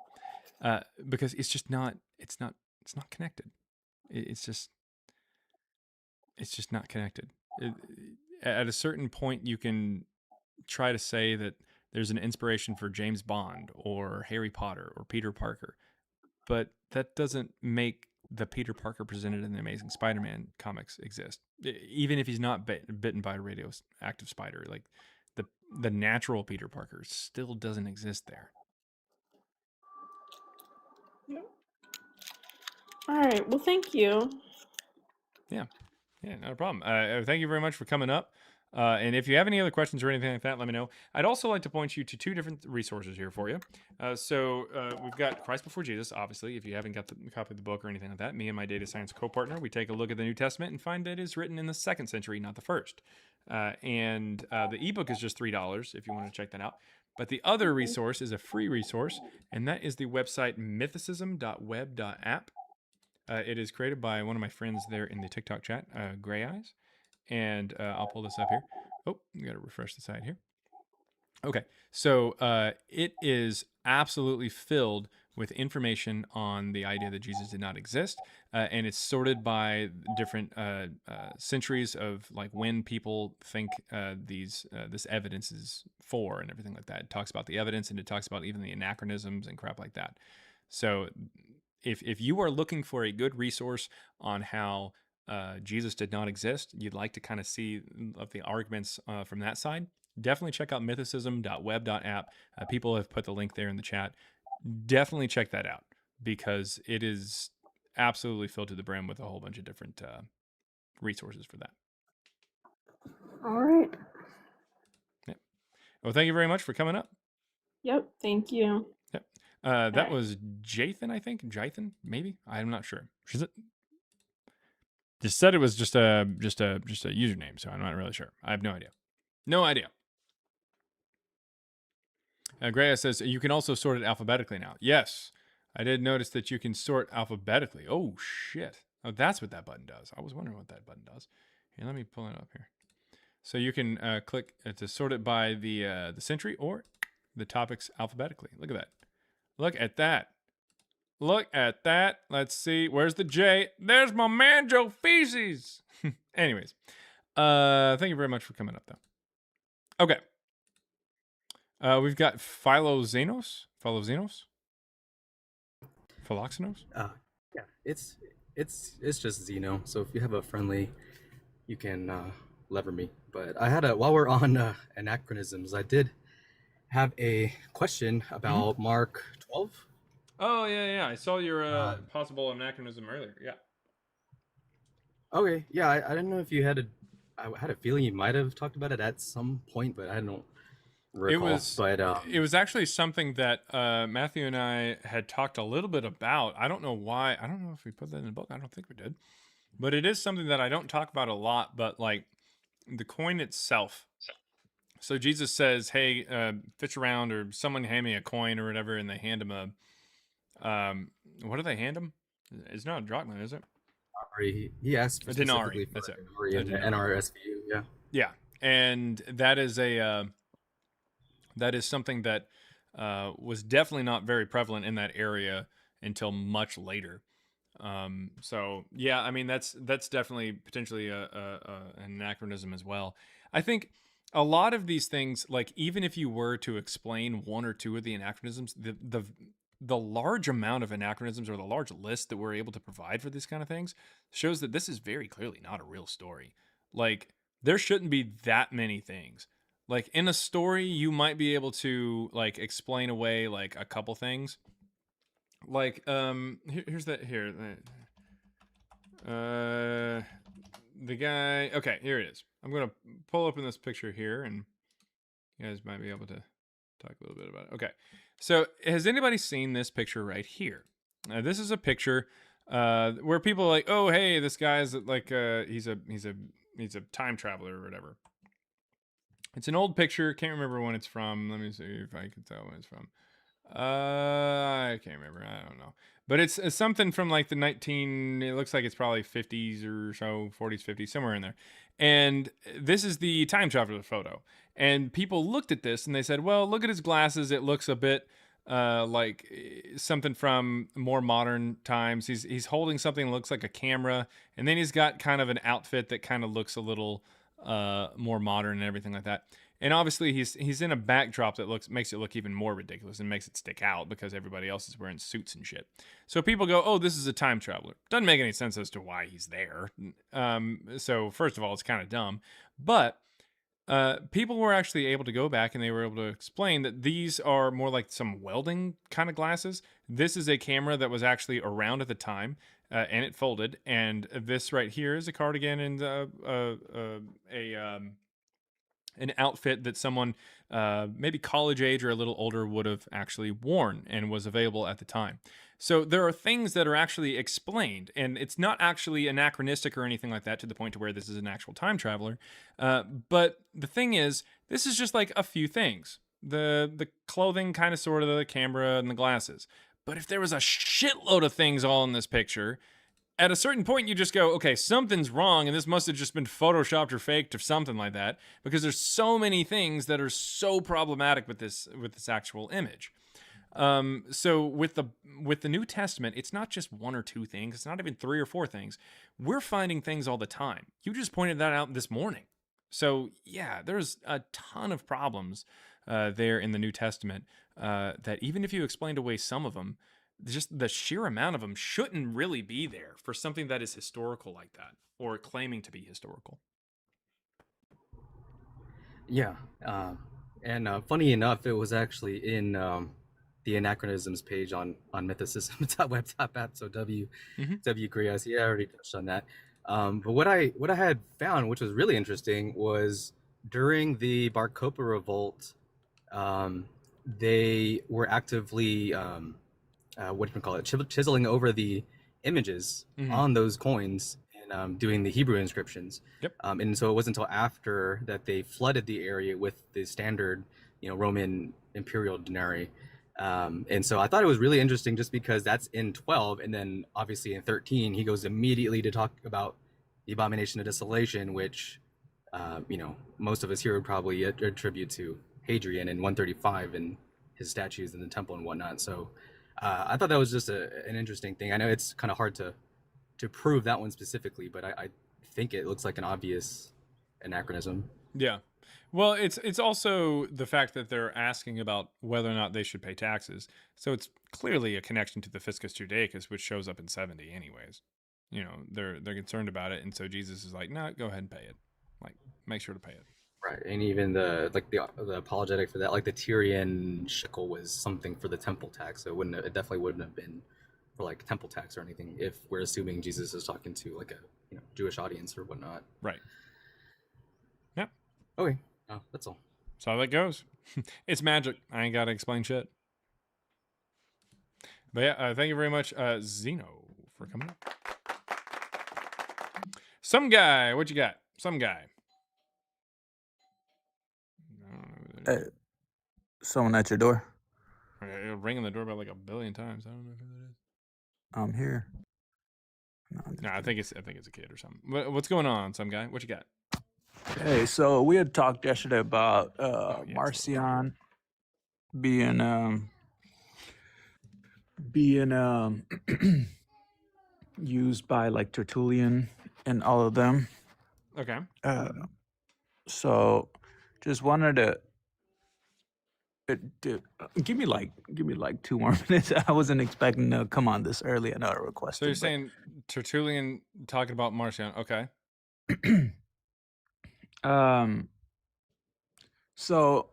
him, because it's just not. It's not connected. It's just not connected. At a certain point, you can try to say that there's an inspiration for James Bond or Harry Potter or Peter Parker, but that doesn't make the Peter Parker presented in the Amazing Spider-Man comics exist. Even if he's not bitten by a radioactive spider, like the natural Peter Parker still doesn't exist there. All right. Well, thank you. Yeah, not a problem. Thank you very much for coming up. And if you have any other questions or anything like that, let me know. I'd also like to point you to 2 different resources here for you. So we've got Christ Before Jesus, obviously. If you haven't got the copy of the book or anything like that, me and my data science co-partner, we take a look at the New Testament and find that it is written in the 2nd century, not the 1st. And the ebook is just $3 if you want to check that out. But the other resource is a free resource, and that is the website mythicism.web.app. It is created by one of my friends there in the TikTok chat, Gray Eyes. And I'll pull this up here. Oh, you got to refresh the site here. Okay, so it is absolutely filled with information on the idea that Jesus did not exist, and it's sorted by different centuries of like when people think this evidence is for and everything like that. It talks about the evidence, and it talks about even the anachronisms and crap like that. So if you are looking for a good resource on how Jesus did not exist, you'd like to kind of see of the arguments from that side, definitely check out mythicism.web.app. People have put the link there in the chat. Definitely check that out because it is absolutely filled to the brim with a whole bunch of different resources for that. All right. Yeah. Well, thank you very much for coming up. Yep. Thank you. Yep. That was Jathan, I think. Jathan, maybe. I'm not sure. Is it? Just said it was just a username, so I'm not really sure. I have no idea. No idea. Greya says you can also sort it alphabetically now. Yes, I did notice that you can sort alphabetically. Oh shit! Oh, that's what that button does. I was wondering what that button does. Here, let me pull it up here. So you can click to sort it by the century or the topics alphabetically. Look at that. Look at that. Look at that. Let's see. Where's the J? There's my man, Joe Feces. Anyways, thank you very much for coming up, though. Okay. We've got Philoxenos. Yeah, it's just Zeno. So if you have a friendly, you can lever me. But I had while we're on anachronisms, I did have a question about Mark 12. Oh yeah. I saw your possible anachronism earlier. Yeah. Okay, yeah, I didn't know if you had I had a feeling you might have talked about it at some point, but I don't recall. It was actually something that Matthew and I had talked a little bit about. I don't know why. I don't know if we put that in the book. I don't think we did. But it is something that I don't talk about a lot, but like the coin itself So Jesus says, "Hey, fish around, or someone hand me a coin or whatever," and they hand him what do they hand him? It's not a drachma, is it? He asked A specifically denari. for That's a it. denari A in the denari. NRSVU. Yeah. Yeah, and that is that is something that was definitely not very prevalent in that area until much later. So yeah, I mean that's definitely potentially an anachronism as well. I think a lot of these things, like even if you were to explain one or two of the anachronisms, the large amount of anachronisms, or the large list that we're able to provide for these kind of things, shows that this is very clearly not a real story. Like there shouldn't be that many things. Like in a story, you might be able to like explain away like a couple things. Like here's that here. The guy. Okay, here it is. I'm gonna pull up in this picture here, and you guys might be able to talk a little bit about it. Okay, so has anybody seen this picture right here? This is a picture where people are like, oh, hey, this guy's like he's a time traveler or whatever. It's an old picture. Can't remember when it's from. Let me see if I can tell when it's from. I can't remember. I don't know. But it's something from like the 19, it looks like it's probably 50s or so, 40s, 50s, somewhere in there. And this is the time traveler photo. And people looked at this and they said, well, look at his glasses. It looks a bit like something from more modern times. He's holding something that looks like a camera. And then he's got kind of an outfit that kind of looks a little more modern and everything like that. And obviously he's in a backdrop that makes it look even more ridiculous and makes it stick out because everybody else is wearing suits and shit. So people go, oh, this is a time traveler. Doesn't make any sense as to why he's there. So first of all, it's kind of dumb. But people were actually able to go back and they were able to explain that these are more like some welding kind of glasses. This is a camera that was actually around at the time. And it folded. And this right here is a cardigan and an outfit that someone maybe college age or a little older would have actually worn and was available at the time. So there are things that are actually explained, and it's not actually anachronistic or anything like that to the point to where this is an actual time traveler. But the thing is, this is just like a few things. The clothing, kind of sort of, the camera and the glasses. But if there was a shitload of things all in this picture, at a certain point you just go, okay, something's wrong, and this must have just been photoshopped or faked or something like that, because there's so many things that are so problematic with this actual image. So with the New Testament, it's not just one or two things, it's not even three or four things. We're finding things all the time. You just pointed that out this morning. So yeah, there's a ton of problems there in the New Testament that even if you explained away some of them, just the sheer amount of them shouldn't really be there for something that is historical like that, or claiming to be historical. Yeah, and funny enough, it was actually in the Anachronisms page on mythicism.web.app. So W Grias, yeah, I already touched on that. But what I had found, which was really interesting, was during the Bar Kokhba revolt, they were actively what do you call it, chiseling over the images on those coins and doing the Hebrew inscriptions. Yep. And so it wasn't until after that they flooded the area with the standard, Roman imperial denarii. And so I thought it was really interesting just because that's in 12, and then obviously in 13 he goes immediately to talk about the abomination of desolation, which most of us here would probably attribute to Hadrian in 135 and his statues in the temple and whatnot. So I thought that was just an interesting thing. I know it's kind of hard to prove that one specifically, but I think it looks like an obvious anachronism. Yeah. Well, it's also the fact that they're asking about whether or not they should pay taxes. So it's clearly a connection to the Fiscus Judaicus, which shows up in 70 anyways. They're concerned about it, and so Jesus is like, no, go ahead and pay it. Like, make sure to pay it. Right, and even the apologetic for that, like the Tyrian shekel was something for the temple tax, so it definitely wouldn't have been for like temple tax or anything if we're assuming Jesus is talking to like a Jewish audience or whatnot. Right. Yep. Okay. That's all. That's how that goes. It's magic. I ain't gotta explain shit. But yeah, thank you very much, Zeno, for coming up. Some guy, what you got? Some guy. Someone at your door. You're ringing the doorbell like a billion times. I don't know who that is. I'm here. No, I think it's a kid or something. What's going on, some guy? What you got? Hey, so we had talked yesterday about Marcion being used by like Tertullian and all of them. Okay. So just wanted to give me like 2 more minutes. I wasn't expecting to come on this early. I know I requested. So you're saying Tertullian talking about Marcion? Okay. So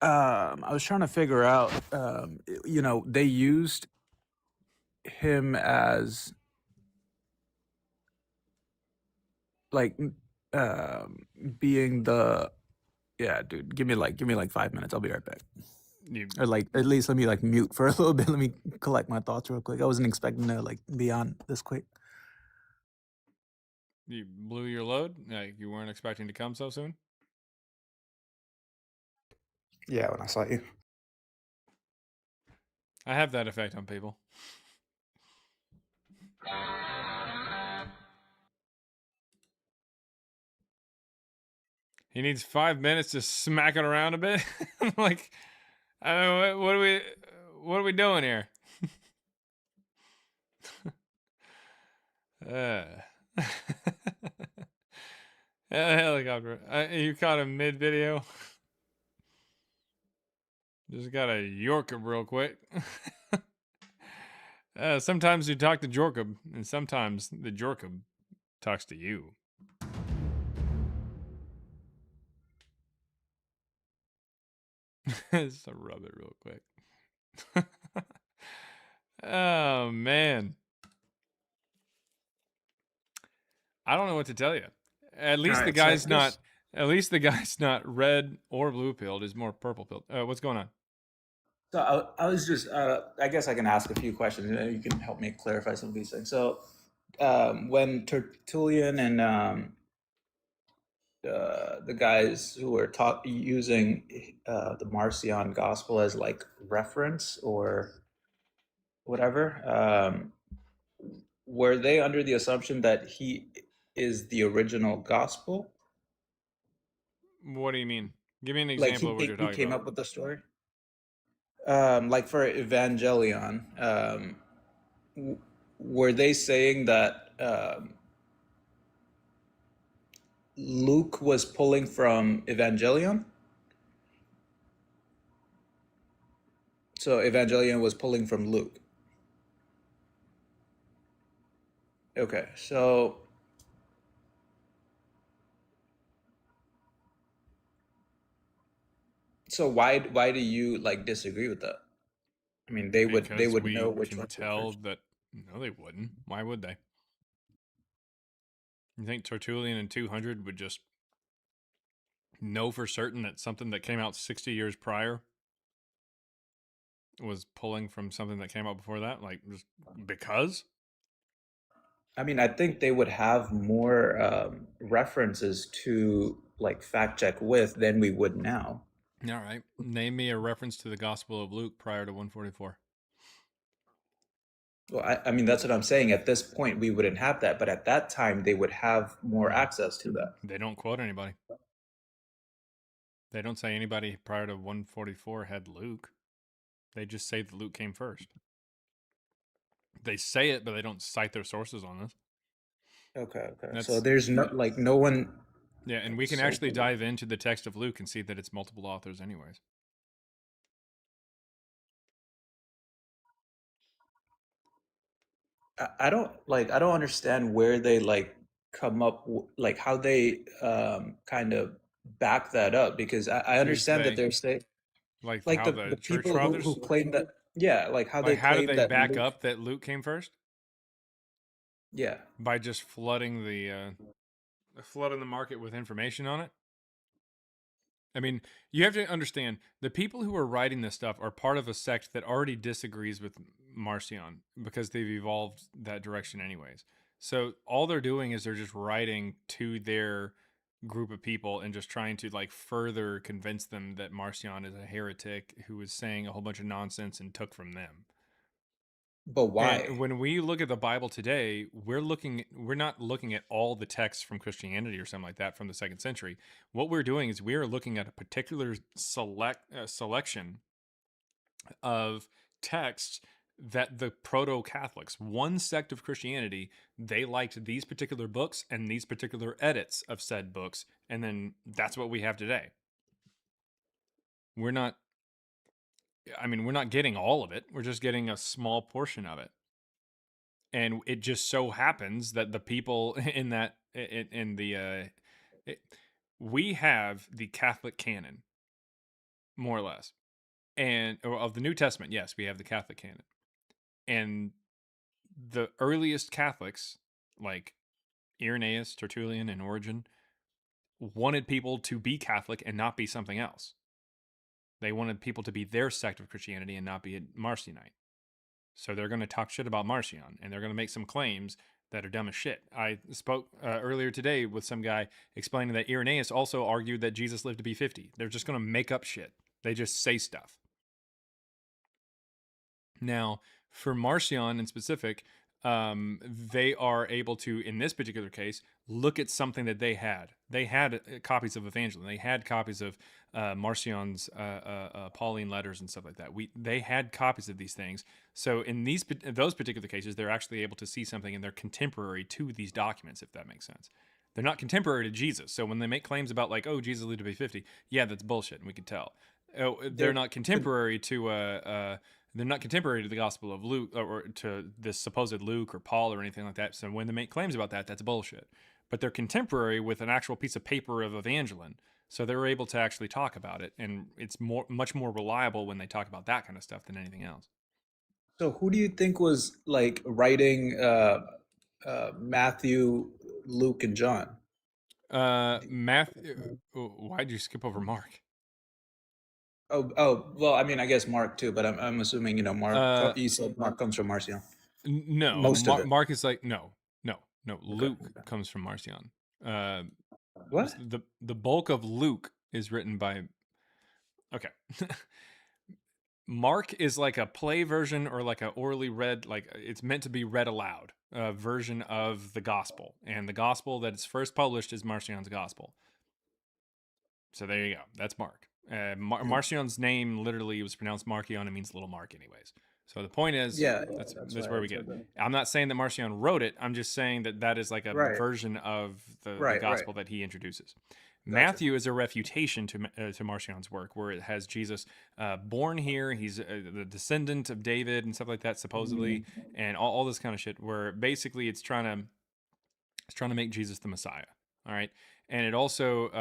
I was trying to figure out, they used him as like being the dude. Give me like 5 minutes. I'll be right back. Or like at least let me like mute for a little bit. Let me collect my thoughts real quick. I wasn't expecting to like be on this quick. You blew your load? Like you weren't expecting to come so soon? Yeah, when I saw you. I have that effect on people. He needs 5 minutes to smack it around a bit. Like, I don't know, what are we doing here? Helicopter. You caught him mid video. Just got a Yorkum real quick. Sometimes you talk to Jorkum, and sometimes the Jorkum talks to you. Just rub it real quick. Oh man, I don't know what to tell you. At least the guy's not. At least the guy's not red or blue pilled. He's more purple pilled. What's going on? So I was just, I guess I can ask a few questions. You can help me clarify some of these things. So when Tertullian and the guys who were using the Marcion gospel as like reference or whatever, were they under the assumption that he is the original gospel? What do you mean? Give me an example of what you're talking about. He came up with the story? Like for Evangelion, were they saying that Luke was pulling from Evangelion? So Evangelion was pulling from Luke. Okay, so why do you like disagree with that? I mean, they would know which one. Tell that no, they wouldn't. Why would they? You think Tertullian in 200 would just know for certain that something that came out 60 years prior was pulling from something that came out before that? Like, just because? I mean, I think they would have more references to like fact check with than we would now. All right. Name me a reference to the Gospel of Luke prior to 144. Well, I mean, that's what I'm saying. At this point, we wouldn't have that. But at that time, they would have more access to that. They don't quote anybody. They don't say anybody prior to 144 had Luke. They just say that Luke came first. They say it, but they don't cite their sources on this. Okay. So there's no one. Yeah, and we can actually dive into the text of Luke and see that it's multiple authors anyways. I don't understand where they like come up, like how they kind of back that up, because I understand that they're saying like how the church people fathers who claim that, yeah, like how they how claim did they that back Luke, up that Luke came first? Yeah, by just flooding the market with information on it. I mean, you have to understand, the people who are writing this stuff are part of a sect that already disagrees with Marcion because they've evolved that direction anyways. So all they're doing is they're just writing to their group of people and just trying to like further convince them that Marcion is a heretic who was saying a whole bunch of nonsense and took from them. But why? And when we look at the Bible today, we're not looking at all the texts from Christianity or something like that from the 2nd century. What we're doing is we are looking at a particular selection of texts that the proto-Catholics, one sect of Christianity, they liked these particular books and these particular edits of said books, and then that's what we have today. We're not getting all of it. We're just getting a small portion of it. And it just so happens that the people in that we have the Catholic canon, more or less, and of the New Testament. Yes, we have the Catholic canon, and the earliest Catholics, like Irenaeus, Tertullian, and Origen, wanted people to be Catholic and not be something else. They wanted people to be their sect of Christianity and not be a Marcionite. So they're going to talk shit about Marcion, and they're going to make some claims that are dumb as shit. I spoke earlier today with some guy explaining that Irenaeus also argued that Jesus lived to be 50. They're just going to make up shit. They just say stuff. Now, for Marcion in specific, they are able to, in this particular case, look at something that they had. They had copies of Evangelion. They had copies of Marcion's Pauline letters and stuff like that. They had copies of these things. So in those particular cases, they're actually able to see something, and they're contemporary to these documents, if that makes sense. They're not contemporary to Jesus. So when they make claims about like, oh, Jesus lived to be 50, yeah, that's bullshit, and we can tell. Oh, they're not contemporary to. They're not contemporary to the Gospel of Luke or to this supposed Luke or Paul or anything like that. So when they make claims about that, that's bullshit. But they're contemporary with an actual piece of paper of Evangelion. So they're able to actually talk about it. And it's much more reliable when they talk about that kind of stuff than anything else. So who do you think was like writing Matthew, Luke, and John? Matthew. Why'd you skip over Mark? Oh, well, I mean, I guess Mark too, but I'm assuming, Mark, you said Mark comes from Marcion. No, Most of it. Mark is like, no. Luke comes from Marcion. What? The bulk of Luke is written by, okay. Mark is like a play version or like a orally read, like it's meant to be read aloud version of the gospel. And the gospel that is first published is Marcion's gospel. So there you go. That's Mark. Marcion's name literally was pronounced Marcion. It means little Mark anyways. So the point is, that's where we get it. I'm not saying that Marcion wrote it. I'm just saying that is like a version of the gospel that he introduces. Matthew is a refutation to Marcion's work, where it has Jesus born here. He's the descendant of David and stuff like that, supposedly, and all this kind of shit. Where basically it's trying to make Jesus the Messiah. All right, and it also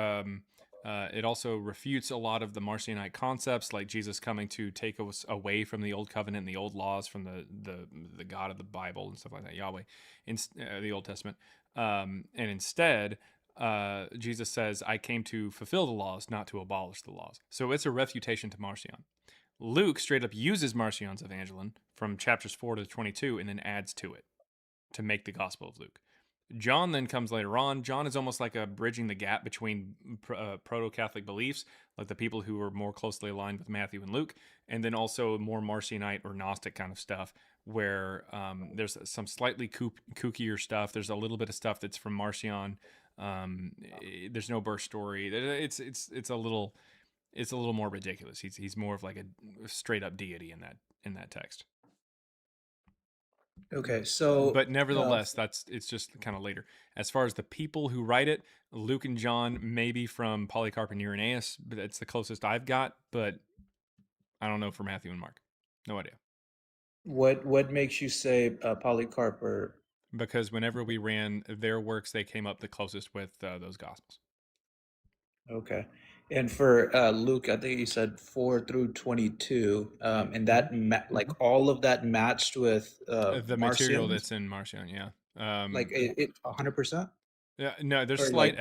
refutes a lot of the Marcionite concepts, like Jesus coming to take us away from the old covenant and the old laws from the God of the Bible and stuff like that, Yahweh, in the Old Testament, and instead. Jesus says, I came to fulfill the laws, not to abolish the laws. So it's a refutation to Marcion. Luke straight up uses Marcion's Evangelion from chapters 4 to 22 and then adds to it to make the Gospel of Luke. John then comes later on. John is almost like a bridging the gap between proto-Catholic beliefs, like the people who are more closely aligned with Matthew and Luke, and then also more Marcionite or Gnostic kind of stuff, where there's some slightly kookier stuff. There's a little bit of stuff that's from Marcion. There's no birth story. It's a little more ridiculous. He's more of like a straight up deity in that text. Okay, so but nevertheless, it's just kind of later. As far as the people who write it, Luke and John, maybe from Polycarp and Irenaeus, but it's the closest I've got. But I don't know for Matthew and Mark. No idea. What makes you say Polycarp or? Because whenever we ran their works, they came up the closest with those Gospels. Okay. And for Luke, I think you said 4 through 22, and that like all of that matched with the material that's in Marcion, yeah. Like it 100%? Yeah, no, there's slight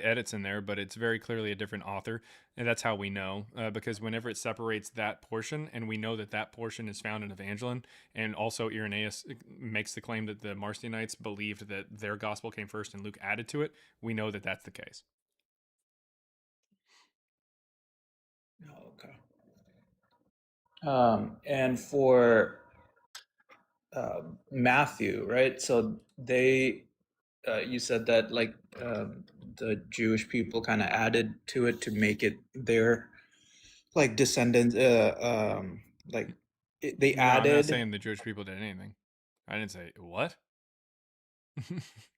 edits in there, but it's very clearly a different author, and that's how we know, because whenever it separates that portion, and we know that portion is found in Evangelion, and also Irenaeus makes the claim that the Marcionites believed that their gospel came first and Luke added to it, we know that that's the case. And for Matthew, right? So they, you said that like the Jewish people kind of added to it to make it their like descendants. Like they No, I'm not added. saying the Jewish people did anything. I didn't say what.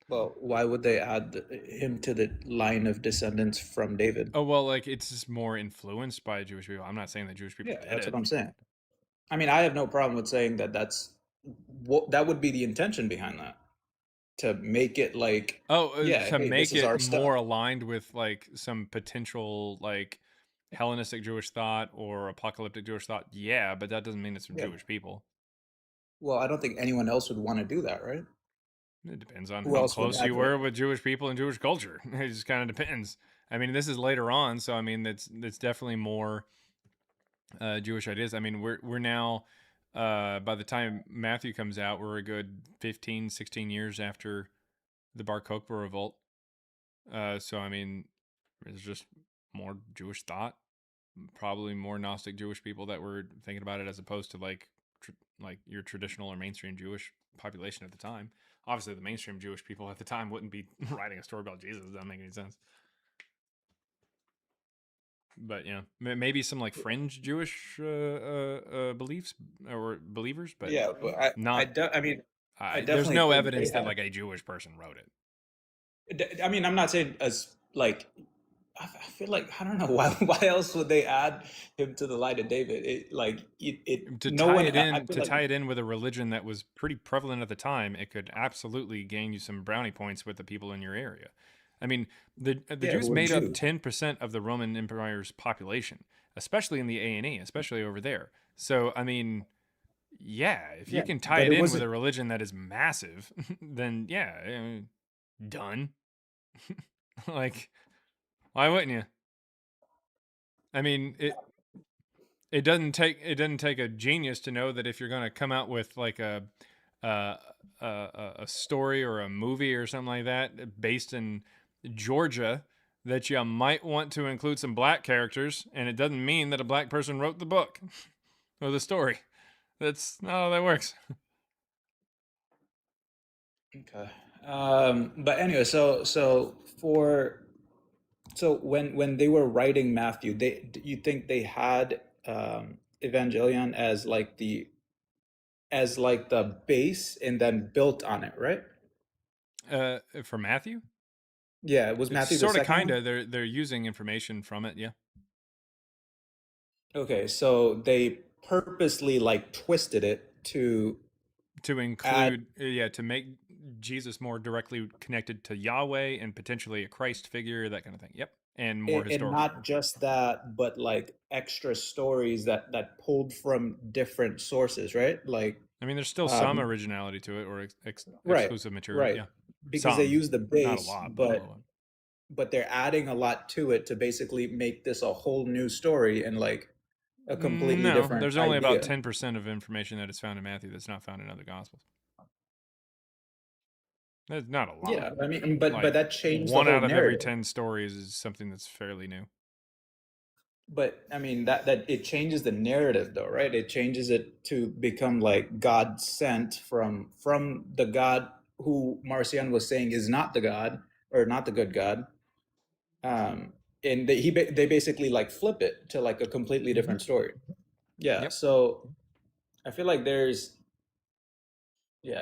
Well, why would they add him to the line of descendants from David? Oh well, like it's just more influenced by Jewish people. I'm not saying that Jewish people Yeah, did that's it. what I'm saying. I mean, I have no problem with saying that that's what that would be the intention behind that, to make it like, yeah, To hey, make this is our it more stuff. aligned with like some potential like Hellenistic Jewish thought or apocalyptic Jewish thought. Yeah, but that doesn't mean it's from Yeah. Jewish people. Well, I don't think anyone else would want to do that, right? It depends on Who how else would close you add were with Jewish people and Jewish culture. It just kind of depends. I mean, this is later on, so I mean, it's definitely more Jewish ideas. I mean, we're now by the time Matthew comes out, we're a good 15, 16 years after the Bar Kokhba revolt. So I mean, there's just more Jewish thought, probably more Gnostic Jewish people that were thinking about it as opposed to like your traditional or mainstream Jewish population at the time. Obviously, the mainstream Jewish people at the time wouldn't be writing a story about Jesus. That doesn't make any sense. But yeah, maybe some like fringe Jewish beliefs or believers, but Yeah, but I not. mean, I There's definitely no think they evidence that have. like a Jewish person wrote it. I mean, I'm not saying as like, I feel like I don't know why. Why else would they add him to the line of David? To No tie one. it I in feel like, with a religion that was pretty prevalent at the time, it could absolutely gain you some brownie points with the people in your area. I mean, the yeah, Jews who are made up Jews. 10% of the Roman Empire's population, especially in the A&E, especially over there. So I mean, yeah, if you Yeah, can tie but it it in with wasn't. a religion that is massive, then yeah, done. Like, why wouldn't you? I mean, it doesn't take a genius to know that if you're going to come out with like a a story or a movie or something like that based in Georgia, that you might want to include some black characters, and it doesn't mean that a black person wrote the book or the story. That's not how that works. Okay. But anyway, so when they were writing Matthew, you think they had Evangelion as like the base and then built on it, right? For Matthew, Yeah, was it's Matthew the sort of second kind one? of they're using information from it. Yeah. Okay, so they purposely like twisted it to To add, include, to make Jesus more directly connected to Yahweh and potentially a Christ figure, that kind of thing. Yep, and more and historical. not just that, but like extra stories that pulled from different sources, right? Like, I mean, there's still some um, originality to it or right, exclusive material. right, Yeah, because they some, use the not a base, lot, but a little bit. but they're adding a lot to it to basically make this a whole new story and like a completely No, different there's only about idea. 10% of information that is found in Matthew that's not found in other Gospels. That's not a lot. Yeah, I mean, but Like, that changed the one whole out of every narrative. 10 stories is something that's fairly new. But I mean that it changes the narrative though, right? It changes it to become like God sent from the God who Marcion was saying is not the God or not the good God. And they basically like flip it to like a completely different story. Yeah, Yep. so I feel like there's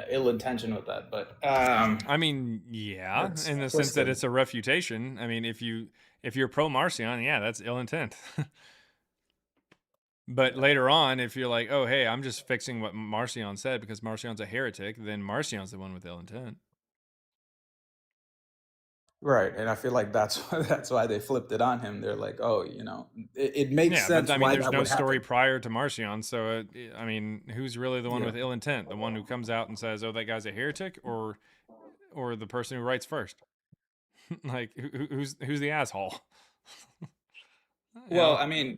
ill intention with that, but I mean, yeah, in the sense that it's a refutation. I mean, if you're pro Marcion, yeah, that's ill intent. But later on, if you're like, oh, hey, I'm just fixing what Marcion said because Marcion's a heretic, then Marcion's the one with ill intent. right, and I feel like that's why they flipped it on him. They're like, oh, it makes sense but I mean, why there's that no would story happen. prior to Marcion, so I mean, who's really the one Yeah. with ill intent? The one who comes out and says, "Oh, that guy's a heretic," or the person who writes first? Like, who's the asshole? Well, I mean,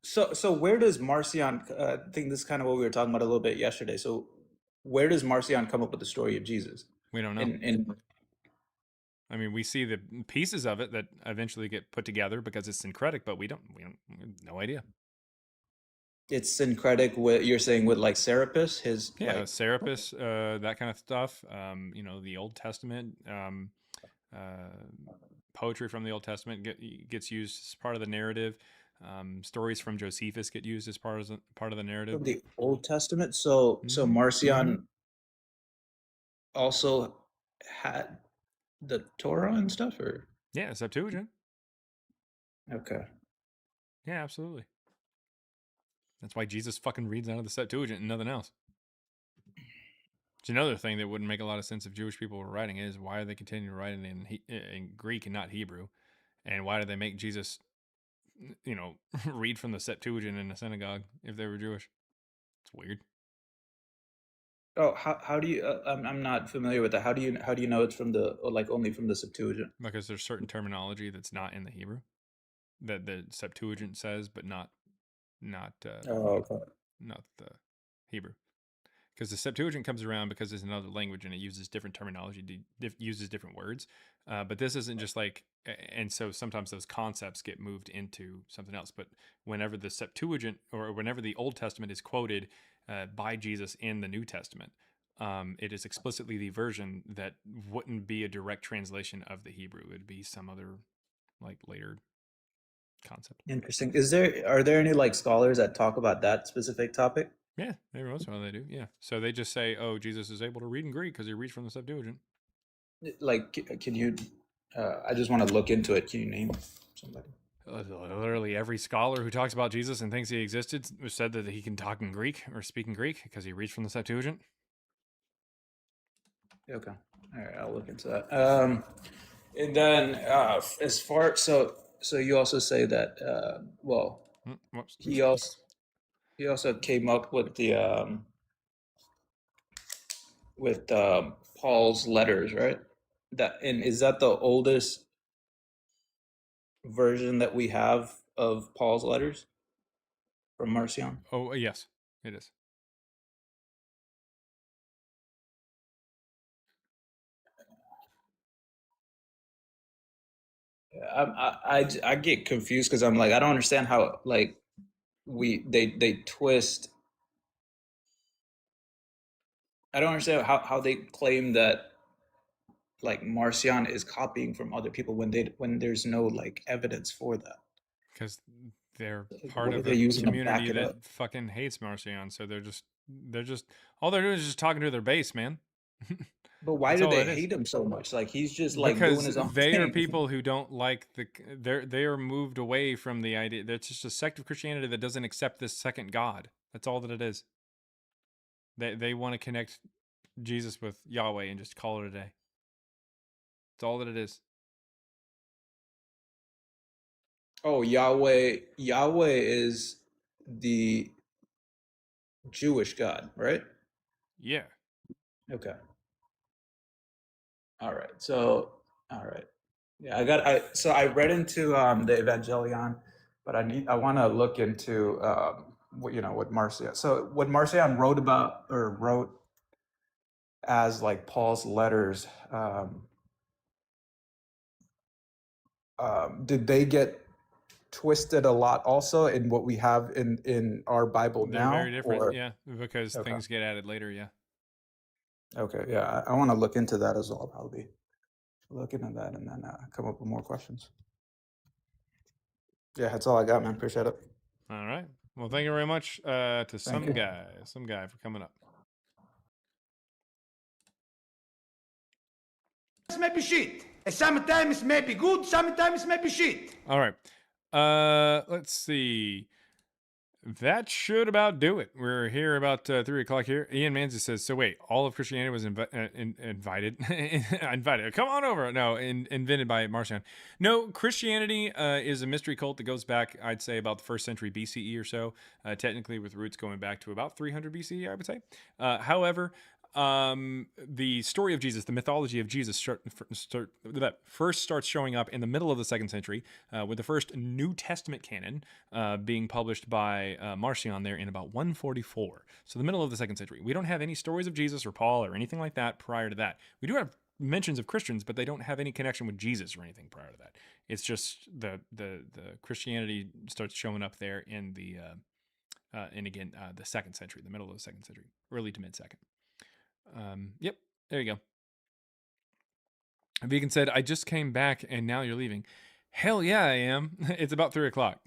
so where does Marcion? I think this is kind of what we were talking about a little bit yesterday. So where does Marcion come up with the story of Jesus? We don't know. I mean, we see the pieces of it that eventually get put together because it's syncretic, but we don't no idea. It's syncretic with, you're saying, with like Serapis, his Serapis, that kind of stuff. The Old Testament, poetry from the Old Testament gets used as part of the narrative. Stories from Josephus get used as part of the narrative. From the Old Testament. So Marcion also had the Torah and stuff, or Septuagint. Okay. Yeah, absolutely. That's why Jesus fucking reads out of the Septuagint and nothing else. It's another thing that wouldn't make a lot of sense if Jewish people were writing is why are they continuing to write it in Greek and not Hebrew, and why do they make Jesus, read from the Septuagint in a synagogue if they were Jewish? It's weird. Oh, how do you? I'm not familiar with that. How do you know it's from the only from the Septuagint? Because there's certain terminology that's not in the Hebrew that the Septuagint says, but not okay. not the Hebrew. Because the Septuagint comes around because it's another language and it uses different terminology, uses different words. But this isn't just like, and so sometimes those concepts get moved into something else. But whenever the Septuagint or whenever the Old Testament is quoted by Jesus in the New Testament, it is explicitly the version that wouldn't be a direct translation of the Hebrew. It'd be some other later concept. Interesting. Are there any scholars that talk about that specific topic? Yeah, every once in a while they do. Yeah, so they just say, "Oh, Jesus is able to read in Greek because he reads from the Septuagint." Can you? I just want to look into it. Can you name somebody? Literally every scholar who talks about Jesus and thinks he existed said that he can talk in Greek or speak in Greek because he reads from the Septuagint. Okay, all right, I'll look into that. And then as far so you also say that he also came up with the Paul's letters, right? Is that the oldest version that we have of Paul's letters from Marcion? Oh, yes, it is. I get confused because I'm I don't understand how they twist. I don't understand how they claim that Marcion is copying from other people when there's no evidence for that. Because they're part of a community that fucking hates Marcion, so they're just all they're doing is just talking to their base, man. But why do they hate him so much? He's just doing his own thing. They are people who don't like they are moved away from the idea. That's just a sect of Christianity that doesn't accept this second God. That's all that it is. They want to connect Jesus with Yahweh and just call it a day. That's all that it is. Oh, Yahweh is the Jewish God, right? Yeah. Okay. All right. So, all right. Yeah, so I read into the Evangelion, but I want to look into what Marcion. So what Marcion wrote as Paul's letters, did they get twisted a lot also in what we have in our Bible They're now? very different, yeah, because things get added later, yeah. Okay, yeah, I want to look into that as well. I'll be looking at that and then come up with more questions. Yeah, that's all I got, man. Appreciate it. All right. Well, thank you very much to some guy for coming up. Maybe shit. Sometimes maybe good, sometimes maybe shit. All right. Let's see. That should about do it. We're here about 3 o'clock here. Ian Manzi says, so wait, all of Christianity was invited. Invited. Come on over. No, invented by Marcion. No, Christianity is a mystery cult that goes back, I'd say, about the 1st century BCE or so. Technically with roots going back to about 300 BCE, I would say. However, the story of Jesus, the mythology of Jesus first starts showing up in the middle of the 2nd century with the first New Testament canon being published by Marcion there in about 144. So the middle of the 2nd century. We don't have any stories of Jesus or Paul or anything like that prior to that. We do have mentions of Christians, but they don't have any connection with Jesus or anything prior to that. It's just the Christianity starts showing up there in the and again, the 2nd century, the middle of the 2nd century, early to mid 2nd. Yep, there you go. Vegan said, I just came back and now you're leaving. Hell yeah, I am. It's about 3 o'clock.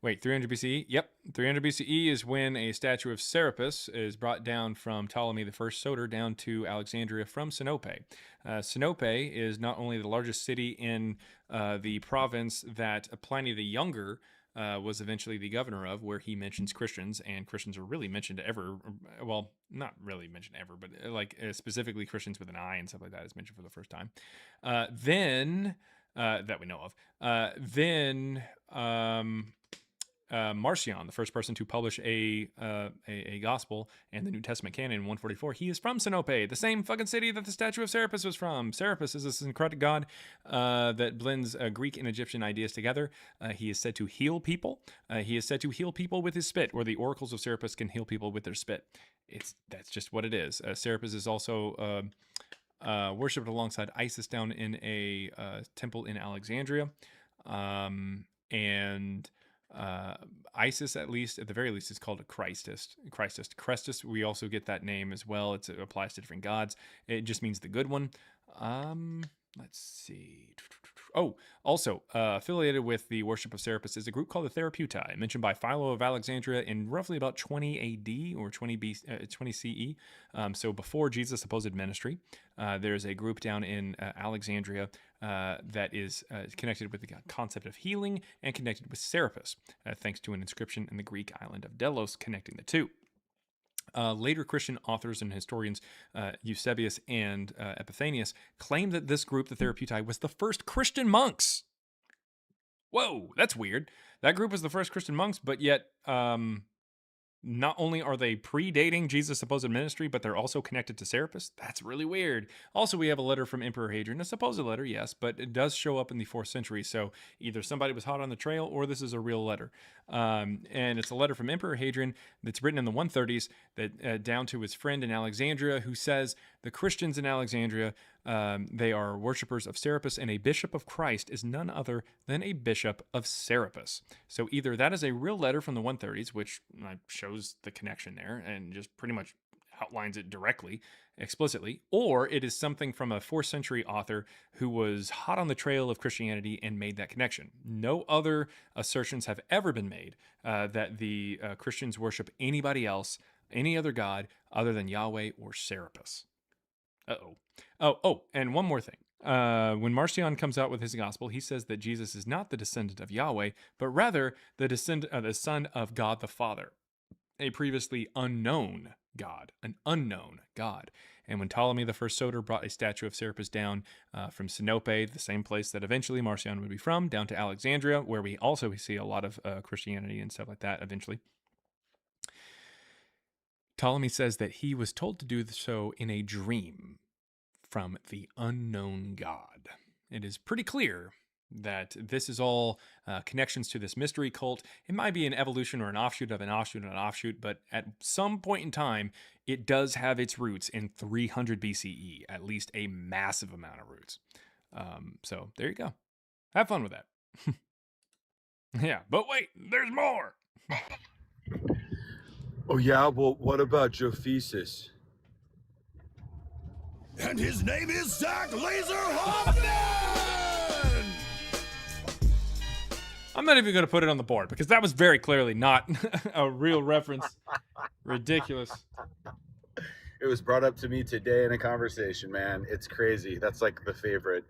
Wait, 300 BCE? Yep. 300 BCE is when a statue of Serapis is brought down from Ptolemy the First Soter down to Alexandria from Sinope. Sinope is not only the largest city in the province that Pliny the Younger was eventually the governor of, where he mentions Christians, and Christians are really mentioned ever. Well, not really mentioned ever, but like specifically Christians with an I and stuff like that is mentioned for the first time. Then that we know of. Then Marcion, the first person to publish a gospel and the New Testament canon in 144, he is from Sinope, the same fucking city that the statue of Serapis was from. Serapis is a syncretic god that blends Greek and Egyptian ideas together. He is said to heal people. He is said to heal people with his spit, or the oracles of Serapis can heal people with their spit. That's just what it is. Serapis is also worshipped alongside Isis down in a temple in Alexandria, and Isis, at the very least, is called a Christist. Crestus, we also get that name as well. It applies to different gods. It just means the good one. Let's see. Oh, also affiliated with the worship of Serapis is a group called the Therapeutai, mentioned by Philo of Alexandria in roughly about 20 AD or 20 CE. So before Jesus' supposed ministry, there's a group down in Alexandria that is connected with the concept of healing and connected with Serapis, thanks to an inscription in the Greek island of Delos connecting the two. Later Christian authors and historians Eusebius and Epiphanius claim that this group, the Therapeutai, was the first Christian monks. Whoa, that's weird. That group was the first Christian monks, but yet not only are they predating Jesus' supposed ministry, but they're also connected to Serapis. That's really weird. Also, we have a letter from Emperor Hadrian, a supposed letter, yes, but it does show up in the 4th century. So either somebody was hot on the trail or this is a real letter. And it's a letter from Emperor Hadrian that's written in the 130s that down to his friend in Alexandria, who says the Christians in Alexandria, they are worshippers of Serapis, and a bishop of Christ is none other than a bishop of Serapis. So either that is a real letter from the 130s, which shows the connection there and just pretty much outlines it directly, explicitly, or it is something from a 4th century author who was hot on the trail of Christianity and made that connection. No other assertions have ever been made that the Christians worship anybody else, any other god other than Yahweh or Serapis. Oh, and one more thing. When Marcion comes out with his gospel, he says that Jesus is not the descendant of Yahweh, but rather the son of God the Father, a previously unknown God, an unknown God. And when Ptolemy the First Soter brought a statue of Serapis down from Sinope, the same place that eventually Marcion would be from, down to Alexandria, where we also see a lot of Christianity and stuff like that eventually, Ptolemy says that he was told to do so in a dream from the unknown God. It is pretty clear that this is all connections to this mystery cult. It might be an evolution or an offshoot of an offshoot of an offshoot, but at some point in time, it does have its roots in 300 BCE, at least a massive amount of roots. So there you go. Have fun with that. Yeah, but wait, there's more. Oh yeah, well, what about Josephus? And his name is Zach Laser Hoffman! I'm not even going to put it on the board because that was very clearly not a real reference. Ridiculous. It was brought up to me today in a conversation, man. It's crazy. That's like the favorite.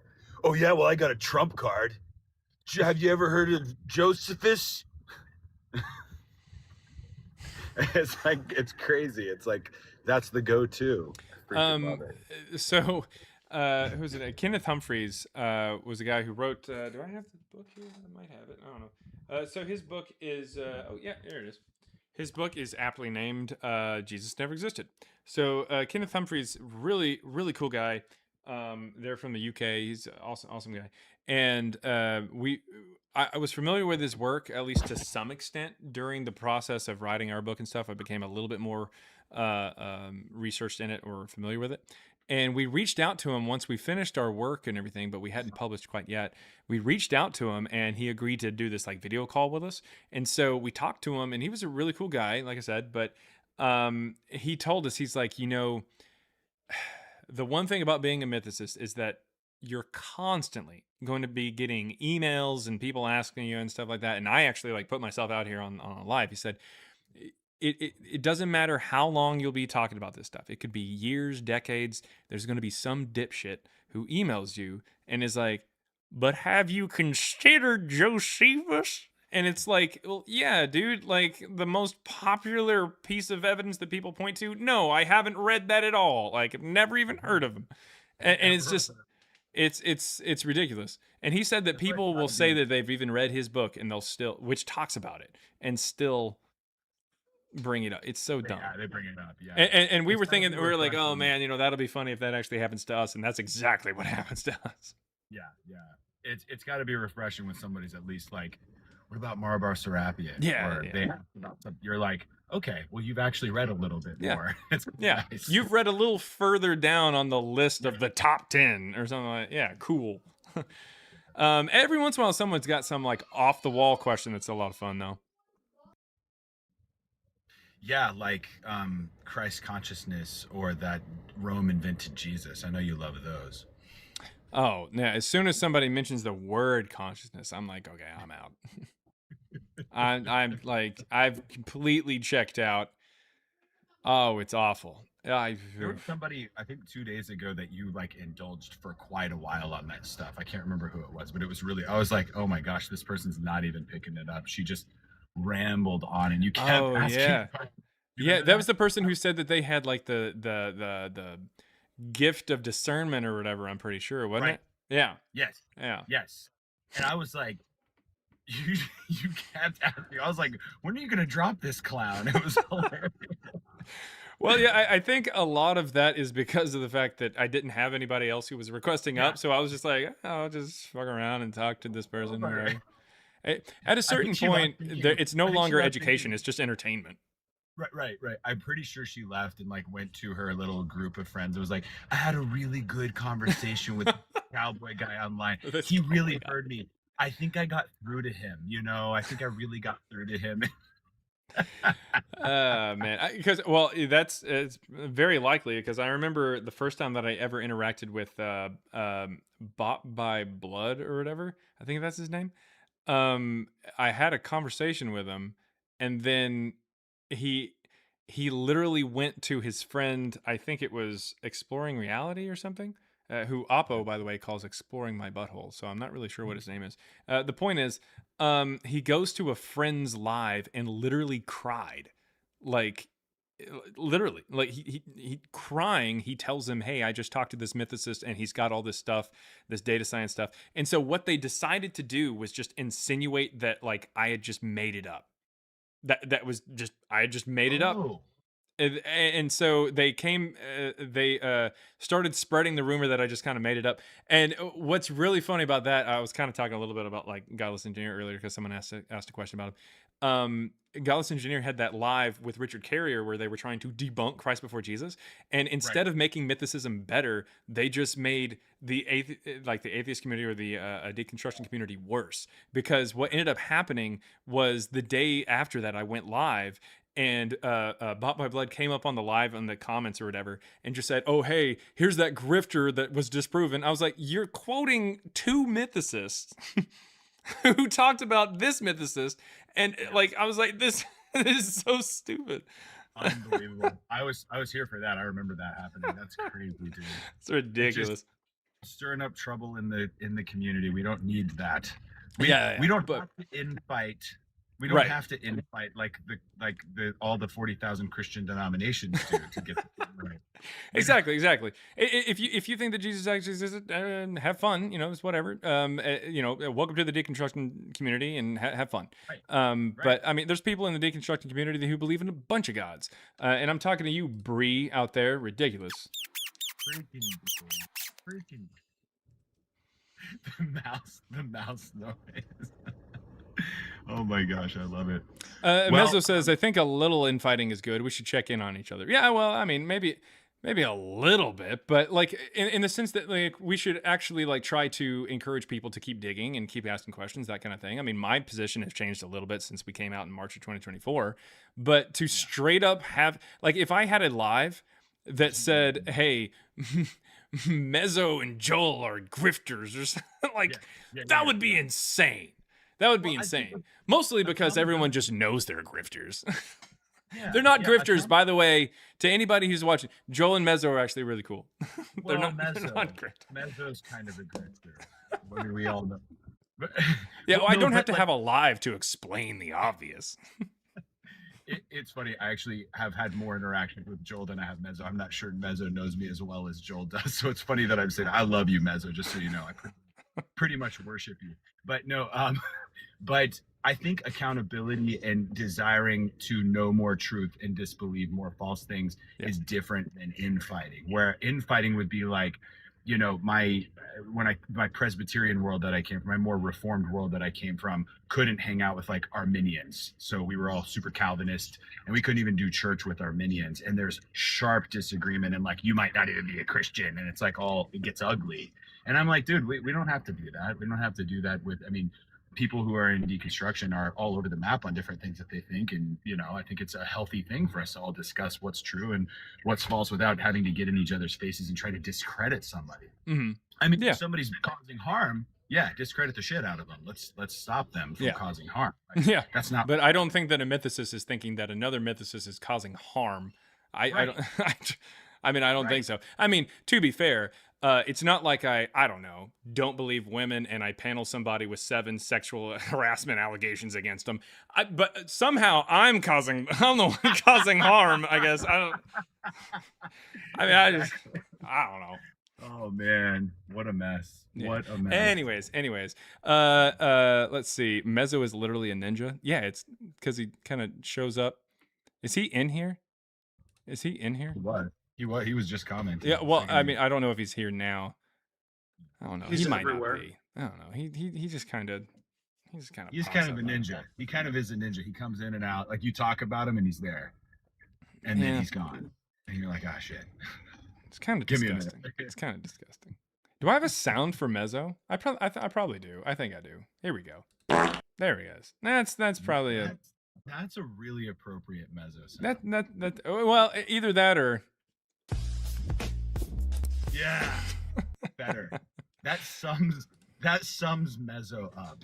Oh yeah, well, I got a trump card. Have you ever heard of Josephus? It's like, it's crazy. It's like, that's the go-to. So who's it? Kenneth Humphreys was a guy who wrote, do I have the book here? I might have it. I don't know. So his book is, oh yeah, there it is. His book is aptly named Jesus Never Existed. So Kenneth Humphreys, really, really cool guy. They're from the UK. He's an awesome guy. And I was familiar with his work, at least to some extent, during the process of writing our book and stuff. I became a little bit more researched in it or familiar with it. And we reached out to him once we finished our work and everything, but we hadn't published quite yet. We reached out to him and he agreed to do this like video call with us. And so we talked to him and he was a really cool guy, like I said, but he told us, he's like, the one thing about being a mythicist is that you're constantly going to be getting emails and people asking you and stuff like that. And I actually like put myself out here on a live. He said, it doesn't matter how long you'll be talking about this stuff. It could be years, decades. There's going to be some dipshit who emails you and is like, but have you considered Josephus? And it's like, well, yeah, dude, like the most popular piece of evidence that people point to. No, I haven't read that at all. Like I've never even heard of him. And it's just, it's ridiculous. And he said that people will say that they've even read his book and they'll still, which talks about it, and still bring it up. It's so dumb. Yeah, they bring it up. Yeah. And we were thinking, we were like, oh man, that'll be funny if that actually happens to us. And that's exactly what happens to us. Yeah, yeah. It's got to be refreshing when somebody's at least like, what about Marabar Serapion? Yeah, or yeah. They have about something. You're like, okay, well, you've actually read a little bit more. It's Yeah, nice. you've read a little further down on the list of the top 10 or something like that. Yeah, cool. Every once in a while, someone's got some like off the wall question that's a lot of fun though. Yeah, like Christ consciousness or that Rome invented Jesus. I know you love those. Oh, yeah. As soon as somebody mentions the word consciousness, I'm like, okay, I'm out. I'm like, I've completely checked out. Oh, it's awful. There was somebody, I think 2 days ago, that you like indulged for quite a while on that stuff. I can't remember who it was, but it was really, I was like, oh my gosh, this person's not even picking it up. She just rambled on and you kept asking. Yeah. Yeah, that was the person who said that they had like the gift of discernment or whatever, I'm pretty sure, wasn't it? Yeah. Yes. Yeah. Yes. And I was like, you kept asking. I was like, when are you gonna drop this clown? It was hilarious. Well, yeah, I think a lot of that is because of the fact that I didn't have anybody else who was requesting up, so I was just like, I'll just fuck around and talk to this person. Or at a certain point, it's no longer education; it's just entertainment. Right. I'm pretty sure she left and like went to her little group of friends. It was like, I had a really good conversation with the cowboy guy online. He really heard me. I think I got through to him. I think I really got through to him. Man, because it's very likely because I remember the first time that I ever interacted with Bought by Blood or whatever. I think that's his name. I had a conversation with him, and then he literally went to his friend. I think it was Exploring Reality or something. Who Oppo, by the way, calls Exploring My Butthole. So I'm not really sure what his name is. The point is, he goes to a friend's live and literally cried. Like, literally. Like, he crying, he tells him, hey, I just talked to this mythicist and he's got all this stuff, this data science stuff. And so what they decided to do was just insinuate that, like, I had just made it up. That was just, I had just made it up. And so they came, they started spreading the rumor that I just kind of made it up. And what's really funny about that, I was kind of talking a little bit about like Godless Engineer earlier because someone asked a question about him. Godless Engineer had that live with Richard Carrier where they were trying to debunk Christ before Jesus. And instead of making mythicism better, they just made the atheist community or the deconstruction community worse. Because what ended up happening was the day after that I went live, and Bought by Blood came up on the live in the comments or whatever and just said, oh, hey, here's that grifter that was disproven. I was like, you're quoting two mythicists who talked about this mythicist. And like, I was like, this is so stupid. Unbelievable. I was here for that. I remember that happening. That's crazy, dude. It's ridiculous. It's just stirring up trouble in the community. We don't need that. We don't have to infight. We don't have to infight like all the 40,000 Christian denominations do to get the thing right. Exactly. If you think that Jesus actually existed, have fun. It's whatever. Welcome to the deconstruction community and have fun. Right. But I mean, there's people in the deconstruction community who believe in a bunch of gods, and I'm talking to you, Bree, out there. Ridiculous. Freaking. The mouse noise. Oh my gosh, I love it. Mezzo says, I think a little infighting is good. We should check in on each other. Yeah, well, I mean, maybe Maybe a little bit, but like in the sense that like we should actually like try to encourage people to keep digging and keep asking questions, that kind of thing. I mean, my position has changed a little bit since we came out in March of 2024, but to straight up have like if I had a live that said, "Hey, Mezzo and Joel are grifters," or something like that would be insane. That would be insane. Mostly because everyone just knows they're grifters. They're not grifters, by the way. To anybody who's watching, Joel and Mezzo are actually really cool. They're not grifters. Mezzo's kind of a grifter. I mean, we all know. But, yeah, well, I don't have to have a live to explain the obvious. It's funny. I actually have had more interaction with Joel than I have Mezzo. I'm not sure Mezzo knows me as well as Joel does. So it's funny that I'm saying I love you, Mezzo, just so you know. I pretty much worship you. But no, but I think accountability and desiring to know more truth and disbelieve more false things is different than infighting. Where infighting would be like, you know, my Presbyterian world that I came from, my more Reformed world that I came from, couldn't hang out with like Arminians. So we were all super Calvinist, and we couldn't even do church with Arminians. And there's sharp disagreement, and like you might not even be a Christian, and it's like it gets ugly. And I'm like, dude, we don't have to do that. We don't have to do that with. I mean, people who are in deconstruction are all over the map on different things that they think. And, you know, I think it's a healthy thing for us to all discuss what's true and what's false without having to get in each other's faces and try to discredit somebody. Mm-hmm. I mean, if somebody's causing harm, discredit the shit out of them. Let's stop them from causing harm. Right? That's not. But I don't think that a mythicist is thinking that another mythicist is causing harm. I don't. I mean, I don't think so. I mean, to be fair, it's not like I don't believe women and I panel somebody with 7 sexual harassment allegations against them. But somehow I'm the one causing harm, I guess. I don't know. Oh man, what a mess. Yeah. What a mess. Anyways, let's see. Mezzo is literally a ninja. Yeah, it's because he kind of shows up. Is he in here? He was just commenting. Yeah, well, I mean, I don't know if he's here now. I don't know. He's he might everywhere. not be. I don't know. He's just kind of He's kind of a ninja. He kind of is a ninja. He comes in and out. Like you talk about him and he's there. And then he's gone. And you're like, ah, shit. It's kind of disgusting. It's kind of disgusting. Do I have a sound for Mezzo? I probably do. I think I do. Here we go. There he is. That's probably That's a really appropriate Mezzo sound. That well, either that or yeah, better. That sums Mezzo up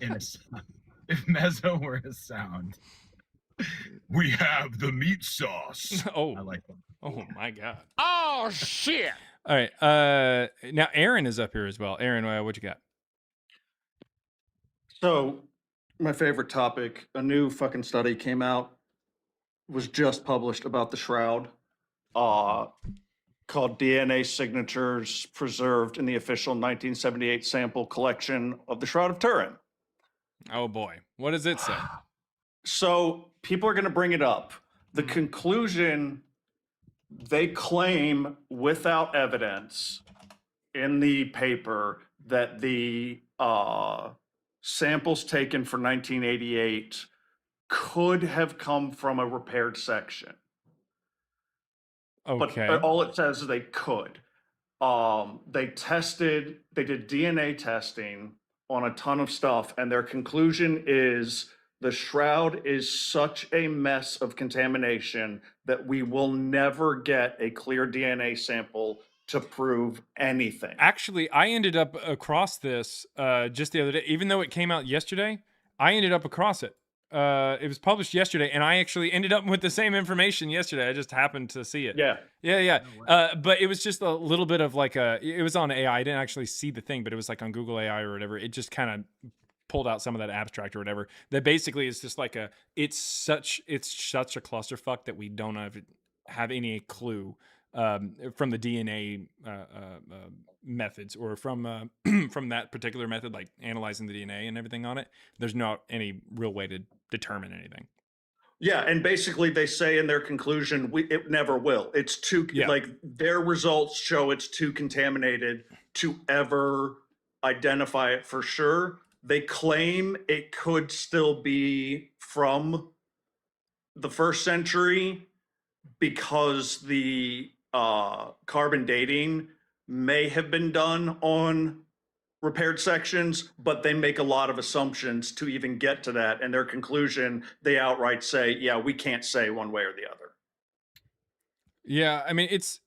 in a sound. If Mezzo were a sound, we have the meat sauce. Oh, I like them. Oh my god. Oh shit. All right. Now Aaron is up here as well. Aaron, what you got? So, my favorite topic, a new fucking study came out, was just published about the shroud, called DNA Signatures Preserved in the Official 1978 Sample Collection of the Shroud of Turin. Oh boy. What does it say? So, people are going to bring it up. The conclusion, they claim without evidence in the paper that the samples taken for 1988 could have come from a repaired section. Okay. But all it says is they could. They did DNA testing on a ton of stuff, and their conclusion is the shroud is such a mess of contamination that we will never get a clear DNA sample to prove anything. Actually, I ended up across this just the other day. Even though it came out yesterday, I ended up across it. It was published yesterday, and I actually ended up with the same information yesterday. I just happened to see it. Yeah. But it was just a little bit of like it was on AI. I didn't actually see the thing, but it was like on Google AI or whatever. It just kind of pulled out some of that abstract or whatever. That basically is just like it's such a clusterfuck that we don't have any clue from the DNA methods or from from that particular method, like analyzing the DNA and everything on it. There's not any real way to determine anything. Yeah, and basically they say in their conclusion, it never will. It's too, like their results show it's too contaminated to ever identify it for sure. They claim it could still be from the 1st century because the carbon dating may have been done on repaired sections, but they make a lot of assumptions to even get to that. And their conclusion, they outright say, yeah, we can't say one way or the other. Yeah, I mean, it's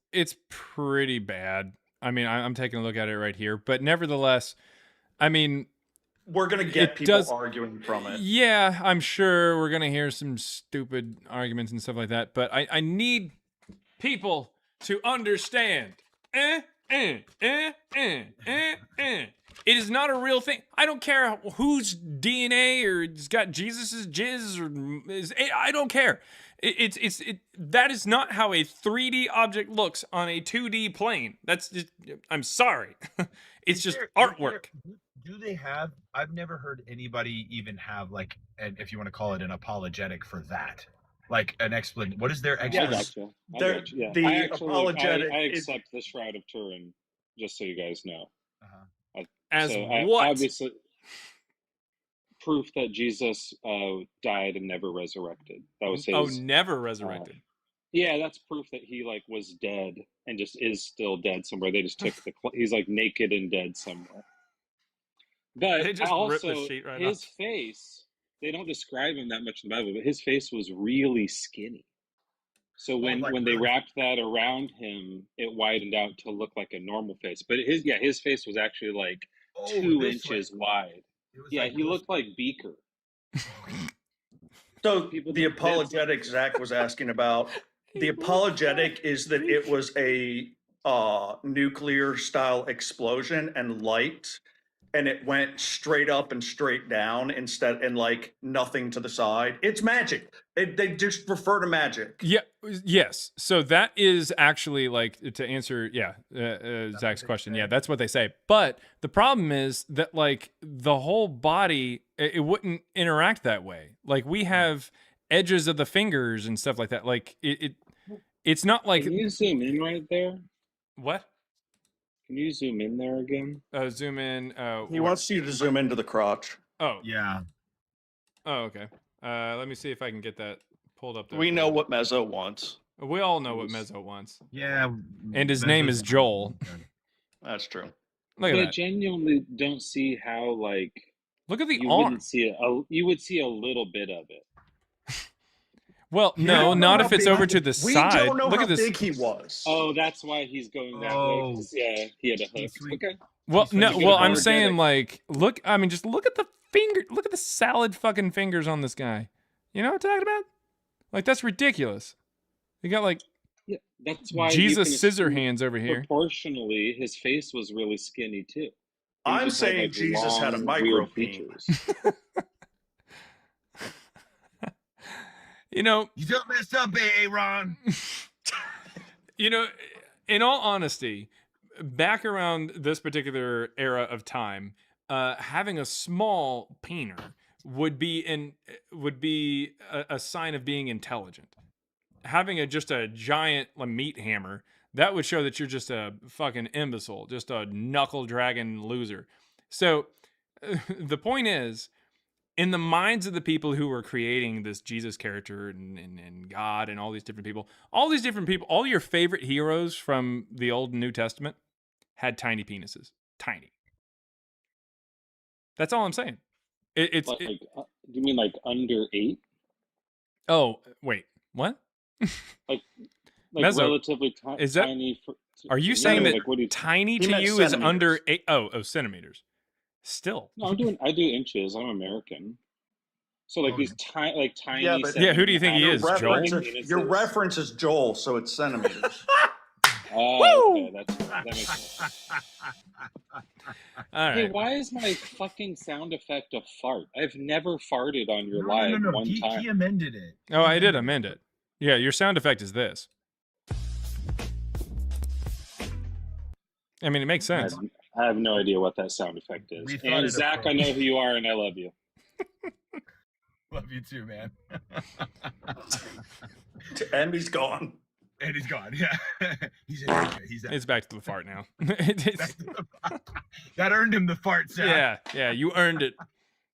pretty bad. I mean, I'm taking a look at it right here, but nevertheless, I mean, we're gonna get people arguing from it. Yeah, I'm sure we're gonna hear some stupid arguments and stuff like that, but I need people to understand. It is not a real thing. I don't care whose DNA or it's got Jesus's jizz or I don't care. That is not how a 3D object looks on a 2D plane. That's just, I'm sorry. It's just artwork. Do they have, I've never heard anybody even have like, if you want to call it an apologetic for that. Like an explanation. What is their explanation? I accept the Shroud of Turin, just so you guys know. As what? Obviously, proof that Jesus died and never resurrected. That was his. Oh, never resurrected. Yeah, that's proof that he like was dead and just is still dead somewhere. They just took he's like naked and dead somewhere. But they just also, ripped the sheet right his off. face, they don't describe him that much in the Bible, but his face was really skinny. So when they wrapped that around him, it widened out to look like a normal face. But his face was actually like 2 inches wide. Yeah, he looked like Beaker. So the apologetic Zach was asking about, the apologetic is that it was a nuclear style explosion and light, and it went straight up and straight down instead, and like nothing to the side. It's magic. They just refer to magic. Yeah. Yes. So that is actually like, to answer, Zach's question. Yeah, that's what they say. But the problem is that like the whole body, it wouldn't interact that way. Like we have edges of the fingers and stuff like that. Like it's not like. Can you zoom in right there? What? Can you zoom in there again? Zoom in. He wants you to zoom into the crotch. Oh. Yeah. Oh, okay. Let me see if I can get that pulled up there. We know what Mezzo wants. We all know what Mezzo wants. Yeah. And his name is Joel. That's true. Look at I that. genuinely don't see how like. Look at the you arm. Wouldn't see you would see a little bit of it. Well, no, not if it's over to the side. We don't know Look how at this. big he was. Oh, that's why he's going that way. 'Cause, yeah, he had a hook. Okay. Well, no, well, I'm saying like, look. I mean, just look at the finger. Look at the salad fucking fingers on this guy. You know what I'm talking about? Like that's ridiculous. You got like, that's why Jesus scissor hands over here. Proportionally, his face was really skinny too. I'm saying Jesus had a micro features. You know, you don't mess up, Aaron. You know, in all honesty, back around this particular era of time, having a small peener would be a sign of being intelligent. Having just a giant meat hammer, that would show that you're just a fucking imbecile, just a knuckle dragging loser. So the point is, in the minds of the people who were creating this Jesus character and God and all these different people, all your favorite heroes from the Old and New Testament had tiny penises. Tiny. That's all I'm saying. Do you mean like under 8? Oh, wait. What? like Mezzo, relatively tiny. Are you saying that like, tiny to you is under 8? Oh, centimeters. Still. No, I do inches. I'm American. So like these tiny Yeah, who do you think he is, Joel? Your reference is Joel, so it's centimeters. Oh, okay, that makes sense. All right. Hey, why is my fucking sound effect a fart? I've never farted on your live one time. He amended it. Oh, I did amend it. Yeah, your sound effect is this. I mean, it makes sense. I have no idea what that sound effect is. And Zach, I know who you are, and I love you. Love you too, man. And he's gone. And he's gone. Yeah, he's It's back to the fart now. That earned him the fart sound. Yeah, you earned it.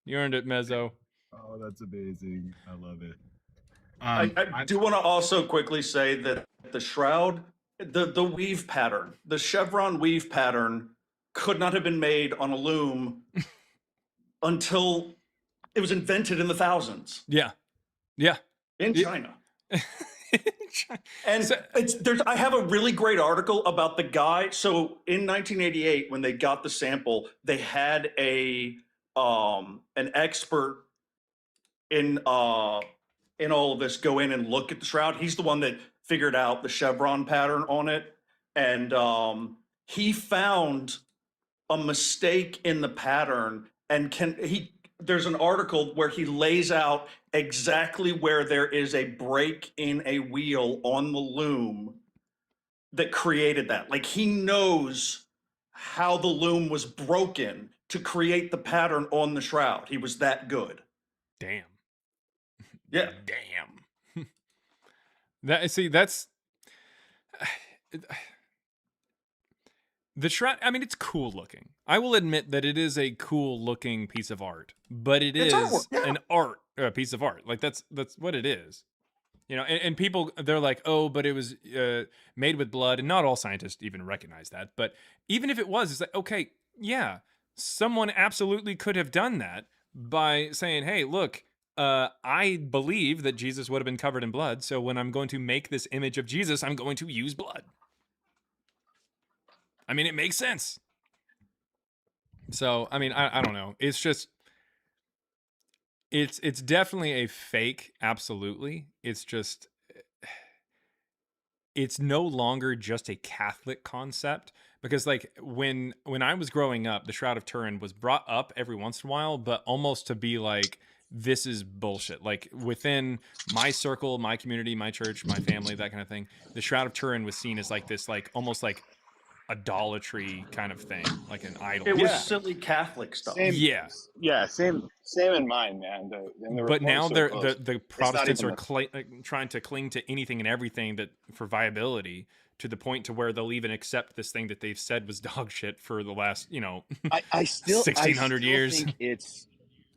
You earned it, Mezzo. Oh, that's amazing. I love it. I do want to also quickly say that the shroud the weave pattern, the chevron weave pattern could not have been made on a loom until it was invented in the thousands. Yeah. Yeah. In China. And I have a really great article about the guy. So in 1988, when they got the sample, they had an expert in all of this go in and look at the shroud. He's the one that figured out the chevron pattern on it, and he found a mistake in the pattern. And there's an article where he lays out exactly where there is a break in a wheel on the loom that created that. Like, he knows how the loom was broken to create the pattern on the shroud. He was that good. Damn. Yeah. Damn. That's the shroud. I mean, it's cool looking. I will admit that it is a cool looking piece of art, but it's a piece of art. Like, that's what it is. You know, and people, they're like, oh, but it was made with blood, and not all scientists even recognize that. But even if it was, it's like, okay, yeah, someone absolutely could have done that by saying, hey, look, I believe that Jesus would have been covered in blood, so when I'm going to make this image of Jesus, I'm going to use blood. I mean, it makes sense. So, I mean, I don't know. It's just, it's definitely a fake, absolutely. It's just, it's no longer just a Catholic concept, because like when I was growing up, the Shroud of Turin was brought up every once in a while, but almost to be like, this is bullshit. Like, within my circle, my community, my church, my family, that kind of thing, the Shroud of Turin was seen as like this, like almost like idolatry kind of thing, like an idol. It was silly Catholic stuff. Same, yeah, same in mine, man. But now the Protestants are trying to cling to anything and everything that for viability, to the point to where they'll even accept this thing that they've said was dog shit for the last, I still 1600 years, think it's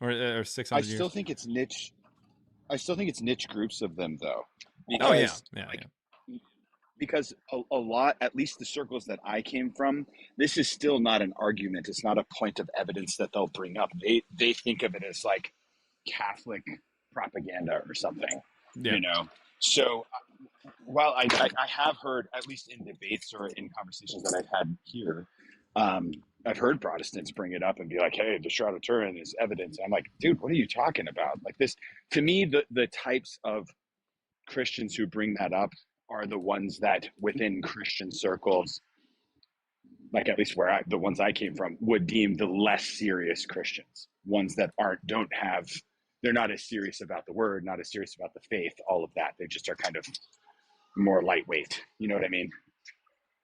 or 600 years. I still think it's niche. I still think it's niche groups of them, though. Because, because a lot, at least the circles that I came from, this is still not an argument. It's not a point of evidence that they'll bring up. They think of it as like Catholic propaganda or something, So while I have heard, at least in debates or in conversations that I've had here, I've heard Protestants bring it up and be like, hey, the Shroud of Turin is evidence. I'm like, dude, what are you talking about? Like, this, to me, the types of Christians who bring that up are the ones that within Christian circles, like at least the ones I came from, would deem the less serious Christians, ones that they're not as serious about the word, not as serious about the faith, all of that. They just are kind of more lightweight. You know what I mean?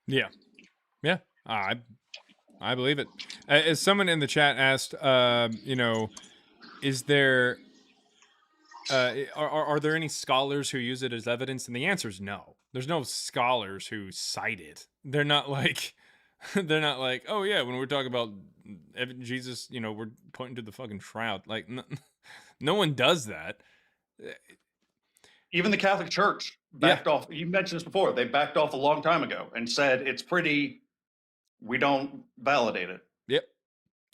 Yeah. Yeah. I believe it. As someone in the chat asked, is there, are there any scholars who use it as evidence? And the answer is no. There's no scholars who cite it. They're not like, oh yeah, when we're talking about Jesus, we're pointing to the fucking shroud. Like, no one does that. Even the Catholic Church backed off. You mentioned this before. They backed off a long time ago and said we don't validate it.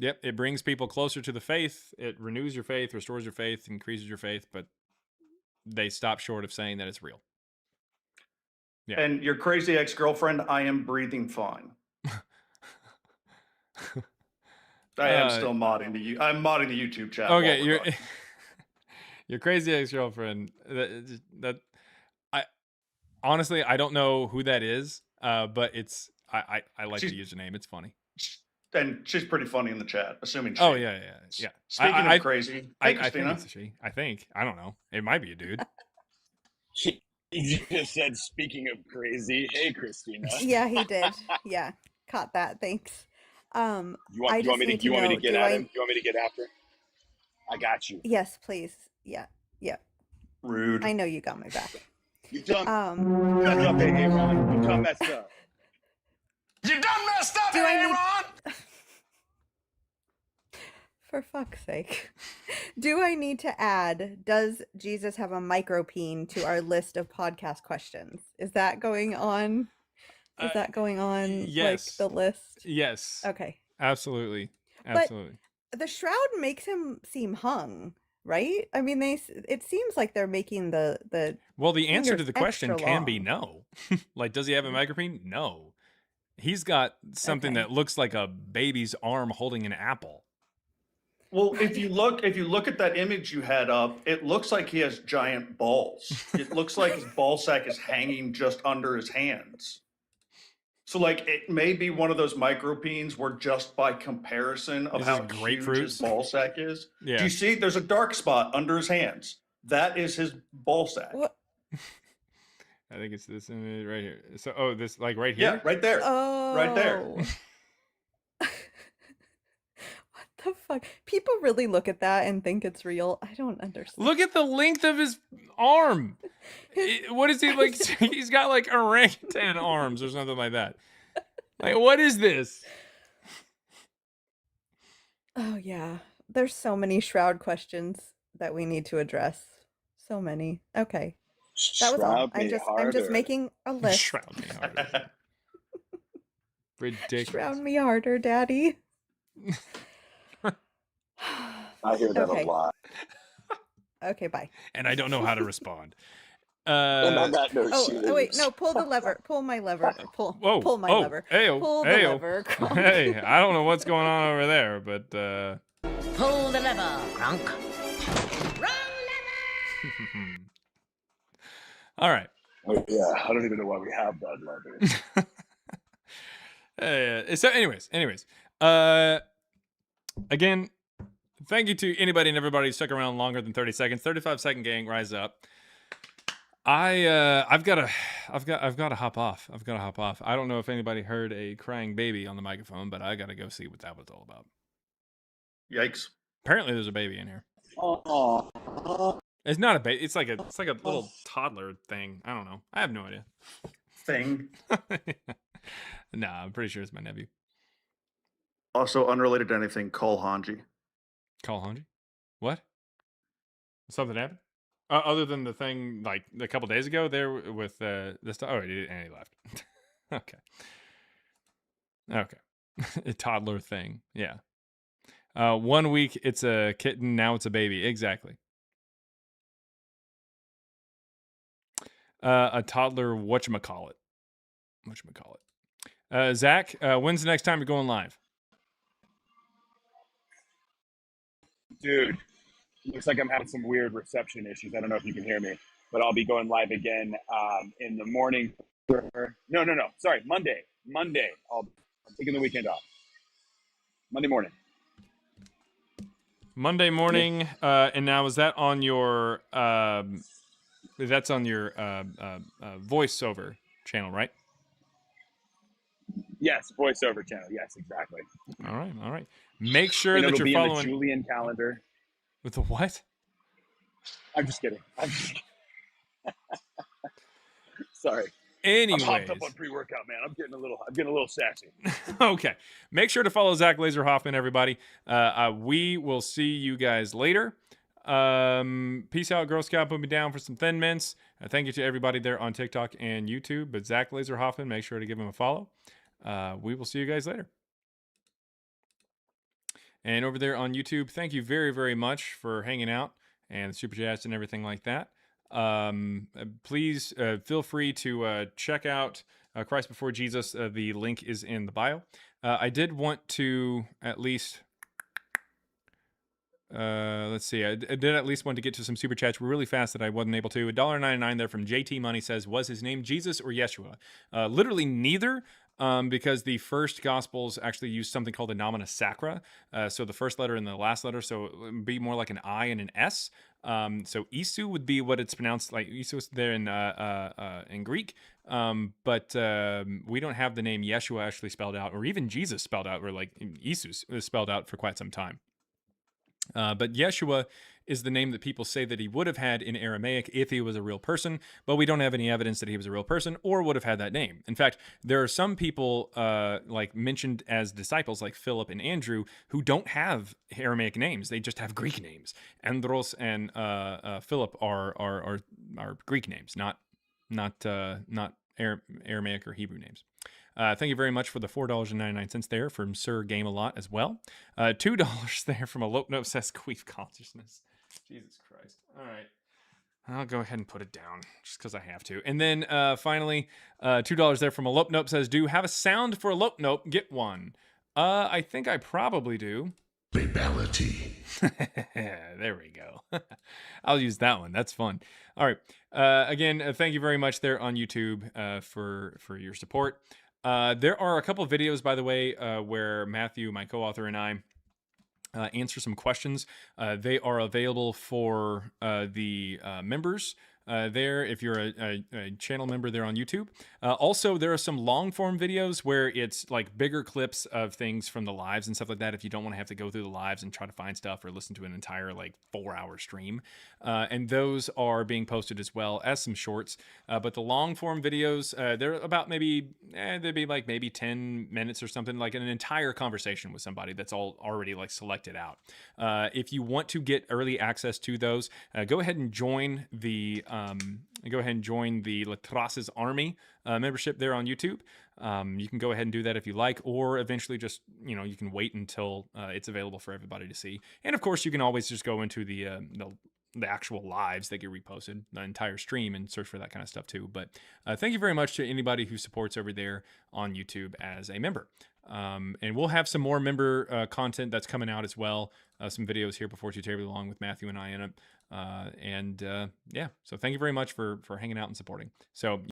Yep. It brings people closer to the faith. It renews your faith, restores your faith, increases your faith, but they stop short of saying that it's real. Yeah. And your crazy ex-girlfriend, I am breathing fine. I am still modding I'm modding the YouTube chat. Okay, your crazy ex-girlfriend. I honestly, I don't know who that is, but it's I like the username. It's funny. And she's pretty funny in the chat, assuming she. Oh, yeah. Speaking of crazy, hey, Christina. I think it's a she. I think. I don't know. It might be a dude. He just said, speaking of crazy, hey, Christina. Yeah, he did. Yeah, caught that. Thanks. You want me to get at him? You want me to get after him? I got you. Yes, please. Yeah. Rude. I know you got my back. You done messed up, hey, Ron. You done messed up. You done messed up, hey, Ron! For fuck's sake. Do I need to add, does Jesus have a micropene to our list of podcast questions? Is that going on? Is that going on yes. like the list? Yes. Okay. Absolutely. But Absolutely. the shroud makes him seem hung, right? I mean, it seems like they're making the Well, the answer to fingers the question extra can be long. no. Like, does he have a micropene? No. He's got something Okay. that looks like a baby's arm holding an apple. Well, if you look at that image you had up, it looks like he has giant balls. It looks like his ball sack is hanging just under his hands. So, like, it may be one of those micropenes where just by comparison of This how is huge grapefruits? his ball sack is. Yeah. Do you see? There's a dark spot under his hands. That is his ball sack. What? I think it's this image right here. So, this, like, right here? Yeah, right there. Oh. Right there. What the fuck? People really look at that and think it's real. I don't understand. Look at the length of his arm. What is he like? He's got like orangutan arms or something like that. Like, what is this? Oh yeah. There's so many shroud questions that we need to address. So many. Okay. That was all. Shroud me I'm just harder. making a list. Shroud me harder. Ridiculous. Shroud me harder, Daddy. I hear that Okay. a lot. Okay, bye. And I don't know how to respond. And on that note, Oh, wait, no, pull the lever. Pull my lever. Pull my lever. Ayo, Pull the ayo. lever. Kronk. Hey, I don't know what's going on over there, but Pull the lever, Kronk. all right. Oh, yeah, I don't even know why we have that lever. So anyways, again, thank you to anybody and everybody who stuck around longer than 30 seconds. 35-second gang, rise up. I've got to hop off. I don't know if anybody heard a crying baby on the microphone, but I got to go see what that was all about. Yikes. Apparently there's a baby in here. Oh. It's not a baby. It's like a little toddler thing. I don't know. I have no idea. Thing. Nah, I'm pretty sure it's my nephew. Also unrelated to anything, Cole Hanji. Call Hanji? What? Something happened? Other than the thing like a couple days ago there with this. Oh, and he left. Okay. A toddler thing. Yeah. 1 week it's a kitten. Now it's a baby. Exactly. A toddler. Whatchamacallit. Zach, when's the next time you're going live? Dude, looks like I'm having some weird reception issues. I don't know if you can hear me, but I'll be going live again in the morning. No. Sorry, Monday. I'm taking the weekend off. Monday morning. And now is that on your that's on your voiceover channel, right? Yes, voiceover channel. Yes, exactly. All right. Make sure And that it'll you're be in following the Julian calendar. with the what? I'm just kidding. Sorry. Anyways. I'm hopped up on pre-workout, man. I'm getting a little sassy. Okay. Make sure to follow Zach Laser Hoffman, everybody. We will see you guys later. Peace out, Girl Scout. Put me down for some Thin Mints. Thank you to everybody there on TikTok and YouTube. But Zach Laser Hoffman, make sure to give him a follow. We will see you guys later. And over there on YouTube, thank you very, very much for hanging out and super chats and everything like that. Please feel free to check out Christ Before Jesus. The link is in the bio. I did want to at least let's see. I did at least want to get to some super chats really fast that I wasn't able to. $1.99 there from JT Money says, was his name Jesus or Yeshua? Literally neither. Because the first Gospels actually use something called a nomina sacra. So the first letter and the last letter, so it would be more like an I and an S. So Isu would be what it's pronounced like. Isu is there in Greek. But we don't have the name Yeshua actually spelled out, or even Jesus spelled out, or like Isus is spelled out for quite some time. But Yeshua is the name that people say that he would have had in Aramaic if he was a real person, but we don't have any evidence that he was a real person or would have had that name. In fact, there are some people like mentioned as disciples, like Philip and Andrew, who don't have Aramaic names. They just have Greek names. Andros and Philip are Greek names, not Aramaic or Hebrew names. Thank you very much for the $4.99 there from Sir Game a Lot as well. $2 there from Elope Note says Queef Consciousness. Jesus Christ. All right. I'll go ahead and put it down just because I have to. And then finally, $2 there from Elope Nope says, do you have a sound for Elope Nope? Get one. I think I probably do. Babality. There we go. I'll use that one. That's fun. All right. Again, thank you very much there on YouTube for your support. There are a couple of videos, by the way, where Matthew, my co-author, and I answer some questions. They are available for the members there if you're a channel member there on YouTube. Also, there are some long form videos where it's like bigger clips of things from the lives and stuff like that if you don't want to have to go through the lives and try to find stuff or listen to an entire like 4-hour stream. And those are being posted as well as some shorts. But the long form videos, they're about maybe, they'd be like maybe 10 minutes or something, like an entire conversation with somebody that's all already like selected out. If you want to get early access to those, go ahead and join the Latras's Army membership there on YouTube. You can go ahead and do that if you like, or eventually just, you can wait until it's available for everybody to see. And of course, you can always just go into the actual lives that get reposted, the entire stream, and search for that kind of stuff too. But thank you very much to anybody who supports over there on YouTube as a member. And we'll have some more member content that's coming out as well. Some videos here before too terribly long with Matthew and I in it. Yeah, so thank you very much for hanging out and supporting. So